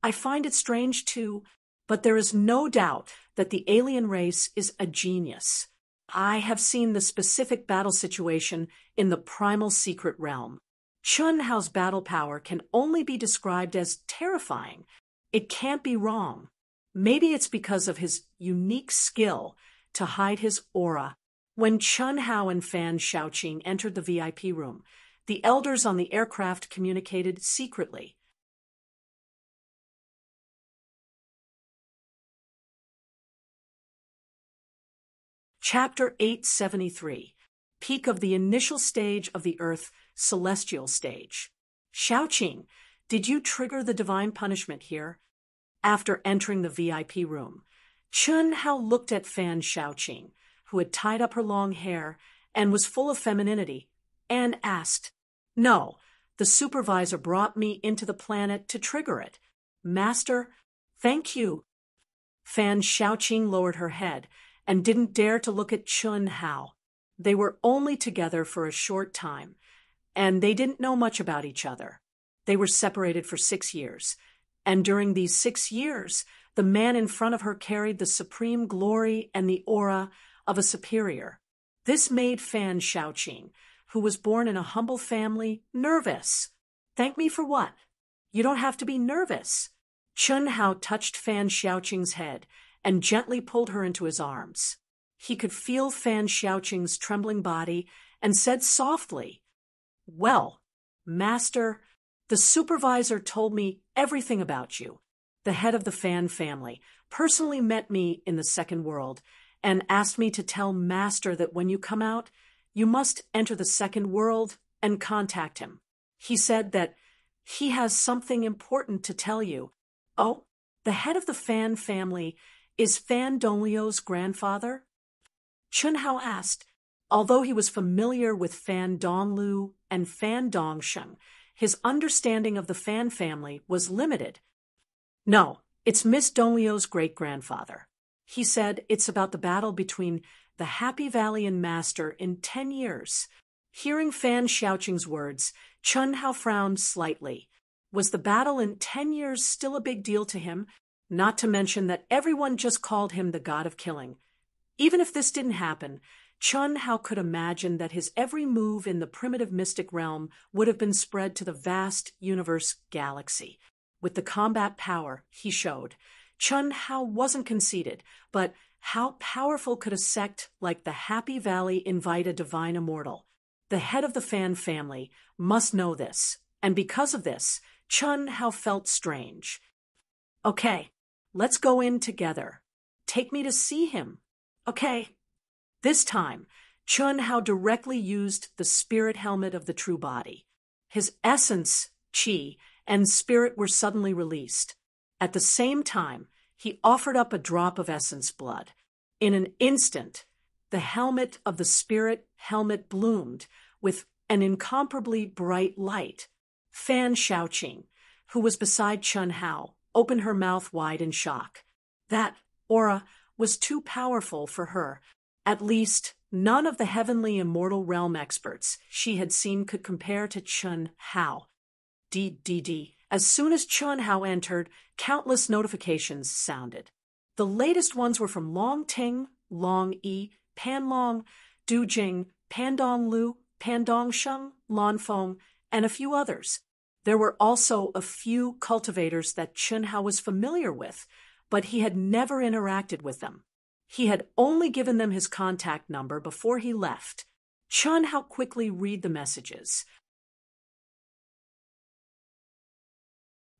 I find it strange too, but there is no doubt that the alien race is a genius. I have seen the specific battle situation in the primal secret realm. Chun Hao's battle power can only be described as terrifying. It can't be wrong. Maybe it's because of his unique skill to hide his aura. When Chun Hao and Fan Xiaoqing entered the VIP room, the elders on the aircraft communicated secretly. Chapter 873. Peak of the initial stage of the Earth, celestial stage. Xiaoqing, did you trigger the divine punishment here? After entering the VIP room, Chun Hao looked at Fan Xiaoqing, who had tied up her long hair and was full of femininity, and asked, "No, the supervisor brought me into the planet to trigger it. Master, thank you." Fan Xiaoqing lowered her head and didn't dare to look at Chun Hao. They were only together for a short time, and they didn't know much about each other. They were separated for 6 years, and during these 6 years, the man in front of her carried the supreme glory and the aura of a superior. This made Fan Xiaoqing, who was born in a humble family, nervous. "Thank me for what? You don't have to be nervous." Chun Hao touched Fan Xiaoqing's head and gently pulled her into his arms. He could feel Fan Xiaoqing's trembling body and said softly, "Well, Master, the supervisor told me everything about you. The head of the Fan family personally met me in the second world and asked me to tell Master that when you come out, you must enter the second world and contact him. He said that he has something important to tell you." "Oh, the head of the Fan family is Fan Donglio's grandfather?" Chun Hao asked. Although he was familiar with Fan Donglu and Fan Dongsheng, his understanding of the Fan family was limited. "No, it's Miss Donglio's great-grandfather. He said it's about the battle between the Happy Valley and Master in 10 years. Hearing Fan Xiaoqing's words, Chun Hao frowned slightly. Was the battle in 10 years still a big deal to him? Not to mention that everyone just called him the god of killing. Even if this didn't happen, Chun Hao could imagine that his every move in the primitive mystic realm would have been spread to the vast universe galaxy. With the combat power he showed, Chun Hao wasn't conceited, but how powerful could a sect like the Happy Valley invite a divine immortal? The head of the Fan family must know this, and because of this, Chun Hao felt strange. "Okay, let's go in together. Take me to see him." "Okay." This time, Chun Hao directly used the spirit helmet of the true body. His essence, qi, and spirit were suddenly released. At the same time, he offered up a drop of essence blood. In an instant, the helmet of the spirit helmet bloomed with an incomparably bright light. Fan Xiaoqing, who was beside Chun Hao, opened her mouth wide in shock. That aura was too powerful for her. At least, none of the heavenly immortal realm experts she had seen could compare to Chun Hao. As soon as Chun Hao entered, countless notifications sounded. The latest ones were from Long Ting, Long Yi, Pan Long, Du Jing, Pandong Lu, Pandong Sheng, Lan Feng, and a few others. There were also a few cultivators that Chun Hao was familiar with, but he had never interacted with them. He had only given them his contact number before he left. Chun Hao quickly read the messages.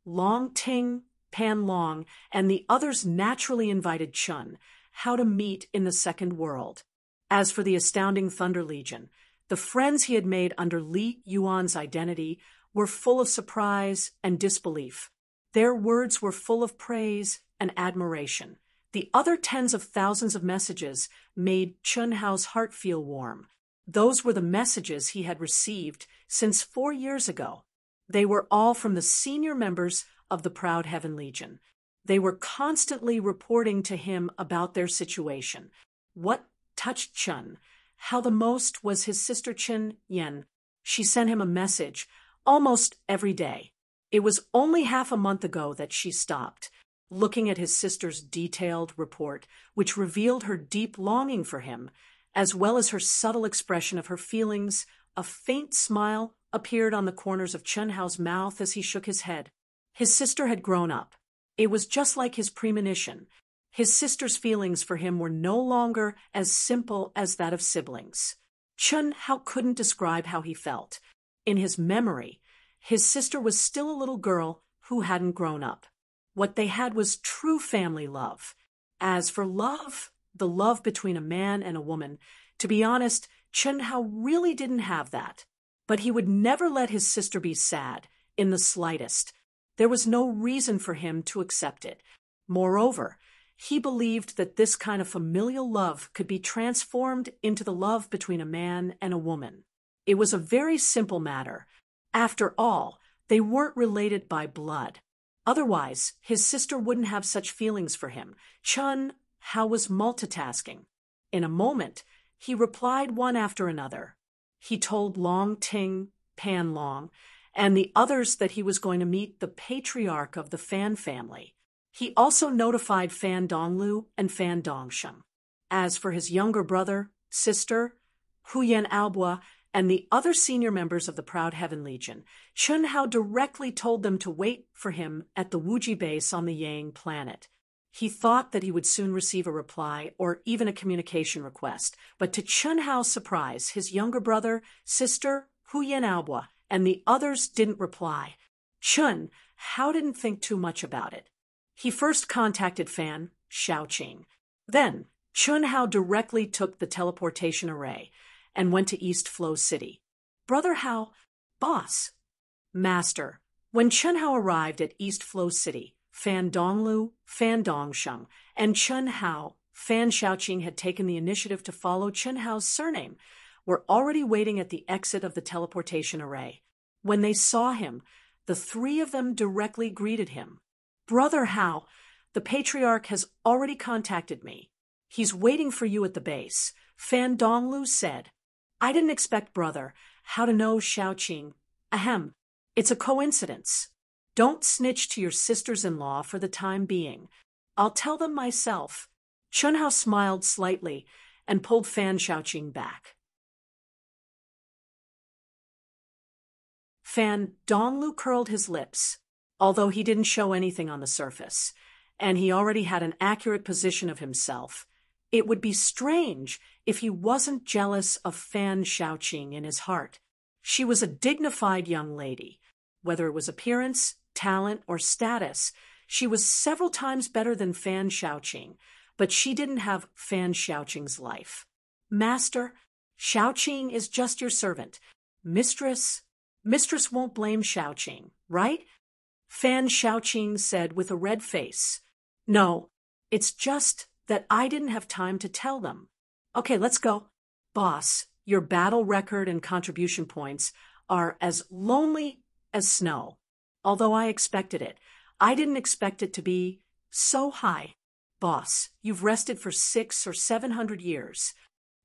Long Ting, Pan Long, and the others naturally invited Chun Hao to meet in the second world. As for the astounding Thunder Legion, the friends he had made under Li Yuan's identity were full of surprise and disbelief. Their words were full of praise and admiration. The other tens of thousands of messages made Chun Hao's heart feel warm. Those were the messages he had received since 4 years ago. They were all from the senior members of the Proud Heaven Legion. They were constantly reporting to him about their situation. What touched Chun Hao the most was his sister Chen Yen. She sent him a message almost every day. It was only half a month ago that she stopped. Looking at his sister's detailed report, which revealed her deep longing for him, as well as her subtle expression of her feelings, a faint smile appeared on the corners of Chun Hao's mouth as he shook his head. His sister had grown up. It was just like his premonition. His sister's feelings for him were no longer as simple as that of siblings. Chun Hao couldn't describe how he felt. In his memory, his sister was still a little girl who hadn't grown up. What they had was true family love. As for love, the love between a man and a woman. To be honest, Chen Hao really didn't have that. But he would never let his sister be sad, in the slightest. There was no reason for him to accept it. Moreover, he believed that this kind of familial love could be transformed into the love between a man and a woman. It was a very simple matter. After all, they weren't related by blood. Otherwise, his sister wouldn't have such feelings for him. Chen Hao was multitasking. In a moment, he replied one after another. He told Long Ting, Pan Long, and the others that he was going to meet the patriarch of the Fan family. He also notified Fan Donglu and Fan Dongsheng. As for his younger brother, sister, Huyan Aobua, and the other senior members of the Proud Heaven Legion, Chen Hao directly told them to wait for him at the Wuji base on the Yang planet. He thought that he would soon receive a reply or even a communication request, but to Chen Hao's surprise, his younger brother, sister, Huyan Aobua, and the others didn't reply. Chen Hao didn't think too much about it. He first contacted Fan Shaoqing. Then, Chen Hao directly took the teleportation array and went to East Flow City. Brother Hao, boss. Master. When Chen Hao arrived at East Flow City, Fan Donglu, Fan Dongsheng, and Chen Hao, Fan Shaoqing had taken the initiative to follow Chen Hao's surname, were already waiting at the exit of the teleportation array. When they saw him, the three of them directly greeted him. Brother Hao, the patriarch has already contacted me. He's waiting for you at the base, Fan Donglu said. I didn't expect Brother Hao to know Shaoqing. Ahem, it's a coincidence. Don't snitch to your sisters-in-law for the time being. I'll tell them myself. Chen Hao smiled slightly and pulled Fan Shaoqing back. Fan Donglu curled his lips, although he didn't show anything on the surface, and he already had an accurate position of himself. It would be strange if he wasn't jealous of Fan Shaoqing in his heart. She was a dignified young lady. Whether it was appearance, talent, or status, she was several times better than Fan Shaoqing, but she didn't have Fan Shaoqing's life. Master, Shaoqing is just your servant. Mistress won't blame Shaoqing, right? Fan Shaoqing said with a red face. No, it's just that I didn't have time to tell them. Okay, let's go. Boss, your battle record and contribution points are as lonely as snow. Although I expected it, I didn't expect it to be so high. Boss, you've rested for 600 or 700 years.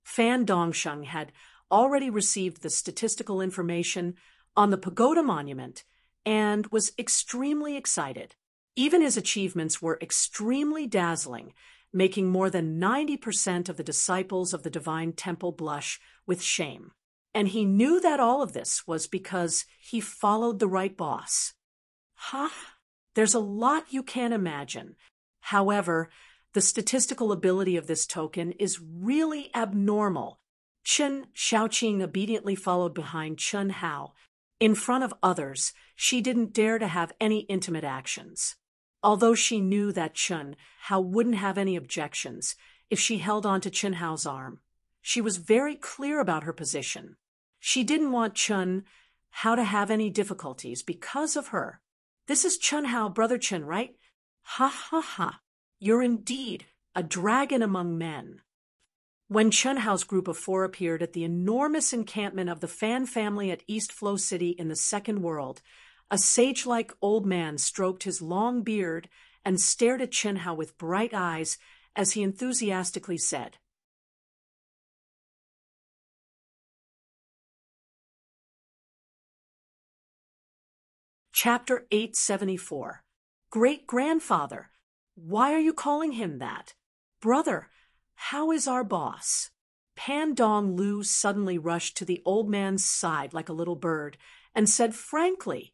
Fan Dongsheng had already received the statistical information on the pagoda monument and was extremely excited. Even his achievements were extremely dazzling, making more than 90% of the disciples of the Divine Temple blush with shame. And he knew that all of this was because he followed the right boss. There's a lot you can't imagine. However, the statistical ability of this token is really abnormal. Chen Shaoqing obediently followed behind Chen Hao. In front of others, she didn't dare to have any intimate actions. Although she knew that Chen Hao wouldn't have any objections if she held on to Chen Hao's arm. She was very clear about her position. She didn't want Chen Hao to have any difficulties because of her. This is Chen Hao, Brother Chen, right? Ha ha ha. You're indeed a dragon among men. When Chen Hao's group of 4 appeared at the enormous encampment of the Fan family at East Flow City in the Second World, a sage-like old man stroked his long beard and stared at Chen Hao with bright eyes as he enthusiastically said, Chapter 874. Great-grandfather, why are you calling him that? Brother, how is our boss? Pan Dong Lu suddenly rushed to the old man's side like a little bird and said frankly,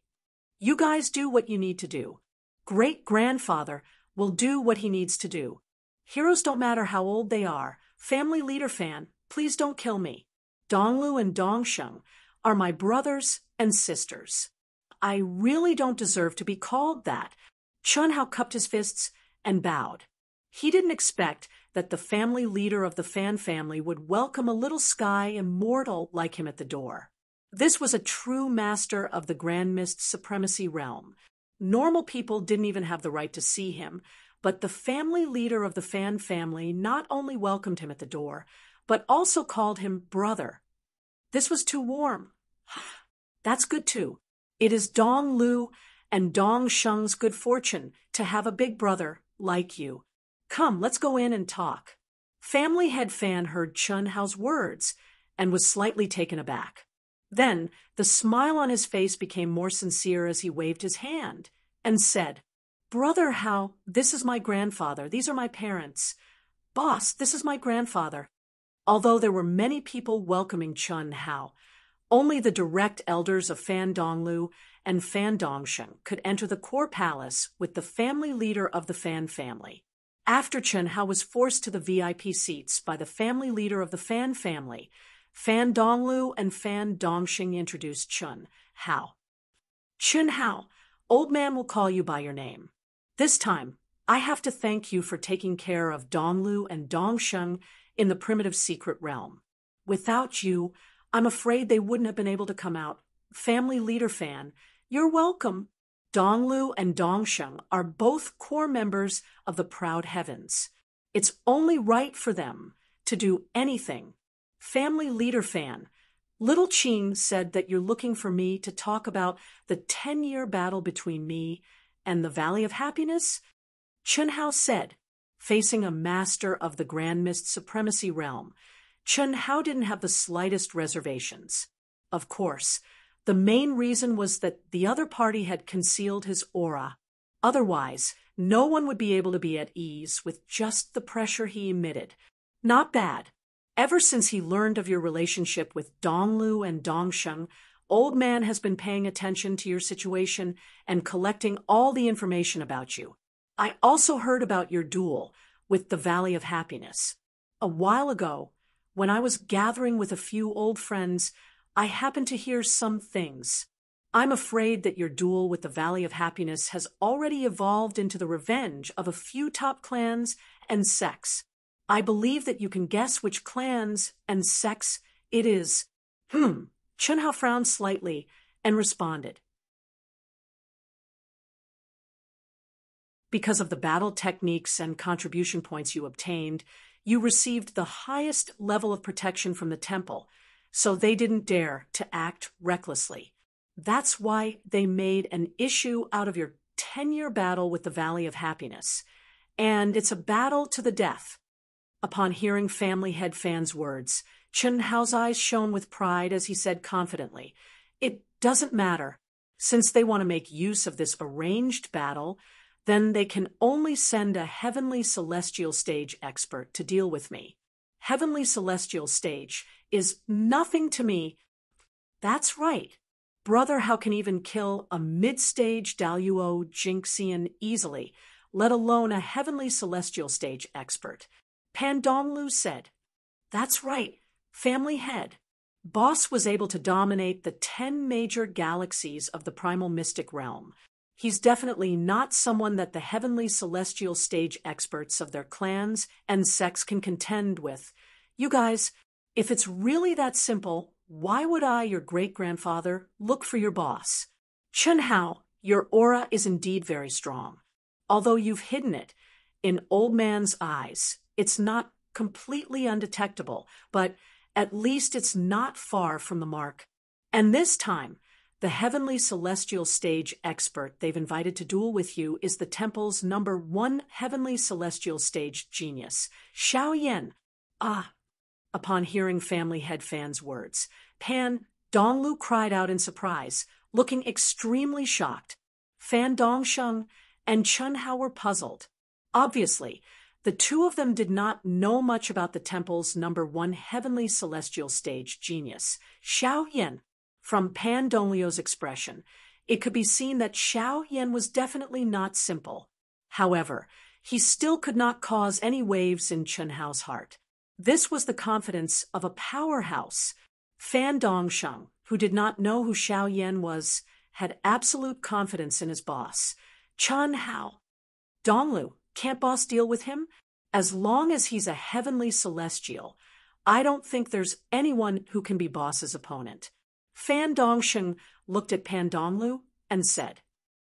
You guys do what you need to do. Great-grandfather will do what he needs to do. Heroes don't matter how old they are. Family leader Fan, please don't kill me. Donglu and Dongsheng are my brothers and sisters. I really don't deserve to be called that. Chen Hao cupped his fists and bowed. He didn't expect that the family leader of the Fan family would welcome a little sky immortal like him at the door. This was a true master of the Grand Mist Supremacy realm. Normal people didn't even have the right to see him, but the family leader of the Fan family not only welcomed him at the door, but also called him brother. This was too warm. That's good too. It is Dong Lu and Dong Sheng's good fortune to have a big brother like you. Come, let's go in and talk. Family head Fan heard Chun Hao's words and was slightly taken aback. Then the smile on his face became more sincere as he waved his hand and said, Brother Hao, this is my grandfather. These are my parents. Boss, this is my grandfather. Although there were many people welcoming Chun Hao, only the direct elders of Fan Donglu and Fan Dongsheng could enter the core palace with the family leader of the Fan family. After Chun Hao was forced to the VIP seats by the family leader of the Fan family, Fan Donglu and Fan Dongsheng introduced Chun Hao. Chun Hao, old man will call you by your name. This time, I have to thank you for taking care of Donglu and Dongsheng in the primitive secret realm. Without you, I'm afraid they wouldn't have been able to come out. Family leader Fan, you're welcome. Donglu and Dongsheng are both core members of the Proud Heavens. It's only right for them to do anything. Family leader Fan, Little Qing said that you're looking for me to talk about the 10-year battle between me and the Valley of Happiness? Chun Hao said, facing a master of the Grand Mist Supremacy realm. Chun Hao didn't have the slightest reservations. Of course, the main reason was that the other party had concealed his aura. Otherwise, no one would be able to be at ease with just the pressure he emitted. Not bad. Ever since he learned of your relationship with Donglu and Dongsheng, Old Man has been paying attention to your situation and collecting all the information about you. I also heard about your duel with the Valley of Happiness. A while ago, when I was gathering with a few old friends, I happened to hear some things. I'm afraid that your duel with the Valley of Happiness has already evolved into the revenge of a few top clans and sects. I believe that you can guess which clans and sects it is. Chun Hao frowned slightly and responded. Because of the battle techniques and contribution points you obtained, you received the highest level of protection from the temple, so they didn't dare to act recklessly. That's why they made an issue out of your 10-year battle with the Valley of Happiness. And it's a battle to the death. Upon hearing family head Fan's words, Chun Hao's eyes shone with pride as he said confidently, It doesn't matter. Since they want to make use of this arranged battle, then they can only send a heavenly celestial stage expert to deal with me. Heavenly celestial stage is nothing to me. That's right. Brother Hao can even kill a mid-stage Daluo Jinxian easily, let alone a heavenly celestial stage expert. Pan Donglu said, That's right, family head. Boss was able to dominate the 10 major galaxies of the primal mystic realm. He's definitely not someone that the heavenly celestial stage experts of their clans and sects can contend with. You guys, if it's really that simple, why would I, your great-grandfather, look for your boss? Chun Hao, your aura is indeed very strong. Although you've hidden it, in Old Man's eyes, it's not completely undetectable, but at least it's not far from the mark. And this time, the heavenly celestial stage expert they've invited to duel with you is the temple's #1 heavenly celestial stage genius, Xiao Yan. Upon hearing family head Fan's words, Pan Donglu cried out in surprise, looking extremely shocked. Fan Dongsheng and Chun Hao were puzzled. Obviously, the two of them did not know much about the temple's #1 heavenly celestial stage genius, Xiao Yan. From Pan Donglio's expression, it could be seen that Xiao Yan was definitely not simple. However, he still could not cause any waves in Chun Hao's heart. This was the confidence of a powerhouse. Fan Dongsheng, who did not know who Xiao Yan was, had absolute confidence in his boss. Chun Hao. Donglu, Can't boss deal with him? As long as he's a heavenly celestial, I don't think there's anyone who can be boss's opponent. Fan Dongsheng looked at Pan Donglu and said,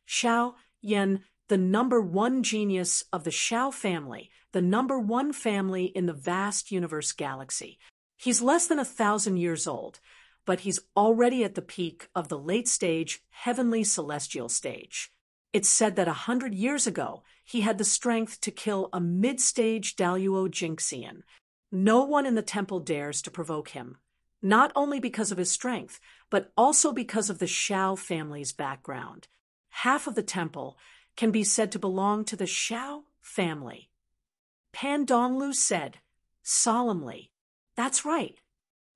Xiao Yan, the #1 genius of the Xiao family, the #1 family in the vast universe galaxy. He's less than 1,000 years old, but he's already at the peak of the late-stage, heavenly celestial stage. It's said that 100 years ago, he had the strength to kill a mid-stage Daluo Jinxian. No one in the temple dares to provoke him, not only because of his strength, but also because of the Xiao family's background. Half of the temple can be said to belong to the Xiao family. Pan Donglu said, solemnly, That's right.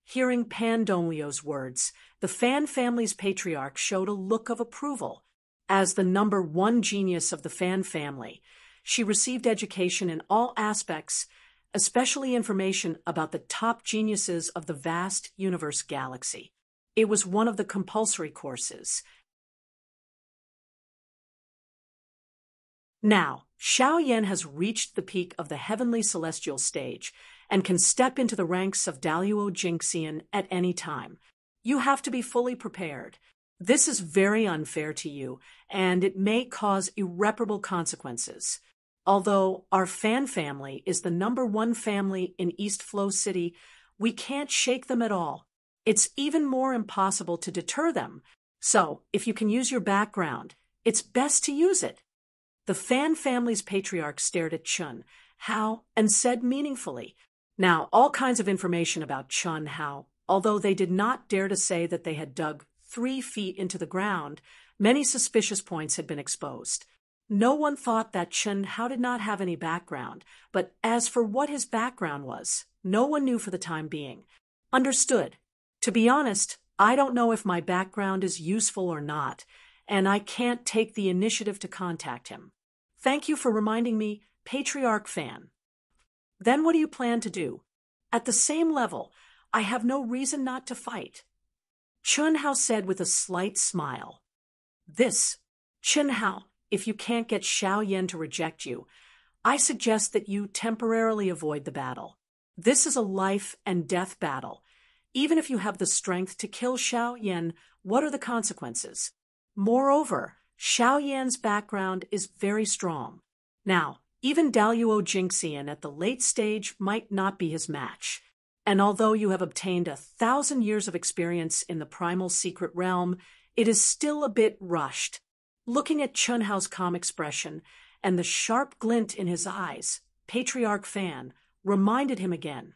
Hearing Pan Donglio's words, the Fan family's patriarch showed a look of approval. As the #1 genius of the Fan family, she received education in all aspects, especially information about the top geniuses of the vast universe galaxy. It was one of the compulsory courses. Now, Xiao Yan has reached the peak of the heavenly celestial stage and can step into the ranks of Daluo Jinxian at any time. You have to be fully prepared. This is very unfair to you, and it may cause irreparable consequences. Although our Fan family is the #1 family in East Flow City, we can't shake them at all. It's even more impossible to deter them. So, if you can use your background, it's best to use it. The Fan family's patriarch stared at Chun Hao and said meaningfully, Now, all kinds of information about Chun Hao, although they did not dare to say that they had dug 3 feet into the ground, many suspicious points had been exposed. No one thought that Chun Hao did not have any background, but as for what his background was, no one knew for the time being. Understood. To be honest, I don't know if my background is useful or not, and I can't take the initiative to contact him. Thank you for reminding me, Patriarch Fan. Then what do you plan to do? At the same level, I have no reason not to fight. Chun Hao said with a slight smile. Chun Hao, if you can't get Xiao Yan to reject you, I suggest that you temporarily avoid the battle. This is a life and death battle. Even if you have the strength to kill Xiao Yan, what are the consequences? Moreover, Xiao Yan's background is very strong. Now, even Daluo Jinxian at the late stage might not be his match. And although you have obtained 1,000 years of experience in the primal secret realm, it is still a bit rushed. Looking at Chun Hao's calm expression and the sharp glint in his eyes, Patriarch Fan reminded him again.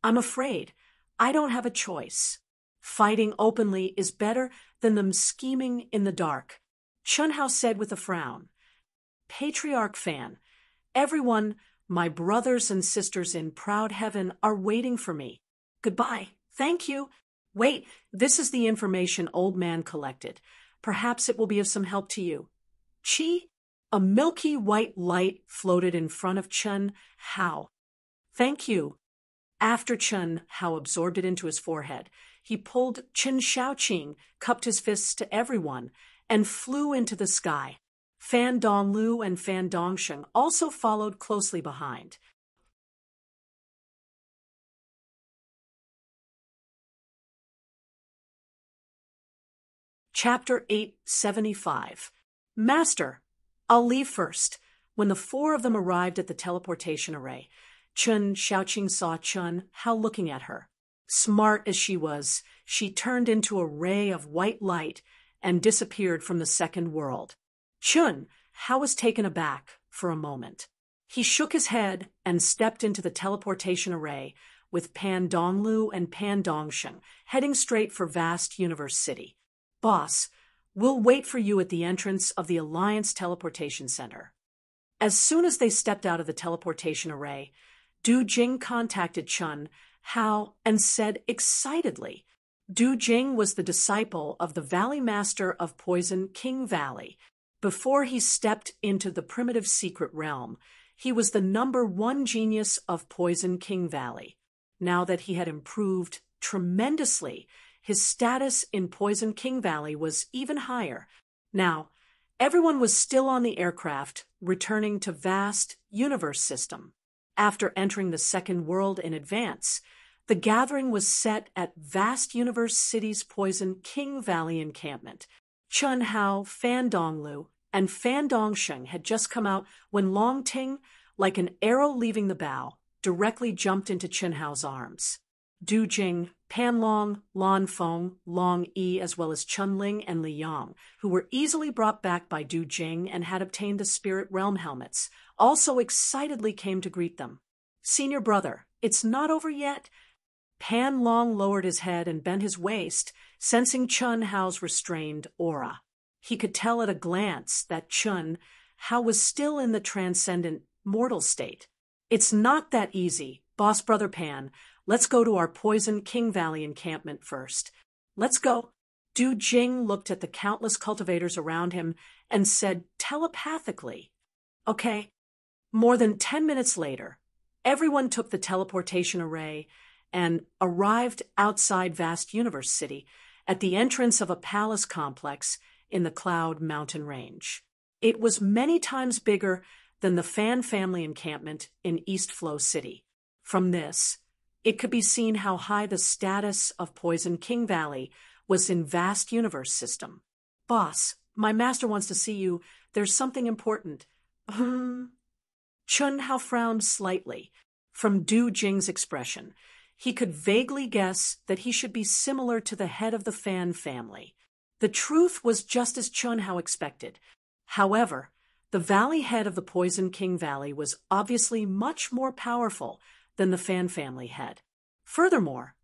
I'm afraid I don't have a choice. Fighting openly is better than them scheming in the dark, Chun Hao said with a frown. Patriarch Fan, everyone, my brothers and sisters in proud heaven are waiting for me. Goodbye. Thank you. Wait, this is the information Old Man collected. Perhaps it will be of some help to you. Chi? A milky white light floated in front of Chun Hao. Thank you. After Chun Hao absorbed it into his forehead, he pulled Chen Shaoqing, cupped his fists to everyone, and flew into the sky. Fan Donglu and Fan Dongsheng also followed closely behind. Chapter 875. Master, I'll leave first. When the 4 of them arrived at the teleportation array, Chen Shaoqing saw Chun Hao looking at her. Smart as she was, she turned into a ray of white light and disappeared from the second world. Chun Hao was taken aback for a moment. He shook his head and stepped into the teleportation array with Pan Donglu and Pan Dongsheng heading straight for Vast Universe City. Boss, we'll wait for you at the entrance of the Alliance Teleportation Center. As soon as they stepped out of the teleportation array, Du Jing contacted Chun Hao and said excitedly, Du Jing was the disciple of the Valley Master of Poison King Valley. Before he stepped into the primitive secret realm, he was the #1 genius of Poison King Valley. Now that he had improved tremendously, his status in Poison King Valley was even higher. Now, Everyone was still on the aircraft, returning to vast universe system. After entering the second world in advance, the gathering was set at vast universe city's Poison King Valley encampment. Chun Hao, Fan Donglu, and Fan Dongsheng had just come out when Long Ting, like an arrow leaving the bow, directly jumped into Chun Hao's arms. Du Jing, Pan Long, Lan Feng, Long Yi, as well as Chun Ling and Li Yang, who were easily brought back by Du Jing and had obtained the Spirit Realm helmets, also excitedly came to greet them. "Senior brother, it's not over yet." Pan Long lowered his head and bent his waist, sensing Chun Hao's restrained aura. He could tell at a glance that Chun Hao was still in the transcendent mortal state. "It's not that easy, boss brother Pan. Let's go to our Poison King Valley encampment first." "Let's go." Du Jing looked at the countless cultivators around him and said telepathically, "Okay." More than 10 minutes later, everyone took the teleportation array and arrived outside Vast Universe City at the entrance of a palace complex in the Cloud Mountain Range. It was many times bigger than the Fan family encampment in East Flow City. From this, it could be seen how high the status of Poison King Valley was in Vast Universe System. "Boss, my master wants to see you. There's something important." Chun Hao frowned slightly. From Du Jing's expression, he could vaguely guess that he should be similar to the head of the Fan family. The truth was just as Chun Hao expected. However, the valley head of the Poison King Valley was obviously much more powerful than the Fan family head. Furthermore,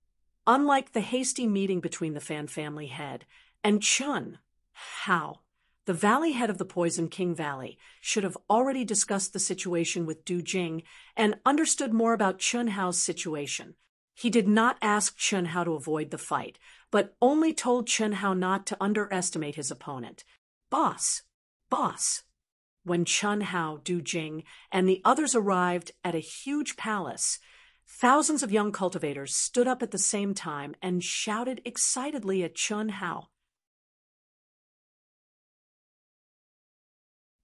unlike the hasty meeting between the Fan family head and Chun Hao, the valley head of the Poison King Valley should have already discussed the situation with Du Jing and understood more about Chun Hao's situation. He did not ask Chun Hao to avoid the fight, but only told Chun Hao not to underestimate his opponent. Boss. When Chun Hao, Du Jing, and the others arrived at a huge palace, thousands of young cultivators stood up at the same time and shouted excitedly at Chun Hao.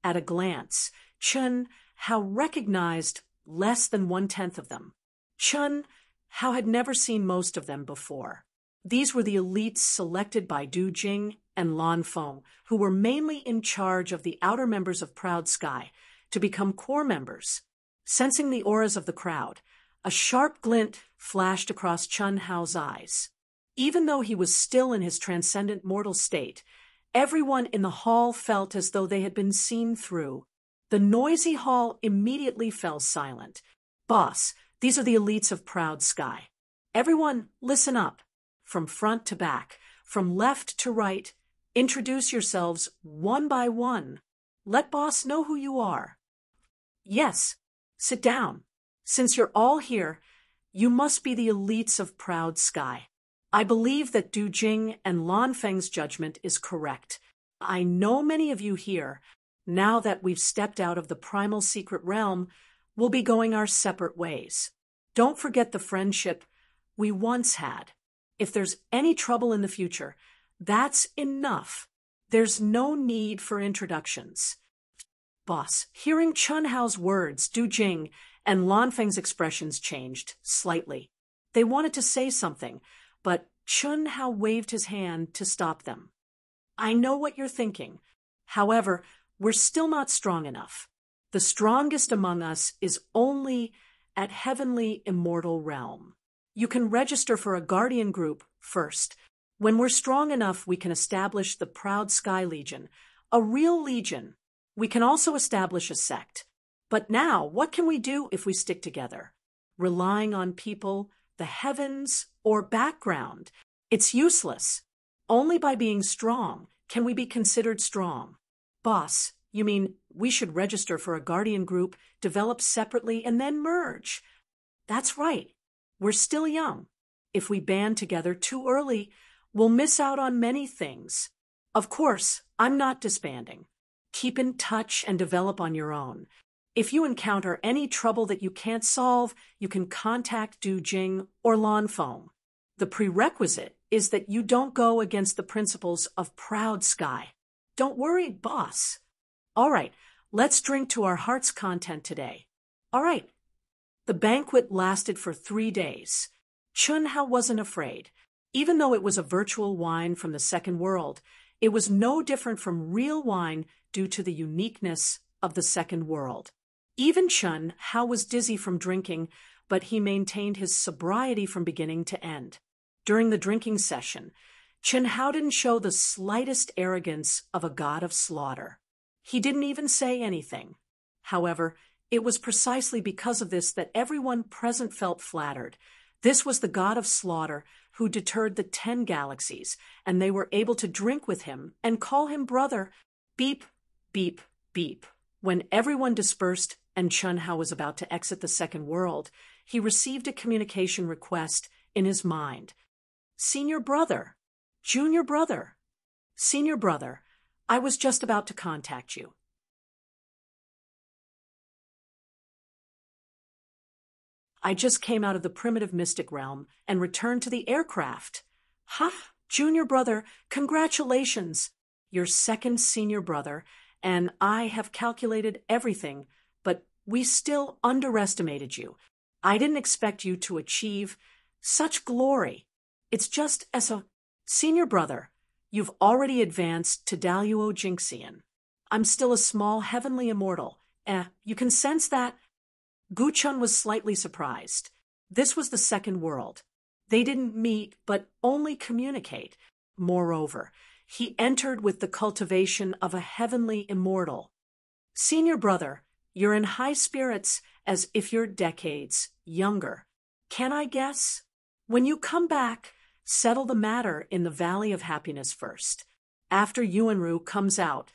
At a glance, Chun Hao recognized less than 1/10 of them. Chun Hao had never seen most of them before. These were the elites selected by Du Jing and Lan Feng, who were mainly in charge of the outer members of Proud Sky, to become core members. Sensing the auras of the crowd, a sharp glint flashed across Chun Hao's eyes. Even though he was still in his transcendent mortal state, everyone in the hall felt as though they had been seen through. The noisy hall immediately fell silent. "Boss, these are the elites of Proud Sky. Everyone, listen up. From front to back, from left to right, introduce yourselves one by one. Let boss know who you are." "Yes, sit down. Since you're all here, you must be the elites of Proud Sky. I believe that Du Jing and Lan Feng's judgment is correct. I know many of you here, now that we've stepped out of the primal secret realm, will be going our separate ways. Don't forget the friendship we once had. If there's any trouble in the future, that's enough. There's no need for introductions." Boss, hearing Chun Hao's words, Du Jing and Lan Feng's expressions changed slightly. They wanted to say something, but Chun Hao waved his hand to stop them. "I know what you're thinking. However, we're still not strong enough. The strongest among us is only at Heavenly Immortal Realm. You can register for a guardian group first. When we're strong enough, we can establish the Proud Sky Legion, a real legion. We can also establish a sect. But now, what can we do if we stick together? Relying on people, the heavens, or background? It's useless. Only by being strong can we be considered strong." "Boss, you mean we should register for a guardian group, develop separately, and then merge?" "That's right. We're still young. If we band together too early, we'll miss out on many things. Of course, I'm not disbanding. Keep in touch and develop on your own. If you encounter any trouble that you can't solve, you can contact Du Jing or Lan Feng. The prerequisite is that you don't go against the principles of Proud Sky." Don't worry, boss. All right, let's drink to our heart's content today. All right. The banquet lasted for 3 days. Chun Hao wasn't afraid. Even though it was a virtual wine from the second world, it was no different from real wine due to the uniqueness of the second world. Even Chun Hao was dizzy from drinking, but he maintained his sobriety from beginning to end. During the drinking session, Chun Hao didn't show the slightest arrogance of a god of slaughter. He didn't even say anything. However, it was precisely because of this that everyone present felt flattered. This was the god of slaughter who deterred the 10 galaxies, and they were able to drink with him and call him brother. Beep, beep, beep. When everyone dispersed and Chun Hao was about to exit the second world, he received a communication request in his mind. Senior brother, junior brother, senior brother, I was just about to contact you. I just came out of the primitive mystic realm and returned to the aircraft. Ha, junior brother, congratulations. Your second senior brother, and I have calculated everything, but we still underestimated you. I didn't expect you to achieve such glory. It's just as a senior brother, you've already advanced to Daluo Jinxian. I'm still a small heavenly immortal. You can sense that? Gu Chun was slightly surprised. This was the second world. They didn't meet, but only communicate. Moreover, he entered with the cultivation of a heavenly immortal. Senior brother, you're in high spirits as if you're decades younger. Can I guess? When you come back, settle the matter in the Valley of Happiness first. After Yuanru comes out,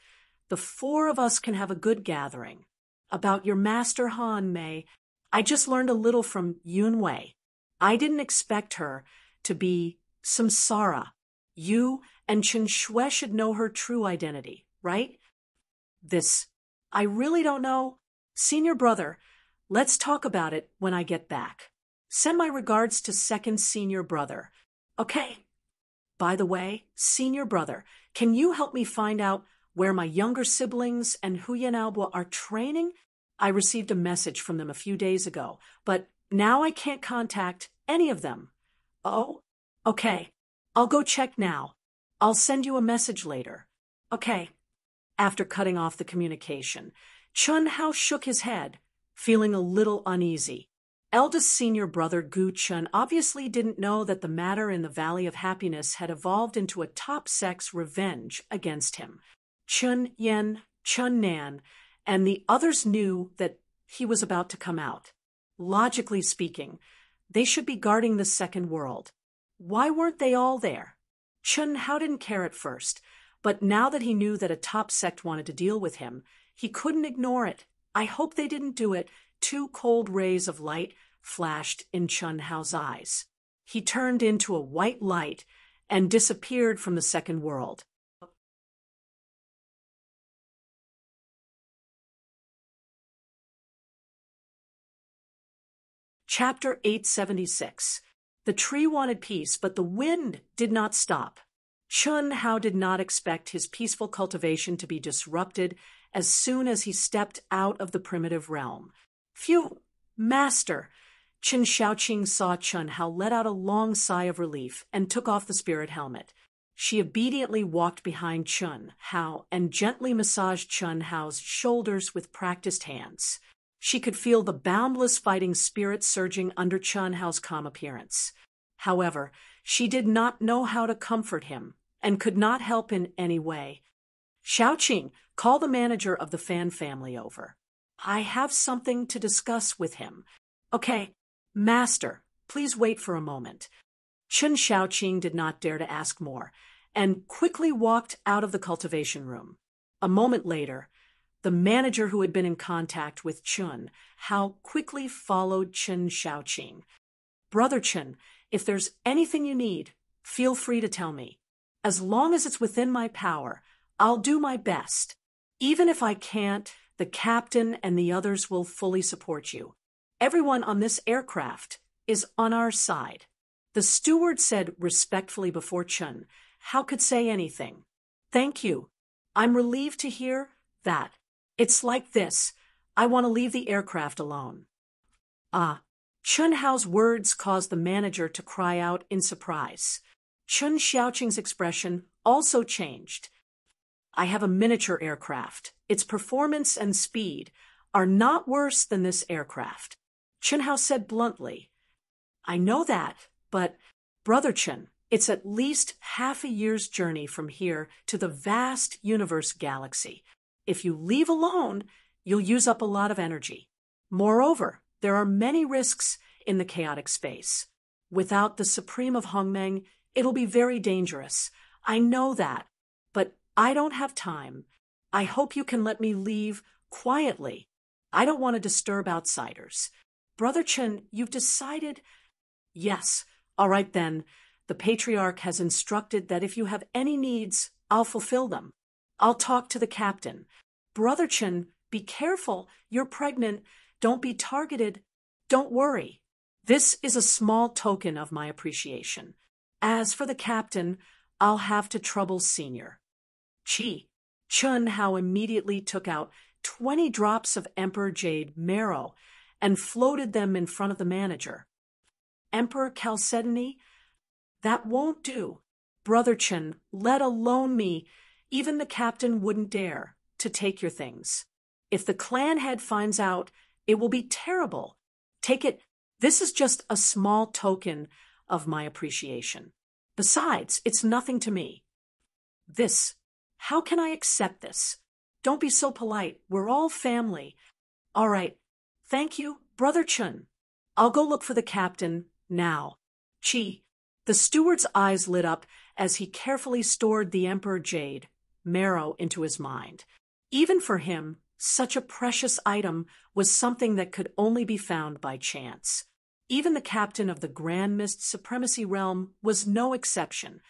the 4 of us can have a good gathering. About your master Han Mei, I just learned a little from Yun Wei. I didn't expect her to be samsara. You and Chen Shui should know her true identity, right? I really don't know. Senior brother, let's talk about it when I get back. Send my regards to second senior brother. Okay. By the way, senior brother, can you help me find out where my younger siblings and Huyan Albo are training? I received a message from them a few days ago, but now I can't contact any of them. Oh, okay. I'll go check now. I'll send you a message later. Okay. After cutting off the communication, Chun Hao shook his head, feeling a little uneasy. Eldest senior brother Gu Chun obviously didn't know that the matter in the Valley of Happiness had evolved into a top-sex revenge against him. Chun Yen, Chun Nan, and the others knew that he was about to come out. Logically speaking, they should be guarding the second world. Why weren't they all there? Chun Hao didn't care at first, but now that he knew that a top sect wanted to deal with him, he couldn't ignore it. I hope they didn't do it. 2 cold rays of light flashed in Chun Hao's eyes. He turned into a white light and disappeared from the second world. Chapter 876. The tree wanted peace, but the wind did not stop. Chun Hao did not expect his peaceful cultivation to be disrupted as soon as he stepped out of the primitive realm. Phew, master! Qin Shaoqing saw Chun Hao let out a long sigh of relief and took off the spirit helmet. She obediently walked behind Chun Hao and gently massaged Chun Hao's shoulders with practiced hands. She could feel the boundless fighting spirit surging under Chun Hao's calm appearance. However, she did not know how to comfort him and could not help in any way. Shaoqing, call the manager of the Fan family over. I have something to discuss with him. Okay, master, please wait for a moment. Chen Shaoqing did not dare to ask more, and quickly walked out of the cultivation room. A moment later, the manager who had been in contact with Chun Hao quickly followed Chen Shaoqing. Brother Chen, if there's anything you need, feel free to tell me. As long as it's within my power, I'll do my best. Even if I can't, the captain and the others will fully support you. Everyone on this aircraft is on our side. The steward said respectfully before Chun Hao could say anything. Thank you. I'm relieved to hear that. It's like this. I want to leave the aircraft alone. Ah. Chun Hao's words caused the manager to cry out in surprise. Chun Xiaoqing's expression also changed. I have a miniature aircraft. Its performance and speed are not worse than this aircraft. Chun Hao said bluntly. I know that, but, Brother Chun, it's at least half a year's journey from here to the vast universe galaxy. If you leave alone, you'll use up a lot of energy. Moreover, there are many risks in the chaotic space. Without the Supreme of Hongmeng, it'll be very dangerous. I know that, but I don't have time. I hope you can let me leave quietly. I don't want to disturb outsiders. Brother Chun, you've decided? Yes. All right then. The Patriarch has instructed that if you have any needs, I'll fulfill them. I'll talk to the captain. Brother Chun, be careful. You're pregnant. Don't be targeted. Don't worry. This is a small token of my appreciation. As for the captain, I'll have to trouble Senior. Chun Hao immediately took out 20 drops of Emperor Jade marrow and floated them in front of the manager. Emperor Chalcedony? That won't do. Brother Chun, let alone me. Even the captain wouldn't dare to take your things. If the clan head finds out, it will be terrible. Take it. This is just a small token of my appreciation. Besides, it's nothing to me. How can I accept this? Don't be so polite. We're all family. All right. Thank you, Brother Chun. I'll go look for the captain now. The steward's eyes lit up as he carefully stored the Emperor Jade marrow into his mind. Even for him, such a precious item was something that could only be found by chance. Even the captain of the Grand Mist Supremacy Realm was no exception.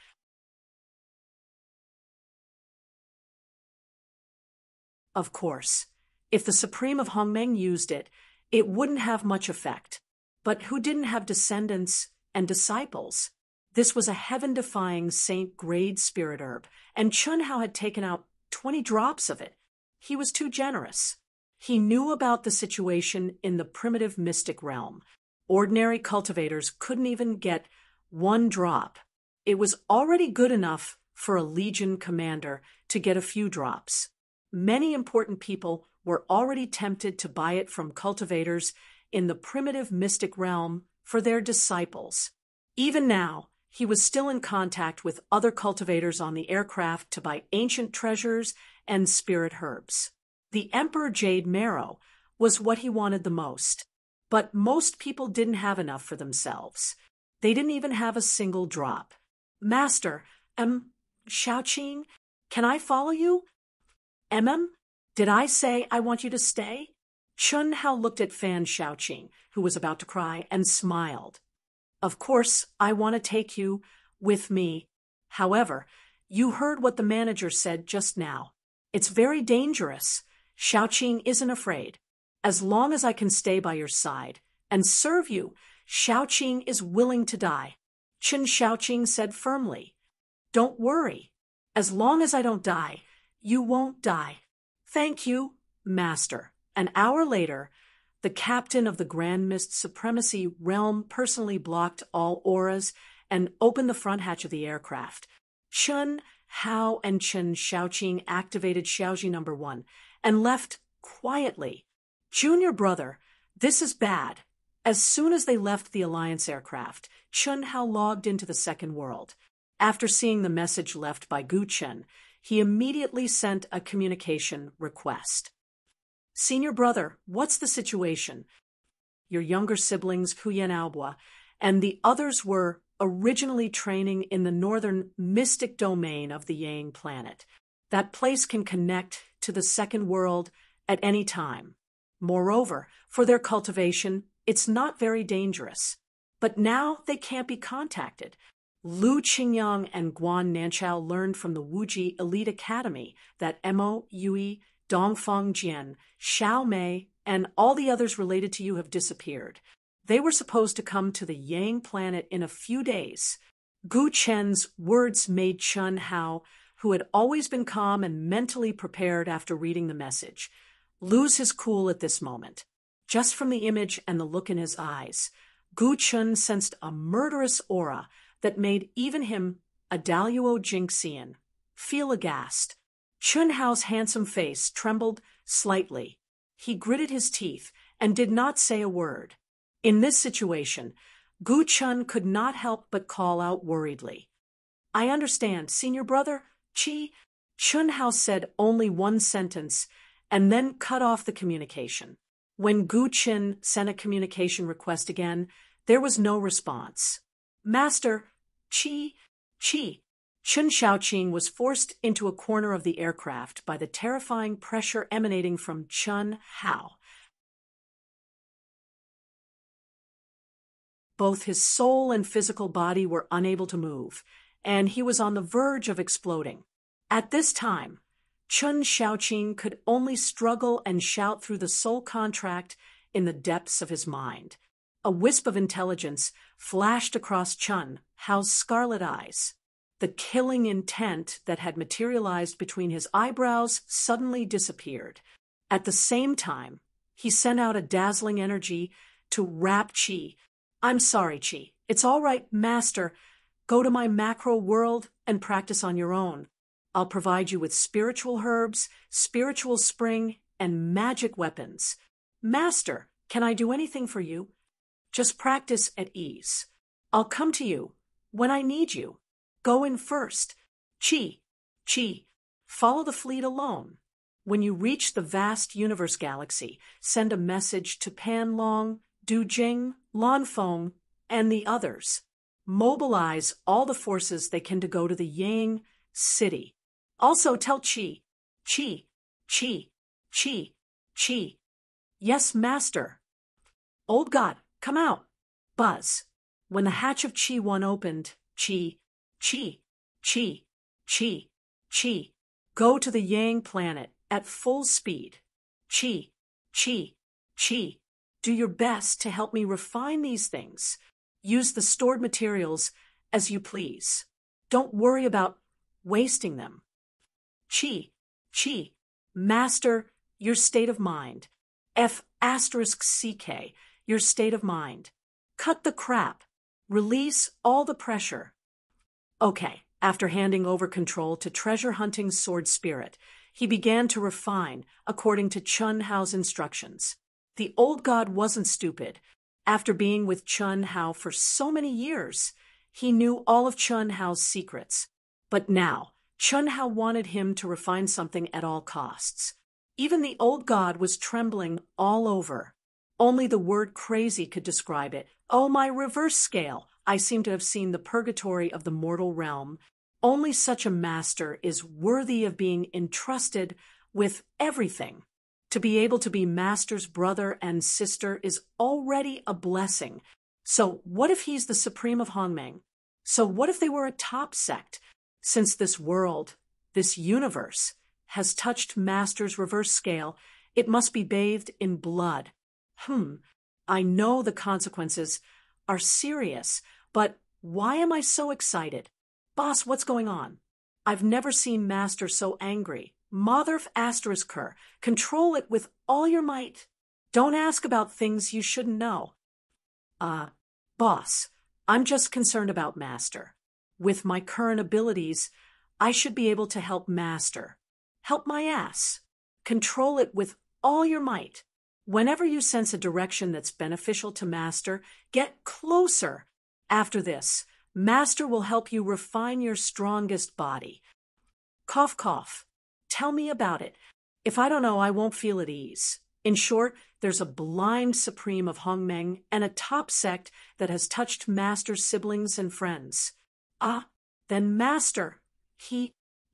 Of course, if the Supreme of Hongmeng used it, it wouldn't have much effect. But who didn't have descendants and disciples? This was a heaven-defying saint-grade spirit herb, and Chun Hao had taken out 20 drops of it. He was too generous. He knew about the situation in the primitive mystic realm. Ordinary cultivators couldn't even get 1 drop. It was already good enough for a legion commander to get a few drops. Many important people were already tempted to buy it from cultivators in the primitive mystic realm for their disciples. Even now, he was still in contact with other cultivators on the aircraft to buy ancient treasures and spirit herbs. The Emperor Jade marrow was what he wanted the most, but most people didn't have enough for themselves. They didn't even have a single drop. Master, Xiaoqing, can I follow you? Did I say I want you to stay? Chun Hao looked at Fan Xiaoqing, who was about to cry, and smiled. Of course, I want to take you with me. However, you heard what the manager said just now. It's very dangerous. Xiaoqing isn't afraid. As long as I can stay by your side and serve you, Xiaoqing is willing to die. Chun Xiaoqing said firmly. Don't worry. As long as I don't die, you won't die. Thank you, Master. An hour later, the captain of the Grand Mist Supremacy Realm personally blocked all auras and opened the front hatch of the aircraft. Chun Hao and Chun Xiaoqing activated Xiaoji No. 1 and left quietly. Junior brother, this is bad. As soon as they left the Alliance aircraft, Chun Hao logged into the second world. After seeing the message left by Gu Chen, he immediately sent a communication request. Senior brother, what's the situation? Your younger siblings, Huyen Aobua, and the others were originally training in the northern mystic domain of the Yang planet. That place can connect to the second world at any time. Moreover, for their cultivation, it's not very dangerous. But now they can't be contacted. Lu Qingyang and Guan Nanchao learned from the Wuji Elite Academy that Mo Yui, Dongfeng Jian, Xiao Mei, and all the others related to you have disappeared. They were supposed to come to the Yang planet in a few days. Gu Chen's words made Chun Hao who had always been calm and mentally prepared after reading the message, lose his cool at this moment. Just from the image and the look in his eyes, Gu Chun sensed a murderous aura that made even him, a Daluo Jinxian, feel aghast. Chun Hao's handsome face trembled slightly. He gritted his teeth and did not say a word. In this situation, Gu Chun could not help but call out worriedly. "I understand, senior brother, Chi." Chun Hao said only one sentence and then cut off the communication. When Gu Chun sent a communication request again, there was no response. "Master, Chi." Chun Shaoqing was forced into a corner of the aircraft by the terrifying pressure emanating from Chun Hao. Both his soul and physical body were unable to move, and he was on the verge of exploding. At this time, Chun Shaoqing could only struggle and shout through the soul contract in the depths of his mind. A wisp of intelligence flashed across Chun Hao's scarlet eyes. The killing intent that had materialized between his eyebrows suddenly disappeared. At the same time, he sent out a dazzling energy to wrap Chi. "I'm sorry, Chi. It's all right, Master. Go to my macro world and practice on your own. I'll provide you with spiritual herbs, spiritual spring, and magic weapons. Master, can I do anything for you? Just practice at ease. I'll come to you when I need you. Go in first. Chi. Follow the fleet alone. When you reach the vast universe galaxy, send a message to Pan Long, Du Jing, Lan Feng, and the others. Mobilize all the forces they can to go to the Yang city. Also tell Chi. Yes, Master. Old God, come out. Buzz. When the hatch of Chi 1 opened, Chi. Go to the Yang planet at full speed. Chi. Do your best to help me refine these things. Use the stored materials as you please. Don't worry about wasting them. Chi. Master, your state of mind. F*CK, your state of mind. Cut the crap. Release all the pressure. Okay, after handing over control to treasure hunting sword spirit, he began to refine according to Chun Hao's instructions. The old god wasn't stupid. After being with Chun Hao for so many years, he knew all of Chun Hao's secrets. But now, Chun Hao wanted him to refine something at all costs. Even the old god was trembling all over. Only the word crazy could describe it. "Oh, my reverse scale! I seem to have seen the purgatory of the mortal realm. Only such a master is worthy of being entrusted with everything. To be able to be Master's brother and sister is already a blessing. So what if he's the supreme of Hongmeng? So what if they were a top sect? Since this world, this universe, has touched Master's reverse scale, it must be bathed in blood. I know the consequences are serious, but why am I so excited? Boss, what's going on? I've never seen Master so angry. Motherf *, control it with all your might. Don't ask about things you shouldn't know." Boss, I'm just concerned about Master. With my current abilities, I should be able to help Master. Help my ass. Control it with all your might. Whenever you sense a direction that's beneficial to Master, get closer. After this, Master will help you refine your strongest body. Cough, cough. Tell me about it. If I don't know, I won't feel at ease. In short, there's a blind supreme of Hongmeng and a top sect that has touched Master's siblings and friends. Then Master,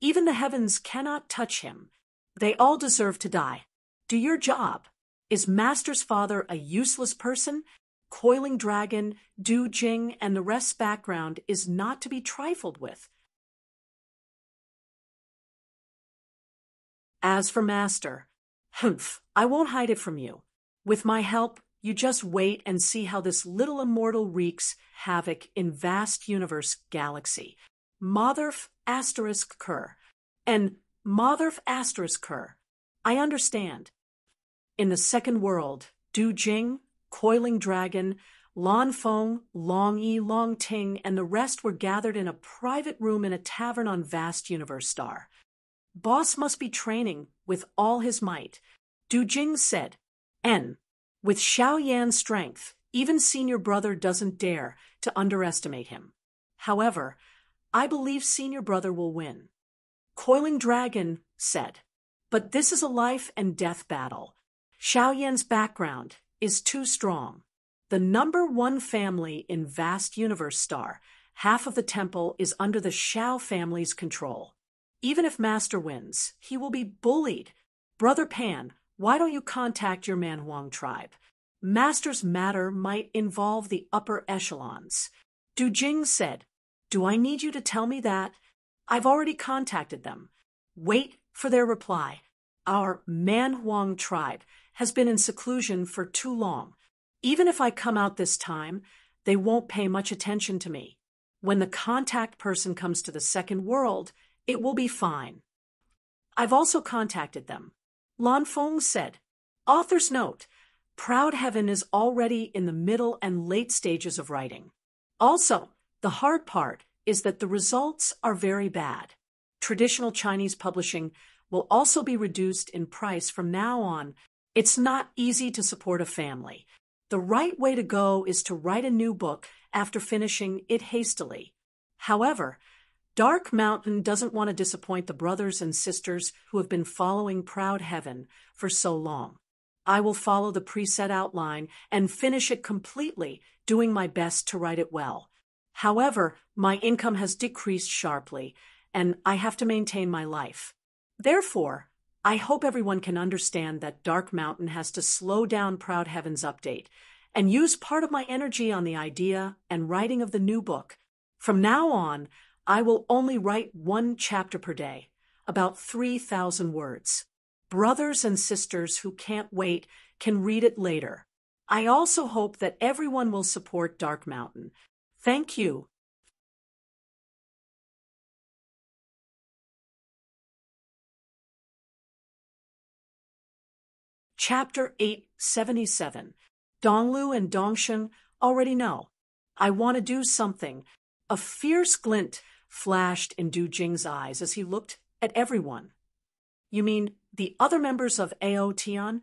even the heavens cannot touch him. They all deserve to die. Do your job. Is Master's father a useless person? Coiling Dragon, Du Jing, and the rest's background is not to be trifled with. As for Master, I won't hide it from you. With my help, you just wait and see how this little immortal wreaks havoc in vast universe galaxy. Motherf *. And Motherf asterisk her. I understand. In the second world, Du Jing, Coiling Dragon, Lan Feng, Long Yi, Long Ting, and the rest were gathered in a private room in a tavern on Vast Universe Star. Boss must be training with all his might. Du Jing said, with Xiao Yan's strength, even senior brother doesn't dare to underestimate him. However, I believe senior brother will win. Coiling Dragon said, but this is a life and death battle. Xiao Yan's background is too strong. The #1 family in Vast Universe Star, half of the temple is under the Xiao family's control. Even if Master wins, he will be bullied. Brother Pan, why don't you contact your Manhuang tribe? Master's matter might involve the upper echelons. Du Jing said, do I need you to tell me that? I've already contacted them. Wait for their reply. Our Manhuang tribe has been in seclusion for too long. Even if I come out this time, they won't pay much attention to me. When the contact person comes to the second world, it will be fine. I've also contacted them. Lan Feng said, author's note, Proud Heaven is already in the middle and late stages of writing. Also, the hard part is that the results are very bad. Traditional Chinese publishing will also be reduced in price from now on. It's not easy to support a family. The right way to go is to write a new book after finishing it hastily. However, Dark Mountain doesn't want to disappoint the brothers and sisters who have been following Proud Heaven for so long. I will follow the preset outline and finish it completely, doing my best to write it well. However, my income has decreased sharply, and I have to maintain my life. Therefore, I hope everyone can understand that Dark Mountain has to slow down Proud Heaven's update and use part of my energy on the idea and writing of the new book. From now on, I will only write 1 chapter per day, about 3,000 words. Brothers and sisters who can't wait can read it later. I also hope that everyone will support Dark Mountain. Thank you. Chapter 877. Donglu and Dongsheng already know. I want to do something. A fierce glint flashed in Du Jing's eyes as he looked at everyone. You mean the other members of Aotian?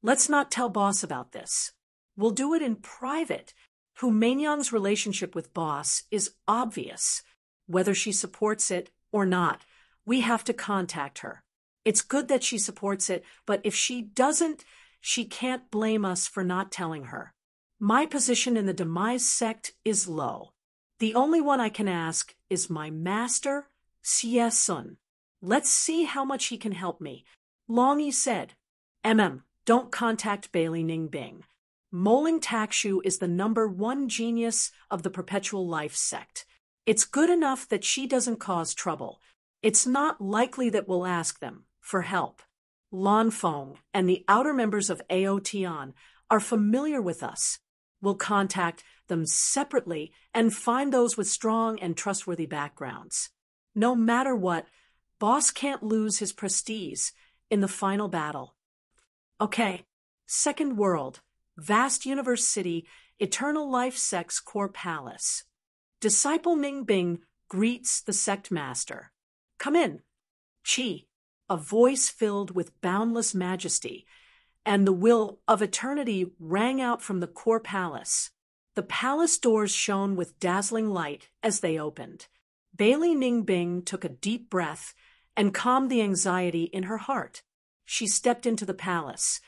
Let's not tell Boss about this. We'll do it in private. Hu Meinyang's relationship with Boss is obvious. Whether she supports it or not, we have to contact her. It's good that she supports it, but if she doesn't, she can't blame us for not telling her. My position in the Demise sect is low. The only one I can ask is my master, Xie Sun. Let's see how much he can help me. Long Yi said, don't contact Bailey Ningbing. Moling Takshu is the #1 genius of the Perpetual Life sect. It's good enough that she doesn't cause trouble. It's not likely that we'll ask them for help. Lan Feng and the outer members of Aotian are familiar with us. We'll contact them separately and find those with strong and trustworthy backgrounds. No matter what, Boss can't lose his prestige in the final battle. Okay, Second World, Vast Universe City, Eternal Life Sect's Core Palace. Disciple Ningbing greets the sect master. Come in. Chi, a voice filled with boundless majesty, and the will of eternity rang out from the core palace. The palace doors shone with dazzling light as they opened. Bailey Ningbing took a deep breath and calmed the anxiety in her heart. She stepped into the palace.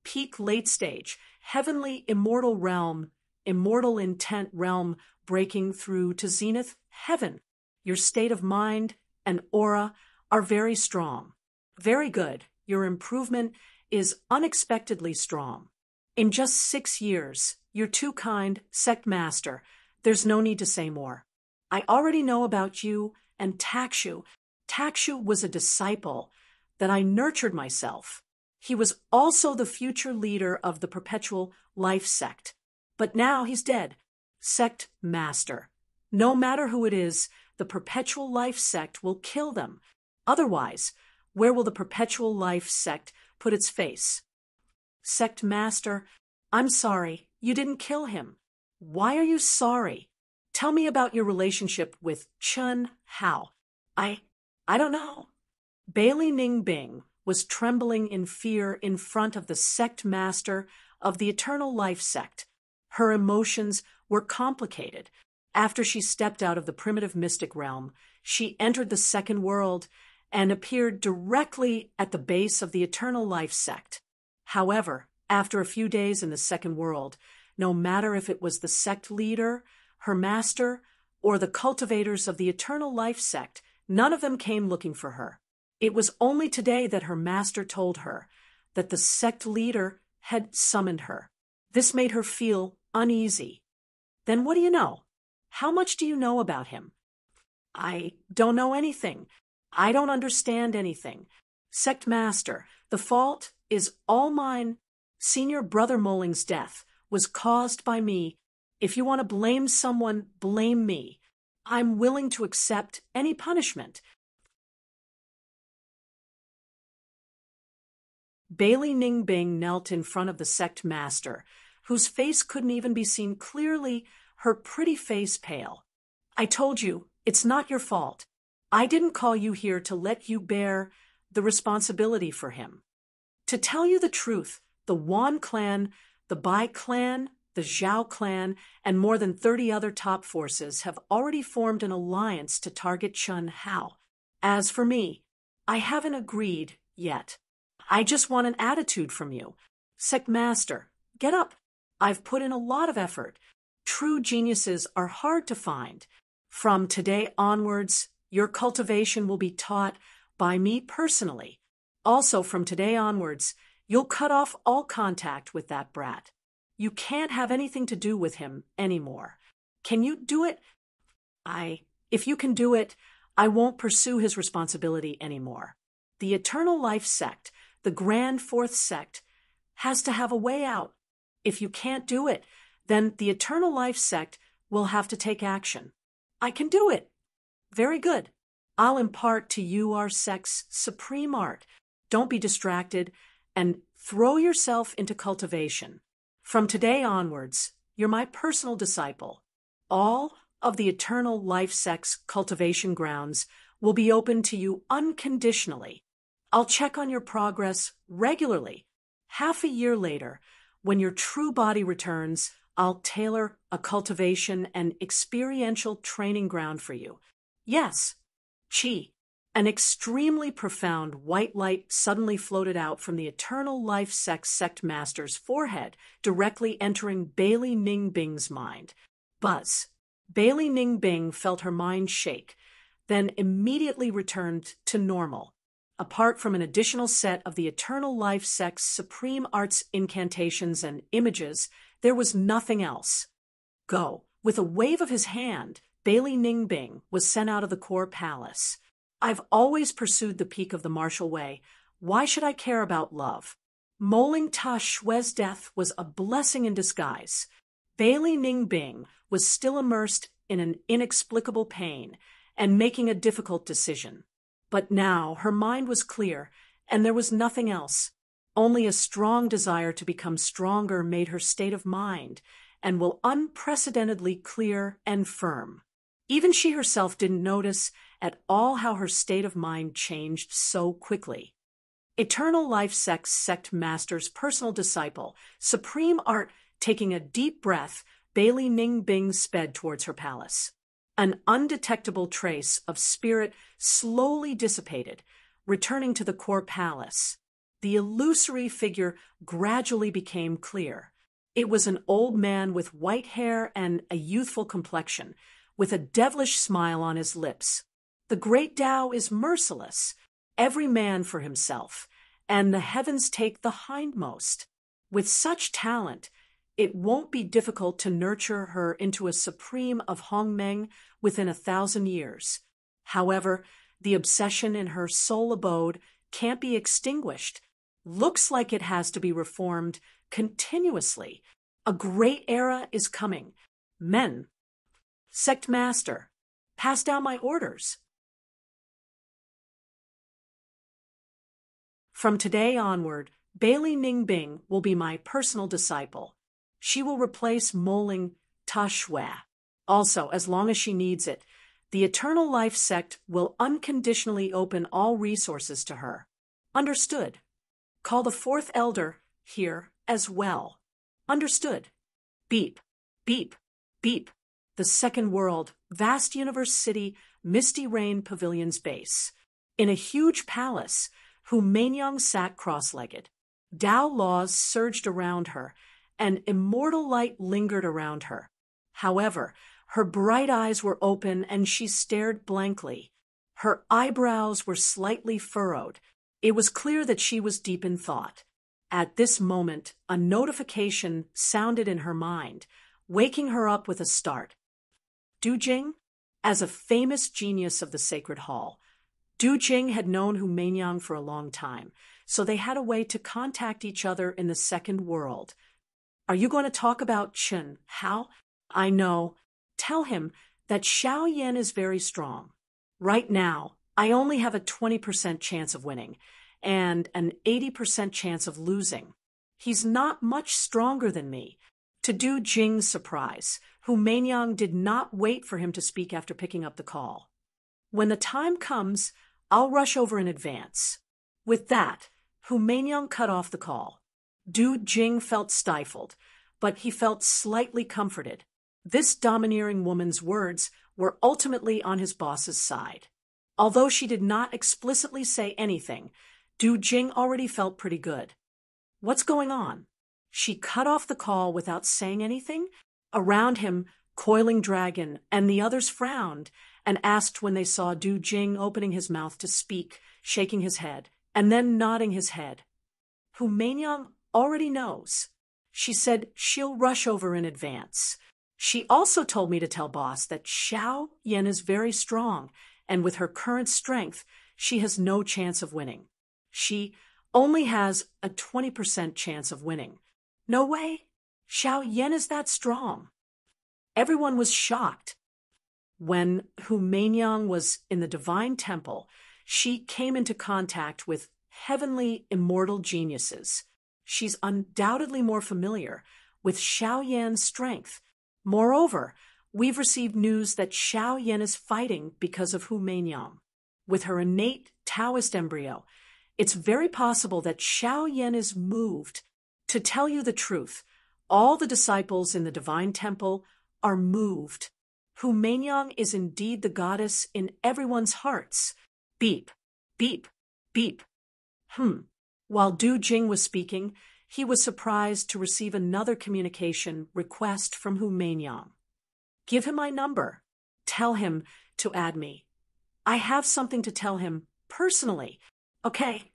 Peak late stage, heavenly immortal realm, immortal intent realm breaking through to zenith heaven. Your state of mind and aura are very strong. Very good. Your improvement is unexpectedly strong. In just 6 years, you're too kind, sect master. There's no need to say more. I already know about you and Takshu. Takshu was a disciple that I nurtured myself. He was also the future leader of the Perpetual Life sect. But now he's dead. Sect master. No matter who it is, the Perpetual Life sect will kill them. Otherwise, where will the Perpetual Life sect put its face? Sect Master, I'm sorry, you didn't kill him. Why are you sorry? Tell me about your relationship with Chun Hao. I don't know. Bailey Ningbing was trembling in fear in front of the sect master of the Eternal Life sect. Her emotions were complicated. After she stepped out of the primitive mystic realm, she entered the second world and appeared directly at the base of the Eternal Life sect. However, after a few days in the second world, no matter if it was the sect leader, her master, or the cultivators of the Eternal Life sect, none of them came looking for her. It was only today that her master told her that the sect leader had summoned her. This made her feel uneasy. Then what do you know? How much do you know about him? I don't know anything. I don't understand anything. Sect Master, the fault is all mine. Senior Brother Molling's death was caused by me. If you want to blame someone, blame me. I'm willing to accept any punishment. Bailey Ningbing knelt in front of the sect master, whose face couldn't even be seen clearly, her pretty face pale. I told you, it's not your fault. I didn't call you here to let you bear the responsibility for him. To tell you the truth, the Wan clan, the Bai clan, the Zhao clan, and more than 30 other top forces have already formed an alliance to target Chun Hao. As for me, I haven't agreed yet. I just want an attitude from you. Sect Master, get up. I've put in a lot of effort. True geniuses are hard to find. From today onwards, your cultivation will be taught by me personally. Also, from today onwards, you'll cut off all contact with that brat. You can't have anything to do with him anymore. Can you do it? If you can do it, I won't pursue his responsibility anymore. The Eternal Life sect, the Grand Fourth sect, has to have a way out. If you can't do it, then the Eternal Life sect will have to take action. I can do it. Very good. I'll impart to you our sect's supreme art. Don't be distracted and throw yourself into cultivation. From today onwards, you're my personal disciple. All of the Eternal Life sect's cultivation grounds will be open to you unconditionally. I'll check on your progress regularly. Half a year later, when your true body returns, I'll tailor a cultivation and experiential training ground for you. Yes, Chi, an extremely profound white light suddenly floated out from the Eternal Life sect master's forehead, directly entering Bailey Ningbing's mind. Buzz. Bailey Ningbing felt her mind shake, then immediately returned to normal. Apart from an additional set of the Eternal Life sect's supreme arts incantations and images, there was nothing else. Go. With a wave of his hand, Bailey Ningbing was sent out of the core palace. I've always pursued the peak of the martial way. Why should I care about love? Molling Ta Shui's death was a blessing in disguise. Bailey Ningbing was still immersed in an inexplicable pain and making a difficult decision. But now her mind was clear, and there was nothing else. Only a strong desire to become stronger made her state of mind, and will unprecedentedly clear and firm. Even she herself didn't notice at all how her state of mind changed so quickly. Eternal Life sect master's personal disciple, supreme art, taking a deep breath, Bailey Ningbing sped towards her palace. An undetectable trace of spirit slowly dissipated, returning to the core palace. The illusory figure gradually became clear. It was an old man with white hair and a youthful complexion, with a devilish smile on his lips. The great Tao is merciless, every man for himself, and the heavens take the hindmost. With such talent, it won't be difficult to nurture her into a supreme of Hongmeng within 1,000 years. However, the obsession in her soul abode can't be extinguished. Looks like it has to be reformed continuously. A great era is coming. Men. Sect Master. Pass down my orders. From today onward, Bailey Ningbing will be my personal disciple. She will replace Moling Tashwa. Also, as long as she needs it, the Eternal Life sect will unconditionally open all resources to her. Understood. Call the fourth elder here as well. Understood. Beep, beep, beep. The second world, vast universe city, Misty Rain Pavilion's base. In a huge palace, Hu Mainyang sat cross-legged. Dao laws surged around her, and immortal light lingered around her. However, her bright eyes were open and she stared blankly. Her eyebrows were slightly furrowed. It was clear that she was deep in thought. At this moment, a notification sounded in her mind, waking her up with a start. Du Jing? As a famous genius of the Sacred Hall, Du Jing had known Hu Mainyang for a long time, so they had a way to contact each other in the second world. Are you going to talk about Chen Hao? I know. Tell him that Xiao Yan is very strong. Right now, I only have a 20% chance of winning and an 80% chance of losing. He's not much stronger than me. To Du Jing's surprise, Hu Mainyang did not wait for him to speak after picking up the call. When the time comes, I'll rush over in advance. With that, Hu Mainyang cut off the call. Du Jing felt stifled, but he felt slightly comforted. This domineering woman's words were ultimately on his boss's side. Although she did not explicitly say anything, Du Jing already felt pretty good. What's going on? She cut off the call without saying anything. Around him, Coiling Dragon and the others frowned and asked when they saw Du Jing opening his mouth to speak, shaking his head, and then nodding his head. Hu Mainyang already knows. She said she'll rush over in advance. She also told me to tell boss that Xiao Yan is very strong, and with her current strength, she has no chance of winning. She only has a 20% chance of winning. No way. Xiao Yan is that strong. Everyone was shocked. When Hu Mainyang was in the Divine Temple, she came into contact with heavenly immortal geniuses. She's undoubtedly more familiar with Xiao Yan's strength. Moreover, we've received news that Xiao Yan is fighting because of Hu Mainyang. With her innate Taoist embryo, it's very possible that Xiao Yan is moved. To tell you the truth, all the disciples in the Divine Temple are moved. Hu Mainyang is indeed the goddess in everyone's hearts. Beep, beep, beep. While Du Jing was speaking, he was surprised to receive another communication request from Hu Mainyang. Give him my number. Tell him to add me. I have something to tell him personally. Okay.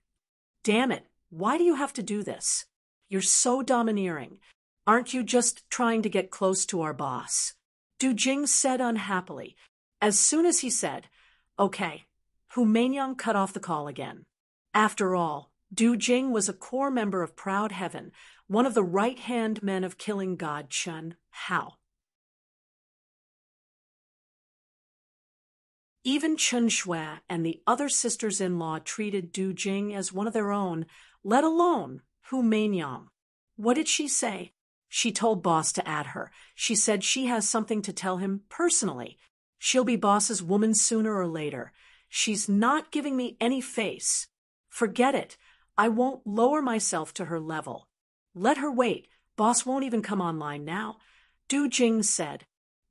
Damn it. Why do you have to do this? You're so domineering. Aren't you just trying to get close to our boss? Du Jing said unhappily. As soon as he said, okay, Hu Mainyang cut off the call again. After all, Du Jing was a core member of Proud Heaven, one of the right-hand men of killing god Chen Hao. Even Chen Shui and the other sisters-in-law treated Du Jing as one of their own, let alone Hu Mainyang. What did she say? She told boss to add her. She said she has something to tell him personally. She'll be boss's woman sooner or later. She's not giving me any face. Forget it. I won't lower myself to her level. Let her wait. Boss won't even come online now. Du Jing said,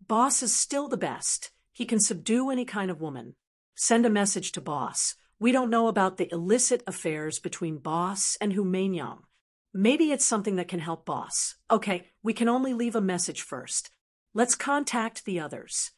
boss is still the best. He can subdue any kind of woman. Send a message to boss. We don't know about the illicit affairs between boss and Hu Mainyang. Maybe it's something that can help boss. Okay, we can only leave a message first. Let's contact the others.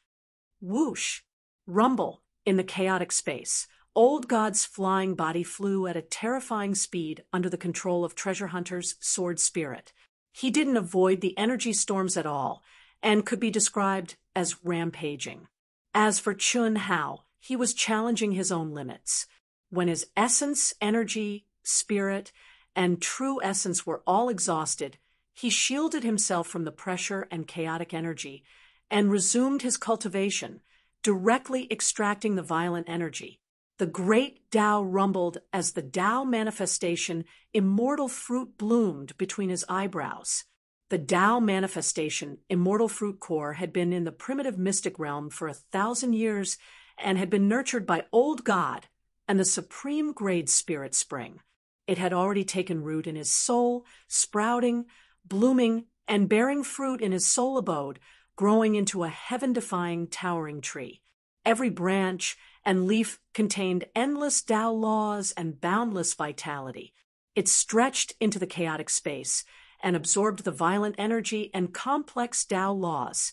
Whoosh! Rumble in the chaotic space. Old God's flying body flew at a terrifying speed under the control of Treasure Hunter's sword spirit. He didn't avoid the energy storms at all, and could be described as rampaging. As for Chen Hao, he was challenging his own limits. When his essence, energy, spirit, and true essence were all exhausted, he shielded himself from the pressure and chaotic energy and resumed his cultivation, directly extracting the violent energy. The great Tao rumbled as the Tao manifestation, immortal fruit, bloomed between his eyebrows. The Tao manifestation, immortal fruit core, had been in the primitive mystic realm for 1,000 years and had been nurtured by Old God and the supreme grade spirit spring. It had already taken root in his soul, sprouting, blooming, and bearing fruit in his soul abode, growing into a heaven-defying towering tree. Every branch and leaf contained endless Tao laws and boundless vitality. It stretched into the chaotic space and absorbed the violent energy and complex Tao laws,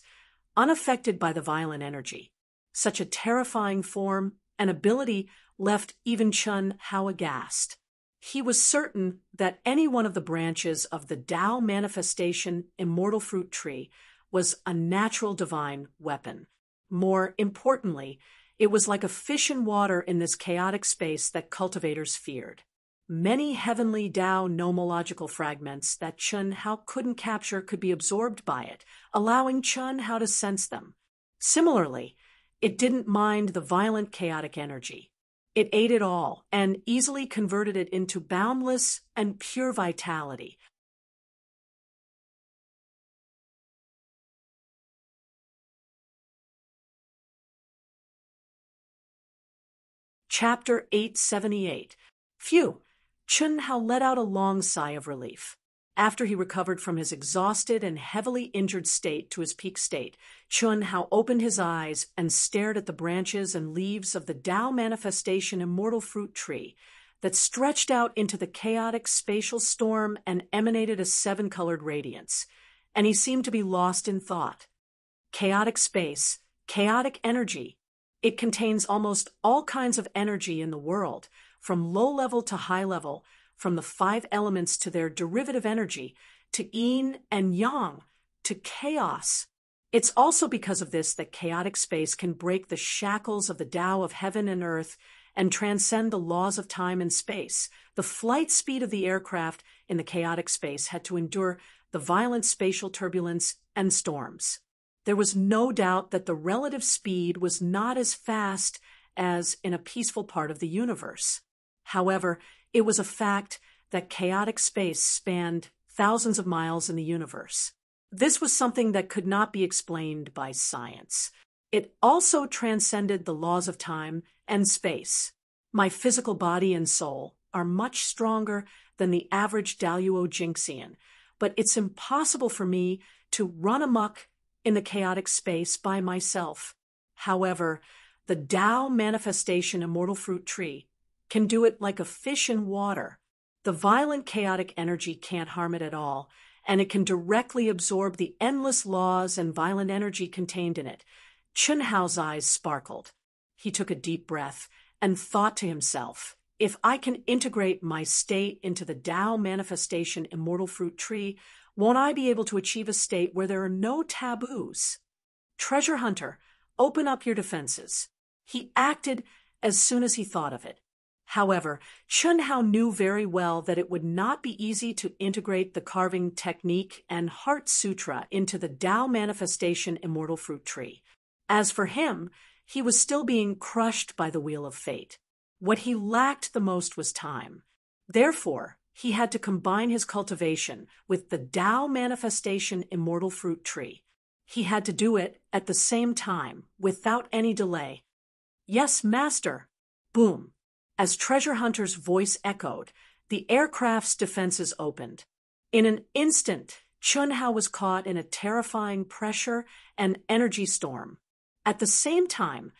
unaffected by the violent energy. Such a terrifying form and ability left even Chun Hao aghast. He was certain that any one of the branches of the Tao manifestation immortal fruit tree was a natural divine weapon. More importantly, it was like a fish in water in this chaotic space that cultivators feared. Many heavenly Tao nomological fragments that Chun Hao couldn't capture could be absorbed by it, allowing Chun Hao to sense them. Similarly, it didn't mind the violent chaotic energy. It ate it all and easily converted it into boundless and pure vitality. Chapter 878. Phew! Chun Hao let out a long sigh of relief. After he recovered from his exhausted and heavily injured state to his peak state, Chun Hao opened his eyes and stared at the branches and leaves of the Tao manifestation immortal fruit tree that stretched out into the chaotic spatial storm and emanated a seven-colored radiance, and he seemed to be lost in thought. Chaotic space, chaotic energy. It contains almost all kinds of energy in the world, from low level to high level, from the 5 elements to their derivative energy, to yin and yang, to chaos. It's also because of this that chaotic space can break the shackles of the Tao of heaven and earth and transcend the laws of time and space. The flight speed of the aircraft in the chaotic space had to endure the violent spatial turbulence and storms. There was no doubt that the relative speed was not as fast as in a peaceful part of the universe. However, it was a fact that chaotic space spanned thousands of miles in the universe. This was something that could not be explained by science. It also transcended the laws of time and space. My physical body and soul are much stronger than the average Daluo Jinxian, but it's impossible for me to run amok in the chaotic space by myself. However, the Tao manifestation immortal fruit tree can do it like a fish in water. The violent chaotic energy can't harm it at all, and it can directly absorb the endless laws and violent energy contained in it. Chun Hao's eyes sparkled. He took a deep breath and thought to himself, if I can integrate my state into the Tao manifestation immortal fruit tree, won't I be able to achieve a state where there are no taboos? Treasure Hunter, open up your defenses. He acted as soon as he thought of it. However, Chun Hao knew very well that it would not be easy to integrate the carving technique and heart sutra into the Tao manifestation immortal fruit tree. As for him, he was still being crushed by the wheel of fate. What he lacked the most was time. Therefore, he had to combine his cultivation with the Tao manifestation immortal fruit tree. He had to do it at the same time, without any delay. Yes, master. Boom. As Treasure Hunter's voice echoed, the aircraft's defenses opened. In an instant, Chun Hao was caught in a terrifying pressure and energy storm. At the same time,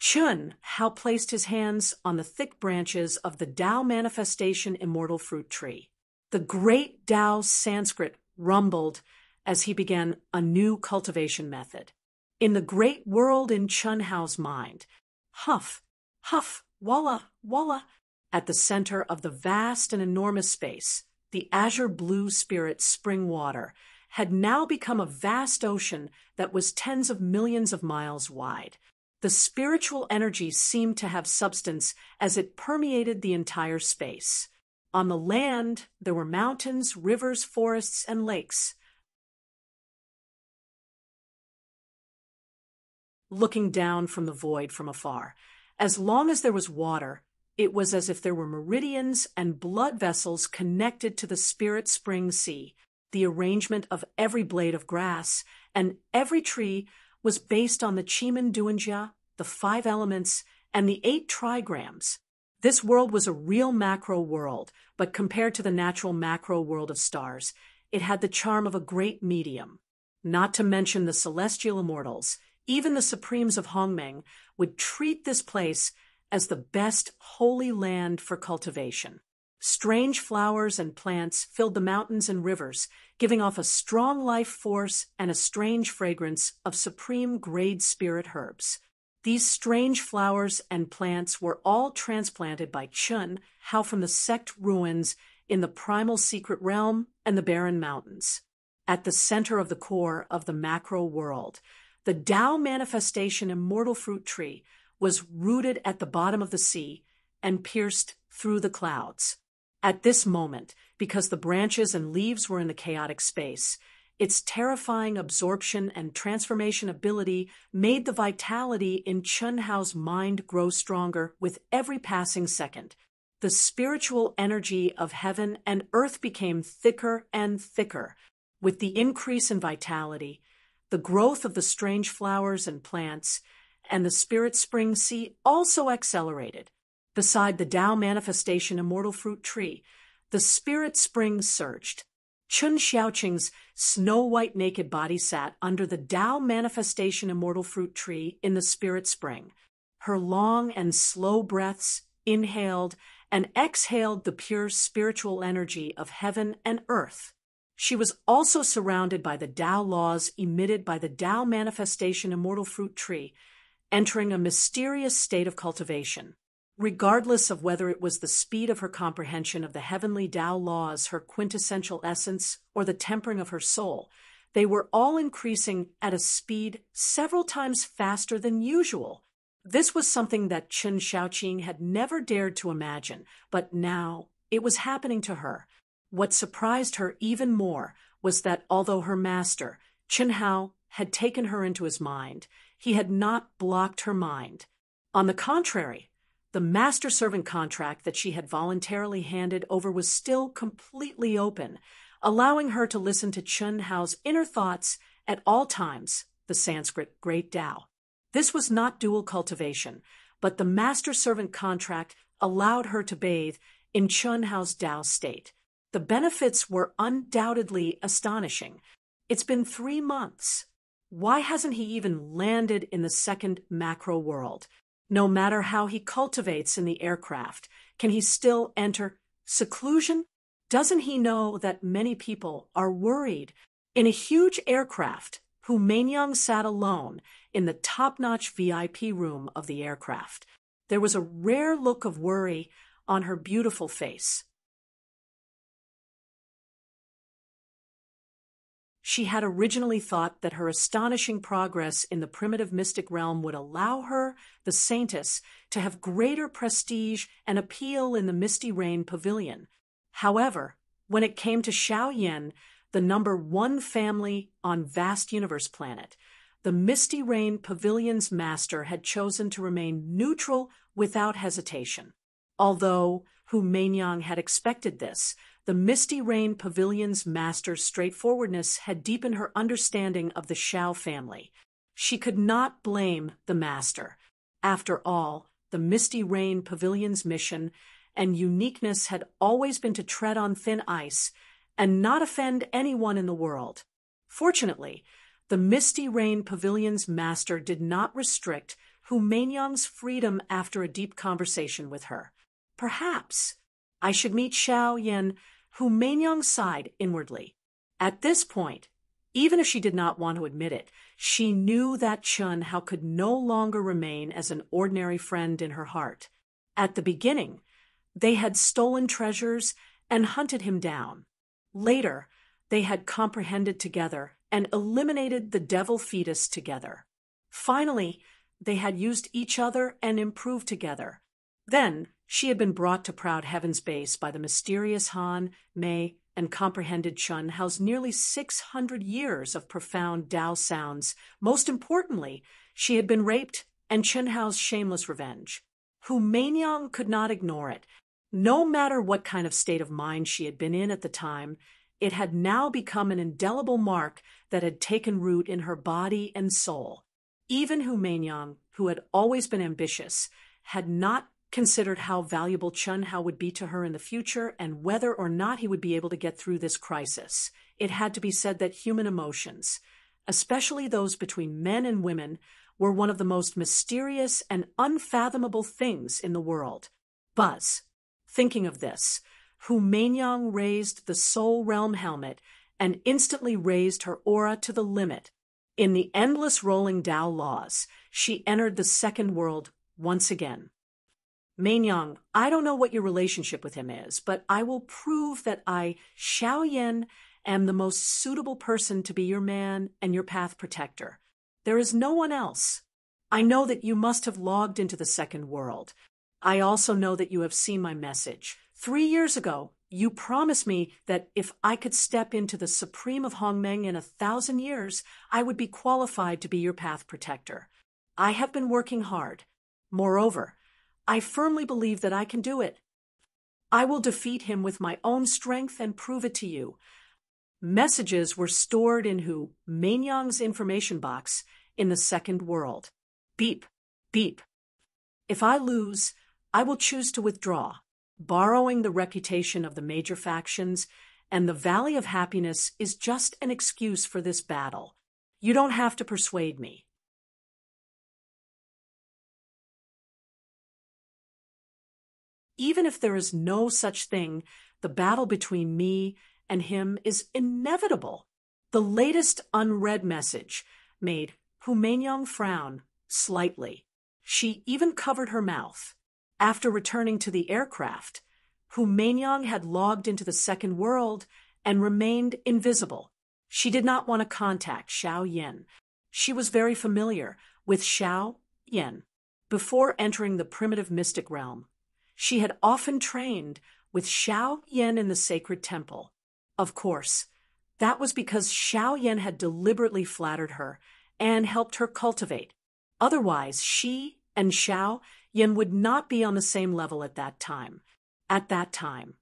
Chun Hao placed his hands on the thick branches of the Tao manifestation immortal fruit tree. The great Tao Sanskrit rumbled as he began a new cultivation method. In the great world in Chun Hao's mind, huff, huff, walla, walla, at the center of the vast and enormous space, the azure blue spirit spring water had now become a vast ocean that was tens of millions of miles wide. The spiritual energy seemed to have substance as it permeated the entire space. On the land, there were mountains, rivers, forests, and lakes. looking down from the void from afar. As long as there was water, it was as if there were meridians and blood vessels connected to the spirit spring sea. The arrangement of every blade of grass and every tree was based on the Chiman-Duanjia, the 5 elements, and the 8 trigrams. This world was a real macro world, but compared to the natural macro world of stars, it had the charm of a great medium. Not to mention the celestial immortals, even the supremes of Hongmeng would treat this place as the best holy land for cultivation. Strange flowers and plants filled the mountains and rivers, giving off a strong life force and a strange fragrance of supreme grade spirit herbs. These strange flowers and plants were all transplanted by Chun Hao from the sect ruins in the primal secret realm and the barren mountains. At the center of the core of the macro world, the Tao manifestation immortal fruit tree was rooted at the bottom of the sea and pierced through the clouds. At this moment, because the branches and leaves were in the chaotic space, its terrifying absorption and transformation ability made the vitality in Chun Hao's mind grow stronger with every passing second. The spiritual energy of heaven and earth became thicker and thicker. With the increase in vitality, the growth of the strange flowers and plants, and the spirit spring sea also accelerated. Beside the Tao manifestation immortal fruit tree, the spirit spring surged. Chun Xiaoqing's snow-white naked body sat under the Tao manifestation immortal fruit tree in the spirit spring. Her long and slow breaths inhaled and exhaled the pure spiritual energy of heaven and earth. She was also surrounded by the Tao laws emitted by the Tao manifestation immortal fruit tree, entering a mysterious state of cultivation. Regardless of whether it was the speed of her comprehension of the heavenly Tao laws, her quintessential essence, or the tempering of her soul, they were all increasing at a speed several times faster than usual. This was something that Chun Xiaoqing had never dared to imagine, but now it was happening to her. What surprised her even more was that although her master, Chun Hao, had taken her into his mind, he had not blocked her mind. On the contrary, the master-servant contract that she had voluntarily handed over was still completely open, allowing her to listen to Chun Hao's inner thoughts at all times, the Sanskrit Great Tao. This was not dual cultivation, but the master-servant contract allowed her to bathe in Chun Hao's Tao state. The benefits were undoubtedly astonishing. It's been 3 months. Why hasn't he even landed in the second macro world? No matter how he cultivates in the aircraft, can he still enter seclusion? Doesn't he know that many people are worried? In a huge aircraft, Hu Meinyang sat alone in the top-notch VIP room of the aircraft. There was a rare look of worry on her beautiful face. She had originally thought that her astonishing progress in the primitive mystic realm would allow her, the saintess, to have greater prestige and appeal in the Misty Rain Pavilion. However, when it came to Xiao Yan, the number 1 family on vast universe planet, the Misty Rain Pavilion's master had chosen to remain neutral without hesitation. Although Hu Meinyang had expected this, the Misty Rain Pavilion's master's straightforwardness had deepened her understanding of the Xiao family. She could not blame the master. After all, the Misty Rain Pavilion's mission and uniqueness had always been to tread on thin ice and not offend anyone in the world. Fortunately, the Misty Rain Pavilion's master did not restrict Hu Meinyang's freedom after a deep conversation with her. Perhaps I should meet Xiao Yan. Hu Meinyang sighed inwardly. At this point, even if she did not want to admit it, she knew that Chun Hao could no longer remain as an ordinary friend in her heart. At the beginning, they had stolen treasures and hunted him down. Later, they had comprehended together and eliminated the devil fetus together. Finally, they had used each other and improved together. Then, she had been brought to Proud Heaven's base by the mysterious Han, Mei, and comprehended Chun Hao's nearly 600 years of profound Tao sounds. Most importantly, she had been raped and Chun Hao's shameless revenge. Hu Meinyang could not ignore it. No matter what kind of state of mind she had been in at the time, it had now become an indelible mark that had taken root in her body and soul. Even Hu Meinyang, who had always been ambitious, had not considered how valuable Chun Hao would be to her in the future and whether or not he would be able to get through this crisis. It had to be said that human emotions, especially those between men and women, were one of the most mysterious and unfathomable things in the world. Buzz, thinking of this, Hu Meinyang raised the Soul Realm helmet and instantly raised her aura to the limit. In the endless rolling Tao laws, she entered the second world once again. Meinyang, I don't know what your relationship with him is, but I will prove that I, Xiao Yan, am the most suitable person to be your man and your path protector. There is no one else. I know that you must have logged into the second world. I also know that you have seen my message. 3 years ago, you promised me that if I could step into the Supreme of Hongmeng in 1,000 years, I would be qualified to be your path protector. I have been working hard. Moreover, I firmly believe that I can do it. I will defeat him with my own strength and prove it to you. Messages were stored in Hu Meinyang's information box in the second world. Beep, beep. If I lose, I will choose to withdraw, borrowing the reputation of the major factions, and the Valley of Happiness is just an excuse for this battle. You don't have to persuade me. Even if there is no such thing, the battle between me and him is inevitable. The latest unread message made Hu Meinyang frown slightly. She even covered her mouth. After returning to the aircraft, Hu Meinyang had logged into the second world and remained invisible. She did not want to contact Xiao Yan. She was very familiar with Xiao Yan. Before entering the primitive mystic realm, she had often trained with Xiao Yan in the sacred temple. Of course, that was because Xiao Yan had deliberately flattered her and helped her cultivate. Otherwise, she and Xiao Yan would not be on the same level at that time. At that time,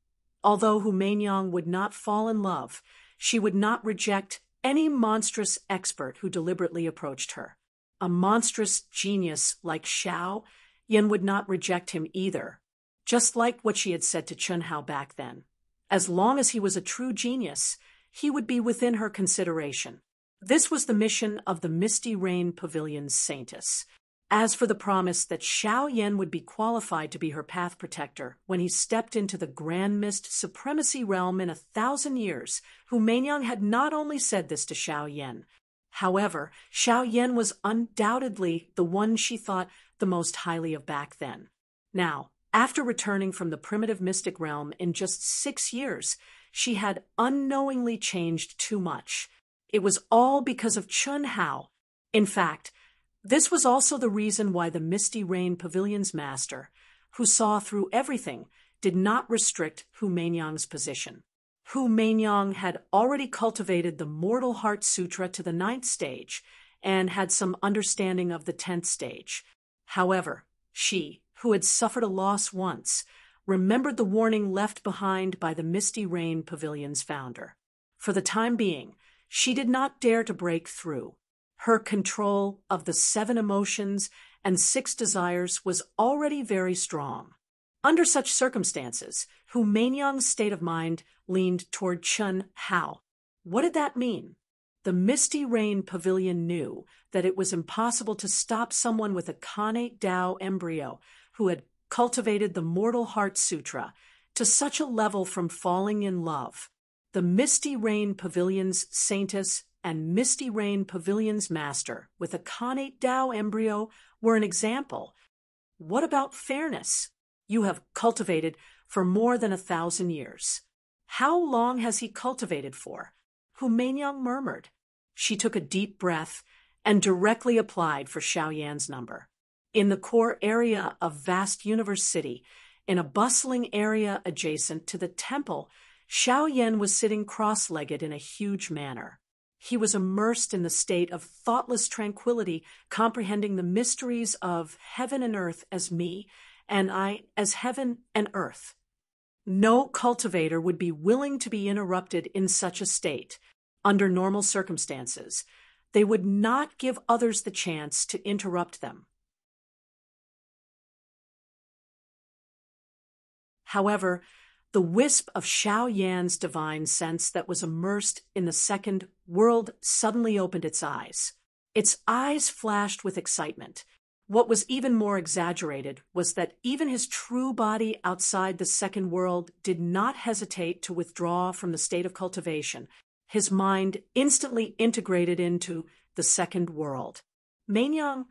although Hu Meinyang would not fall in love, she would not reject any monstrous expert who deliberately approached her. A monstrous genius like Xiao Yan would not reject him either. Just like what she had said to Chun Hao back then. As long as he was a true genius, he would be within her consideration. This was the mission of the Misty Rain Pavilion's saintess. As for the promise that Xiao Yan would be qualified to be her path protector when he stepped into the Grand Mist Supremacy Realm in 1,000 years, Hu Meinyang had not only said this to Xiao Yan. However, Xiao Yan was undoubtedly the one she thought the most highly of back then. Now, after returning from the primitive mystic realm in just 6 years, she had unknowingly changed too much. It was all because of Chun Hao. In fact, this was also the reason why the Misty Rain Pavilion's master, who saw through everything, did not restrict Hu Meinyang's position. Hu Meinyang had already cultivated the Mortal Heart Sutra to the 9th stage and had some understanding of the 10th stage. However, she, who had suffered a loss once, remembered the warning left behind by the Misty Rain Pavilion's founder. For the time being, she did not dare to break through. Her control of the 7 emotions and 6 desires was already very strong. Under such circumstances, Hu Meinyang's state of mind leaned toward Chun Hao. What did that mean? The Misty Rain Pavilion knew that it was impossible to stop someone with a connate Tao embryo who had cultivated the Mortal Heart Sutra to such a level from falling in love. The Misty Rain Pavilion's saintess and Misty Rain Pavilion's master with a connate Tao embryo were an example. What about fairness? You have cultivated for more than 1,000 years. How long has he cultivated for? Hu Meinyang murmured. She took a deep breath and directly applied for Xiao Yan's number. In the core area of vast Universe City, in a bustling area adjacent to the temple, Xiao Yan was sitting cross-legged in a huge manner. He was immersed in the state of thoughtless tranquility, comprehending the mysteries of heaven and earth as me, and I as heaven and earth. No cultivator would be willing to be interrupted in such a state. Under normal circumstances, they would not give others the chance to interrupt them. However, the wisp of Xiao Yan's divine sense that was immersed in the second world suddenly opened its eyes. Its eyes flashed with excitement. What was even more exaggerated was that even his true body outside the second world did not hesitate to withdraw from the state of cultivation. His mind instantly integrated into the second world. Mainyang.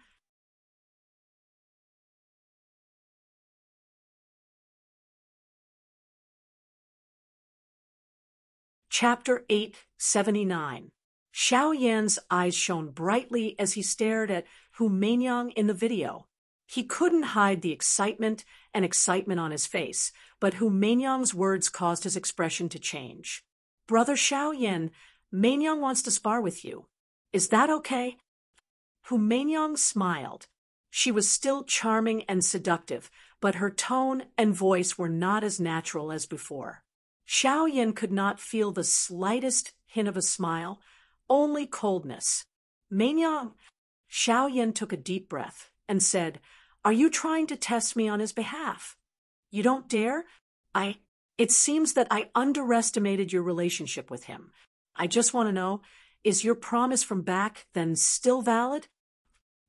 Chapter 879. Xiao Yan's eyes shone brightly as he stared at Hu Mainyang in the video. He couldn't hide the excitement on his face, but Hu Mainyang's words caused his expression to change. "Brother Xiao Yan, Mainyang wants to spar with you. Is that okay?" Hu Mainyang smiled. She was still charming and seductive, but her tone and voice were not as natural as before. Xiao Yan could not feel the slightest hint of a smile, only coldness. "Mainyang." Xiao Yan took a deep breath and said, "Are you trying to test me on his behalf?" "You don't dare?" It seems that I underestimated your relationship with him. I just want to know, is your promise from back then still valid?"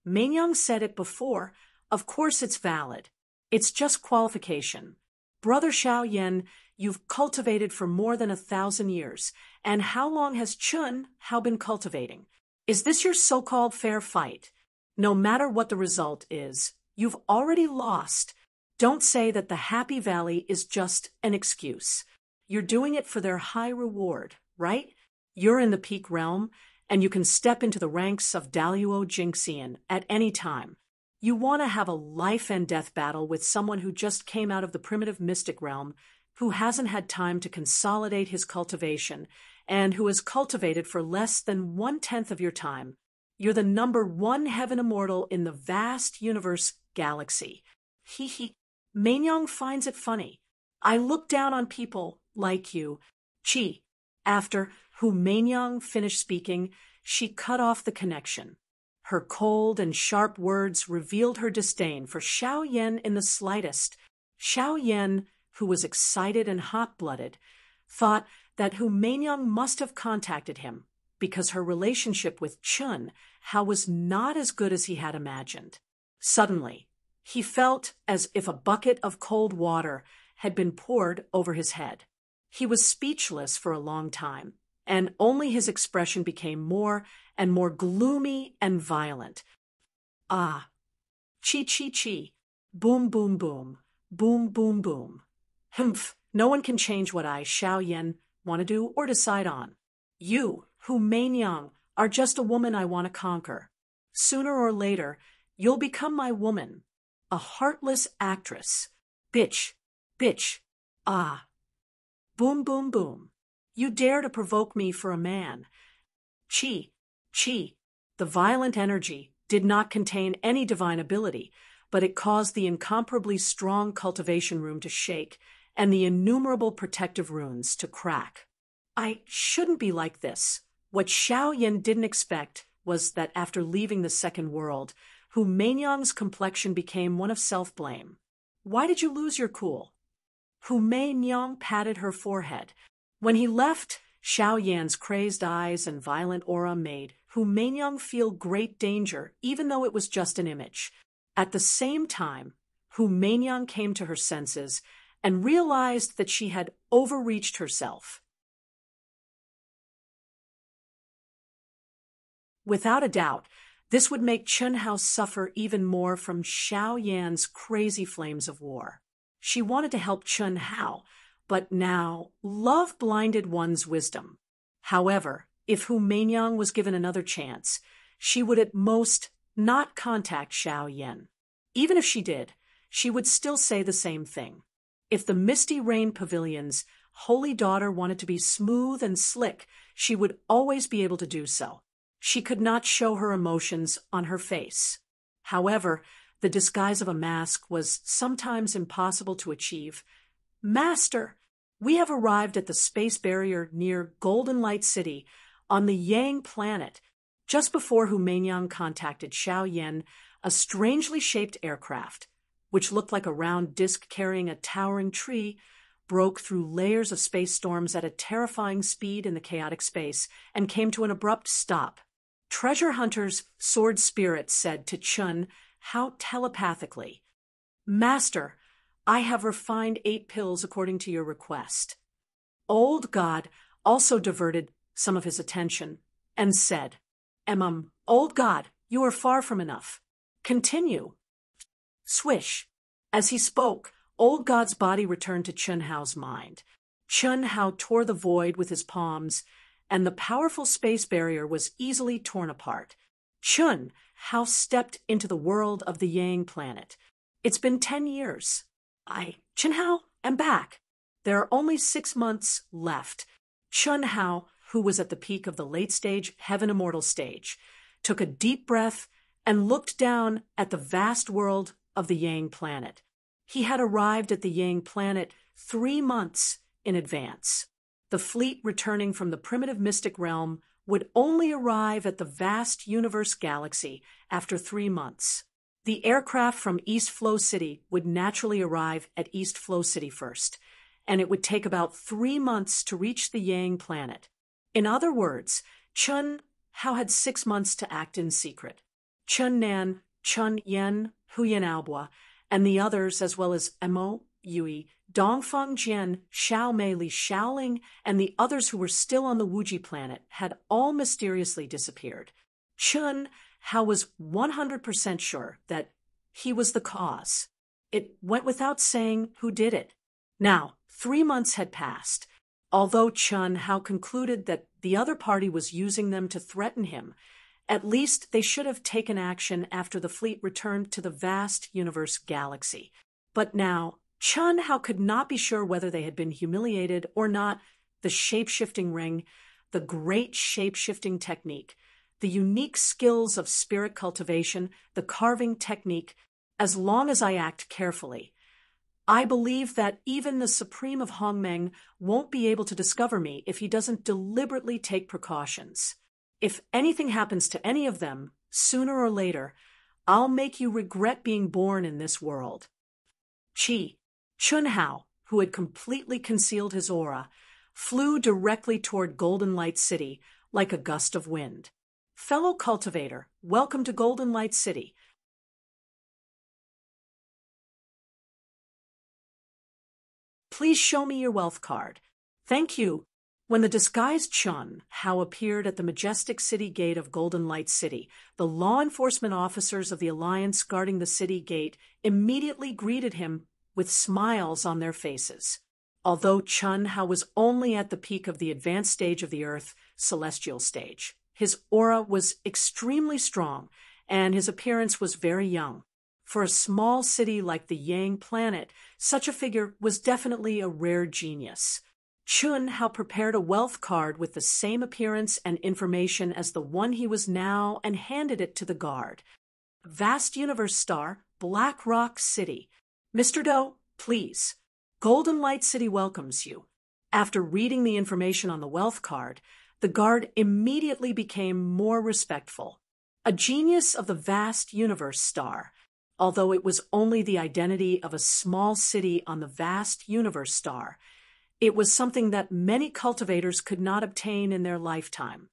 Mainyang said it before. Of course it's valid. It's just qualification. "Brother Xiao Yan, you've cultivated for more than 1,000 years. And how long has Chun Hao been cultivating? Is this your so-called fair fight? No matter what the result is, you've already lost. Don't say that the Happy Valley is just an excuse. You're doing it for their high reward, right? You're in the peak realm, and you can step into the ranks of Daluo Jinxian at any time. You want to have a life and death battle with someone who just came out of the primitive mystic realm, who hasn't had time to consolidate his cultivation, and who has cultivated for less than 1/10 of your time. You're the #1 heaven immortal in the vast universe galaxy. He. Mainyang finds it funny. I look down on people like you. Chi. After Hu Mainyang finished speaking, she cut off the connection. Her cold and sharp words revealed her disdain for Xiao Yan in the slightest. Xiao Yan, who was excited and hot-blooded, thought that Hu Mainyang must have contacted him because her relationship with Chun Hao was not as good as he had imagined. Suddenly, he felt as if a bucket of cold water had been poured over his head. He was speechless for a long time, and only his expression became more and more gloomy and violent. "Ah. Chi chi chi. Boom boom boom. Boom boom boom. Humph. No one can change what I, Xiao Yan, want to do or decide on. You, Hu Mainyang, are just a woman I want to conquer. Sooner or later, you'll become my woman. A heartless actress. Bitch. Bitch. Ah. Boom boom boom. You dare to provoke me for a man. Chi. Chi. The violent energy did not contain any divine ability, but it caused the incomparably strong cultivation room to shake and the innumerable protective runes to crack. I shouldn't be like this. What Xiao Yan didn't expect was that after leaving the second world, Hu Mainyang's complexion became one of self-blame. Why did you lose your cool? Hu Mainyang patted her forehead. When he left, Xiao Yan's crazed eyes and violent aura made Hu Mainyang feel great danger, even though it was just an image. At the same time, Hu Mainyang came to her senses and realized that she had overreached herself. Without a doubt, this would make Chun Hao suffer even more from Xiao Yan's crazy flames of war. She wanted to help Chun Hao, but now love blinded one's wisdom. However, if Hu Mainyang was given another chance, she would at most not contact Xiao Yan. Even if she did, she would still say the same thing. If the Misty Rain Pavilion's holy daughter wanted to be smooth and slick, she would always be able to do so. She could not show her emotions on her face. However, the disguise of a mask was sometimes impossible to achieve. "Master, we have arrived at the space barrier near Golden Light City on the Yang planet." Just before Hu Meinyang contacted Xiao Yen, a strangely shaped aircraft, which looked like a round disc carrying a towering tree, broke through layers of space storms at a terrifying speed in the chaotic space and came to an abrupt stop. Treasure Hunter's sword spirit said to Chun Hao telepathically, "Master, I have refined 8 pills according to your request." Old God also diverted some of his attention and said, Old God, you are far from enough. Continue." Swish. As he spoke, Old God's body returned to Chun Hao's mind. Chun Hao tore the void with his palms, and the powerful space barrier was easily torn apart. Chun Hao stepped into the world of the Yang planet. "It's been 10 years. Chun Hao, am back." There are only 6 months left. Chun Hao, who was at the peak of the late-stage Heaven Immortal stage, took a deep breath and looked down at the vast world of the Yang planet. He had arrived at the Yang planet 3 months in advance. The fleet returning from the primitive mystic realm would only arrive at the vast universe galaxy after 3 months. The aircraft from East Flow City would naturally arrive at East Flow City first, and it would take about 3 months to reach the Yang planet. In other words, Chun Hao had 6 months to act in secret. Chun Nan, Chun Yen, Huyan Aobua, and the others, as well as Mo, Yui, Dongfeng Jian, Xiao Mei Li Xiaoling, and the others who were still on the Wuji planet, had all mysteriously disappeared. Chun Hao was 100% sure that he was the cause. It went without saying who did it. Now, 3 months had passed. Although Chun Hao concluded that the other party was using them to threaten him, at least they should have taken action after the fleet returned to the vast universe galaxy. But now, Chun Hao could not be sure whether they had been humiliated or not. The shape-shifting ring, the great shape-shifting technique, the unique skills of spirit cultivation, the carving technique, as long as I act carefully. I believe that even the Supreme of Hongmeng won't be able to discover me if he doesn't deliberately take precautions. If anything happens to any of them, sooner or later, I'll make you regret being born in this world. Chun Hao, who had completely concealed his aura, flew directly toward Golden Light City like a gust of wind. "Fellow cultivator, welcome to Golden Light City. Please show me your wealth card." "Thank you." When the disguised Chun Hao appeared at the majestic city gate of Golden Light City, the law enforcement officers of the Alliance guarding the city gate immediately greeted him with smiles on their faces. Although Chun Hao was only at the peak of the advanced stage of the Earth, celestial stage, his aura was extremely strong, and his appearance was very young. For a small city like the Yang planet, such a figure was definitely a rare genius. Chun Hao prepared a wealth card with the same appearance and information as the one he was now and handed it to the guard. "Vast Universe Star, Black Rock City. Mr. Doe, please. Golden Light City welcomes you." After reading the information on the wealth card, the guard immediately became more respectful. A genius of the Vast Universe Star. Although it was only the identity of a small city on the Vast Universe Star, it was something that many cultivators could not obtain in their lifetime.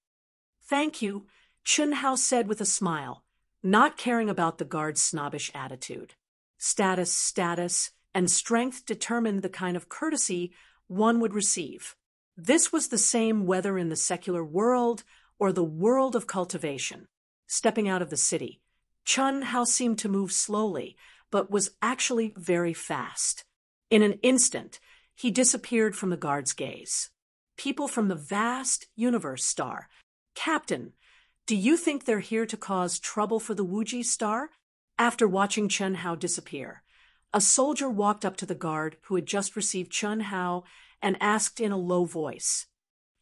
"Thank you," Chun Hao said with a smile, not caring about the guard's snobbish attitude. Status, and strength determined the kind of courtesy one would receive. This was the same whether in the secular world or the world of cultivation. Stepping out of the city, Chun Hao seemed to move slowly, but was actually very fast. In an instant, he disappeared from the guard's gaze. People from the Vast Universe Star. "Captain, do you think they're here to cause trouble for the Wuji Star?" After watching Chun Hao disappear, a soldier walked up to the guard who had just received Chun Hao and asked in a low voice.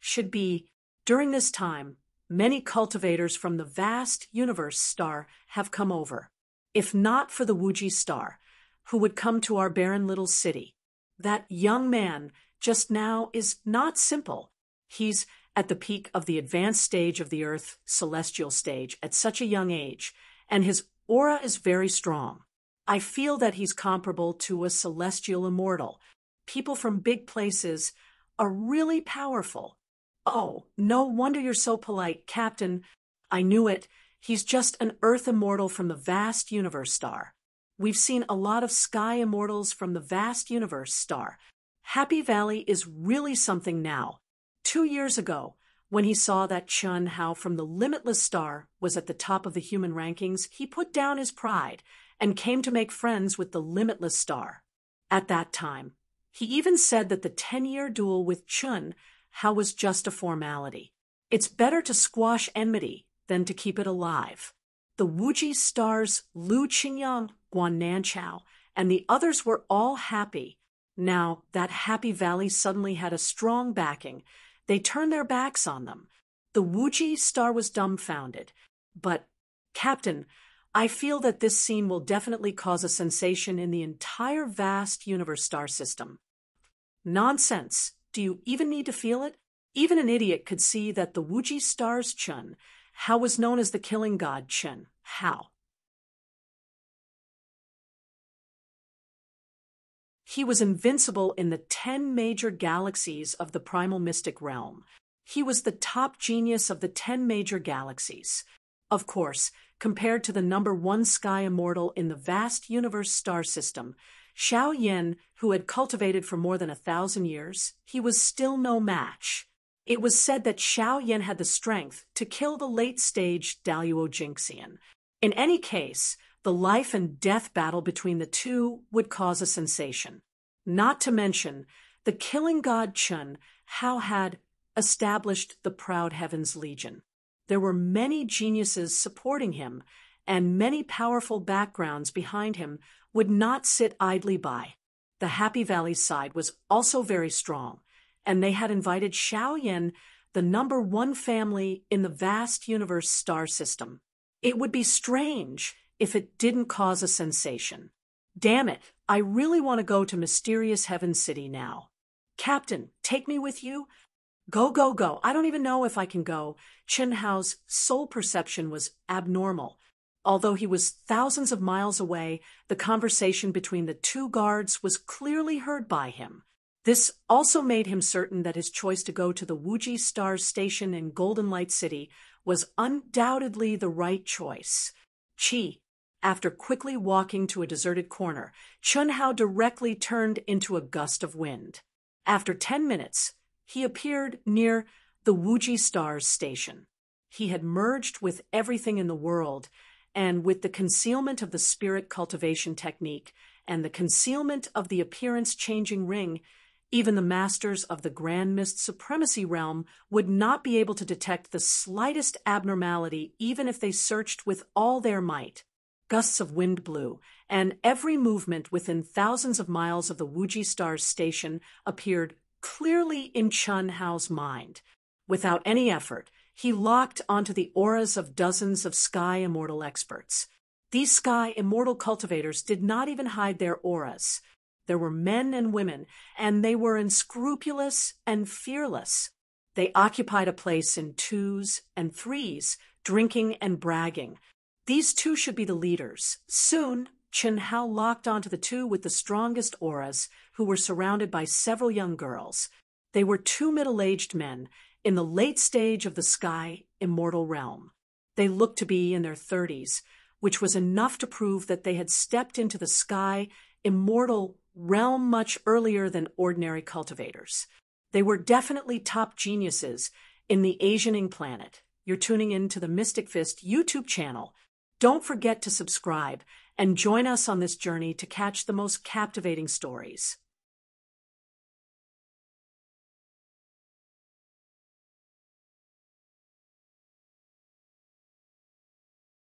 Should be, during this time, many cultivators from the vast universe star have come over. If not for the Wuji star, who would come to our barren little city? That young man just now is not simple. He's at the peak of the advanced stage of the Earth, celestial stage, at such a young age, and his aura is very strong. I feel that he's comparable to a celestial immortal. People from big places are really powerful. Oh, no wonder you're so polite, Captain. I knew it. He's just an Earth immortal from the vast universe star. We've seen a lot of sky immortals from the vast universe star. Happy Valley is really something now. 2 years ago, when he saw that Chun Hao from the limitless star was at the top of the human rankings, he put down his pride and came to make friends with the limitless star. At that time, he even said that the 10-year duel with Chun Hao was just a formality. It's better to squash enmity than to keep it alive. The Wuji stars Lu Qingyang, Guan Nanchao, and the others were all happy. Now that Happy Valley suddenly had a strong backing, they turned their backs on them. The Wuji star was dumbfounded. But, Captain, I feel that this scene will definitely cause a sensation in the entire vast universe star system. Nonsense. Do you even need to feel it? Even an idiot could see that the Wuji star's Chun Hao was known as the killing god Chun Hao. He was invincible in the 10 major galaxies of the primal mystic realm. He was the top genius of the 10 major galaxies. Of course, compared to the number 1 sky immortal in the vast universe star system, Xiao Yan, who had cultivated for more than 1,000 years, he was still no match. It was said that Xiao Yan had the strength to kill the late-stage Daluo Jinxian. In any case, the life and death battle between the two would cause a sensation. Not to mention, the killing god Chun Hao had established the proud Heaven's Legion. There were many geniuses supporting him, and many powerful backgrounds behind him would not sit idly by. The Happy Valley side was also very strong, and they had invited Xiao Yan, the number 1 family in the vast universe star system. It would be strange if it didn't cause a sensation. Damn it, I really want to go to Mysterious Heaven City now. Captain, take me with you? Go, go, go. I don't even know if I can go. Chun Hao's soul perception was abnormal. Although he was thousands of miles away, the conversation between the 2 guards was clearly heard by him. This also made him certain that his choice to go to the Wuji Star Station in Golden Light City was undoubtedly the right choice. After quickly walking to a deserted corner, Chun Hao directly turned into a gust of wind. After 10 minutes, he appeared near the Wuji Stars station. He had merged with everything in the world, and with the concealment of the spirit cultivation technique and the concealment of the appearance-changing ring, even the masters of the Grand Mist Supremacy realm would not be able to detect the slightest abnormality even if they searched with all their might. Gusts of wind blew, and every movement within thousands of miles of the Wuji Stars station appeared clearly in Chun Hao's mind. Without any effort, he locked onto the auras of dozens of sky immortal experts. These sky immortal cultivators did not even hide their auras. There were men and women, and they were unscrupulous and fearless. They occupied a place in 2s and 3s, drinking and bragging. These 2 should be the leaders. Soon, Chun Hao locked onto the 2 with the strongest auras, who were surrounded by several young girls. They were 2 middle-aged men in the late stage of the sky immortal realm. They looked to be in their 30s, which was enough to prove that they had stepped into the sky immortal realm much earlier than ordinary cultivators. They were definitely top geniuses in the Asianing planet. You're tuning in to the Mystic Fist YouTube channel. Don't forget to subscribe and join us on this journey to catch the most captivating stories.